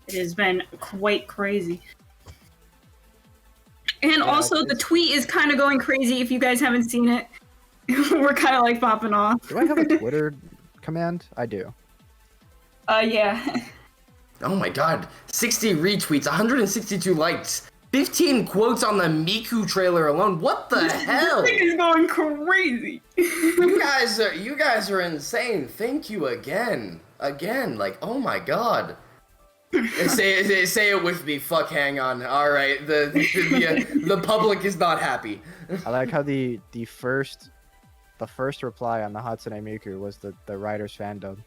It has been quite crazy. And also the tweet is kind of going crazy if you guys haven't seen it. We're kind of like popping off. Do I have a Twitter command? I do. Yeah. Oh my god, 60 retweets, 162 likes, 15 quotes on the Miku trailer alone. What the hell? This thing is going crazy. You guys are insane. Thank you again. Like, oh my god. Say it with me. Fuck, hang on. All right, the public is not happy. I like how the first reply on the Hatsune Miku was the writer's fandom.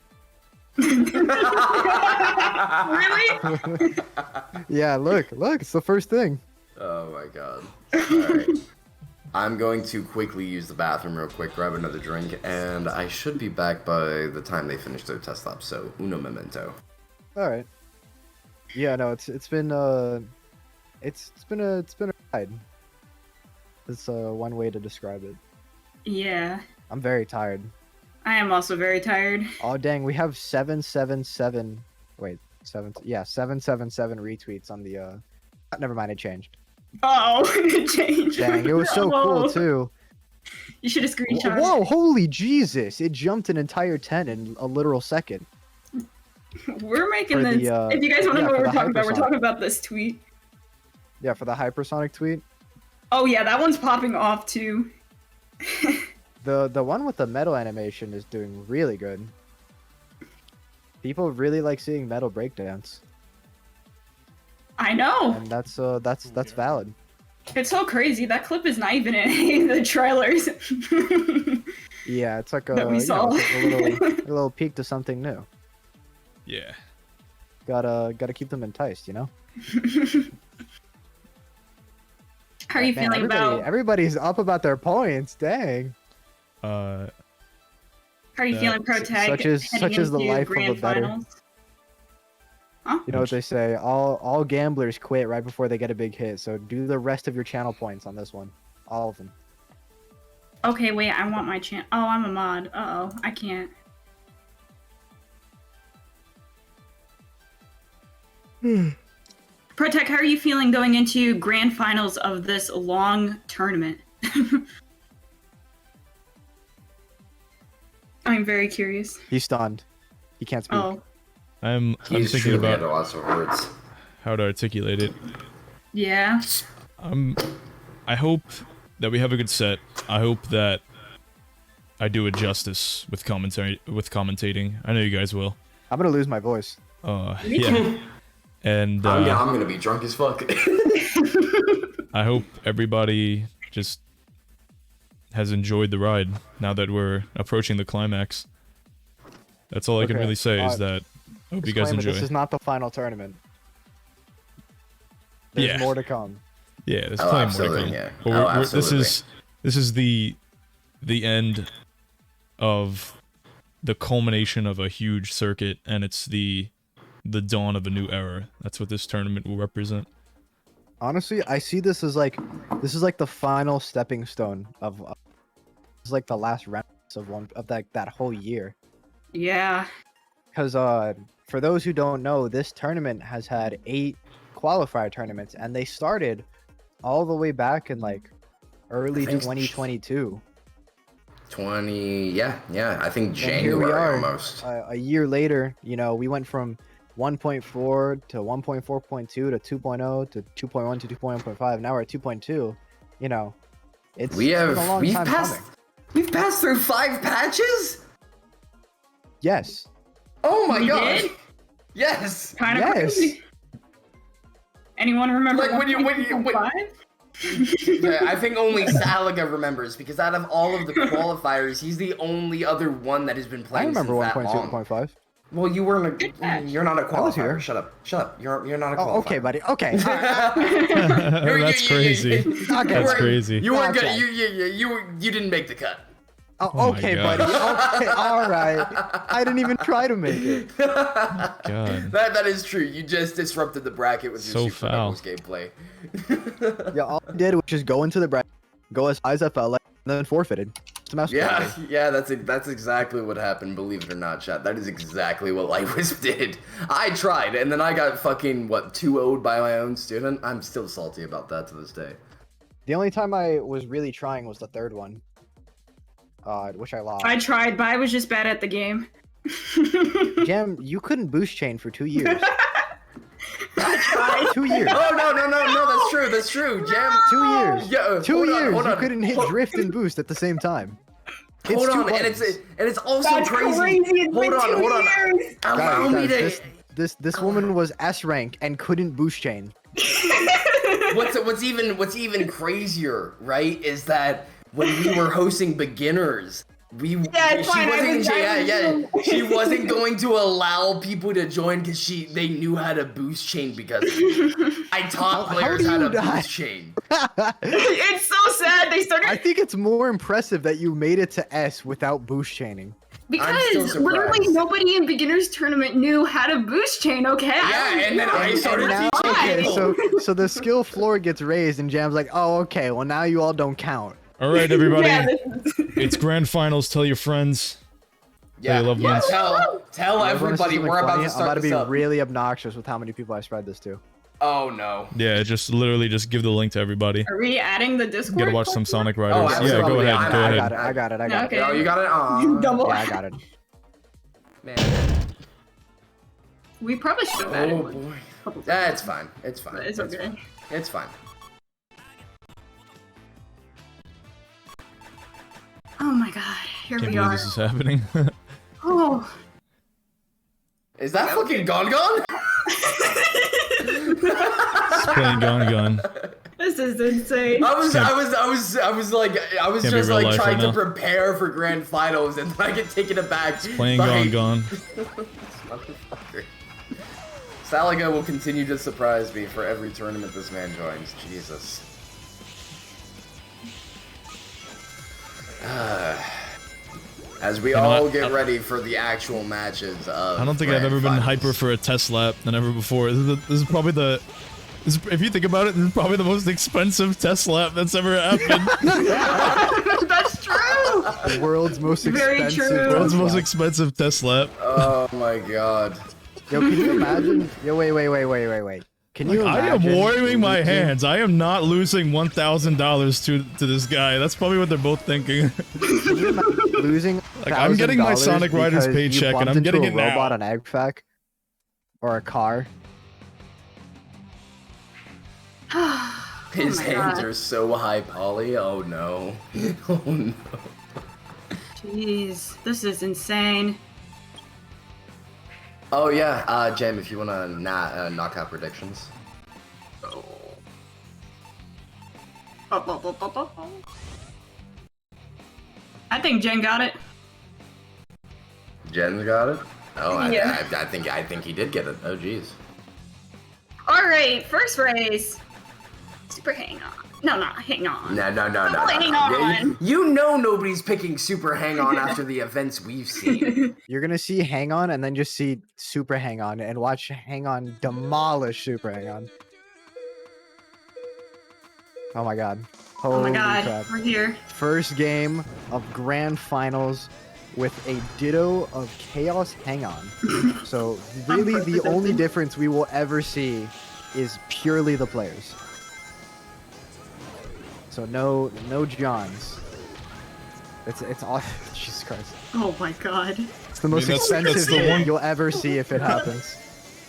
Really? Yeah, look, it's the first thing. Oh my god. Alright. I'm going to quickly use the bathroom real quick, grab another drink, and I should be back by the time they finish their test lab, so uno memento. Alright. Yeah, no, it's been a ride. It's one way to describe it. Yeah. I'm very tired. I am also very tired. Oh dang, we have 777. Wait, 777 retweets on the. Never mind, it changed. Oh, it changed. Dang, it was so cool too. You should have screenshot. Whoa, holy Jesus! It jumped an entire 10 in a literal second. We're making this. If you guys want to know what we're talking about this tweet. Yeah, for the hypersonic tweet. Oh yeah, that one's popping off too. The one with the metal animation is doing really good. People really like seeing metal breakdance, I know. and that's valid. It's so crazy. That clip is not even in any of the trailers. Yeah, it's like a, That we saw. it's like a little peek to something new. Yeah. Gotta keep them enticed, you know. How are you Man, feeling about? Everybody's up about their points. Dang. Uh, How are you feeling, Pro Tag? such is the heading life into of a grand better. finals? Huh? You know what they say? All gamblers quit right before they get a big hit. So do the rest of your channel points on this one, all of them. Okay, wait. I want my channel. Oh, I'm a mod. Uh oh, I can't. Protect, how are you feeling going into grand finals of this long tournament? I'm very curious. He's stunned. He can't speak. Oh, I'm He's thinking truly about at a loss of words. how to articulate it. yeah. I hope that we have a good set. I hope that I do it justice with commentating. I know you guys will. I'm gonna lose my voice. Yeah. And I'm gonna be drunk as fuck. I hope everybody just has enjoyed the ride now that we're approaching the climax. That's all I can Okay, really say is that I hope you guys Disclaimer, enjoy. This is not the final tournament. There's Yeah. more to come. Yeah, there's Oh, plenty more to absolutely, come. yeah. But Oh, this is the end of the culmination of a huge circuit, and it's the dawn of a new era. That's what this tournament will represent. Honestly, I see this as like the final stepping stone of it's like the last round of that whole year. Yeah. Because for those who don't know, this tournament has had 8 qualifier tournaments, and they started all the way back in like early 2022. I think And here we January are, almost. a year later. You know, we went from 1.4 to 1.4.2 to 2.0 to 2.1 to 2.1.5. Now we're at 2.2. You know, it's been a long time coming. We've passed through 5 patches. Yes. Oh my We gosh. did? Yes. Kind of Yes. crazy. Anyone remember? Like when you 1.5? Yeah, I think only Salaga remembers because out of all of the qualifiers, he's the only other one that has been I playing remember since that 1.2, long. 1.5. Well, you weren't you're not a I was here. qualifier. Shut up. You're not a qualifier. Oh, okay, buddy. Okay. That's crazy. That's crazy. You weren't Gotcha. good. You didn't make the cut. Oh, Oh my okay, God. buddy. Okay, all right. I didn't even try to make it. God. That is true. You just disrupted the bracket with your So Super foul. Rebels gameplay. Yeah, all I did was just go into the bracket, go as high as I felt like, and then forfeited. It's a mess. Yeah, that's exactly what happened. Believe it or not, chat. That is exactly what Lightwisp did. I tried, and then I got fucking 2-0'd by my own student. I'm still salty about that to this day. The only time I was really trying was the third one, which I lost. I tried, but I was just bad at the game. Jam, you couldn't boost chain for 2 years. I tried. 2 years. Oh no, that's true. Jam. 2 years. Yeah, 2 hold on, years. hold You on. couldn't hit drift and boost at the same time. It's Hold 2 on, and buttons. it's also That's crazy. crazy. It's Hold been on, 2 hold on. years. Allow me Guys, to. this woman was S rank and couldn't boost chain. What's even crazier, right? Is that when we were hosting beginners, it's fine, she wasn't going to allow people to join because they knew how to boost chain because of it. I taught How players do how you to die? boost chain. It's so sad. They started I think it's more impressive that you made it to S without boost chaining. because surprised. literally nobody in beginners tournament knew how to boost chain. Okay. Yeah, and then I started now, teaching okay, people. so the skill floor gets raised, and Jam's like, oh, okay, well now you all don't count. All right, everybody. Yeah, It's grand finals. Tell your friends. Yeah, Tell your loved yeah. ones. Tell You wanna see everybody something we're about funny? to start I'm about to this be up. really obnoxious with how many people I spread this to. Oh no. Yeah, just literally just give the link to everybody. Are we adding the Discord? You gotta watch some Sonic Riders. Oh, yeah, absolutely. go ahead. I Go I ahead. got it. I got it. I got Okay. it. Oh, you got it. Aw. Double. Yeah, I got it. Man. We probably should have added Oh one. boy. Yeah, it's fine. It's fine. It's okay. Fine. It's fine. here Can't we believe are. this is happening. Oh. Is that fucking Gon Gon? It's playing Gon. This is insane. I was Can't be just real like life trying right to now. prepare for grand finals, and then I get taken aback. Playing by- Gon. Motherfucker. Salaga will continue to surprise me for every tournament this man joins. Jesus. As we all get ready for the actual matches of I don't think I've grand ever been finals. hyper for a test lap than ever before. This is probably the. If you think about it, this is probably the most expensive test lap that's ever happened. That's true. The world's most Very expensive. true. World's test most lap. expensive test lap. Oh my god. Yo, can you imagine? Yo, wait. Can you I am imagine warming my losing- hands. I am not losing $1,000 to this guy. That's probably what they're both thinking. Can you imagine losing Like, I'm getting my $1,000 Sonic Riders because you paycheck, and bumped I'm into getting a it now. robot on AgFac or a car? His my hands God. are so high poly. Oh no. Oh no. Jeez, this is insane. Oh yeah, Jem, if you wanna knock out predictions. I think Jen got it. Jen's got it. Oh, Yeah. I think he did get it. Oh jeez. All right, first race. Super hang on. No, not hang on. No. Hang on. You know nobody's picking Super Hang On after the events we've seen. You're gonna see Hang On and then just see Super Hang On and watch Hang On demolish Super Hang On. Oh my god. Oh my Holy god, crap. we're here. First game of grand finals with a ditto of Chaos Hang On. So really the only difference we will ever see is purely the players. So no Johns. It's all Jesus Christ. Oh my god. It's the most that's expensive the game one- you'll ever see if it happens.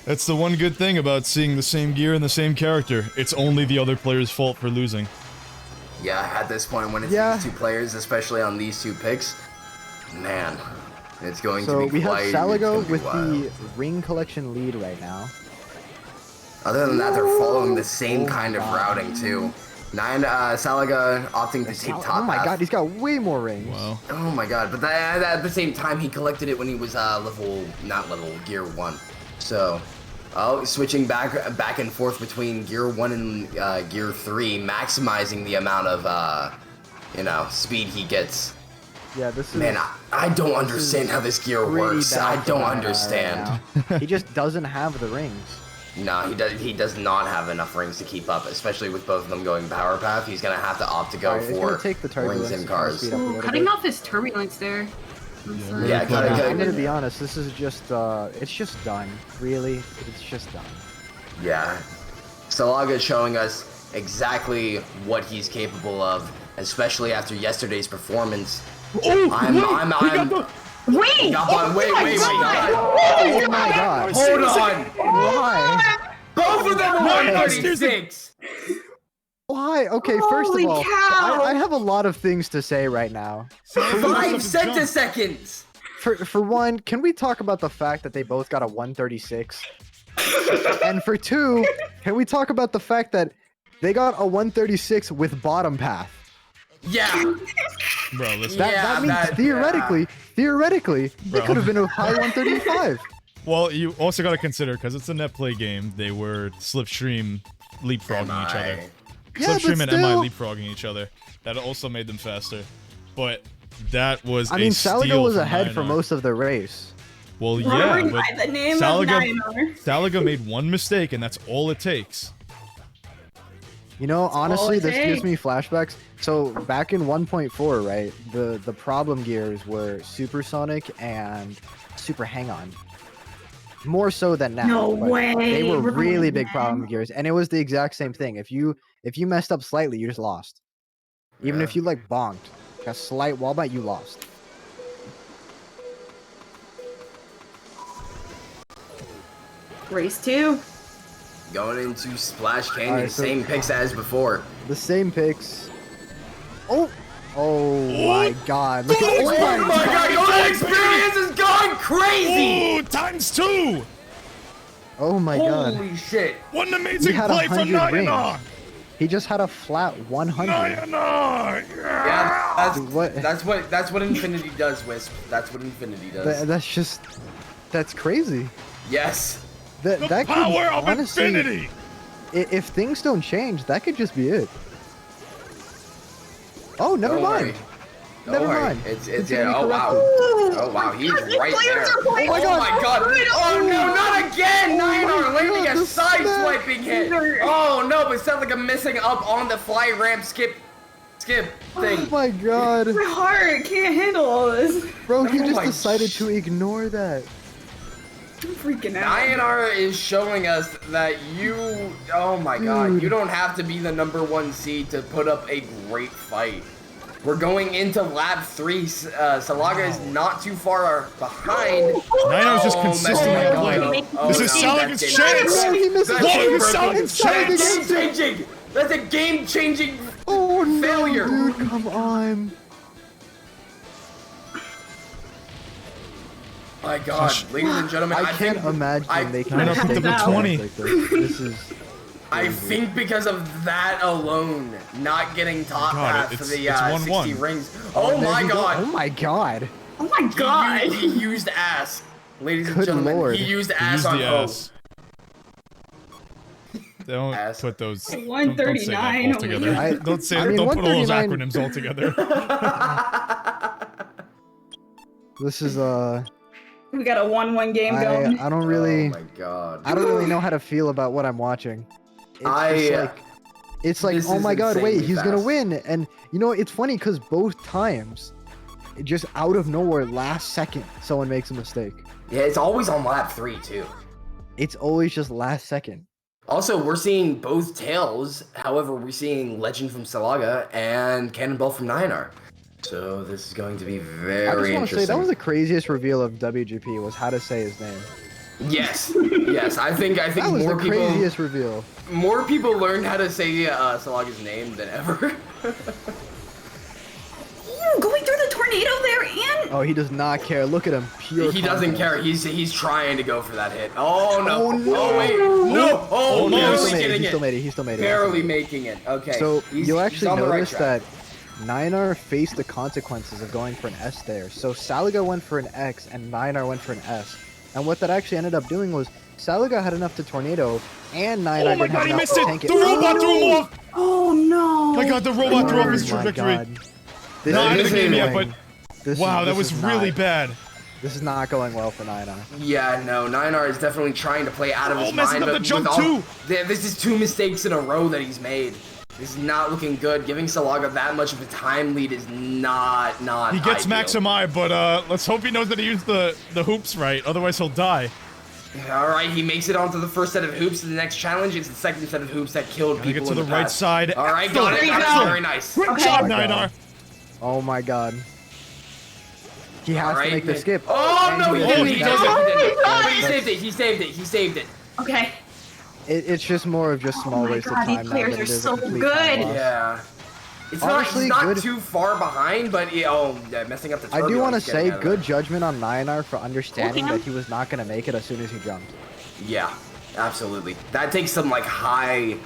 That's the one good thing about seeing the same gear and the same character. It's only the other player's fault for losing. Yeah, at this point when it's Yeah. these two players, especially on these two picks, man, it's going So to be we have quite. Salago with wild. the ring collection lead right now. Other than that, they're following the same Oh kind of God. routing too. Salaga opting to take top Oh my half. god, he's got way more rings. Wow. Oh my god, but at the same time, he collected it when he was gear 1. So, switching back and forth between gear 1 and gear 3, maximizing the amount of, speed he gets. Yeah, this is Man, I don't understand how this gear pretty works. bad I for don't Nana right understand. now. He just doesn't have the rings. No, he does not have enough rings to keep up, especially with both of them going power path. He's gonna have to opt to go Alright, it's gonna for take the turbulence rings and to kinda cars. speed up a Ooh, little cutting bit. off his turbulence there. Yeah, I'm cut gonna it. be honest, this is just it's just done. Really, it's just done. Yeah. Salaga showing us exactly what he's capable of, especially after yesterday's performance. Oh, Wait! Got one. Wait. Oh my god! Hold on. Why? Both of them are 136. Why? Okay, first Holy of all, cow. I have a lot of things to say right now. 5 centiseconds. For one, can we talk about the fact that they both got a 136? And for two, can we talk about the fact that they got a 136 with bottom path? Yeah. Bro, listen. That means that- theoretically, Bro. they could have been a high 135. Well, you also gotta consider, because it's a net play game, they were slipstream leapfrogging each other. Yeah, but Slipstream and MI still- leapfrogging each other. That also made them faster. But that was I mean, Salago was from ahead for Nyannar. most of the race. Well, yeah, Remembered but by the name of Salaga, Nyannar. Salaga made one mistake, and that's all it takes. You know, honestly, it this gives takes. me flashbacks. So back in 1.4, right, the problem gears were Supersonic and Super Hang-On. More so than now. No but way. They were We're going really big back. problem gears, and it was the exact same thing. If you messed up slightly, you just lost. Even Yeah. if you like bonked a slight wall bite, you lost. Race 2. Going into Splash Canyon, Alright, so- same picks as before. The same picks. Oh, Oh my god. Look at Oh my god, your experience is going crazy! Ooh, ×2! Oh my god. Holy shit. What an He amazing had play from 100 rings. Nayanar! He just had a flat 100. Nayanar! Yeah, Dude, what? that's what Infinity does, Wisp. That's what Infinity does. That's crazy. Yes. That The could power of honestly, infinity! If things don't change, that could just be it. Oh, never Don't mind. worry. Never Don't worry. mind. It's Continue yeah. Oh wow. corrected. Oh wow. He's These right players there. are playing Oh my god. Oh no, not again. Nayanar landing a the side-swiping hit. Oh no, but Celica missing up on the fly ramp skip thing. Oh my god. My heart can't handle all this. Bro, he Oh just my decided to ignore that. I'm freaking out. Nayanar is showing us that you, oh my god, Dude. you don't have to be the #1 seed to put up a great fight. We're going into lap 3. Salaga is not too far behind. Nayanar's just consistently playing. This is Salaga's chance! Oh, he missed What is Salaga's Salaga's chance? Game-changing! That's a game-changing Oh no, failure. dude, come on. My god, ladies and gentlemen, I can't think, imagine they can Nayanar picked up the 20. like this. This is I think because of that alone, not getting top God, half for it's- the it's 1-1. 60 rings. Oh there my you go. god. Oh my god. Oh my god. He used ass. Ladies and Good gentlemen, lord. he used Use ass on the Ho. ass. Don't Ass. put those. Don't say that 139 all together. I- Don't say. I mean, Don't put all those 139 acronyms all together. This is We got a 1-1 game going. I don't really Oh my god. I don't really know how to feel about what I'm watching. It's like This oh is my god, wait, insanely he's gonna fast. win. And you know, it's funny because both times, just out of nowhere, last second, someone makes a mistake. Yeah, it's always on lap 3 too. It's always just last second. Also, we're seeing both tails. However, we're seeing Legend from Salaga and Cannonball from Nayanar. So this is going to be I just very want to interesting. say that was the craziest reveal of WGP was how to say his name. Yes, yes. I think That was more the people craziest reveal. learned how to say Salaga's name than ever. Ooh, going through the tornado there, and Oh, he does not care. Look at him. Pure He doesn't confidence. care. He's trying to go for that hit. Oh no! Oh, no. Oh wait! No! Oh, He barely still made it. getting He it. still made it. He still made it. Barely making it. Okay. So he's, you'll he's actually on the right notice track. that Nayanar faced the consequences of going for an S there. So Salaga went for an X and Nayanar went for an S. And what that actually ended up doing was Salaga had enough to tornado and Nayanar Oh my didn't god, have he enough missed to it! tank The robot threw him off! oh no. My god, the robot threw off his Oh my trajectory. God. This Not is into the game yet, but going- this wow, is- that this was is really not- bad. This is not going well for Nayanar. Yeah, no, Nayanar is definitely trying to play out of his messing mind. up the but jump with all- too. This is 2 mistakes in a row that he's made. This is not looking good. Giving Salaga that much of a time lead is not He gets ideal. Maximi, but let's hope he knows that he used the hoops right. Otherwise, he'll die. All right, he makes it onto the first set of hoops. The next challenge is the second set of hoops that killed Gotta people get to in the right past. side. All right, got it. Excellent. Very nice. Great Okay. job, Oh my Nayanar. Oh my god. He has All to right, make the man. skip. Oh And no, he Oh, didn't. he He does didn't. it. He didn't. Oh, But he saved it. He saved it. He saved it. Okay. It's just more of just small Oh my waste of God, these time now players than are it is so a complete good. time loss. Yeah. It's Honestly, not good- too far behind, but messing up the I do want to turbulence, say getting out of good there. judgment on Nayanar for understanding Okay. that he was not going to make it as soon as he jumped. Yeah, absolutely. That takes some like high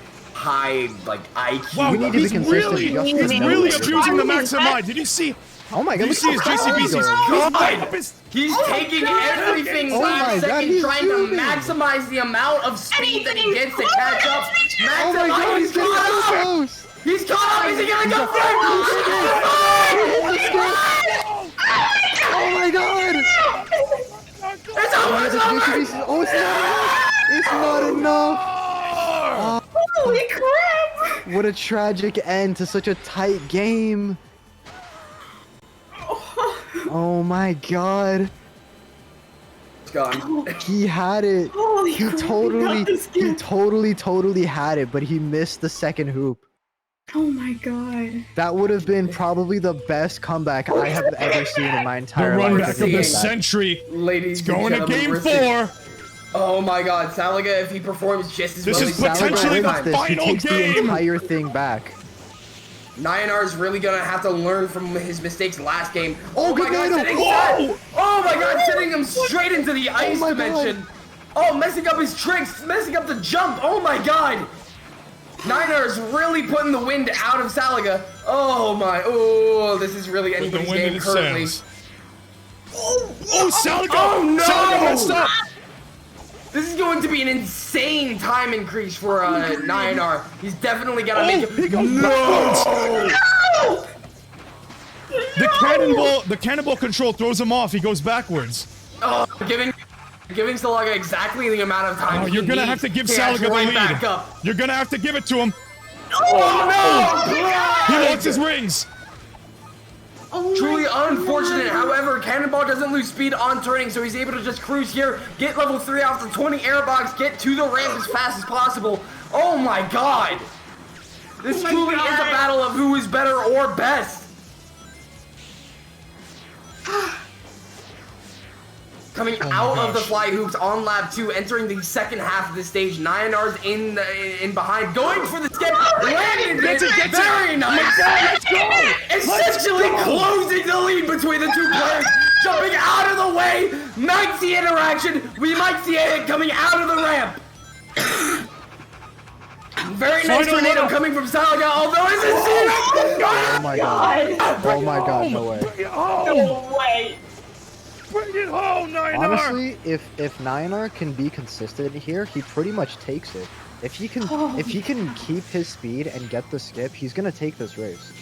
like IQ. Wow, We need to be he's consistent really, just he's to know really that- abusing the Maximi. Did you see? Oh my god, Did you look see his how fast he's JCBCs? going. God! He's taking everything Oh last my God, second, he's trying zooming. to maximize the amount of speed that he gets to catch up. Oh my god, he's getting so caught up! close! He's caught up! Is he gonna go for it? Oh my god! It's almost over! Oh, it's not enough! Holy crap! What a tragic end to such a tight game. Oh my god. It's gone. He had it. Holy He crap, we totally, got this game. totally had it, but he missed the second hoop. Oh my god. That would have been probably the best comeback I have ever seen in my The entire run life. back if of he the did that. century. Ladies It's and going to gentlemen, game we're seeing- 4. Oh my god, Salaga, if he performs just as This well is as he did potentially last the time. He final takes the game. entire thing back. Nyanar's really gonna have to learn from his mistakes last game. Oh my good god, Nano. oh my god, sending him straight into the ice my dimension. Oh, messing up his tricks, messing up the jump. Oh my god. Ninar's really putting the wind out of Salaga. Oh my, oh, this is really anybody's game currently. Oh, Salaga! Oh no! Salaga messed up! This is going to be an insane time increase for Nyanar. He's definitely gonna make it. He goes No! The cannonball control throws him off. He goes backwards. Oh, giving Salaga exactly the amount of time. Oh, you're gonna have to give Salaga the lead. Back up. You're gonna have to give it to him. Oh no! He wants his rings. Truly unfortunate. However, Cannonball doesn't lose speed on turning, so he's able to just cruise here, get level 3 off the 20 airbox, get to the ramp as fast as possible. Oh my god! This truly is a battle of who is better or best. Coming out of the fly hoops on lap 2, entering the second half of the stage. Nyanar's in behind, going for the skip. Landed it. Very nice. Let's go. Essentially closing the lead between the two players. Jumping out of the way. Might see interaction. We might see it coming out of the ramp. Very nice tornado coming from Salaga, although it's a Oh my god. Oh my god, no way. No way. Bring it home, Nyanar! Honestly, if Nyanar can be consistent here, he pretty much takes it. If he can keep his speed and get the skip, he's gonna take this race.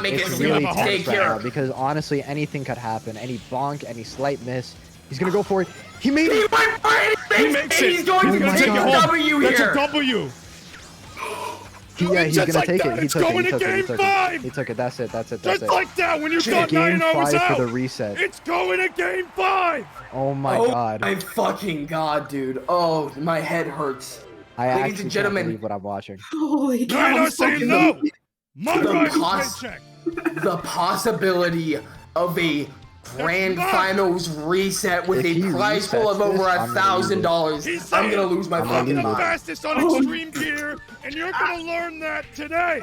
Make It's it really take tense right care. now because honestly, anything could happen. Any bonk, any slight miss, he's gonna go for it. He made it. He went for it. He makes it. He's going to gonna take take a it home. W That's here. a W. Yeah, he's Just gonna like take that, it. He it's took it. going He to took it. He game took it. 5. He took it. That's it. That's it. Just That's it. like that, when you thought Game Nyanar was 5 out. for the reset. It's going to game 5. Oh my Oh god. my fucking god, dude. Oh, my head hurts. I Ladies actually and gentlemen. can't believe what I'm watching. Holy cow. Nyanar saying no. My The rival's pos- paycheck. The possibility of a grand finals reset with If a he prize pool of resets over this, I'm gonna lose $1,000. He's I'm gonna saying, lose my I'm gonna fucking lose the mind. fastest on extreme gear, and you're gonna learn that today.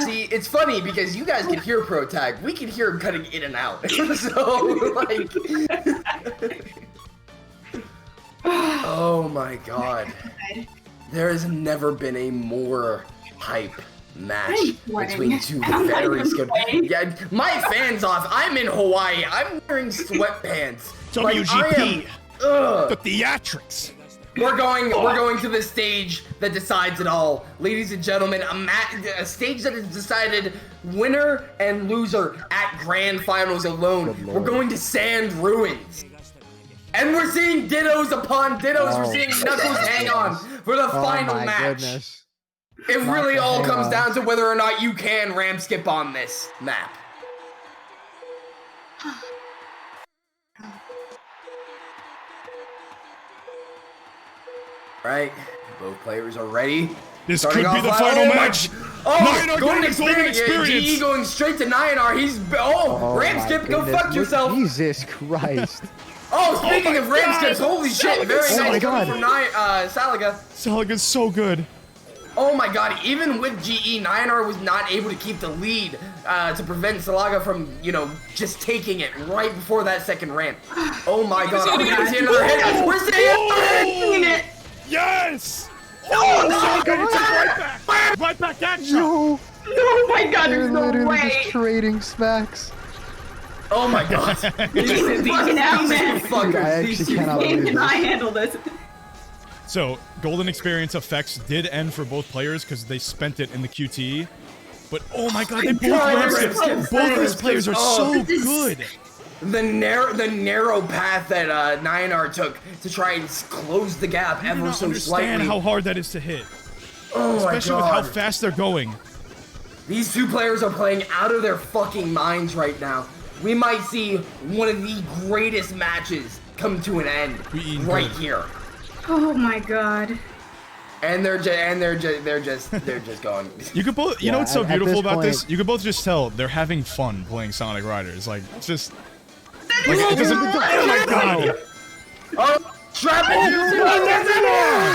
See, it's funny because you guys can hear Pro Tag. We can hear him cutting in and out. So, like... Oh my god. There has never been a more hype match between two very skilled... Yeah, my fan's off. I'm in Hawaii. I'm wearing sweatpants. Like, WGP. Ugh. The theatrics. We're going to the stage that decides it all. Ladies and gentlemen, a stage that has decided winner and loser at grand finals alone. We're going to Sand Ruins. And we're seeing dittos upon dittos. We're seeing Knuckles hang on for the final my match. Goodness. It really all hang comes on. down to whether or not you can ramp skip on this map. Right, both players are ready. This Starting could be off the live- final oh my- match. Oh, Nyanar golden getting golden experience. experience. GE going straight to Nyanar. He's ramp my skip. Go goodness. fuck yourself. Jesus Christ. Oh, speaking my of ramp God. skips, holy shit! Very Oh my nice coming God. from Salaga. Salaga's so good. Oh my god, even with GE, Nyanar was not able to keep the lead to prevent Salaga from, just taking it right before that second ramp. Oh my god, are we gonna see another hit? We're seeing it! Yes. Oh, Salaga, it's right back. Right back at you. No. oh my god, They're there's no literally way. just trading smacks. Oh my god. These fucking out, man. fuckers. I These actually two cannot Game believe can I this. handle this? So, golden experience effects did end for both players because they spent it in the QT. But oh my god, they both ramp skip. Both these players are so good. The narrow path that Nyanar took to try and close the gap I do ever not so understand slightly. how hard that is to hit. Oh my Especially with how god. fast they're going. These two players are playing out of their fucking minds right now. We might see one of the greatest matches come to an end right here. Oh my god. And they're just going. You could both. You know Yeah, what's so at beautiful this about point- this? You could both just tell they're having fun playing Sonic Riders. Like, it's just. Like, it doesn't. Oh my god. Oh Trap it!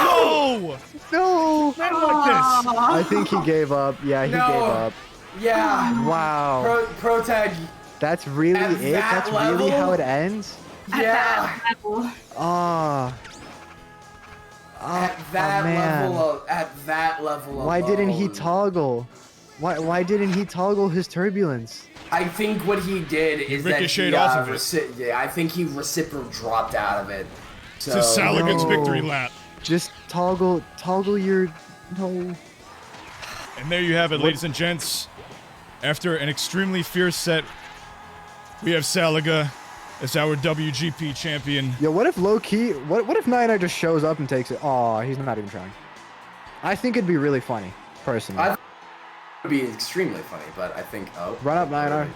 No! No! Not like this. I think he gave up. Yeah, he No. gave up. Yeah. Wow. Pro tag. That's really At it? that That's really level? how it ends? Yeah. Ah. At that man. level. Why didn't he alone. toggle? Why didn't he toggle his turbulence? I think what he did is that ricocheted he, off of it. yeah, I think he reciprocal dropped out of it. So It's a Saligan's No. victory lap. Just toggle your no. And there you have it, ladies and gents. After an extremely fierce set, we have Saliga as our WGP champion. Yo, what if low key? What if Niner just shows up and takes it? Oh, he's not even trying. I think it'd be really funny, personally. it would be extremely funny, but I think Run up, Niner.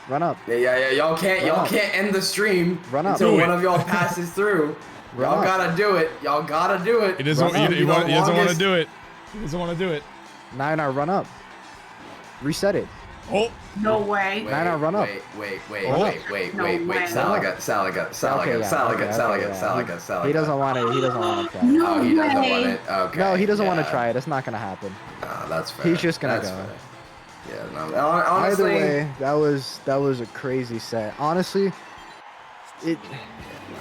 Run up. Yeah. Y'all Run up. can't end the stream Run up. until Do one it. of y'all passes through. Run Y'all up. gotta do it. Y'all gotta do it. He doesn't, Run up. he doesn't want to Longest- do it. He doesn't want to do it. Niner, run up. Reset it. Oh, No way. Niner, run up. Wait. Run up. No way. Saliga. He doesn't want it. He doesn't want to try. No Oh, he doesn't way. want it. Okay. No, he doesn't want yeah. to try it. It's not gonna happen. Nah, that's fair. He's just gonna That's go. fair. Yeah, no, honestly. Either way, that was a crazy set. Honestly, it.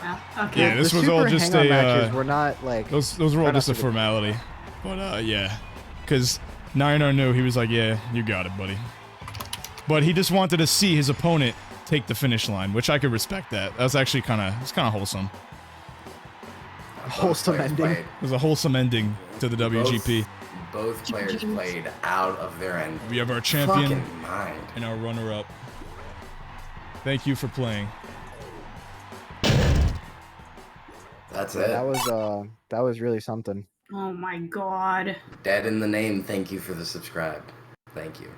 Yeah, okay. yeah, this the was all Super just Hang-On a. matches were not like. Those were all Right just a after the- formality. But yeah, because Niner knew, he was like, yeah, you got it, buddy. But he just wanted to see his opponent take the finish line, which I could respect that. That was actually kind of wholesome. Wholesome ending. It was a wholesome ending to the WGP. Both players played out of their end. We have our champion Fucking mind. and our runner-up. Thank you for playing. That's it. That was really something. Oh my god. Dead in the name. Thank you for the subscribe. Thank you.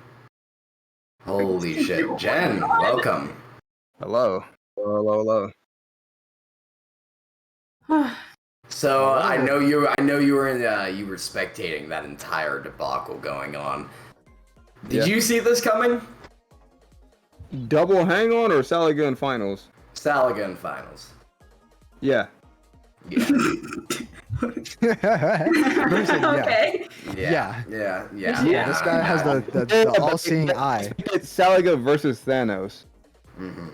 Holy shit, Jen, welcome. Hello. Hello. So I know you were spectating that entire debacle going on. Did you see this coming? Double hang on or Saliga in finals? Saliga in finals. Yeah. Yeah. Okay. Yeah. This guy has the all-seeing eye. It's Saliga versus Thanos. Mm-hmm.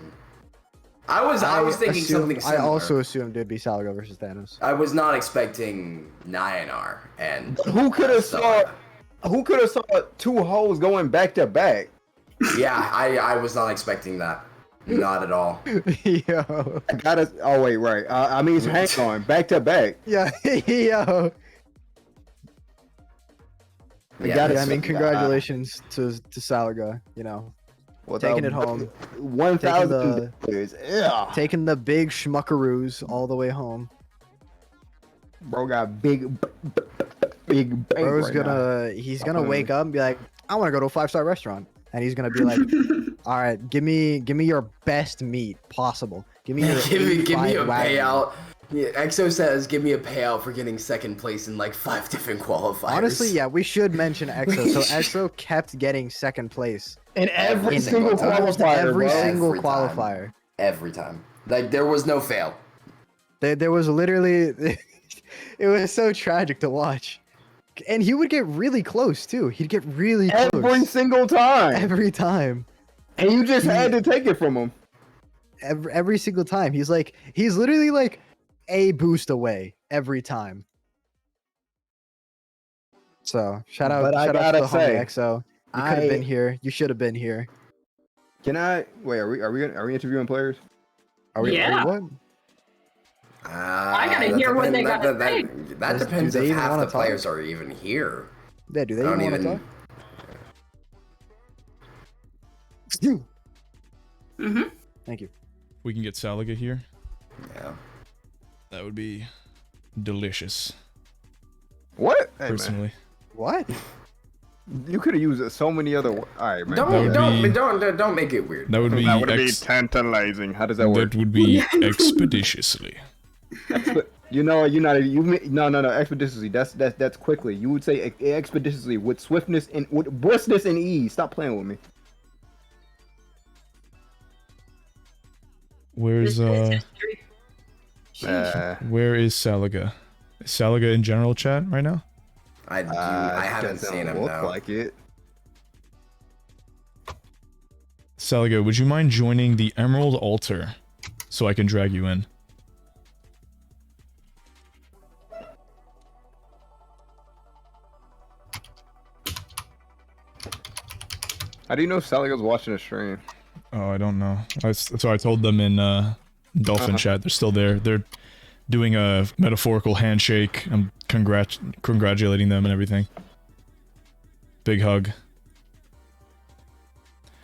I was thinking something similar. I also assumed it'd be Saliga versus Thanos. I was not expecting Nyanar and Who could have saw two holes going back to back? Yeah, I was not expecting that. Not at all. Yo. I gotta. Oh wait, right. I mean, hang on, back to back. Yeah. Yo. Yeah, I mean, congratulations to Saliga. You know, Well, taking it home. 1,000 dollars. Yeah. Taking the big schmuckaroos all the way home. Bro got big bank Bro's right now. he's gonna wake up and be like, I want to go to a 5-star restaurant, and he's gonna be like, all right, give me your best meat possible. Give me your give me a A5 Wagyu." payout. Yeah, EXO says, give me a payout for getting second place in like 5 different qualifiers. Honestly, yeah, we should mention EXO. So EXO kept getting second place in every single single time. qualifier. every bro. single Every time. qualifier. Every time. Like, there was no fail. There was literally, it was so tragic to watch. And he would get really close too. He'd get really close. Every single time. Every time. And you just had to take it from him. Every single time. He's literally like a boost away every time. So shout out to the homie EXO. You could have been here. You should have been here. Can I wait? Are we interviewing players? Are we? Yeah. What? I gotta hear what they gotta say. That depends Do they if even half wanna the talk? players are even here. Yeah, do they I don't even want to talk? Mm-hmm. Thank you. We can get Saliga here. Yeah. That would be delicious. What? Hey, Personally. man. What? You could have used so many other. All right, man. Don't make it weird. That would be tantalizing. How does that work? That would be expeditiously. No, expeditiously. That's quickly. You would say expeditiously with swiftness and with briskness and ease. Stop playing with me. Where's Where is Salaga? Is Salaga in general chat right now? I haven't seen him, look though. like it. Salaga, would you mind joining the Emerald Altar so I can drag you in? How do you know Salaga's watching a stream? Oh, I don't know. So I told them in Dolphin chat. They're still there. They're doing a metaphorical handshake. I'm congratulating them and everything. Big hug.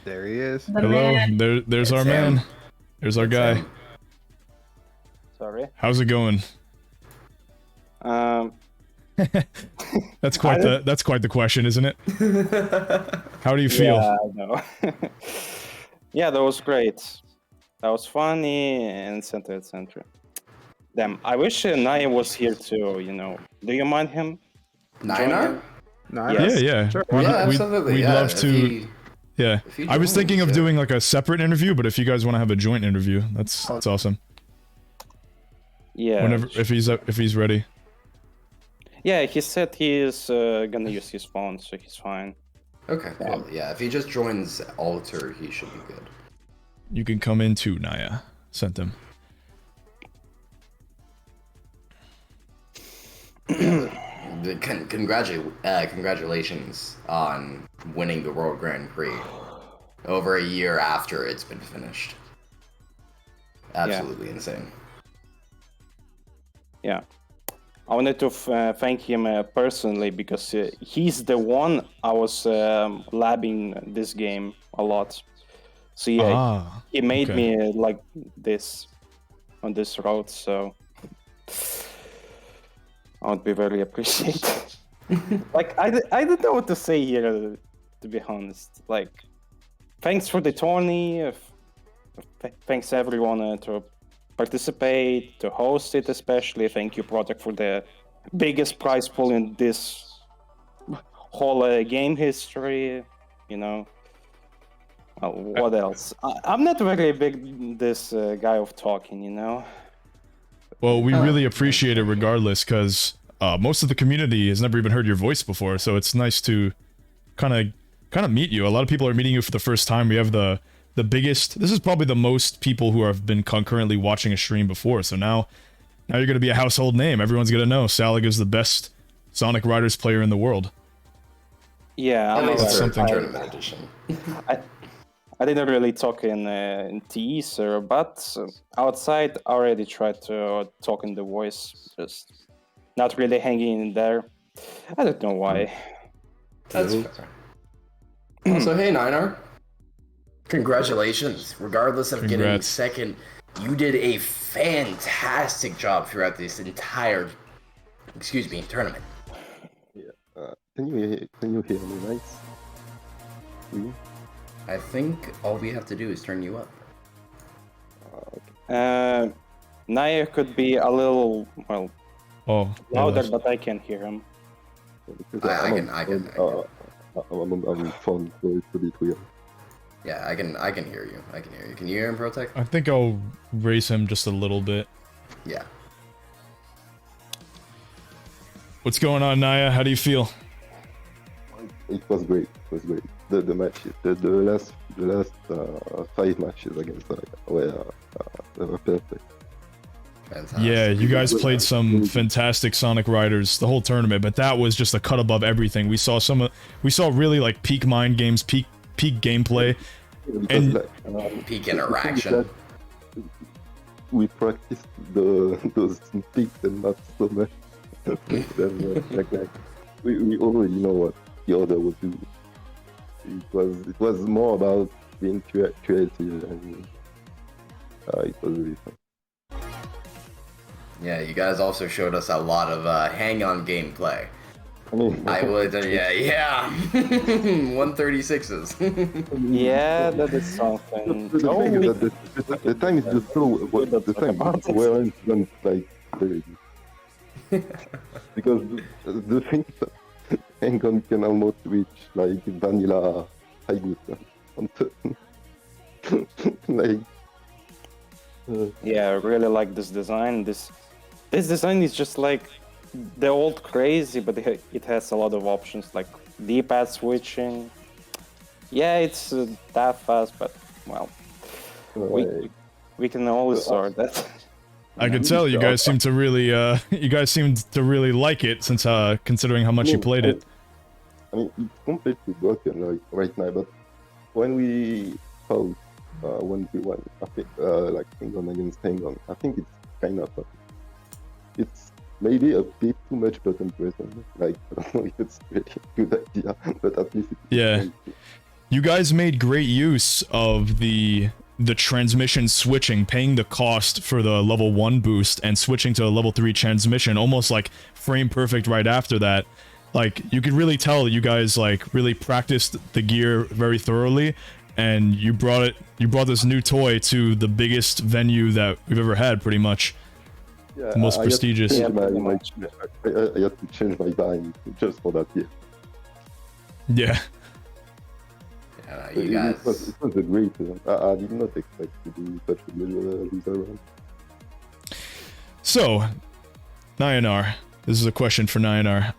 There he is. Hello. There's our man. There's our guy. Sorry. How's it going? That's quite the question, isn't it? How do you feel? Yeah, I know. Yeah, that was great. That was funny and etc. Damn, I wish Naya was here too. You know, do you mind him? Naya? Yes. Yeah. Sure. Absolutely. We'd love to. Yeah, if he I was thinking of joins, doing like a separate interview, but if you guys want to have a joint interview, that's awesome. Yeah. Whenever if he's ready. Yeah, he said he's gonna use his phone, so he's fine. Okay, cool. Yeah, if he just joins Alter, he should be good. You can come in too, Naya. Sent him. Congratulations on winning the World Grand Prix over a year after it's been finished. Absolutely insane. Yeah. I wanted to thank him personally because he's the one I was labbing this game a lot. So yeah, he made me like this on this road, so I would be very appreciated. Like I don't know what to say here, to be honest. Like, thanks for the tourney. Thanks everyone to participate, to host it especially. Thank you, Project, for the biggest prize pool in this whole game history. You know. What else? I'm not very big this guy of talking, you know. Well, we really appreciate it regardless, because most of the community has never even heard your voice before, so it's nice to kind of meet you. A lot of people are meeting you for the first time. We have the biggest. This is probably the most people who have been concurrently watching a stream before. So now you're gonna be a household name. Everyone's gonna know Salig is the best Sonic Riders player in the world. Yeah, I'm That's something. tournament edition. I didn't really talk in teaser, but outside I already tried to talk in the voice, just not really hanging in there. I don't know why. That's fair. So hey, Ninar. Congratulations. Regardless of getting second, you did a fantastic job throughout this entire, tournament. Yeah. Can you hear me, nice? I think all we have to do is turn you up. Naya could be a little louder, but I can't hear him. I can. I'm phone, so it's a bit weird. Yeah, I can hear you. Can you hear him, Protect? I think I'll raise him just a little bit. Yeah. What's going on, Naya? How do you feel? It was great. The match, the last 5 matches against were perfect. Fantastic. Yeah, you guys played some fantastic Sonic Riders the whole tournament, but that was just a cut above everything. We saw really like peak mind games, peak gameplay, and peak interaction. We practiced those peaks and not so much. We already know what the other would do. It was more about being creative, and it was really fun. Yeah, you guys also showed us a lot of hang-on gameplay. I would, 136s. Yeah, that is something. The thing is that the time is just so. The time weren't like very because the thing that hang-on can almost reach like vanilla Hagus. Like Yeah, I really like this design. This design is just like the old crazy, but it has a lot of options like D-pad switching. Yeah, it's that fast, but well, we can always sort that. I could tell you guys seem to really like it since considering how much you played it. I mean, it's completely broken like right now, but when we fought 1v1, I think like Hang-On against Hang-On, I think it's kind of it's maybe a bit too much button pressing. Like I don't know if it's really a good idea, but at least it's You guys made great use of the transmission switching, paying the cost for the level 1 boost and switching to a level 3 transmission, almost like frame perfect right after that. Like, you could really tell you guys, like, really practiced the gear very thoroughly, and you brought this new toy to the biggest venue that we've ever had, pretty much. Yeah, The most prestigious. I had to change my time just for that gear. Yeah. You guys... it was a great event. I did not expect to do such a loser round. So, Nyanar, this is a question for Nyanar.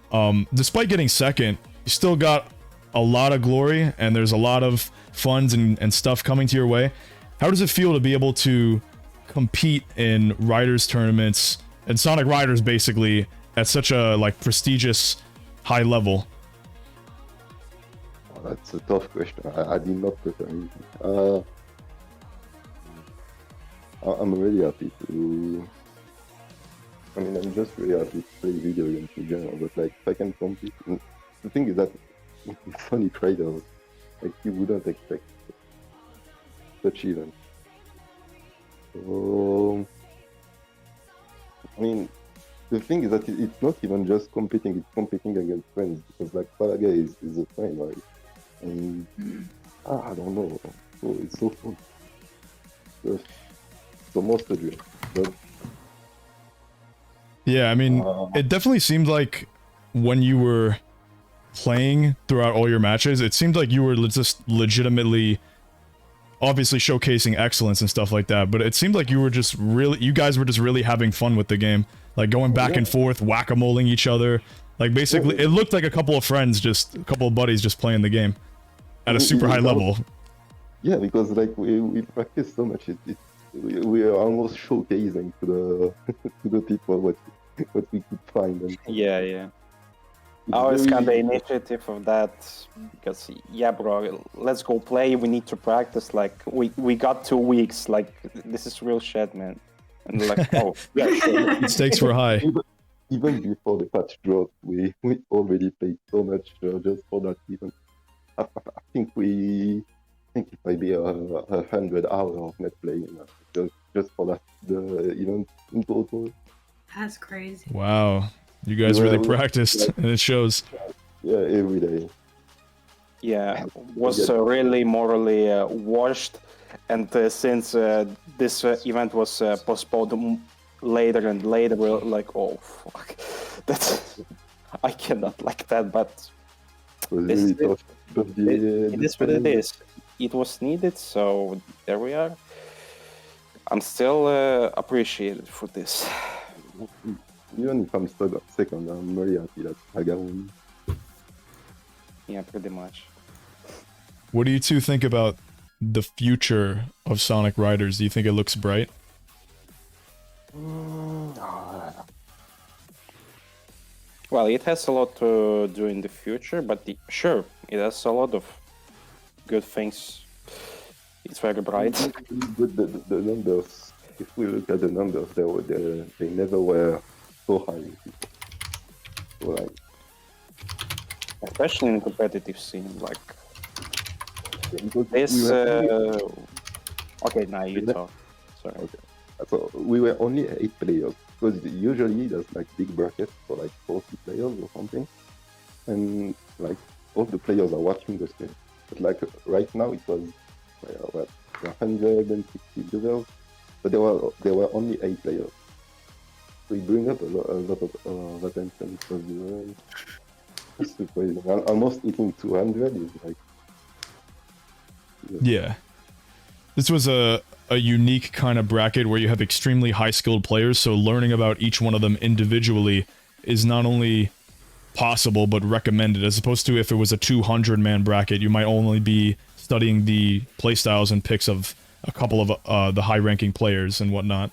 Despite getting second, you still got a lot of glory, and there's a lot of funds and stuff coming to your way. How does it feel to be able to compete in Riders tournaments, and Sonic Riders basically, at such a, like, prestigious high level? That's a tough question. I did not prepare anything. I'm really happy to... I mean, I'm just really happy to play video games in general, but like, if I can compete... The thing is that with Sonic Riders, like, you wouldn't expect such events. So... I mean, the thing is that it's not even just competing, it's competing against friends, because like, Paraga is a friend, right? And I don't know. So it's so fun. Just the most of it. But yeah, I mean, it definitely seemed like when you were playing throughout all your matches, it seemed like you were just legitimately, obviously showcasing excellence and stuff like that. But it seemed like you guys were just really having fun with the game, like going back and forth, whack-a-moling each other. Like basically, it looked like a couple of friends, just a couple of buddies, just playing the game at a super high level. Yeah, because like we practice so much, we are almost showcasing to the to the people what we could find. And Yeah. I was kind of initiative of that because yeah, bro, let's go play. We need to practice. Like we got 2 weeks. Like this is real shit, man. And like, oh yeah, sure. Stakes were high. Even before the patch dropped, we already played so much just for that event. I think it might be 100 hours of net play just for that the event in total. That's crazy. Wow, you guys really practiced, and it shows. Yeah, every day. Yeah, was really morally washed, and since this event was postponed later and later, we're like, oh fuck, that's I cannot like that, but this is it. It is what it is. It was needed, so there we are. I'm still appreciated for this. Even if I'm still second, I'm very happy that I got one. Yeah, pretty much. What do you two think about the future of Sonic Riders? Do you think it looks bright? Well, it has a lot to do in the future, but sure, it has a lot of good things. It's very bright. The numbers, if we look at the numbers, they never were so high. So, like, especially in competitive scene, like this. Okay, now you talk. Sorry. Okay. So we were only 8 players, because usually there's like big brackets for like 40 players or something, and like all the players are watching the stream. But like right now it was 160 users, but there were only 8 players. So it brings up a lot of attention, because it's crazy. Almost hitting 200 is like... Yeah. This was a a unique kind of bracket where you have extremely high skilled players, so learning about each one of them individually is not only possible but recommended, as opposed to if it was a 200-man bracket, you might only be studying the playstyles and picks of a couple of the high-ranking players and whatnot.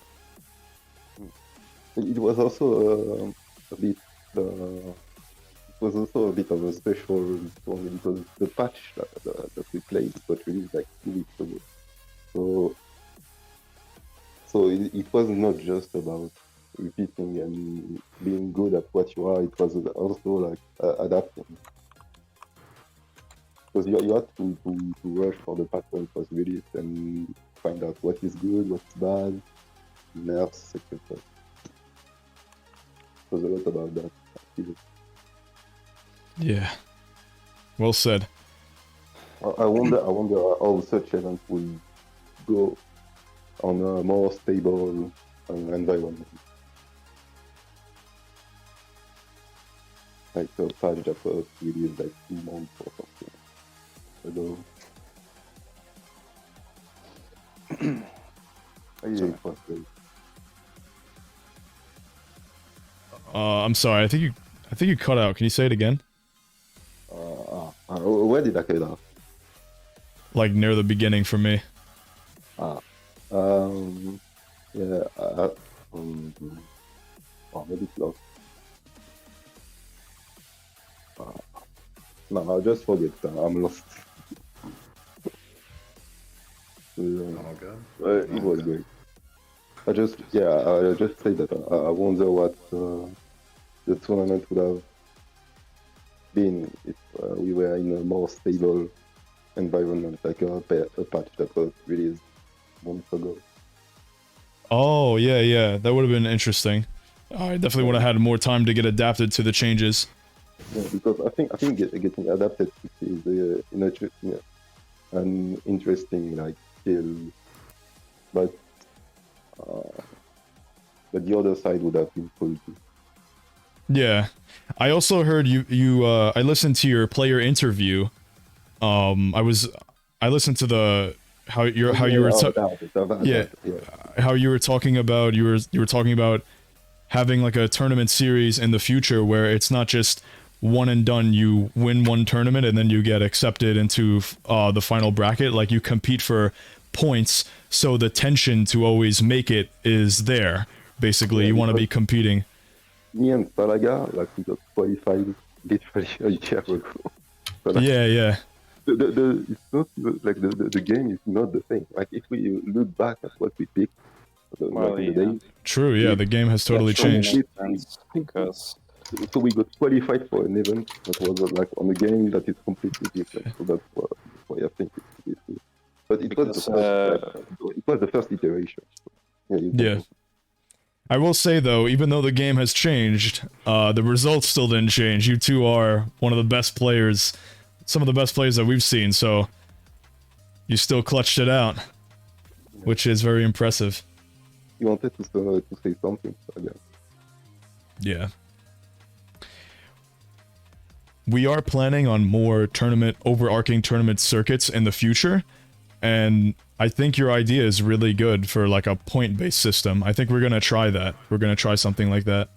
It was also a bit. It was also a bit of a special tournament because the patch that we played was released like 2 weeks ago. So it was not just about repeating and being good at what you are. It was also like adapting. Because you had to rush for the patch when it was released and find out what is good, what's bad, nerfs, etc. It was a lot about that. Yeah. Well said. I wonder how such events will go on a more stable environment. Like a patch that was released like 2 months or something ago. Yeah, it was great. I'm sorry. I think you cut out. Can you say it again? Where did I cut off? Like near the beginning for me. Yeah. Maybe it's lost. No, I just forget. I'm lost. It was great. I just say that I wonder what the tournament would have been if we were in a more stable environment, like a patch that was released months ago. Oh, yeah. That would have been interesting. I definitely would have had more time to get adapted to the changes. Yeah, because I think getting adapted is an interesting like skill, but the other side would have been cool too. Yeah, I also heard I listened to your player interview. I listened to how you were talking about you were talking about having like a tournament series in the future where it's not just one and done. You win one tournament and then you get accepted into the final bracket. Like you compete for points, so the tension to always make it is there. Basically, you want to be competing. Me and Salaga, like we got qualified literally a year ago. So, like, yeah. It's not like the game is not the same. Like if we look back at what we picked, in the day. True. Yeah, the game has totally changed. Because so we got qualified for an event that was like on a game that is completely different. So that's why I think it's good. But it was the first iteration. Yeah. I will say though, even though the game has changed, the results still didn't change. You two are one of the best players, some of the best players that we've seen, so you still clutched it out, which is very impressive. You wanted to say something, Salaga. Yeah. We are planning on more overarching tournament circuits in the future, and I think your idea is really good for like a point-based system. I think we're gonna try that. We're gonna try something like that.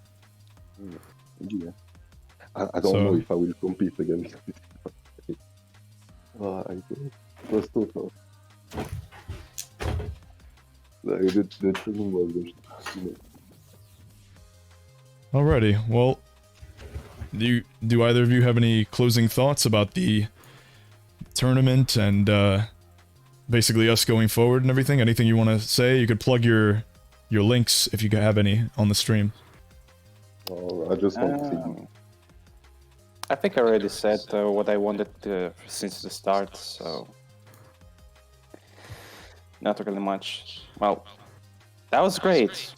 Yeah. I don't know if I will compete against it. It was so tough. Like, the training was just, Alrighty, well, do either of you have any closing thoughts about the tournament and basically us going forward and everything? Anything you want to say? You could plug your links if you have any on the stream. I just want to see. I think I already said what I wanted since the start, so not really much. Well, that was great.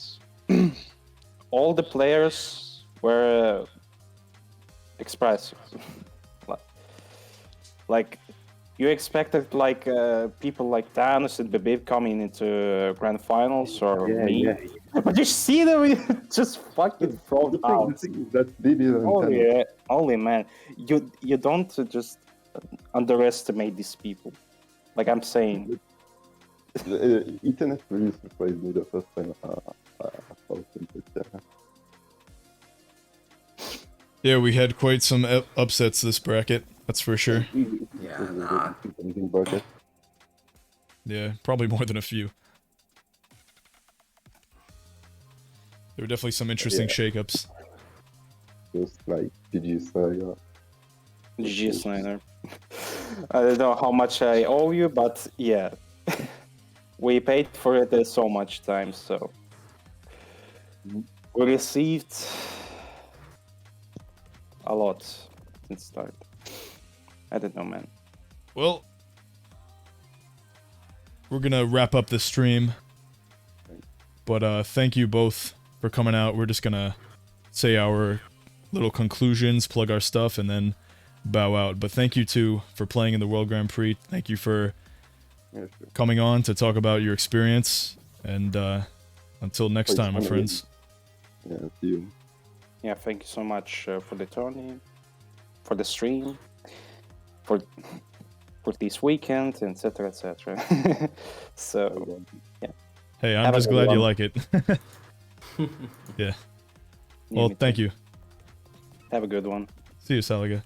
All the players were expressive. Like, you expected like people like Thanos and Bebib coming into grand finals or me, but you see them just fucking thrown out. Holy man, you don't just underestimate these people. Like I'm saying, Ethernet really surprised me the first time I saw him with that. Yeah, we had quite some upsets this bracket. That's for sure. Yeah, nah. Yeah, probably more than a few. There were definitely some interesting shakeups. Just like GG Slayer. GG Snyder. I don't know how much I owe you, but yeah. We paid for it so much time, so we received a lot since start. I don't know, man. Well, we're gonna wrap up the stream, but thank you both for coming out. We're just gonna say our little conclusions, plug our stuff, and then bow out. But thank you too for playing in the World Grand Prix. Thank you for coming on to talk about your experience, and until next time, my friends. Yeah, see you. Yeah, thank you so much for the tourney, for the stream, for this weekend, etc., etc. So, yeah. Hey, I'm just glad you like it. Yeah. Well, thank you. Have a good one. See you, Saliga.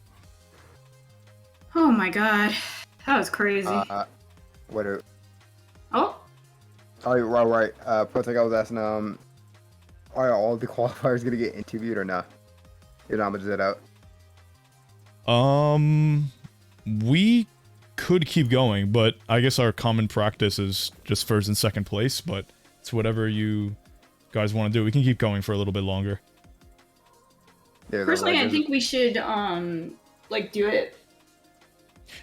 Oh my god, that was crazy. What? Oh. Oh, right. Protect, I was asking, are all the qualifiers gonna get interviewed or not? You know how much is that out? We could keep going, but I guess our common practice is just first and second place, but it's whatever you guys want to do. We can keep going for a little bit longer. Yeah, Personally, I think we should like do it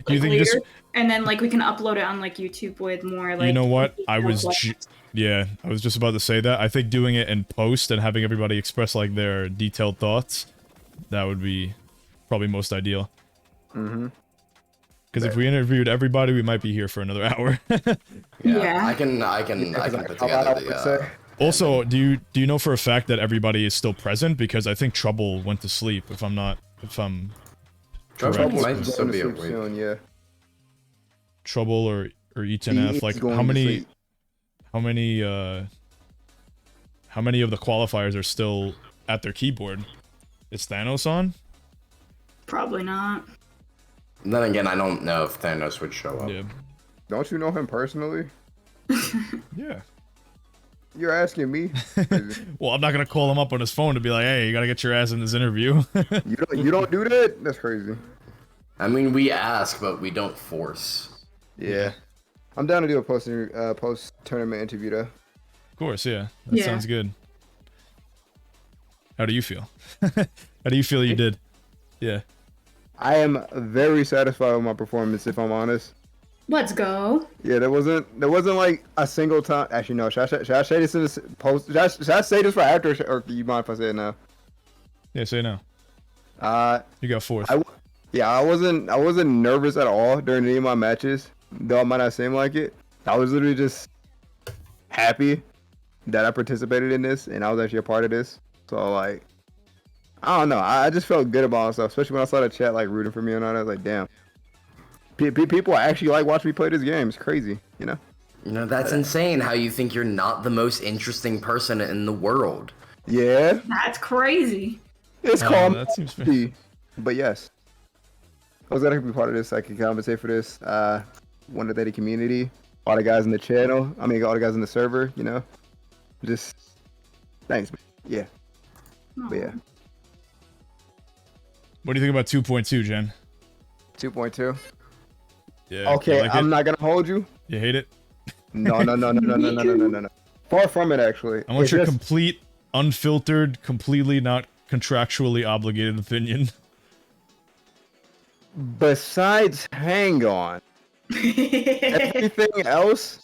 Do you like, think later, this? and then like we can upload it on like YouTube with more like. You know what? I was detailed I was just about to say that. I think doing it in post and having everybody express like their detailed thoughts, that would be probably most ideal. Mm-hmm. Because if we interviewed everybody, we might be here for another hour. Yeah. I can put together the. Also, do you know for a fact that everybody is still present? Because I think Trouble went to sleep. If I'm Trouble correct. might still be awake. Soon, yeah. Trouble or Eton F. Like how many of the qualifiers are still at their keyboard? Is Thanos on? Probably not. Then again, I don't know if Thanos would show up. Yeah. Don't you know him personally? Yeah. You're asking me. Well, I'm not gonna call him up on his phone to be like, "Hey, you gotta get your ass in this interview." You don't do that? That's crazy. I mean, we ask, but we don't force. Yeah. I'm down to do a post tournament interview though. Of course, yeah. That Yeah. sounds good. How do you feel? How do you feel you did? Yeah. I am very satisfied with my performance, if I'm honest. Let's go. Yeah, there wasn't like a single time. Actually, no. Should I say this in this post? Should I say this for after, or do you mind if I say it now? Yeah, say no. You got fourth. I wasn't nervous at all during any of my matches, though it might not seem like it. I was literally just happy that I participated in this and I was actually a part of this. So like, I don't know. I just felt good about myself, especially when I saw the chat like rooting for me and all that. I was like, damn. People actually like watching me play this game. It's crazy, you know? You know, that's insane how you think you're not the most interesting person in the world. Yeah. That's crazy. It's called that seems fair. But yes. I was glad I could be part of this. I can compensate for this. One of the community. All the guys in the channel. I mean, all the guys in the server, you know? Just, thanks, man. Yeah. But yeah. What do you think about 2.2, Jen? 2.2? Yeah. Okay, you like I'm it? not gonna hold you. You hate it? No. Far from it, actually. I want It's your just- complete, unfiltered, completely not contractually obligated opinion. Besides Hang On, everything else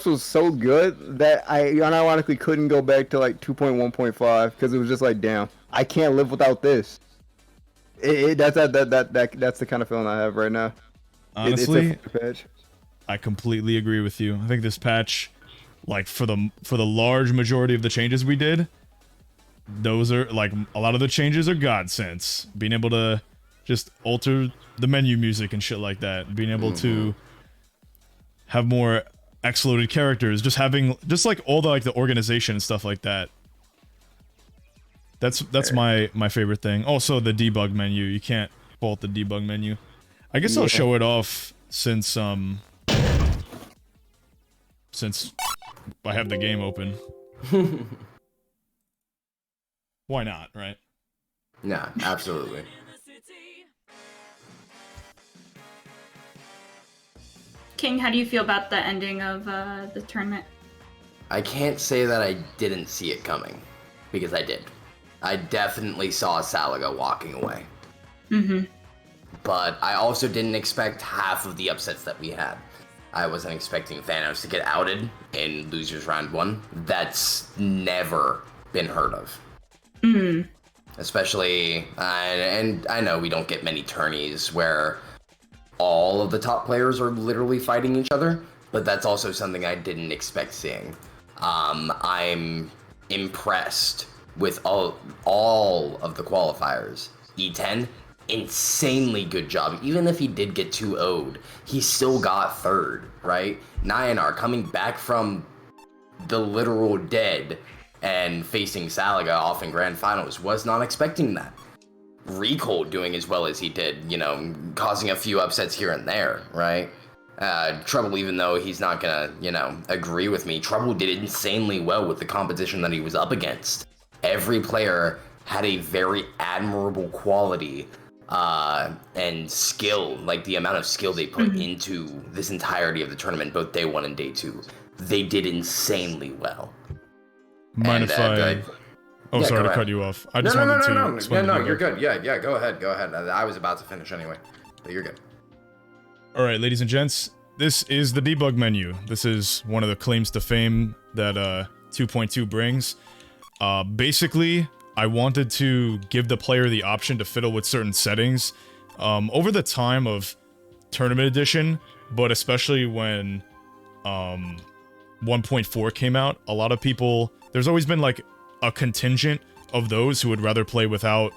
was so good that I unironically couldn't go back to like 2.1.5 because it was just like, damn, I can't live without this. That's the kind of feeling I have right now. Honestly, it's a patch. I completely agree with you. I think this patch, like for the large majority of the changes we did, those are like a lot of the changes are godsends. Being able to just alter the menu music and shit like that. Being able to have more X-loaded characters, just like all the organization and stuff like that. That's my favorite thing. Also the debug menu. You can't fault the debug menu. I guess I'll show it off since I have the game open. Why not, right? Yeah, absolutely. King, how do you feel about the ending of the tournament? I can't say that I didn't see it coming, because I did. I definitely saw Salaga walking away. Mm-hmm. But I also didn't expect half of the upsets that we had. I wasn't expecting Thanos to get outed in Losers Round 1. That's never been heard of. Mm. Especially, and I know we don't get many tourneys where all of the top players are literally fighting each other, but that's also something I didn't expect seeing. I'm impressed with all of the qualifiers. E10, insanely good job. Even if he did get 2-0'd, he still got third, right? Nyanar coming back from the literal dead and facing Salaga off in Grand Finals, was not expecting that. Recall doing as well as he did, causing a few upsets here and there, right? Trouble, even though he's not gonna, agree with me, Trouble did insanely well with the competition that he was up against. Every player had a very admirable quality and skill, like the amount of skill they put into this entirety of the tournament, both day 1 and day 2. They did insanely well. Mind if I... Oh, Yeah, sorry to go cut ahead. you off. I just wanted to explain No, the you're debug. good. Yeah, go ahead. I was about to finish anyway, but you're good. Alright, ladies and gents, this is the debug menu. This is one of the claims to fame that 2.2 brings. Basically, I wanted to give the player the option to fiddle with certain settings over the time of Tournament Edition, but especially when 1.4 came out, a lot of people... There's always been, like, a contingent of those who would rather play without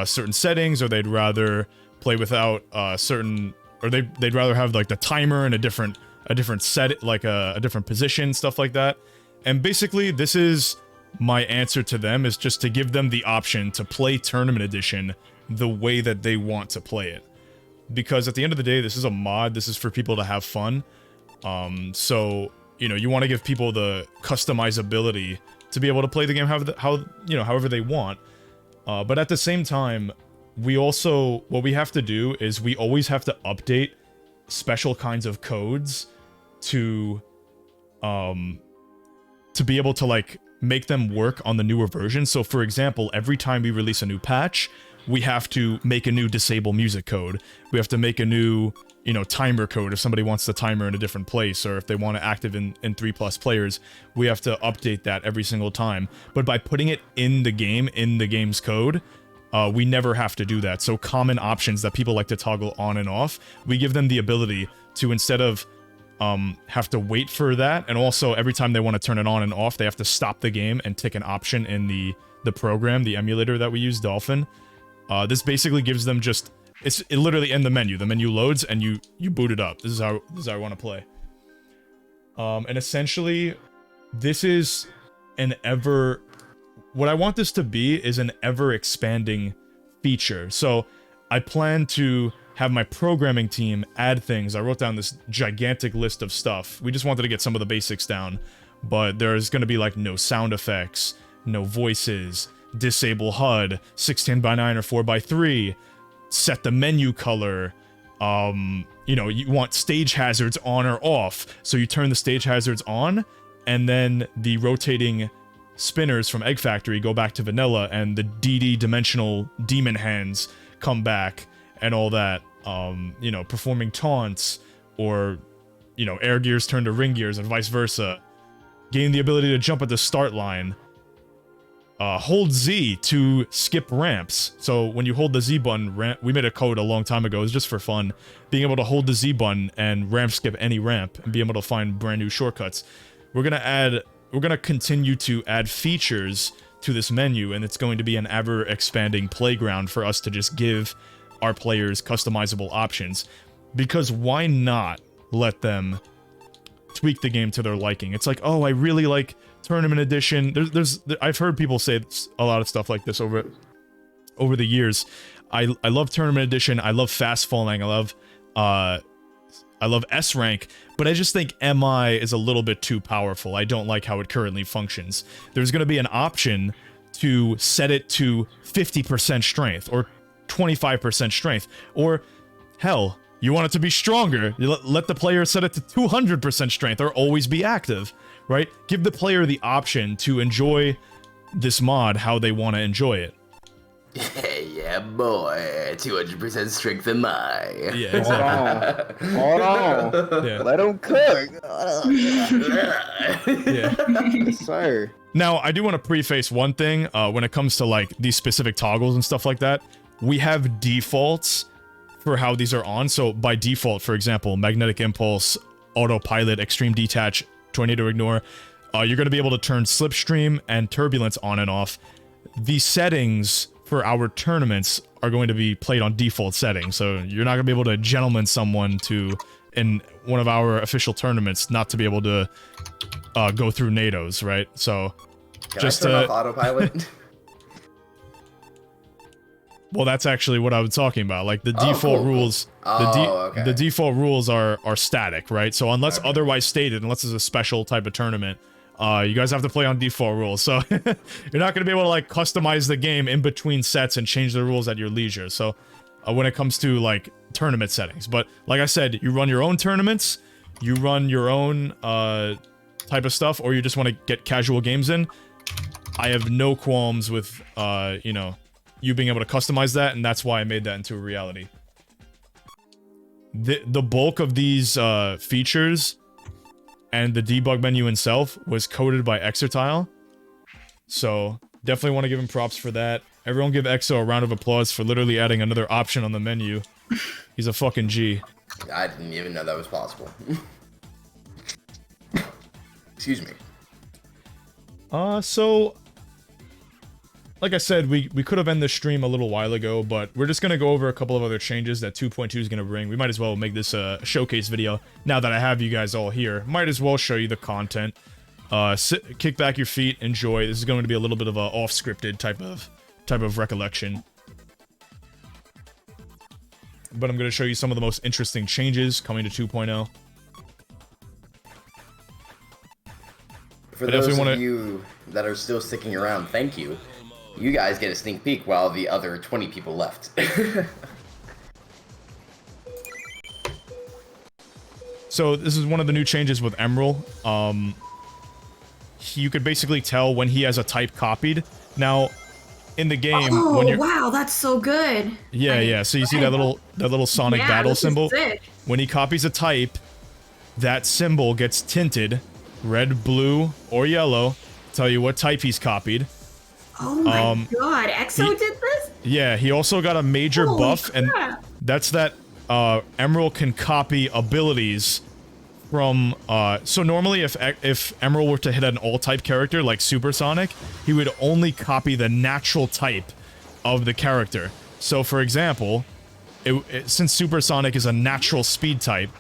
certain settings, or they'd rather play without certain... Or they'd rather have, like, the timer in a different set, like a different position, stuff like that. And basically, this is my answer to them, is just to give them the option to play Tournament Edition the way that they want to play it. Because at the end of the day, this is a mod, this is for people to have fun. So, you want to give people the customizability to be able to play the game however they want. But at the same time, what we have to do is we always have to update special kinds of codes to be able to, like, make them work on the newer version. So, for example, every time we release a new patch, we have to make a new disable music code. We have to make a new, timer code if somebody wants the timer in a different place, or if they want to active in 3+ players, we have to update that every single time. But by putting it in the game's code, we never have to do that. So common options that people like to toggle on and off, we give them the ability to, instead of have to wait for that, and also every time they want to turn it on and off, they have to stop the game and tick an option in the program, the emulator that we use, Dolphin. This basically gives them just... It literally in the menu. The menu loads and you boot it up. This is how I want to play. And essentially, this is what I want this to be is an ever-expanding feature. So I plan to have my programming team add things. I wrote down this gigantic list of stuff. We just wanted to get some of the basics down. But there's going to be, like, no sound effects, no voices, disable HUD, 16:9 or 4:3, set the menu color, you want stage hazards on or off, so you turn the stage hazards on, and then the rotating spinners from Egg Factory go back to vanilla, and the DD dimensional demon hands come back, and all that, performing taunts, or, air gears turn to ring gears, and vice versa. Gain the ability to jump at the start line. Hold Z to skip ramps. So when you hold the Z button, we made a code a long time ago, it was just for fun, being able to hold the Z button and ramp skip any ramp, and be able to find brand new shortcuts. We're gonna continue to add features to this menu, and it's going to be an ever-expanding playground for us to just give our players customizable options. Because why not let them tweak the game to their liking. It's like, oh, I really like Tournament Edition. I've heard people say a lot of stuff like this over the years. I love Tournament Edition. I love Fast Falling. I love S rank, but I just think MI is a little bit too powerful. I don't like how it currently functions. There's going to be an option to set it to 50% strength or 25% strength, or hell, you want it to be stronger, you let the player set it to 200% strength or always be active, right? Give the player the option to enjoy this mod how they want to enjoy it. Yeah, boy, 200% strength in my. Yeah, exactly. Hold on. Yeah. Let him cook. Yeah. Yes, sir. Now, I do want to preface one thing when it comes to like these specific toggles and stuff like that. We have defaults for how these are on. So by default, for example, Magnetic Impulse, Autopilot, Extreme Detach, Tornado Ignore, you're going to be able to turn Slipstream and Turbulence on and off. The settings for our tournaments are going to be played on default settings, so you're not going to be able to gentleman someone to, in one of our official tournaments, not to be able to go through NATOs, right? So, Can just I turn off autopilot? Well, that's actually what I was talking about. Like the Oh, default cool, rules, okay. the default rules are static, right? So unless otherwise stated, unless it's a special type of tournament, you guys have to play on default rules. So you're not going to be able to like customize the game in between sets and change the rules at your leisure. So when it comes to like tournament settings, but like I said, you run your own tournaments, you run your own type of stuff, or you just want to get casual games in. I have no qualms with you know, you being able to customize that, and that's why I made that into a reality. The bulk of these features and the debug menu itself was coded by Exertile, so definitely want to give him props for that. Everyone give EXO a round of applause for literally adding another option on the menu. He's a fucking G. I didn't even know that was possible. Excuse me. So like I said, we could have ended the stream a little while ago, but we're just going to go over a couple of other changes that 2.2 is going to bring. We might as well make this a showcase video now that I have you guys all here. Might as well show you the content. Kick back your feet, enjoy. This is going to be a little bit of a off-scripted type of recollection. But I'm going to show you some of the most interesting changes coming to 2.0. For those of you that are still sticking around, thank you. You guys get a sneak peek while the other 20 people left. So this is one of the new changes with Emerald. You could basically tell when he has a type copied. Now, in the game, when you're... wow, that's so good. Yeah. So you see that little Sonic battle symbol? When he copies a type, that symbol gets tinted red, blue, or yellow. Tell you what type he's copied. Oh my god, EXO did this? Yeah, he also got a major buff, and that's that Emerald can copy abilities from... so normally if Emerald were to hit an all-type character like Supersonic, he would only copy the natural type of the character. So for example, since Supersonic is a natural speed type,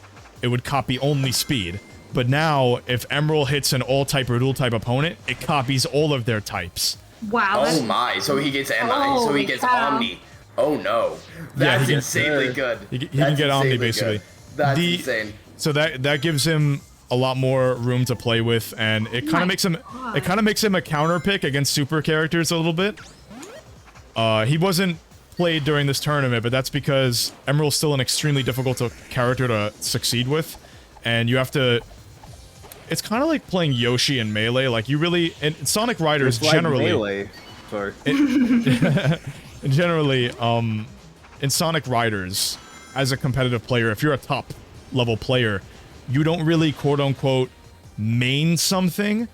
it would copy only speed. But now, if Emerald hits an all-type or dual-type opponent, it copies all of their types. Wow. Oh my, so he gets MI, so he gets Omni. Oh no. That's insanely good. He can get Omni, basically. That's insane. So that gives him a lot more room to play with, and it kind of makes him a counter pick against super characters a little bit. He wasn't played during this tournament, but that's because Emerald's still an extremely difficult character to succeed with, and you have to... It's kind of like playing Yoshi in Melee. Like, you really... In Sonic Riders, It's like generally... Melee. Sorry. Generally, in Sonic Riders, as a competitive player, if you're a top-level player, you don't really, quote-unquote, main something,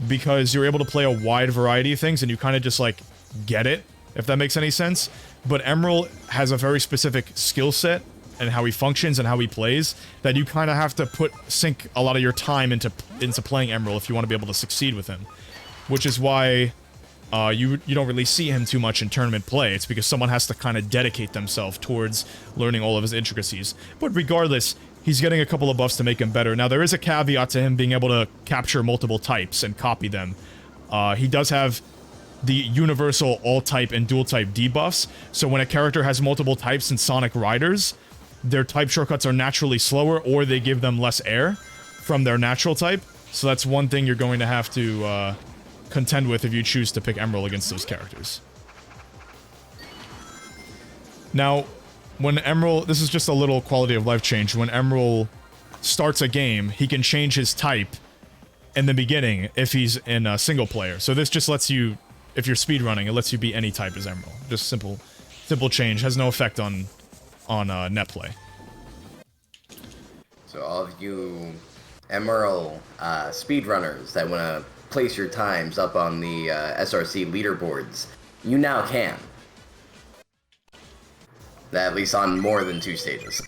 because you're able to play a wide variety of things, and you kind of just, like, get it, if that makes any sense. But Emerald has a very specific skill set, and how he functions and how he plays, that you kind of have to sink a lot of your time into playing Emerald if you want to be able to succeed with him. Which is why you don't really see him too much in tournament play. It's because someone has to kind of dedicate themselves towards learning all of his intricacies. But regardless, he's getting a couple of buffs to make him better. Now, there is a caveat to him being able to capture multiple types and copy them. He does have the universal all-type and dual-type debuffs, so when a character has multiple types in Sonic Riders, their type shortcuts are naturally slower, or they give them less air from their natural type. So that's one thing you're going to have to contend with if you choose to pick Emerald against those characters. Now, when Emerald... This is just a little quality of life change. When Emerald starts a game, he can change his type in the beginning if he's in a single player. So this just lets you... If you're speedrunning, it lets you be any type as Emerald. Just simple change. Has no effect on net play. So all of you Emerald speedrunners that want to place your times up on the SRC leaderboards, you now can. At least on more than 2 stages.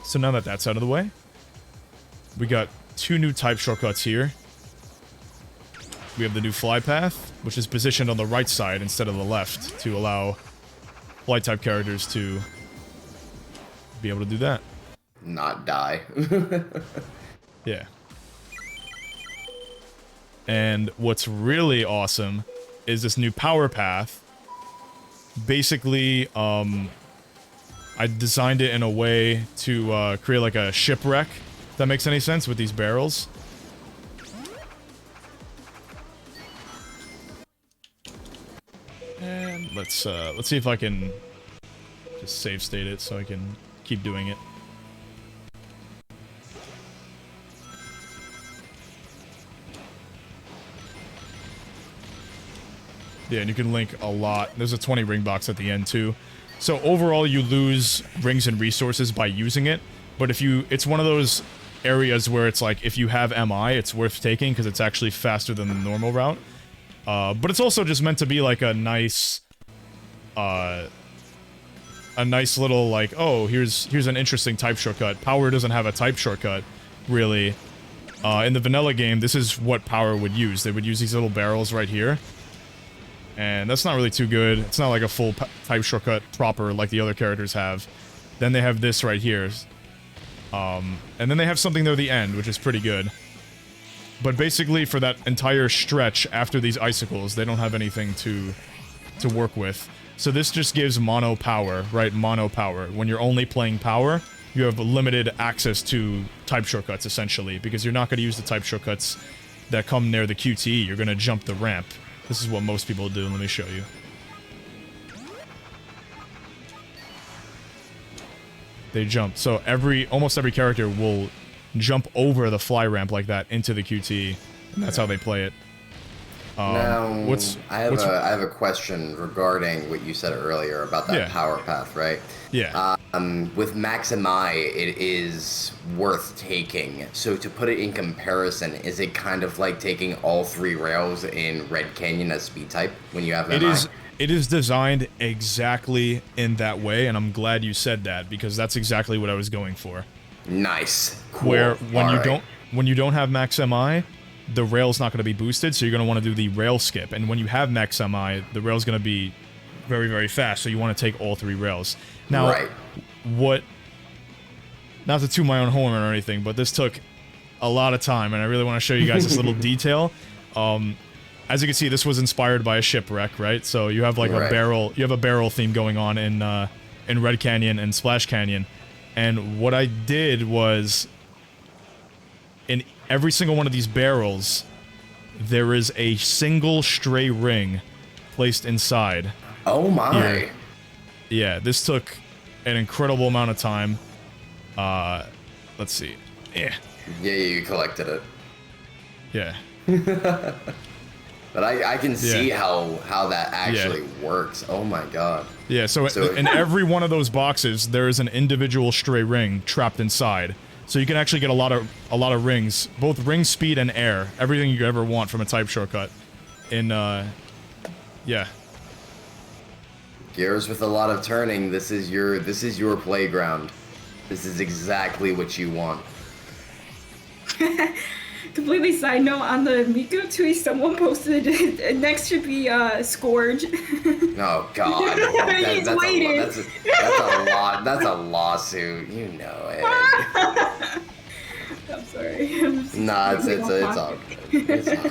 So now that that's out of the way, we got 2 new type shortcuts here. We have the new fly path, which is positioned on the right side instead of the left to allow fly type characters to be able to do that. Not die. Yeah. And what's really awesome is this new power path. Basically, I designed it in a way to create like a shipwreck, if that makes any sense, with these barrels. And let's see if I can just save state it so I can keep doing it. Yeah, and you can link a lot. There's a 20 ring box at the end too. So overall, you lose rings and resources by using it. But if you, it's one of those areas where it's like, if you have MI, it's worth taking because it's actually faster than the normal route. But it's also just meant to be like a nice little like, oh, here's an interesting type shortcut. Power doesn't have a type shortcut, really. In the vanilla game, this is what Power would use. They would use these little barrels right here. And that's not really too good. It's not like a full type shortcut proper like the other characters have. Then they have this right here. And then they have something near the end, which is pretty good. But basically, for that entire stretch after these icicles, they don't have anything to work with. So this just gives mono power, right? Mono power. When you're only playing power, you have limited access to type shortcuts, essentially, because you're not going to use the type shortcuts that come near the QTE. You're going to jump the ramp. This is what most people do. Let me show you. They jump. So almost every character will jump over the fly ramp like that into the QTE. And that's how they play it. Now, I have a question regarding what you said earlier about that power path, right? Yeah. With Max MI, it is worth taking. So to put it in comparison, is it kind of like taking all 3 rails in Red Canyon as speed type when you have MI? It is designed exactly in that way, and I'm glad you said that because that's exactly what I was going for. Nice. Cool. Where when you don't have Max MI, the rail's not going to be boosted, so you're going to want to do the rail skip. And when you have Max MI, the rail's going to be very, very fast, so you want to take all 3 rails. Now, not to toot my own horn or anything, but this took a lot of time, and I really want to show you guys this little detail. As you can see, this was inspired by a shipwreck, right? So you have like a barrel theme going on in Red Canyon and Splash Canyon. And what I did was, in every single one of these barrels, there is a single stray ring placed inside. Oh my! Here. Yeah, this took an incredible amount of time. Let's see. Yeah, you collected it. Yeah. But I can see how that actually works. Oh my god. Yeah, so in every one of those boxes, there is an individual stray ring trapped inside. So you can actually get a lot of rings, both ring speed and air, everything you ever want from a type shortcut. Yeah. Gears with a lot of turning. This is your playground. This is exactly what you want. Completely side note on the Miku tweet, someone posted next should be Scourge. Oh God, He's waiting. that's a lot. That's a lawsuit. You know it. I'm sorry. I'm just Nah, it's really all good. It's all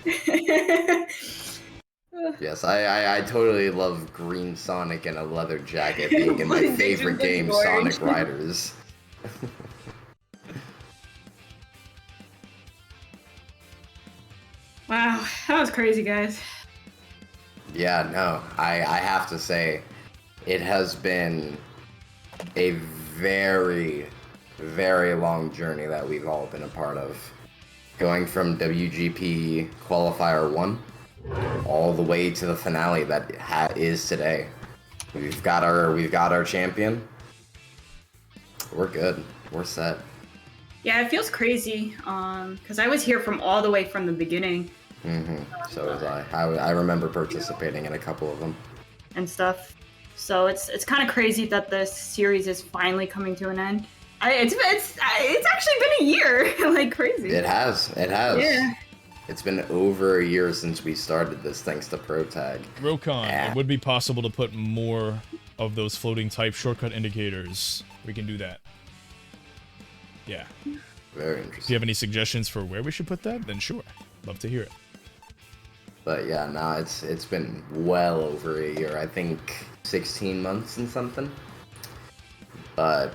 good. Yes, I totally love green Sonic and a leather jacket being in my favorite game, Sonic Riders. Wow, that was crazy, guys. Yeah, no, I have to say, it has been a very, very long journey that we've all been a part of. Going from WGP Qualifier 1 all the way to the finale that is today. We've got our champion. We're good. We're set. Yeah, it feels crazy, because I was here from all the way from the beginning. So was I. I remember participating in a couple of them. And stuff. So it's kind of crazy that this series is finally coming to an end. It's actually been a year, like crazy. It has. Yeah. It's been over a year since we started this, thanks to ProTag. Rokon, it would be possible to put more of those floating type shortcut indicators. We can do that. Yeah. Very interesting. If you have any suggestions for where we should put that, then sure. Love to hear it. But yeah, no, it's been well over a year. I think 16 months and something. But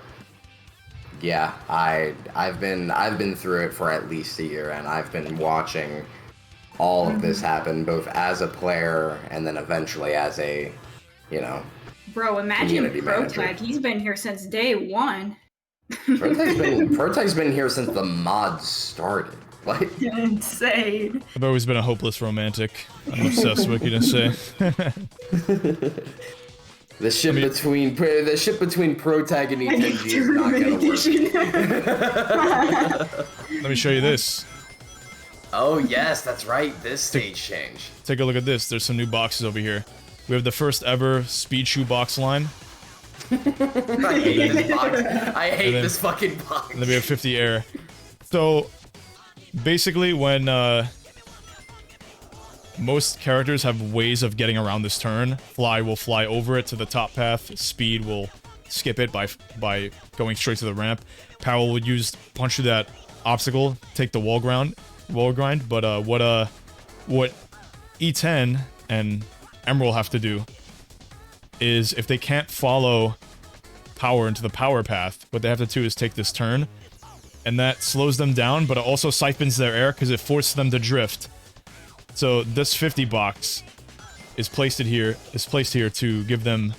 yeah, I've been through it for at least a year, and I've been watching all of this happen, both as a player and then eventually as a, Bro, imagine community manager. ProTag. He's been here since day one. ProTag's been here since the mods started. Like insane. I've always been a hopeless romantic. I'm obsessed, what can I say? The ship between ProTag and E10G is not gonna work. Let me show you this. Oh yes, that's right. This stage change. Take a look at this. There's some new boxes over here. We have the first ever Speed Shoe box line. I hate this box. I hate this fucking box. And then we have 50 air. So basically, when most characters have ways of getting around this turn, Fly will fly over it to the top path, Speed will skip it by going straight to the ramp, Powell would use punch through that obstacle, take the wall grind, but what E10 and Emerald have to do is, if they can't follow Power into the power path, what they have to do is take this turn, and that slows them down, but it also siphons their air because it forces them to drift. So this 50 box is placed here to give them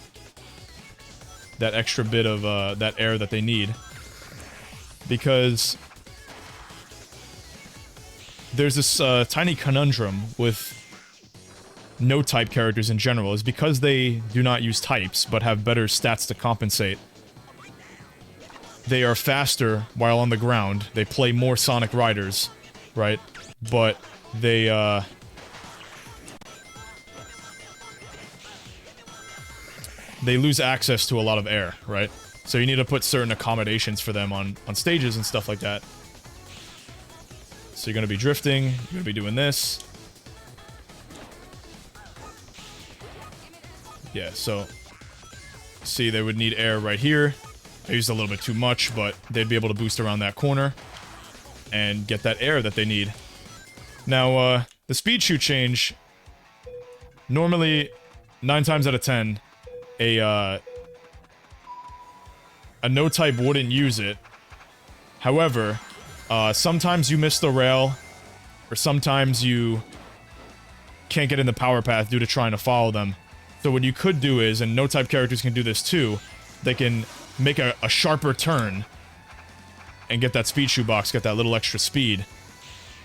that extra bit of that air that they need, because there's this tiny conundrum with no-type characters in general, is because they do not use types but have better stats to compensate. They are faster while on the ground. They play more Sonic Riders, right? But they lose access to a lot of air, right? So you need to put certain accommodations for them on stages and stuff like that. So you're gonna be drifting, you're gonna be doing this. Yeah, so see, they would need air right here. I used a little bit too much, but they'd be able to boost around that corner and get that air that they need. Now, the speed shoot change, normally 9 times out of 10, a no type wouldn't use it. However, sometimes you miss the rail, or sometimes you can't get in the power path due to trying to follow them. So what you could do is, and no type characters can do this too, they can make a sharper turn and get that speed shoe box, get that little extra speed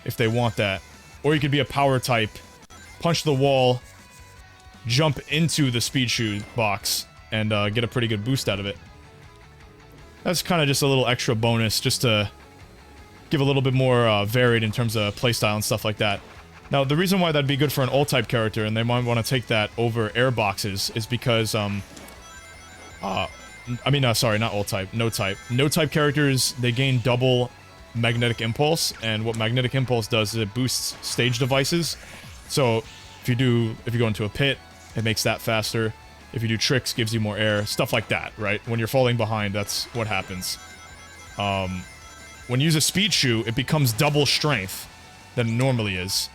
if they want that. Or you could be a power type, punch the wall, jump into the speed shoe box, and get a pretty good boost out of it. That's kind of just a little extra bonus, just to give a little bit more varied in terms of playstyle and stuff like that. Now, the reason why that'd be good for an all-type character, and they might want to take that over air boxes, is because, sorry, not all-type, no-type. No-type characters, they gain double Magnetic Impulse, and what Magnetic Impulse does is it boosts stage devices. So if you go into a pit, it makes that faster. If you do tricks, gives you more air, stuff like that, right? When you're falling behind, that's what happens. When you use a speed shoe, it becomes double strength than it normally is.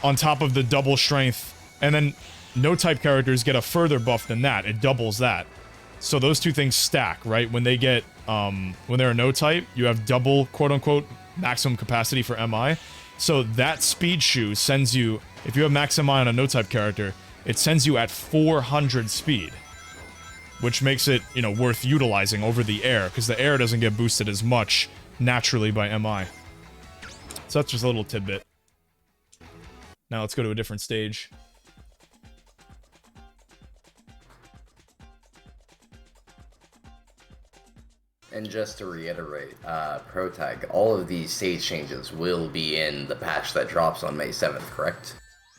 On top of the double strength, and then no-type characters get a further buff than that. It doubles that. So those two things stack, right? When they get, when they're a no-type, you have double, quote-unquote, maximum capacity for MI. So that speed shoe sends you, if you have max MI on a no-type character, it sends you at 400 speed. Which makes it, you know, worth utilizing over the air, because the air doesn't get boosted as much naturally by MI. So that's just a little tidbit. Now let's go to a different stage. And just to reiterate, ProTag, all of these stage changes will be in the patch that drops on May 7th, correct?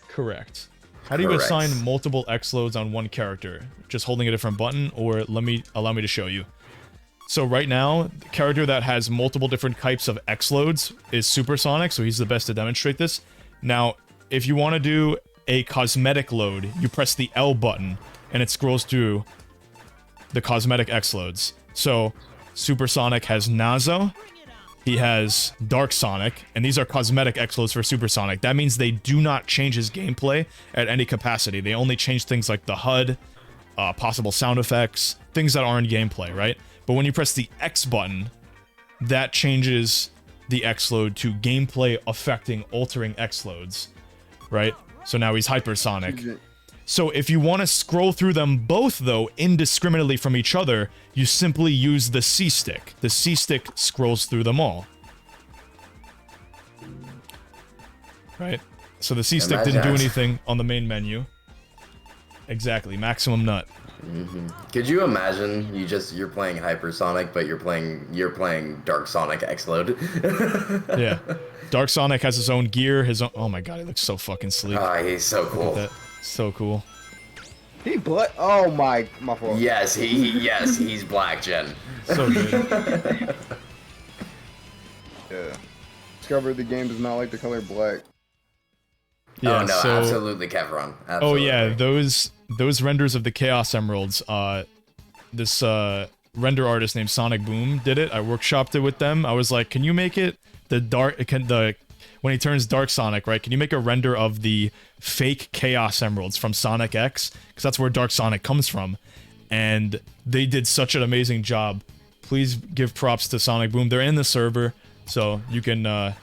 Correct. How do you Correct. assign multiple X loads on one character? Just holding a different button, or allow me to show you. So right now, the character that has multiple different types of X loads is Supersonic, so he's the best to demonstrate this. Now, if you want to do a cosmetic load, you press the L button, and it scrolls through the cosmetic X loads. So Supersonic has Nazo, he has Dark Sonic, and these are cosmetic X-loads for Supersonic. That means they do not change his gameplay at any capacity. They only change things like the HUD, possible sound effects, things that aren't gameplay, right? But when you press the X button, that changes the X-load to gameplay affecting altering X-loads, right? So now he's Hypersonic. So if you want to scroll through them both, though, indiscriminately from each other, you simply use the C-stick. The C-stick scrolls through them all. Right? So the C-stick didn't do anything on the main menu. Exactly. Maximum nut. Could you imagine you're playing Hypersonic, but you're playing Dark Sonic X-Load? Yeah. Dark Sonic has his own gear, his own... Oh my god, he looks so fucking sleek. Ah, he's so cool. Look at that. So cool. He black. Oh my fault. Yes, he's black, Jen. So good. Yeah. Discovered the game does not like the color black. Yeah, oh no, so, absolutely, Kevron. Absolutely. Oh yeah, those renders of the Chaos Emeralds. This render artist named Sonic Boom did it. I workshopped it with them. I was like, can you make it when he turns Dark Sonic, right? Can you make a render of the fake Chaos Emeralds from Sonic X? Because that's where Dark Sonic comes from. And they did such an amazing job. Please give props to Sonic Boom. They're in the server, so you can, if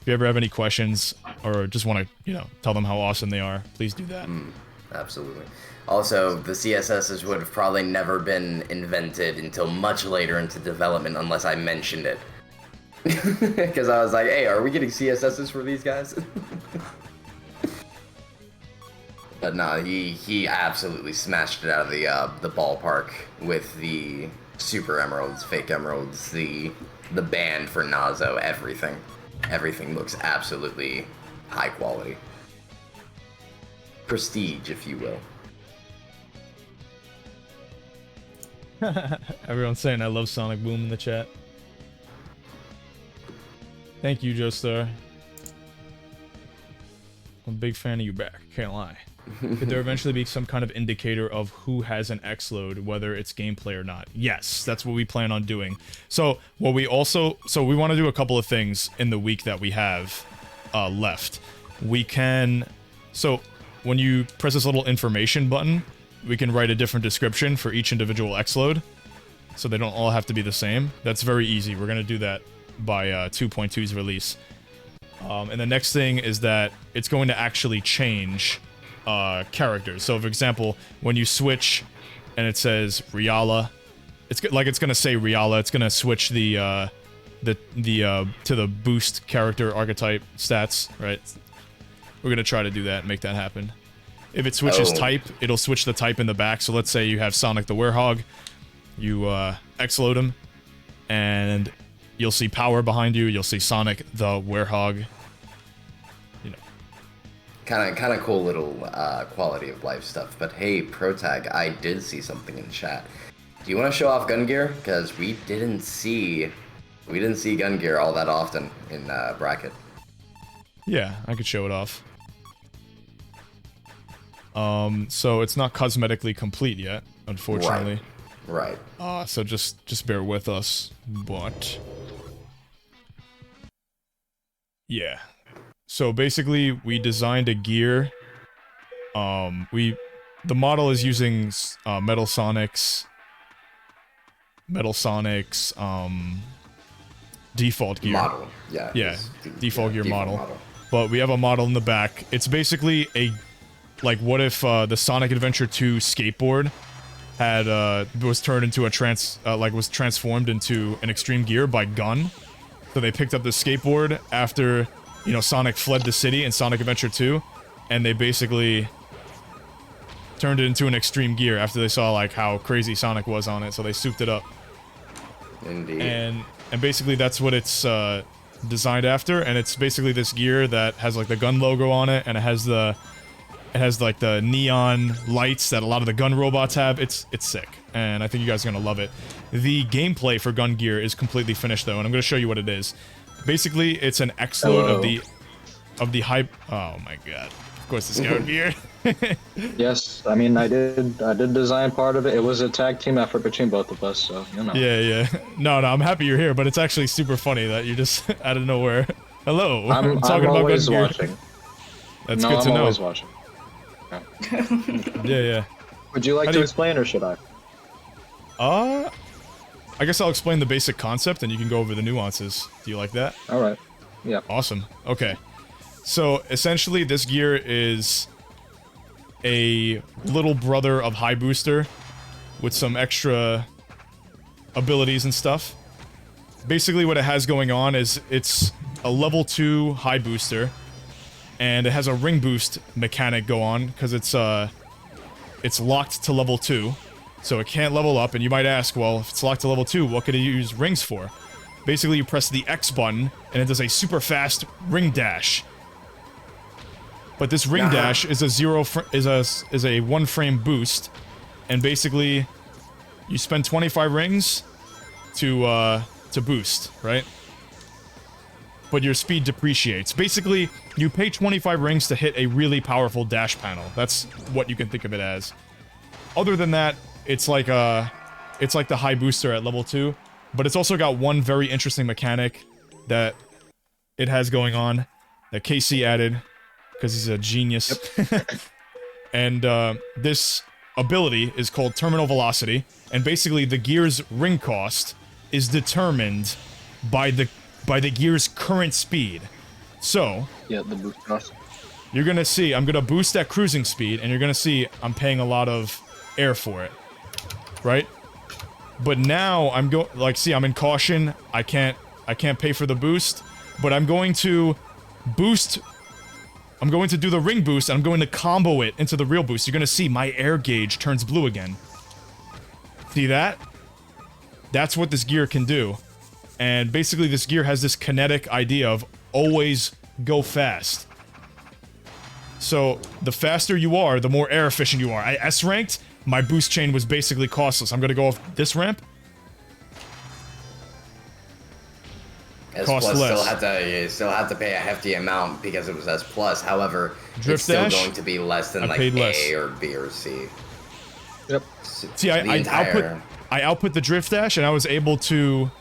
you ever have any questions or just want to, tell them how awesome they are, please do that. Absolutely. Also, the CSSs would have probably never been invented until much later into development unless I mentioned it. Because I was like, hey, are we getting CSSs for these guys? But no, he absolutely smashed it out of the ballpark with the Super Emeralds, Fake Emeralds, the band for Nazo, everything. Everything looks absolutely high quality. Prestige, if you will. Everyone's saying I love Sonic Boom in the chat. Thank you, Joestar. I'm a big fan of you back, can't lie. Could there eventually be some kind of indicator of who has an X-load, whether it's gameplay or not? Yes, that's what we plan on doing. So what we also, we want to do a couple of things in the week that we have left. We can, so when you press this little information button, we can write a different description for each individual X-load, so they don't all have to be the same. That's very easy. We're going to do that by 2.2's release. And the next thing is that it's going to actually change characters. So, for example, when you switch and it says Riala, it's going to say Riala. It's going to switch the to the boost character archetype stats, right? We're going to try to do that and make that happen. If it switches type, it'll switch the type in the back. So let's say you have Sonic the Werehog, you X-load him, and you'll see power behind you. You'll see Sonic the Werehog. Kind of cool little quality of life stuff. But hey, ProTag, I did see something in chat. Do you want to show off gun gear? Because we didn't see We didn't see gun gear all that often in bracket. Yeah, I could show it off. So it's not cosmetically complete yet, unfortunately. Right. So just bear with us, but yeah. So basically, we designed a gear. The model is using Metal Sonic's default gear. Model, yeah. Yeah, default gear model. But we have a model in the back. It's basically like, what if the Sonic Adventure 2 skateboard was turned into was transformed into an extreme gear by Gun. So they picked up the skateboard after, Sonic fled the city in Sonic Adventure 2, and they basically turned it into an extreme gear after they saw, like, how crazy Sonic was on it, so they souped it up. Indeed. And basically that's what it's designed after, and it's basically this gear that has, like, the Gun logo on it, and it has like the neon lights that a lot of the gun robots have. It's sick, and I think you guys are gonna love it. The gameplay for gun gear is completely finished though, and I'm gonna show you what it is. Basically, it's an X-load of the hype. Oh my god! Of course, the Scout gear. Yes, I mean I did design part of it. It was a tag team effort between both of us, so you know. Yeah. No, I'm happy you're here, but it's actually super funny that you're just out of nowhere. Hello. I'm talking about always gun gear. watching. That's no, good to I'm know. always watching. Yeah. Would you like to explain, or should I? I guess I'll explain the basic concept, and you can go over the nuances. Do you like that? All right. Yeah. Awesome. Okay. So essentially, this gear is a little brother of High Booster with some extra abilities and stuff. Basically, what it has going on is it's a level 2 High Booster, and it has a ring boost mechanic go on because it's locked to level 2, so it can't level up. And you might ask, well, if it's locked to level 2, what could it use rings for? Basically, you press the X button, and it does a super fast ring dash. But this ring dash is a 1 frame boost, and basically, you spend 25 rings to boost, right? But your speed depreciates. Basically, you pay 25 rings to hit a really powerful dash panel. That's what you can think of it as. Other than that, it's like the High Booster at level 2, but it's also got one very interesting mechanic that it has going on that KC added, because he's a genius. Yep. And this ability is called Terminal Velocity, and basically the gear's ring cost is determined by the gear's current speed. So, yeah, the boost cost. You're gonna see, I'm gonna boost at cruising speed, and you're gonna see I'm paying a lot of air for it. Right? But now I'm I'm in caution, I can't pay for the boost, but I'm going to do the ring boost, and I'm going to combo it into the real boost. You're gonna see my air gauge turns blue again. See that? That's what this gear can do. And basically this gear has this kinetic idea of always go fast. So, the faster you are, the more air efficient you are. I S-ranked, my boost chain was basically costless. I'm gonna go off this ramp. S Cost plus less. still had to pay a hefty amount because it was S plus. However, Drift it's still dash, going to be less than I like paid less. A or B or C. Yep. See, I output the drift dash, and I was able to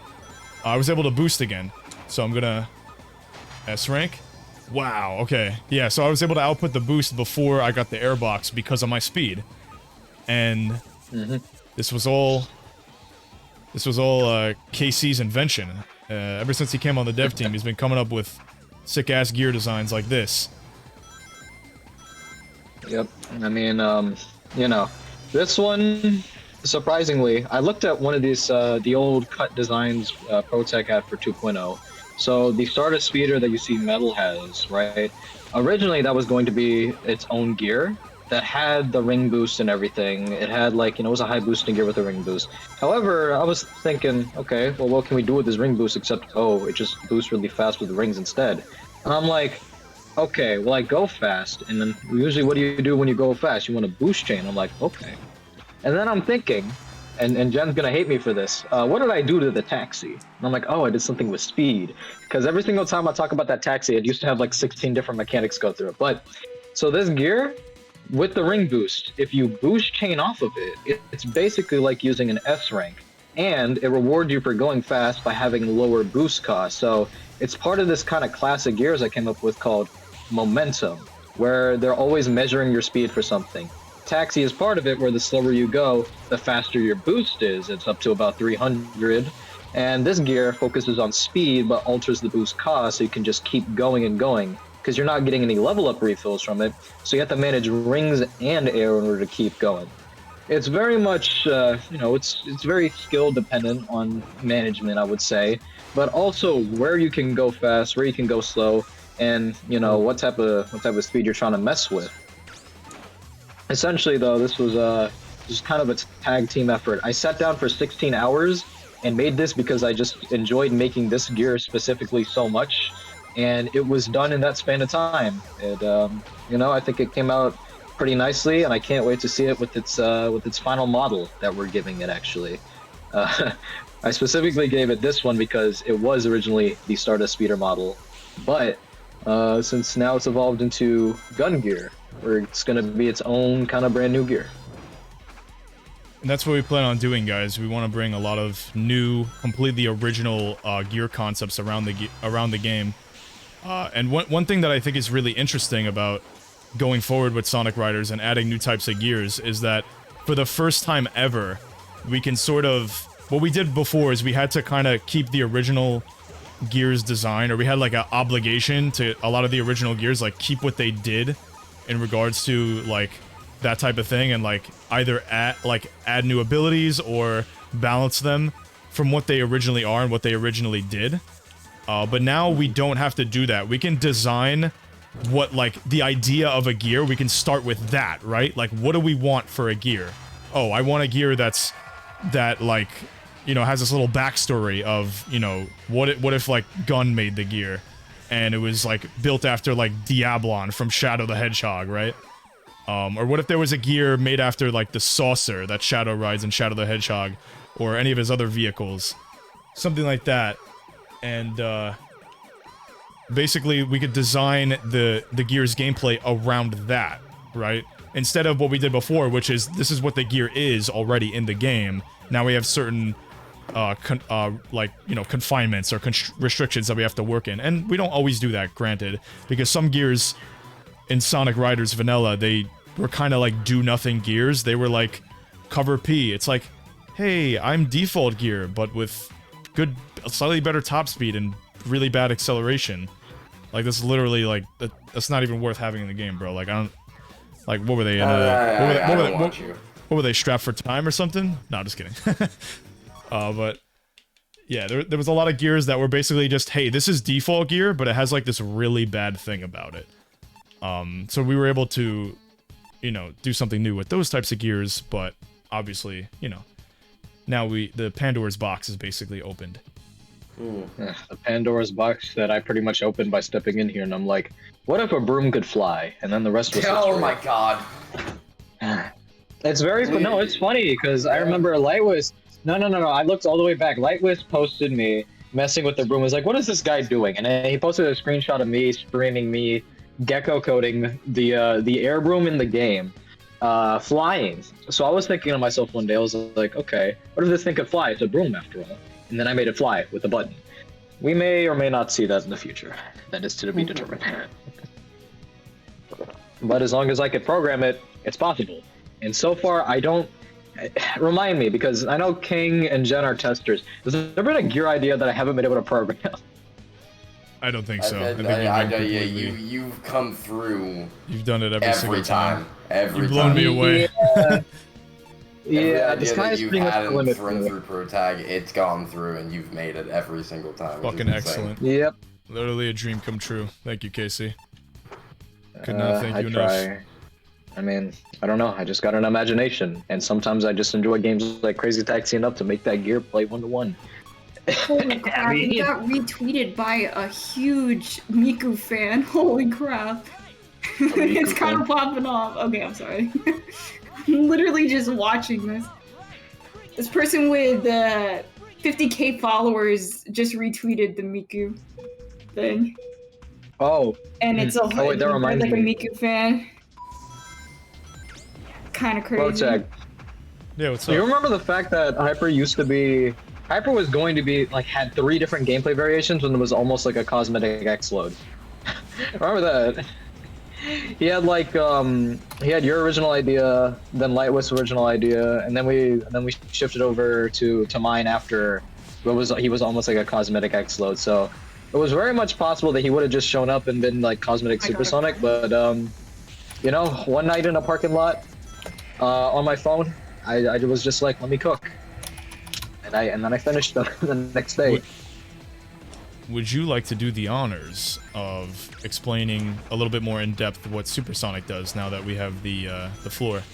boost again. So I'm gonna S rank. Wow. Okay. Yeah. So I was able to output the boost before I got the airbox because of my speed, and this was all KC's invention. Ever since he came on the dev team, he's been coming up with sick-ass gear designs like this. Yep. I mean, you know, this one, surprisingly, I looked at one of these, the old cut designs ProTech had for 2.0. So the starter speeder that you see Metal has, right? Originally, that was going to be its own gear that had the ring boost and everything. It had, like, you know, it was a high boosting gear with a ring boost. However, I was thinking, okay, well, what can we do with this ring boost except, oh, it just boosts really fast with the rings instead. And I'm like, okay, well, I go fast, and then usually what do you do when you go fast? You want a boost chain. I'm like, okay. And then I'm thinking, and Jen's gonna hate me for this. What did I do to the taxi? And I'm like, oh, I did something with speed. Because every single time I talk about that taxi, it used to have like 16 different mechanics go through it. But so this gear with the ring boost, if you boost chain off of it, it's basically like using an S rank, and it rewards you for going fast by having lower boost costs. So it's part of this kind of class of gears I came up with called momentum, where they're always measuring your speed for something. Taxi is part of it, where the slower you go, the faster your boost is. It's up to about 300. And this gear focuses on speed, but alters the boost cost, so you can just keep going and going, because you're not getting any level up refills from it. So you have to manage rings and air in order to keep going. It's very much, it's very skill dependent on management, I would say, but also where you can go fast, where you can go slow, and what type of speed you're trying to mess with. Essentially, though, this was kind of a tag team effort. I sat down for 16 hours and made this because I just enjoyed making this gear specifically so much, and it was done in that span of time. I think it came out pretty nicely, and I can't wait to see it with its final model that we're giving it. Actually, I specifically gave it this one because it was originally the Stardust Speeder model, but since now it's evolved into gun gear, where it's going to be its own kind of brand new gear. And that's what we plan on doing, guys. We want to bring a lot of new, completely original gear concepts around the game. And one thing that I think is really interesting about going forward with Sonic Riders and adding new types of gears is that for the first time ever, we can sort of... What we did before is we had to kind of keep the original gears design, or we had like an obligation to a lot of the original gears, like keep what they did in regards to like that type of thing, and like either add new abilities or balance them from what they originally are and what they originally did. But now we don't have to do that. We can design what, like, the idea of a gear. We can start with that, right? Like, what do we want for a gear? Oh, I want a gear that like, has this little backstory of, what if like Gun made the gear and it was like built after like Diablon from Shadow the Hedgehog, right? Or what if there was a gear made after like the saucer that Shadow rides in Shadow the Hedgehog, or any of his other vehicles, something like that. And basically we could design the gear's gameplay around that, right? Instead of what we did before, which is this is what the gear is already in the game. Now we have certain confinements or restrictions that we have to work in, and we don't always do that, granted, because some gears in Sonic Riders Vanilla, they were kind of like do-nothing gears. They were like cover P. It's like, hey, I'm default gear, but with slightly better top speed and really bad acceleration. Like, that's literally, like, that's not even worth having in the game, bro. Like, I don't... Like, what were they in what were they, strapped for time or something? No, I'm just kidding. But... yeah, there was a lot of gears that were basically just, hey, this is default gear, but it has, like, this really bad thing about it. So we were able to, do something new with those types of gears, but obviously, now the Pandora's box is basically opened. The Pandora's box that I pretty much opened by stepping in here, and I'm like, what if a broom could fly? And then the rest was history. Oh my god. It's very... No, it's funny, because I remember Lightwiz... No, I looked all the way back. Lightwiz posted me messing with the broom. He was like, what is this guy doing? And he posted a screenshot of me streaming me gecko coding the air broom in the game, flying. So I was thinking to myself one day, I was like, okay, what if this thing could fly? It's a broom after all. And then I made it fly with a button. We may or may not see that in the future. That is to be determined. But as long as I could program it, it's possible. And so far, I don't... Remind me, because I know King and Jen are testers. Has there been a gear idea that I haven't been able to program? I don't think so. You've come through. You've done it every single time. You've blown me away. Yeah, this that you've had and thrown through ProTag, it's gone through, and you've made it every single time. Fucking excellent. Yep. Literally a dream come true. Thank you, Casey. Could not thank you enough. I mean, I don't know. I just got an imagination, and sometimes I just enjoy games like Crazy Taxi enough to make that gear play 1-to-1. Holy crap, he got retweeted by a huge Miku fan. Holy crap. It's kind of popping off. Okay, I'm sorry. I'm literally just watching this. This person with 50k followers just retweeted the Miku thing. Oh. And it's a Oh wait, that they're reminds like a me. Miku fan. Kind of crazy. Protag. Yeah, what's Do you up? remember the fact that Hyper was going to be like had 3 different gameplay variations when it was almost like a cosmetic X load. Remember that? He had like he had your original idea, then Lightwist's original idea, and then we shifted over to mine after. He was almost like a cosmetic X load, so it was very much possible that he would have just shown up and been like cosmetic supersonic, but you know, one night in a parking lot on my phone, I was just like, let me cook, and then I finished the next day. Would you like to do the honors of explaining a little bit more in depth what Supersonic does now that we have the floor?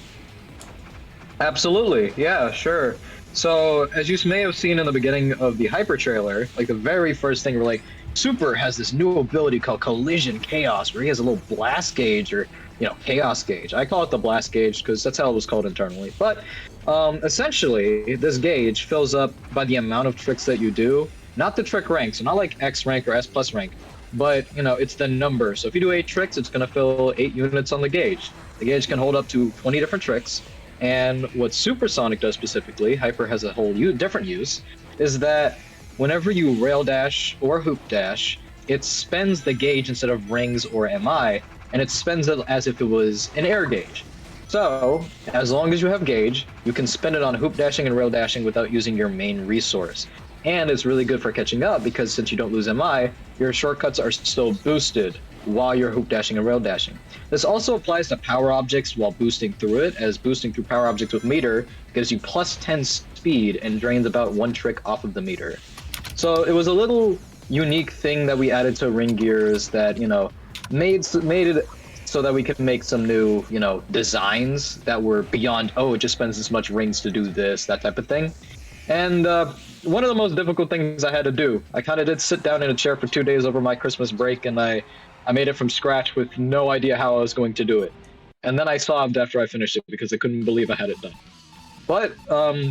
Absolutely, yeah, sure. So, as you may have seen in the beginning of the Hyper trailer, like the very first thing, we're like, Super has this new ability called Collision Chaos, where he has a little blast gauge, or, you know, Chaos gauge. I call it the blast gauge because that's how it was called internally. But, essentially, this gauge fills up by the amount of tricks that you do. Not the trick rank, so not like X rank or S plus rank, but, you know, it's the number. So if you do 8 tricks, it's going to fill 8 units on the gauge. The gauge can hold up to 20 different tricks. And what Supersonic does specifically, Hyper has a whole different use, is that whenever you rail dash or hoop dash, it spends the gauge instead of rings or MI, and it spends it as if it was an air gauge. So, as long as you have gauge, you can spend it on hoop dashing and rail dashing without using your main resource. And it's really good for catching up because since you don't lose MI, your shortcuts are still boosted while you're hoop dashing and rail dashing. This also applies to power objects while boosting through it, as boosting through power objects with meter gives you plus 10 speed and drains about 1 trick off of the meter. So it was a little unique thing that we added to ring gears that, you know, made it so that we could make some new, you know, designs that were beyond, oh, it just spends this much rings to do this, that type of thing. And one of the most difficult things I had to do, I kind of did sit down in a chair for 2 days over my Christmas break, and I made it from scratch with no idea how I was going to do it. And then I sobbed after I finished it because I couldn't believe I had it done. But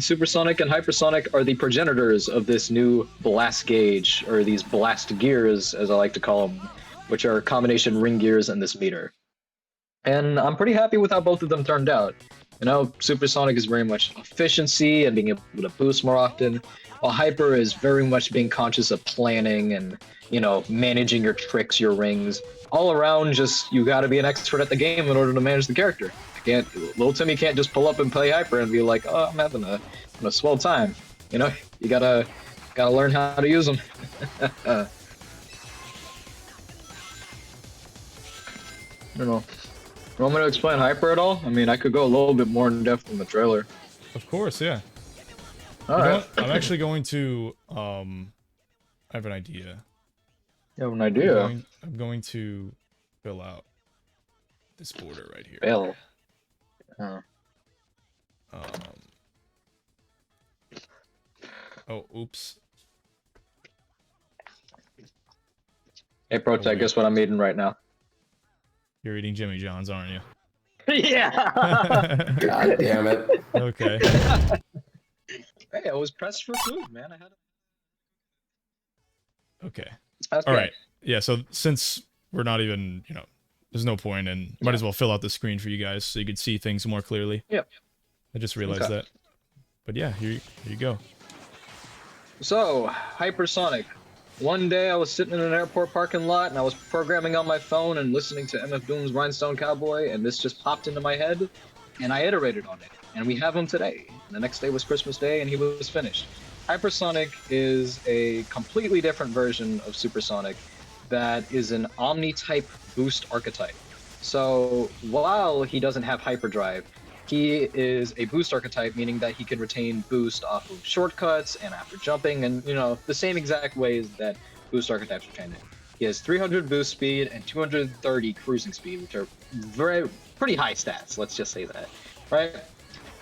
Supersonic and Hypersonic are the progenitors of this new blast gauge, or these blast gears, as I like to call them, which are combination ring gears and this meter. And I'm pretty happy with how both of them turned out. You know, Supersonic is very much efficiency and being able to boost more often, while Hyper is very much being conscious of planning and, you know, managing your tricks, your rings. All around, just, you gotta be an expert at the game in order to manage the character. Little Timmy can't just pull up and play Hyper and be like, oh, I'm having a swell time. You know, you gotta learn how to use them. You know. You want me to explain Hyper at all? I mean, I could go a little bit more in depth in the trailer. Of course, yeah. Alright. I'm actually going to, I have an idea. You have an idea? I'm going to fill out this border right here. Fill? Oh, oops. Hey, Protect, guess what I'm eating right now? You're eating Jimmy John's, aren't you? Yeah! God damn it. Okay. Hey, I was pressed for food, man. I had Okay. That's all good. right. Yeah, so since we're not even, you know, there's no point, and might as well fill out the screen for you guys so you could see things more clearly. Yep. I just realized Okay. that. But yeah, here you go. So, Hypersonic. One day I was sitting in an airport parking lot and I was programming on my phone and listening to MF Doom's Rhinestone Cowboy, and this just popped into my head and I iterated on it. And we have him today. And the next day was Christmas Day and he was finished. Hypersonic is a completely different version of Supersonic that is an Omni-type boost archetype. So while he doesn't have hyperdrive, he is a boost archetype, meaning that he can retain boost off of shortcuts and after jumping, and, you know, the same exact ways that boost archetypes are trained in. He has 300 boost speed and 230 cruising speed, which are pretty high stats, let's just say that, right?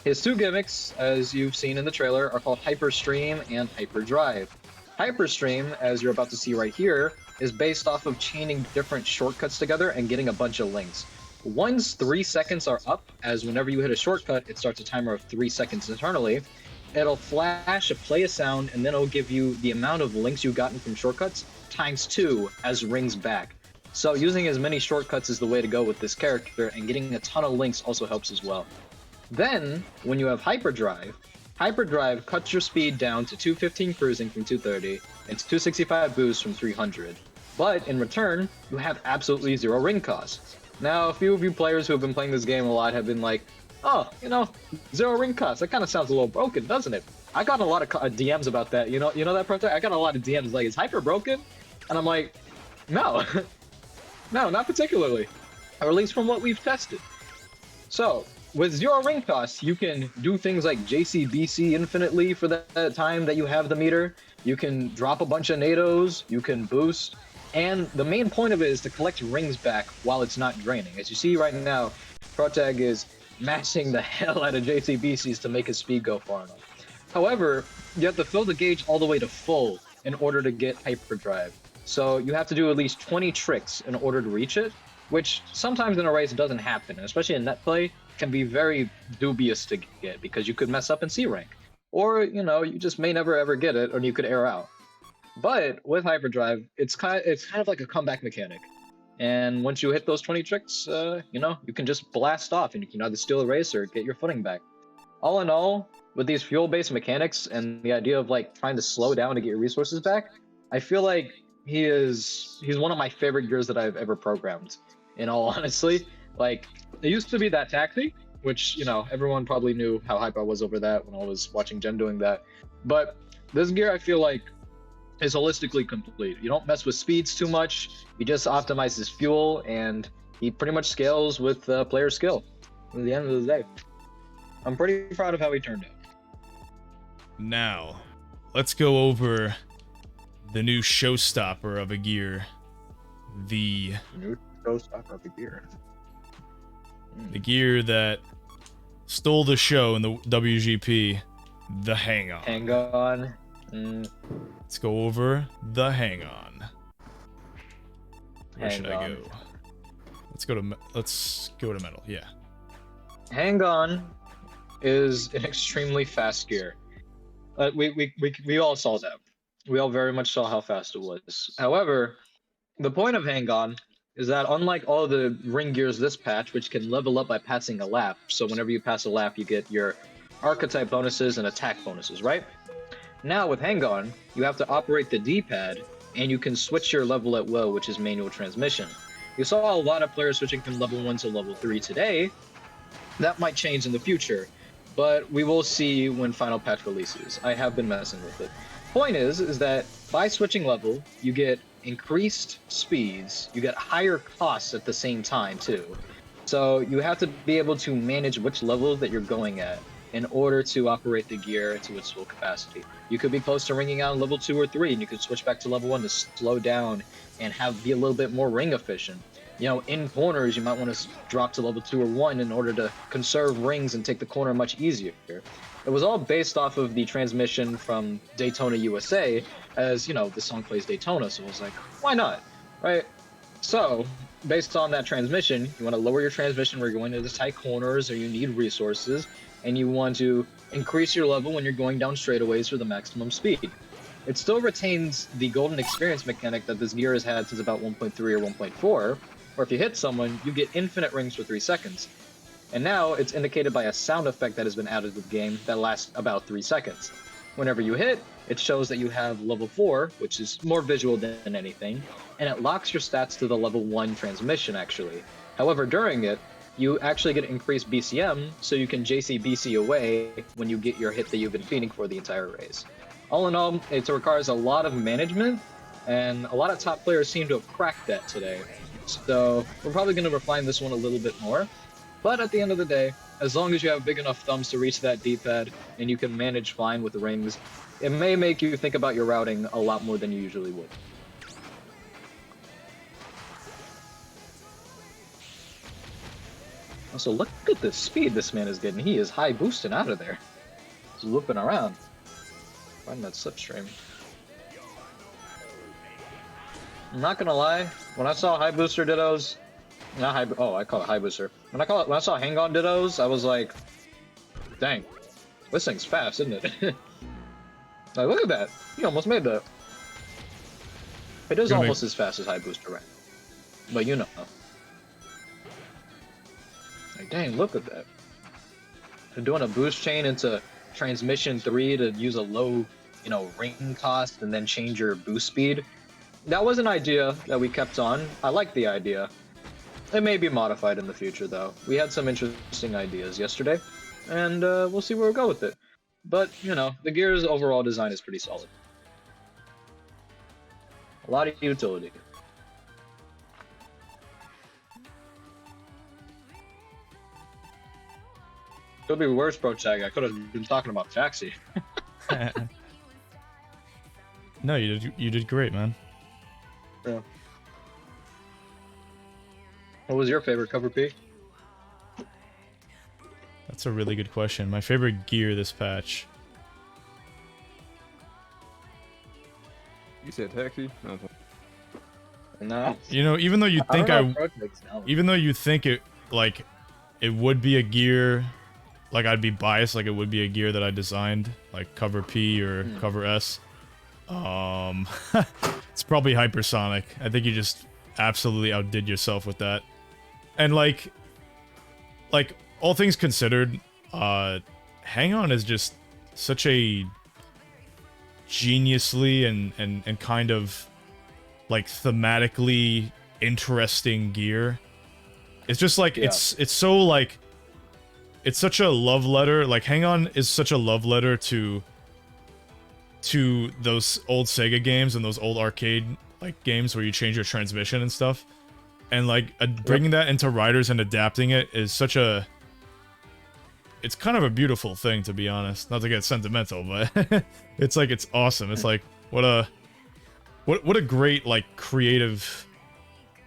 His 2 gimmicks, as you've seen in the trailer, are called Hyperstream and Hyperdrive. Hyperstream, as you're about to see right here, is based off of chaining different shortcuts together and getting a bunch of links. Once 3 seconds are up, as whenever you hit a shortcut, it starts a timer of 3 seconds internally, it'll flash a play a sound, and then it'll give you the amount of links you've gotten from shortcuts times 2 as rings back. So using as many shortcuts is the way to go with this character, and getting a ton of links also helps as well. Then, when you have Hyperdrive, Hyperdrive cuts your speed down to 215 cruising from 230, and 265 boost from 300. But in return, you have absolutely 0 ring cost. Now, a few of you players who have been playing this game a lot have been like, oh, 0 ring cost, that kind of sounds a little broken, doesn't it? I got a lot of DMs about that, you know that, Protect? I got a lot of DMs like, is Hyper broken? And I'm like, no. No, not particularly. Or at least from what we've tested. So, with 0 ring cost, you can do things like JCBC infinitely for that time that you have the meter. You can drop a bunch of NATOs, you can boost, and the main point of it is to collect rings back while it's not draining. As you see right now, Protag is mashing the hell out of JCBCs to make his speed go far enough. However, you have to fill the gauge all the way to full in order to get Hyperdrive. So you have to do at least 20 tricks in order to reach it, which sometimes in a race doesn't happen, and especially in net play, can be very dubious to get because you could mess up in C rank. Or, you just may never ever get it, or you could air out. But with Hyperdrive, it's kind of like a comeback mechanic. And once you hit those 20 tricks, you can just blast off and you can either steal a race or get your footing back. All in all, with these fuel-based mechanics and the idea of like trying to slow down to get your resources back, I feel like he's one of my favorite gears that I've ever programmed. In all honesty, like it used to be that taxi, which everyone probably knew how hype I was over that when I was watching Jen doing that. But this gear, I feel like, is holistically complete. You don't mess with speeds too much. You just optimize his fuel, and he pretty much scales with player skill. At the end of the day, I'm pretty proud of how he turned out. Now, let's go over the new showstopper of a gear. The new showstopper of a gear. The gear that stole the show in the WGP, the Hang-On. Hang-On. Let's go over the Hang-On. Where should I go? Let's go to metal. Yeah. Hang-On is an extremely fast gear. We all saw that. We all very much saw how fast it was. However, the point of Hang-On is that unlike all the ring gears this patch, which can level up by passing a lap, so whenever you pass a lap, you get your archetype bonuses and attack bonuses, right? Now with Hang-On, you have to operate the D-pad, and you can switch your level at will, which is manual transmission. You saw a lot of players switching from level 1 to level 3 today. That might change in the future, but we will see when final patch releases. I have been messing with it. Point is that by switching level, you get increased speeds, you get higher costs at the same time too. So you have to be able to manage which level that you're going at in order to operate the gear to its full capacity. You could be close to ringing out level 2 or 3, and you could switch back to level 1 to slow down and be a little bit more ring efficient. In corners, you might want to drop to level 2 or 1 in order to conserve rings and take the corner much easier. It was all based off of the transmission from Daytona USA, as, the song plays Daytona, so I was like, why not, right? So, based on that transmission, you want to lower your transmission where you're going into tight corners or you need resources, and you want to increase your level when you're going down straightaways for the maximum speed. It still retains the golden experience mechanic that this gear has had since about 1.3 or 1.4, where if you hit someone, you get infinite rings for 3 seconds. And now it's indicated by a sound effect that has been added to the game that lasts about 3 seconds. Whenever you hit, it shows that you have level 4, which is more visual than anything, and it locks your stats to the level 1 transmission actually. However, during it, you actually get increased BCM, so you can JCBC away when you get your hit that you've been feeding for the entire race. All in all, it requires a lot of management, and a lot of top players seem to have cracked that today. So we're probably going to refine this one a little bit more. But at the end of the day, as long as you have big enough thumbs to reach that D-pad and you can manage fine with the rings, it may make you think about your routing a lot more than you usually would. Also, look at the speed this man is getting. He is high boosting out of there. He's looping around. Find that slipstream. I'm not gonna lie, when I saw high booster dittos, I call it high booster. When I saw Hang-On dittos, I was like, dang, This thing's fast, isn't it? Like, look at that. He almost made that. It is almost as fast as high booster right now. But you know. Like, dang, look at that. They're doing a boost chain into transmission 3 to use a low, you know, ring cost and then change your boost speed. That was an idea that we kept on. I like the idea. It may be modified in the future, though. We had some interesting ideas yesterday, and we'll see where we go with it. But, you know, the gear's overall design is pretty solid. A lot of utility. Could be worse, Bro Tag. I could have been talking about Taxi. No, you did great, man. Yeah. What was your favorite cover P? That's a really good question. My favorite gear this patch. You said taxi? No. You know, even though you think even though you think it like it would be a gear, like I'd be biased, like it would be a gear that I designed, like cover P or cover S. It's probably hypersonic. I think you just absolutely outdid yourself with that. And like all things considered, Hang On is just such a geniusly and kind of like thematically interesting gear. It's just like it's so like it's such a love letter. Like Hang On is such a love letter to those old Sega games and those old arcade like games where you change your transmission and stuff. And like bringing that into Riders and adapting it is such a it's kind of a beautiful thing, to be honest. Not to get sentimental, but it's like it's awesome. It's like what a great like creative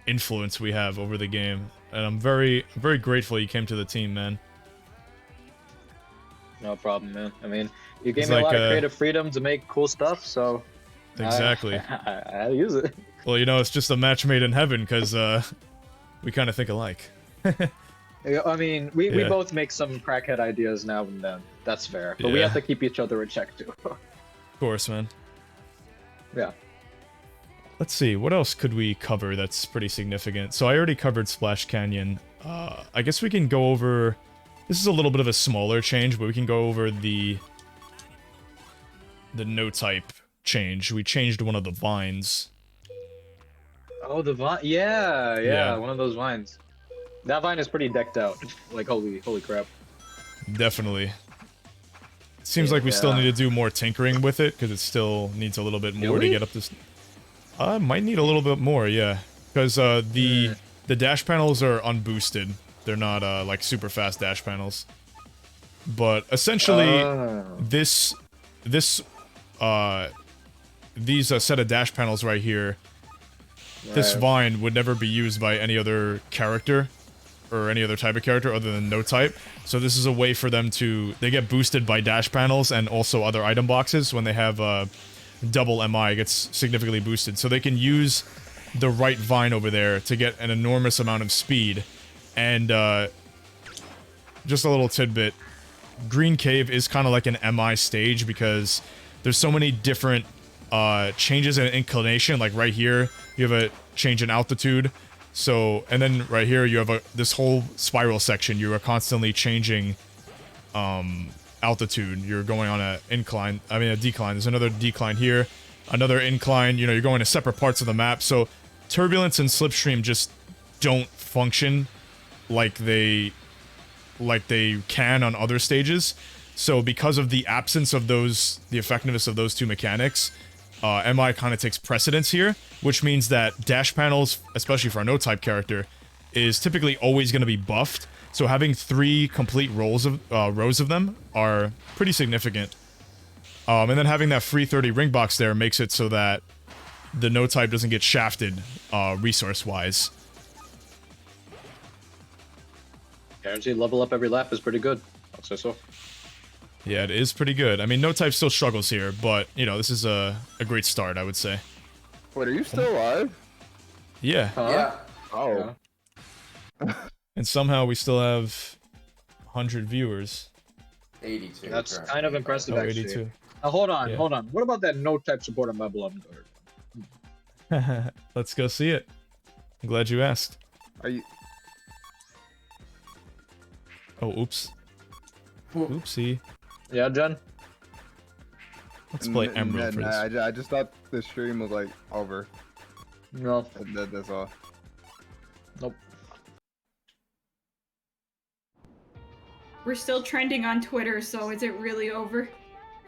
influence we have over the game. And I'm very grateful you came to the team, man. No problem, man. I mean, you gave me a lot of creative freedom to make cool stuff, so exactly. I had to use it. Well, you know, it's just a match made in heaven because we kind of think alike. I mean, we both make some crackhead ideas now and then. That's fair, but we have to keep each other in check too. Of course, man. Yeah. Let's see, what else could we cover that's pretty significant? So I already covered Splash Canyon. I guess we can go over... This is a little bit of a smaller change, but we can go over the no-type change. We changed one of the vines. Oh, the vine. Yeah, one of those vines. That vine is pretty decked out. Like, holy crap. Definitely. It seems like we still need to do more tinkering with it, because it still needs a little bit more to get up this... might need a little bit more, yeah. Because the dash panels are unboosted. They're not, like, super fast dash panels. But, essentially, these set of dash panels right here, this vine would never be used by any other character, or any other type of character other than no-type. So this is a way for them to... They get boosted by dash panels and also other item boxes when they have, double MI. It gets significantly boosted. So they can use the right vine over there to get an enormous amount of speed. And, just a little tidbit. Green Cave is kind of like an MI stage because there's so many different changes in inclination. Like right here, you have a change in altitude. So, and then right here, you have this whole spiral section. You are constantly changing altitude. You're going on a decline. There's another decline here, another incline. You know, you're going to separate parts of the map. So, turbulence and slipstream just don't function like they can on other stages. So because of the absence of those, the effectiveness of those two mechanics, MI kind of takes precedence here, which means that dash panels, especially for a no-type character, is typically always going to be buffed. So having 3 complete rows of them are pretty significant. And then having that free 30 ring box there makes it so that the no-type doesn't get shafted resource-wise. Guaranteed level up every lap is pretty good. I'll say so. Yeah, it is pretty good. I mean, no-type still struggles here, but, you know, this is a great start, I would say. Wait, are you still alive? Yeah. Yeah. Oh. And somehow we still have 100 viewers. 82. That's currently. kind of impressive, Oh, actually. 82. Now, hold on, Yeah. hold on. What about that no type support on Babylon Guard? Let's go see it. I'm glad you asked. Are you? Oh, oops. Oopsie. Yeah, Jen? Let's play Emerald for this. I just thought the stream was like over. No. That's all. Nope. We're still trending on Twitter, so is it really over?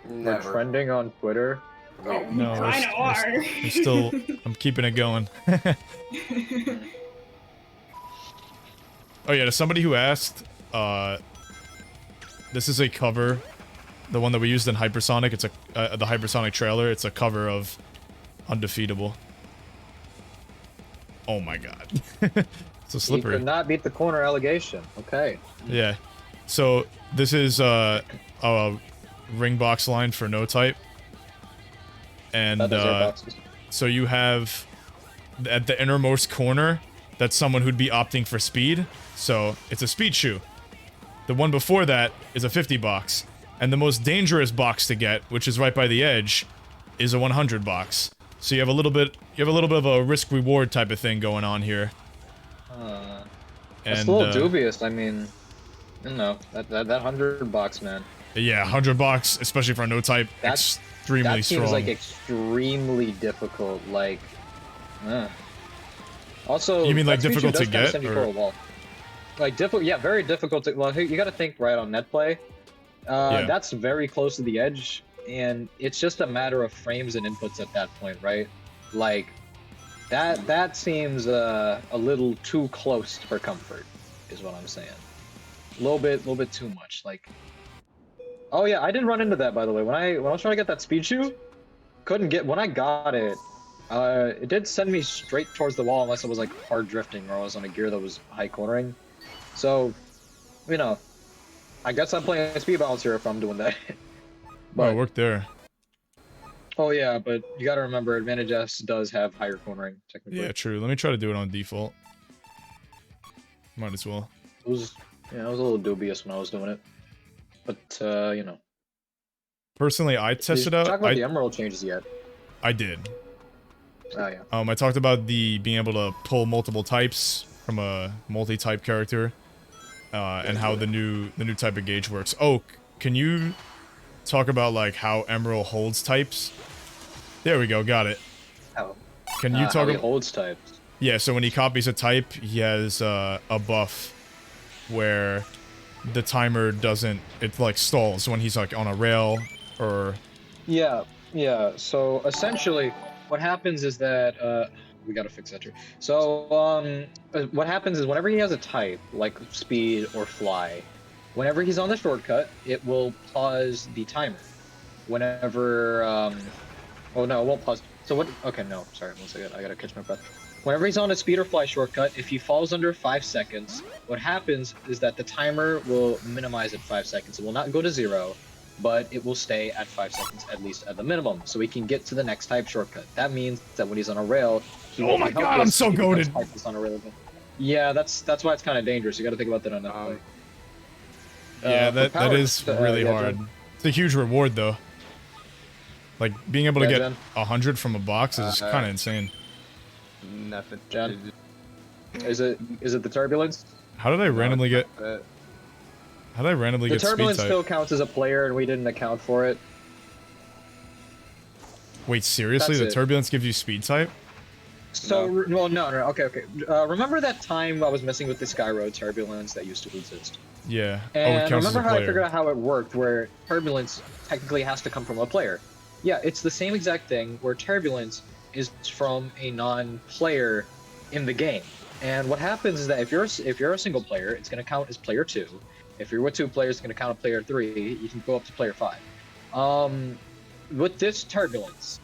We're trending on Twitter. Oh, No, we kind of are. we're still. I'm keeping it going. Oh yeah, to somebody who asked, this is a cover, the one that we used in Hypersonic. It's a the Hypersonic trailer. It's a cover of Undefeatable. Oh my god, so He slippery. could not beat the corner allegation. Okay. Yeah, so this is a ring box line for no type, and That is air boxes. so you have at the innermost corner, that's someone who'd be opting for speed. So it's a speed shoe. The one before that is a 50 box. And the most dangerous box to get, which is right by the edge, is a 100 box. So you have a little bit of a risk reward type of thing going on here. It's And a little dubious. I mean, I don't know. That 100 box, man. yeah, 100 box, especially for a no type, extremely That strong. seems like extremely difficult. Like, also, You mean, like, that speed shoe difficult to does kinda get, send you or- for a wall. Like difficult, yeah, very difficult to. Well, you got to think right on net play. Yeah. That's very close to the edge, and it's just a matter of frames and inputs at that point, right? Like, that seems a little too close for comfort, is what I'm saying. A little bit too much. Like, oh yeah, I did run into that, by the way. When I was trying to get that speed shoe, couldn't get. When I got it, it did send me straight towards the wall unless it was like hard drifting or I was on a gear that was high cornering. So, you know, I guess I'm playing a speed balancer if I'm doing that. Oh, it worked there. Oh yeah, but you gotta remember, Advantage S does have higher cornering, technically. Yeah, true. Let me try to do it on default. Might as well. It was a little dubious when I was doing it. But, you know. Personally, I Did tested you out. talk about the Emerald changes yet? I did. Oh yeah. I talked about the being able to pull multiple types from a multi-type character, and how the new type of gauge works. Oh, can you talk about like how Emerald holds types? There we go, got it. How? Can you How talk? he holds types. Yeah, so when he copies a type, he has a buff where the timer doesn't. It like stalls when he's like on a rail or. Yeah. So essentially, what happens is that we gotta fix that too. So what happens is whenever he has a type like speed or fly, whenever he's on the shortcut, it will pause the timer. Whenever oh no, it won't pause. So what? Okay, no, sorry, 1 second. I gotta catch my breath. Whenever he's on a speed or fly shortcut, if he falls under 5 seconds, what happens is that the timer will minimize at 5 seconds. It will not go to 0. But it will stay at 5 seconds at least at the minimum, so he can get to the next type shortcut. That means that when he's on a rail, he Oh won't my be god, helpless I'm so if he becomes goated. helpless on a rail again. Yeah, that's why it's kind of dangerous. You got to think about that on that play. Yeah, for that power, is really yeah, hard. Jen. It's a huge reward though. Like being able to Yeah, get Jen. 100 from a box is kind of insane. Nothing. Jen? Is it the turbulence? How did I randomly get? How did I randomly The get speed turbulence type? still counts as a player, and we didn't account for it. Wait, seriously? That's The it. turbulence gives you speed type? So, well, no, okay. Remember that time I was messing with the Sky Road turbulence that used to exist? Yeah. And oh, it counts as remember a how I player. figured out how it worked, where turbulence technically has to come from a player. Yeah, it's the same exact thing, where turbulence is from a non-player in the game. And what happens is that if you're a single player, it's going to count as player 2. If you're with 2 players, it's going to count as player 3. You can go up to player 5. With this turbulence,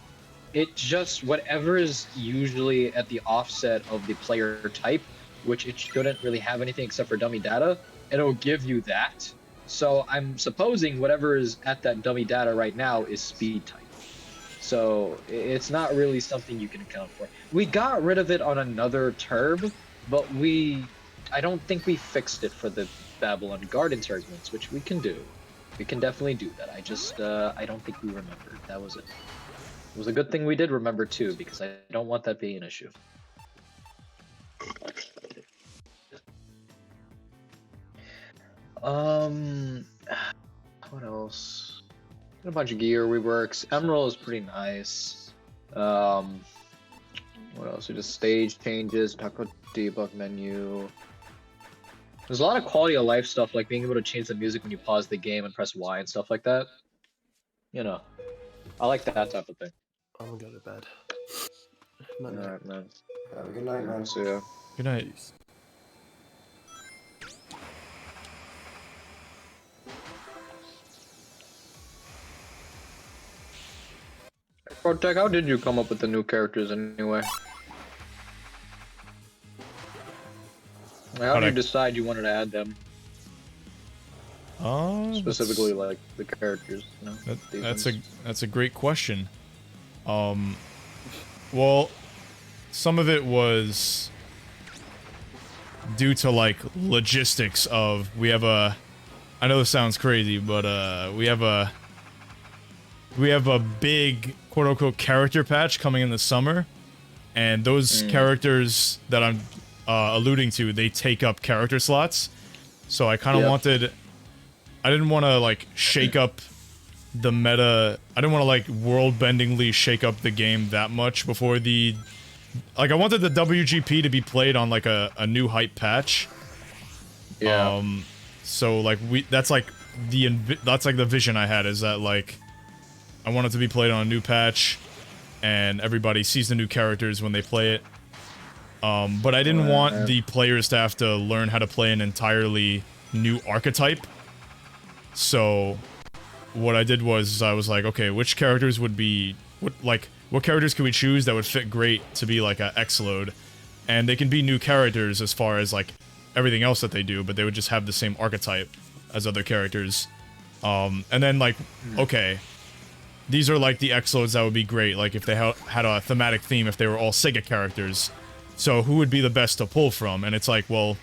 it just whatever is usually at the offset of the player type, which it shouldn't really have anything except for dummy data, it'll give you that. So I'm supposing whatever is at that dummy data right now is speed type. So it's not really something you can account for. We got rid of it on another turb, but I don't think we fixed it for the Babylon Garden turbulence, which we can do. We can definitely do that. I just, I don't think we remembered. That was it. It was a good thing we did remember too, because I don't want that being an issue. What else? A bunch of gear reworks. Emerald is pretty nice. What else? We just stage changes. Talk about debug menu. There's a lot of quality of life stuff, like being able to change the music when you pause the game and press Y and stuff like that. You know, I like that type of thing. I'm gonna go to bed. Alright, man. Have a good night, man. See ya. Good night. Protect, how did you come up with the new characters anyway? How did you decide you wanted to add them? Specifically, like the characters. You know, that's a great question. Well, some of it was due to like logistics of we have a. I know this sounds crazy, but we have a big quote-unquote character patch coming in the summer, and those characters that I'm alluding to, they take up character slots. So I kind of wanted, I didn't want to like shake up the meta. I didn't want to like world-bendingly shake up the game that much before the, like I wanted the WGP to be played on like a new hype patch. Yeah. So like that's like the vision I had, is that like I want it to be played on a new patch, and everybody sees the new characters when they play it. But I didn't want the players to have to learn how to play an entirely new archetype. So what I did was I was like, okay, which characters would be what characters could we choose that would fit great to be like a X-load, and they can be new characters as far as like everything else that they do, but they would just have the same archetype as other characters. And then like, okay, these are like the X-loads that would be great, like if they had a thematic theme, if they were all Sega characters. So who would be the best to pull from? And it's like, well,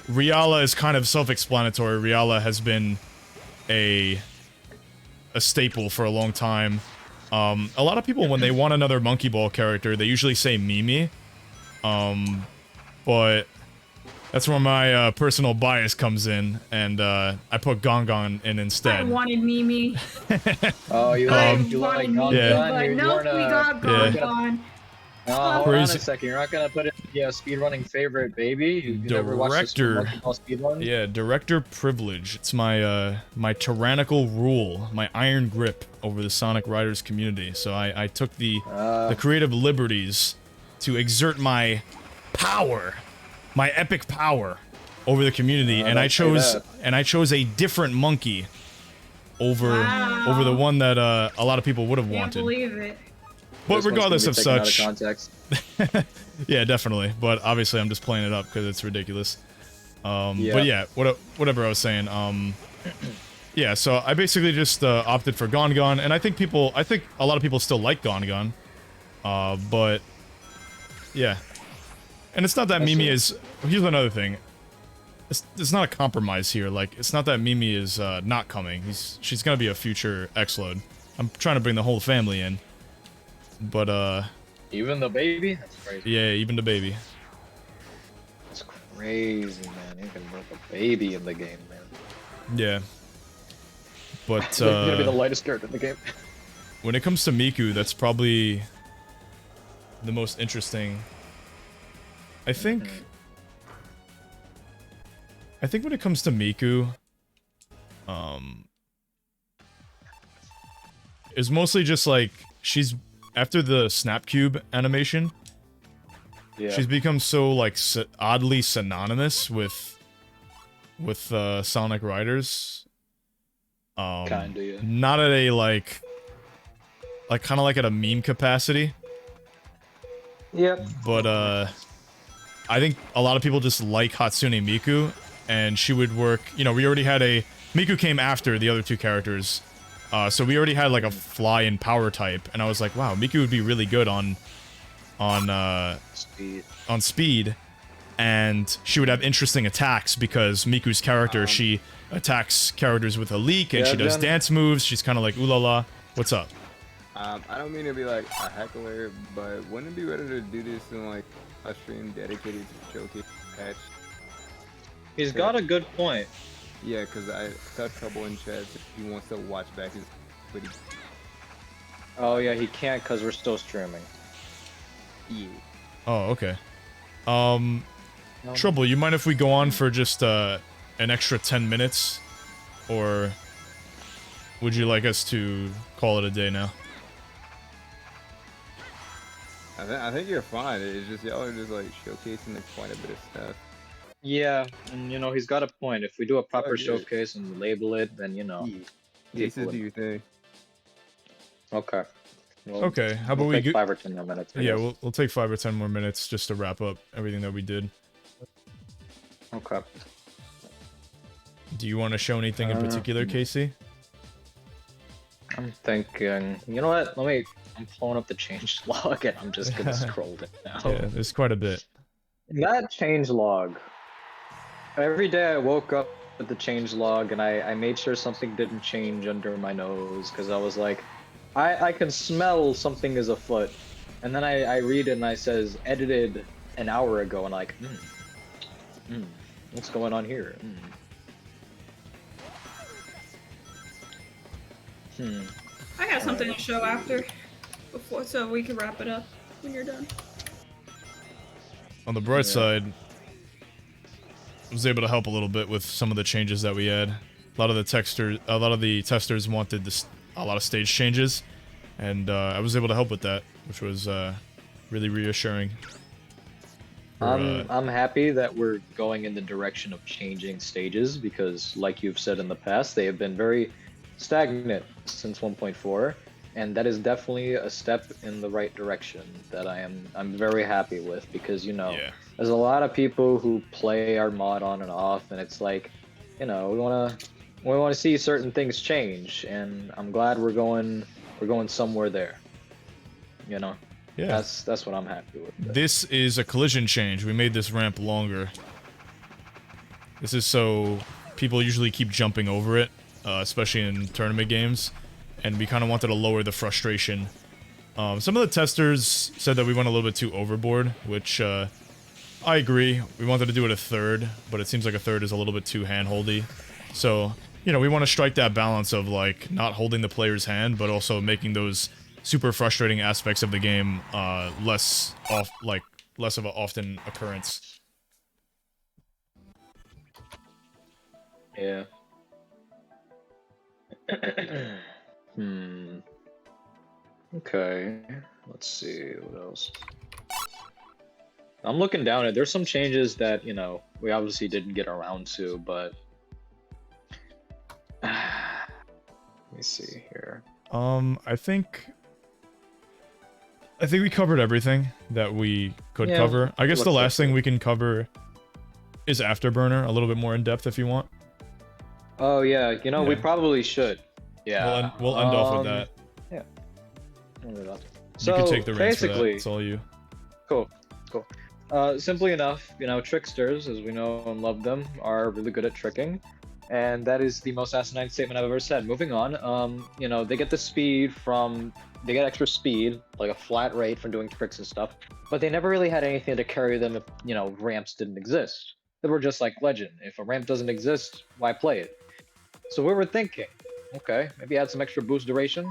Riala is kind of self-explanatory. Riala has been a staple for a long time. A lot of people, when they want another Monkey Ball character, they usually say Mimi. But that's where my personal bias comes in, and I put Gongon in instead. I wanted Mimi. Oh, you like Gongon? Yeah. But nope, we got Gongon. No, hold on a second. You're not gonna put it speedrunning favorite, baby. You never watched the Monkey Ball speedrun? Yeah, director privilege. It's my my tyrannical rule, my iron grip over the Sonic Riders community. So I took the creative liberties to exert my power, my epic power, over the community, and I chose a different monkey over the one that a lot of people would have Can't wanted. believe it. But regardless of Out of such, context. yeah, definitely. But obviously, I'm just playing it up because it's ridiculous. But yeah, whatever I was saying. Yeah, so I basically just opted for Gongon, and I think a lot of people still like Gongon. But yeah, and it's not that Mimi is. Here's another thing. It's not a compromise here. Like, it's not that Mimi is not coming. She's gonna be a future X-load. I'm trying to bring the whole family in. But even the baby? That's crazy. Yeah, even the baby. That's crazy, man. You can bring a baby in the game, man. Yeah. But You're gonna be the lightest character in the game. When it comes to Miku, that's probably the most interesting. I think when it comes to Miku, it's mostly just like she's after the Snap Cube animation. Yeah. She's become so like oddly synonymous with Sonic Riders. Kinda, yeah. Not at a like kind of like at a meme capacity. Yep. But I think a lot of people just like Hatsune Miku, and she would work. You know, we already had Miku came after the other two characters. So we already had like a fly and power type, and I was like, wow, Miku would be really good on speed. and she would have interesting attacks because Miku's character, she attacks characters with a leak, and Yeah, she does Jen? dance moves. She's kind of like, ooh la la. What's up? I don't mean to be like a heckler, but wouldn't it be better to do this in like a stream dedicated to showcase patch? He's got a good point. Yeah, because I touch trouble in chat if he wants to watch back his video. Oh yeah, he can't because we're still streaming. Yeah. Oh, okay. Trouble, you mind if we go on for just an extra 10 minutes? Or would you like us to call it a day now? I think you're fine. It's just y'all are just like showcasing like quite a bit of stuff. Yeah, and you know, he's got a point. If we do a proper yeah. showcase and label it, then you know. Cases do your thing. Okay. Well, Okay, how about we'll we take 5 or 10 more minutes. I Yeah, guess. we'll take 5 or 10 more minutes just to wrap up everything that we did. Okay. Do you want to show anything in particular, Casey? I'm thinking. You know what? I'm pulling up the change log and I'm just gonna scroll it now. Yeah, there's quite a bit. That change log. Every day I woke up with the change log and I made sure something didn't change under my nose because I was like, I can smell something is afoot. And then I read it and I says edited an hour ago and like, what's going on here? I got something to show after, before, so we can wrap it up when you're done. On the bright side, I was able to help a little bit with some of the changes that we had. A lot of the testers wanted a lot of stage changes, and I was able to help with that, which was really reassuring. I'm happy that we're going in the direction of changing stages because, like you've said in the past, they have been very stagnant since 1.4, and that is definitely a step in the right direction that I'm very happy with because, you know, there's a lot of people who play our mod on and off, and it's like, you know, we want to see certain things change, and I'm glad we're going somewhere there. You know. Yeah. That's what I'm happy with. This is a collision change. We made this ramp longer. This is so people usually keep jumping over it, especially in tournament games, and we kind of wanted to lower the frustration. Some of the testers said that we went a little bit too overboard, which I agree. We wanted to do it a third, but it seems like a third is a little bit too hand-holdy. So, you know, we want to strike that balance of like not holding the player's hand, but also making those super frustrating aspects of the game less of an often occurrence. Yeah. Okay. Let's see what else. I'm looking down at. There's some changes that, you know, we obviously didn't get around to, but let me see here. I think we covered everything that we could cover. I guess the last thing we can cover is Afterburner a little bit more in depth if you want. Oh yeah, you know, we probably should. Yeah. We'll end off with that. Yeah. You can take the reins for that. It's all you. Cool. Simply enough, you know, tricksters, as we know and love them, are really good at tricking. And that is the most asinine statement I've ever said. Moving on, you know, they get the speed from... They get extra speed, like a flat rate from doing tricks and stuff, but they never really had anything to carry them if, you know, ramps didn't exist. They were just like Legend. If a ramp doesn't exist, why play it? So we were thinking, okay, maybe add some extra boost duration?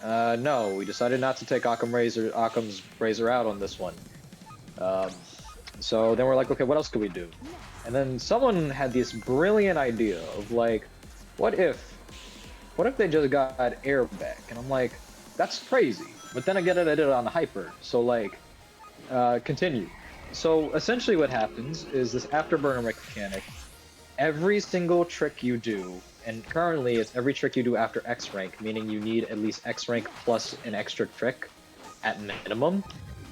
No, we decided not to take Occam's Razor out on this one. So then we're like, okay, what else could we do? And then someone had this brilliant idea of like, what if they just got air back? And I'm like, that's crazy. But then again, I did it on hyper. So like, continue. So essentially what happens is this afterburner mechanic, every single trick you do, and currently it's every trick you do after X rank, meaning you need at least X rank plus an extra trick at minimum.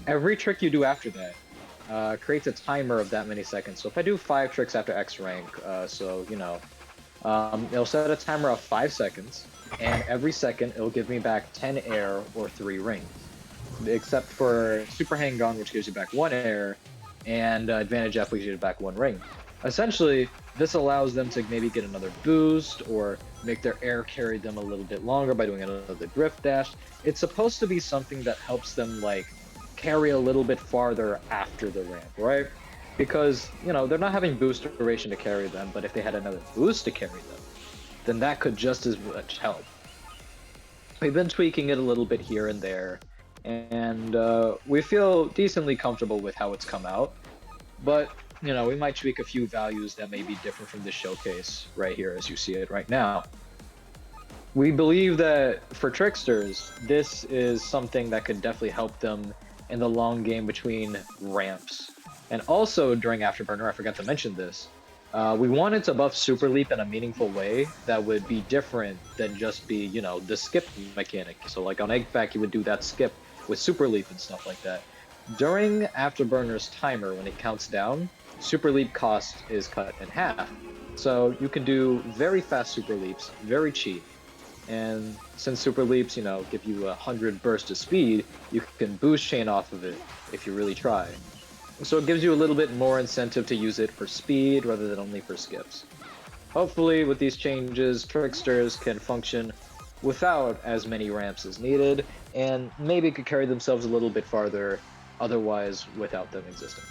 Every trick you do after that creates a timer of that many seconds. So if I do 5 tricks after X rank, so you know, it'll set a timer of 5 seconds, and every second it'll give me back 10 air or 3 rings. Except for Super Hang-On, which gives you back 1 air, and advantage applicated back 1 ring. Essentially, this allows them to maybe get another boost or make their air carry them a little bit longer by doing another drift dash. It's supposed to be something that helps them like carry a little bit farther after the ramp, right? Because, you know, they're not having boost duration to carry them, but if they had another boost to carry them, then that could just as much help. We've been tweaking it a little bit here and there, and we feel decently comfortable with how it's come out. But, you know, we might tweak a few values that may be different from this showcase right here as you see it right now. We believe that for Tricksters, this is something that could definitely help them in the long game between ramps. And also during Afterburner, I forgot to mention this, we wanted to buff Super Leap in a meaningful way that would be different than just be, you know, the skip mechanic. So like on Egg Pack, you would do that skip with Super Leap and stuff like that. During Afterburner's timer, when it counts down, Super Leap cost is cut in half. So you can do very fast Super Leaps, very cheap. And since Super Leaps, you know, give you 100 bursts of speed, you can boost chain off of it if you really try. So it gives you a little bit more incentive to use it for speed rather than only for skips. Hopefully with these changes, Tricksters can function without as many ramps as needed, and maybe could carry themselves a little bit farther otherwise without them existing.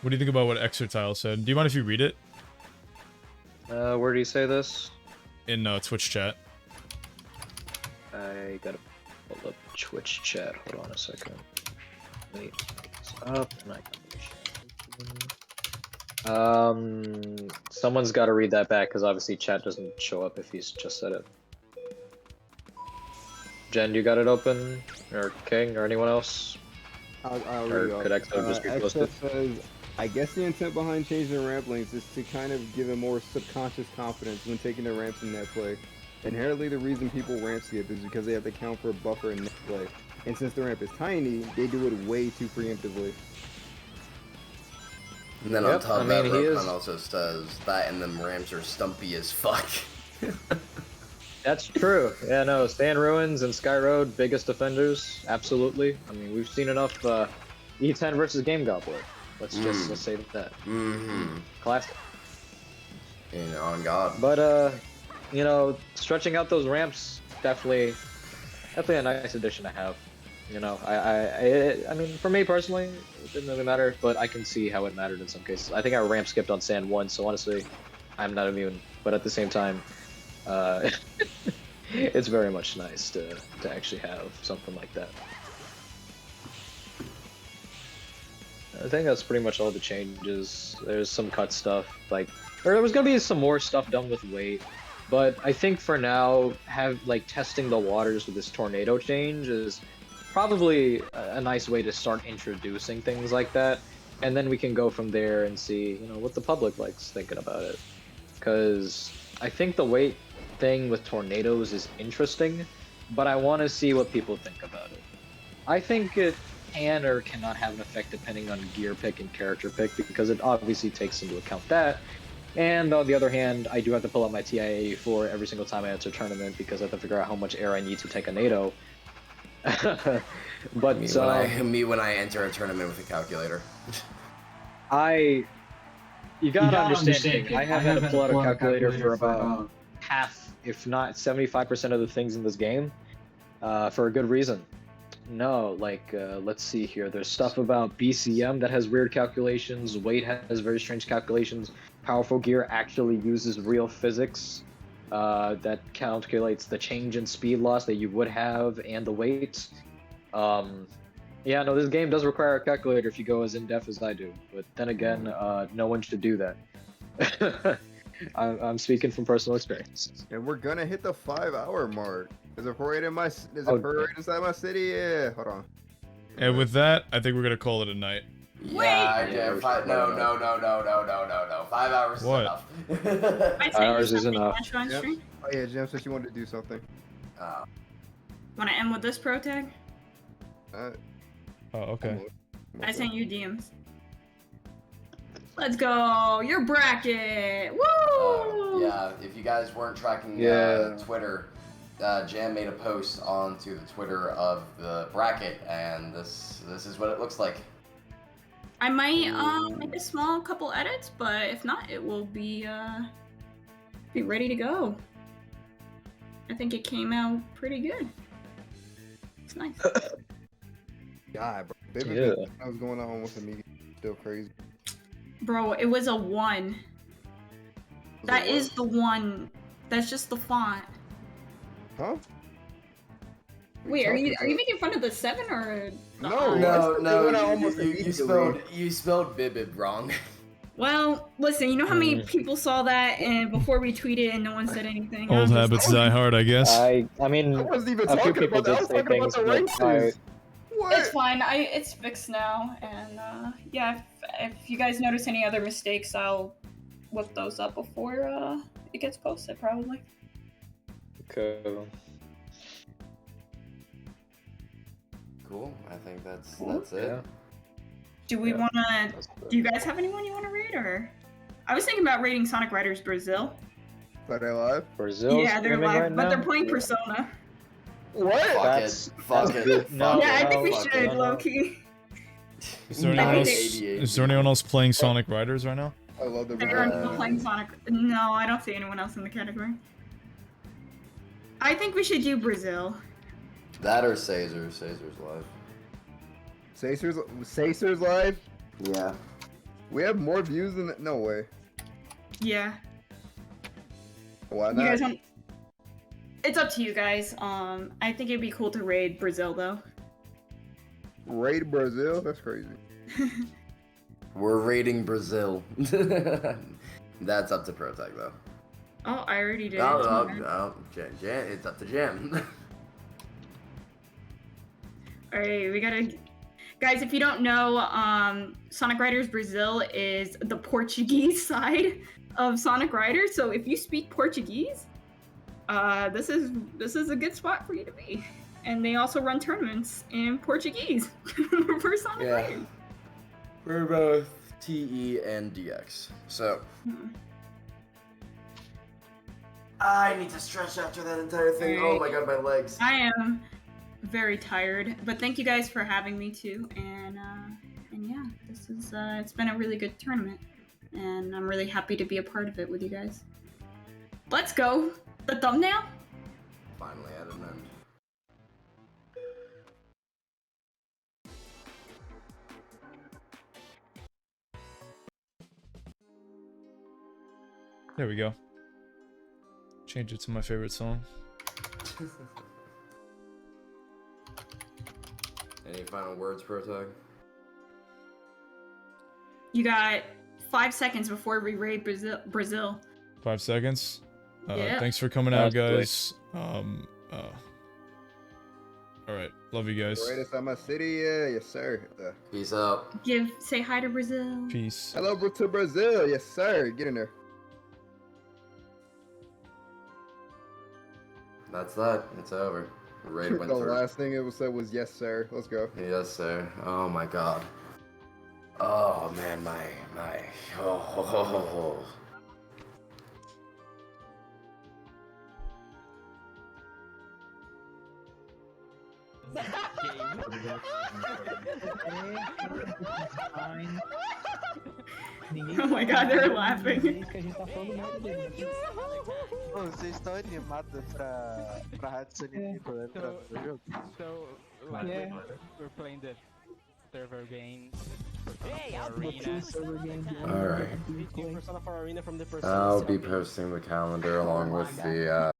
What do you think about what Exertile said? Do you mind if you read it? Where do you say this? In Twitch chat. I gotta pull up Twitch chat. Hold on a second. Wait, it's up and I can someone's got to read that back because obviously chat doesn't show up if he's just said it. Jen, you got it open, or King, or anyone else? I'll Or read could it. Exo just repost it? says, I guess the intent behind changing the ramp links is to kind of give a more subconscious confidence when taking the ramps in net play. Inherently, the reason people ramp skip is because they have to count for a buffer in net play. And since the ramp is tiny, they do it way too preemptively. And then Yep, on top I of that, mean, he Rokon is- also says that and them ramps are stumpy as fuck. That's true. Yeah, no, Stan Ruins and Sky Road, biggest offenders, absolutely. I mean, we've seen enough E10 versus Game Gobbler. Let's say that. Mm-hmm. Classic. You know, on God. But you know, stretching out those ramps definitely a nice addition to have. You know, I mean, for me personally, it didn't really matter, but I can see how it mattered in some cases. I think I ramp skipped on Sand once, so honestly, I'm not immune. But at the same time, it's very much nice to actually have something like that. I think that's pretty much all the changes. There's some cut stuff, or there was gonna be some more stuff done with weight, but I think for now, testing the waters with this tornado change is probably a nice way to start introducing things like that, and then we can go from there and see, you know, what the public likes thinking about it. Because I think the weight thing with tornadoes is interesting, but I want to see what people think about it. I think it can or cannot have an effect depending on gear pick and character pick, because it obviously takes into account that. And on the other hand, I do have to pull out my TIA for every single time I enter a tournament because I have to figure out how much air I need to take a NATO. But me when I enter a tournament with a calculator. You gotta understand, I have had to pull out a calculator for about half, if not 75% of the things in this game, for a good reason. No, let's see here. There's stuff about BCM that has weird calculations, weight has very strange calculations, powerful gear actually uses real physics that calculates the change in speed loss that you would have and the weight. Yeah, no, this game does require a calculator if you go as in-depth as I do, but then again, no one should do that. I'm speaking from personal experience. And we're gonna hit the 5-hour mark. There's a parade inside my city. Yeah, hold on. And with that, I think we're gonna call it a night. Yeah, no. 5 hours is What? enough. 5 hours is enough. Yep. Oh yeah, Jim said she wanted to do something. Want to end with this pro tag? Oh, okay. I sent you DMs. Let's go. Your bracket. Woo! Yeah, if you guys weren't tracking Yeah. Twitter, Jam made a post onto the Twitter of the bracket, and this is what it looks like. I might make a small couple edits, but if not, it will be ready to go. I think it came out pretty good. It's nice. God, bro. Baby, Yeah. what was going on with the media? Still crazy. Bro, it was a 1. That is the 1. That's just the font. Huh? Wait, are you making fun of the 7 or? You spelled Bibib wrong. Well, listen, you know how many people saw that and before we tweeted and no one said anything? Old habits die hard, I guess. I mean, I wasn't even a few talking people about that. I did was say talking about things, the but races. It's fine. It's fixed now, and yeah. If you guys notice any other mistakes, I'll look those up before it gets posted, probably. Okay. Cool. I think that's it. Yeah. Do we wanna? Do you guys have anyone you wanna rate, or? I was thinking about rating Sonic Riders Brazil. Are they live? Brazil. Yeah, they're live, but they're playing Persona. What? Fuck it. No, Yeah, I think we no, should, no. low key. Is there anyone else? ADA. Is there anyone else playing Sonic Riders right now? I love the They're still playing Sonic. No, I don't see anyone else in the category. I think we should do Brazil. That or Caesar. Caesar's live. Caesar's live? Yeah. We have more views than that. No way. Yeah. Why You not? guys want? It's up to you guys. I think it'd be cool to raid Brazil though. Raid Brazil? That's crazy. We're raiding Brazil. That's up to Protag though. Oh, I already did. Jam, it's up to Jam. Alright, we gotta... Guys, if you don't know, Sonic Riders Brazil is the Portuguese side of Sonic Riders, so if you speak Portuguese, this is a good spot for you to be. And they also run tournaments in Portuguese for Sonic Riders. We're both TE and DX. So I need to stretch after that entire thing. Oh my god, my legs. I am very tired, but thank you guys for having me too. And yeah, this is it's been a really good tournament, and I'm really happy to be a part of it with you guys. Let's go. The thumbnail. Finally at an end. There we go. Change it to my favorite song. Any final words, Protag? You got 5 seconds before we raid Brazil. 5 seconds. Yeah. Thanks for coming out, guys. Alright, love you guys. Greatest Summer City, yeah, yes sir. Peace out. Say hi to Brazil. Peace. Hello to Brazil, yes sir. Get in there. That's that. It's over. The raid went The through. last thing it was said was yes sir. Let's go. Yes, sir. Oh my god. Oh man, my. Oh. Oh my god, they're laughing. Vocês estão animados pra Rádio Sonic quando entrar no jogo? So, we're playing the server game. Alright. I'll be posting the calendar along with the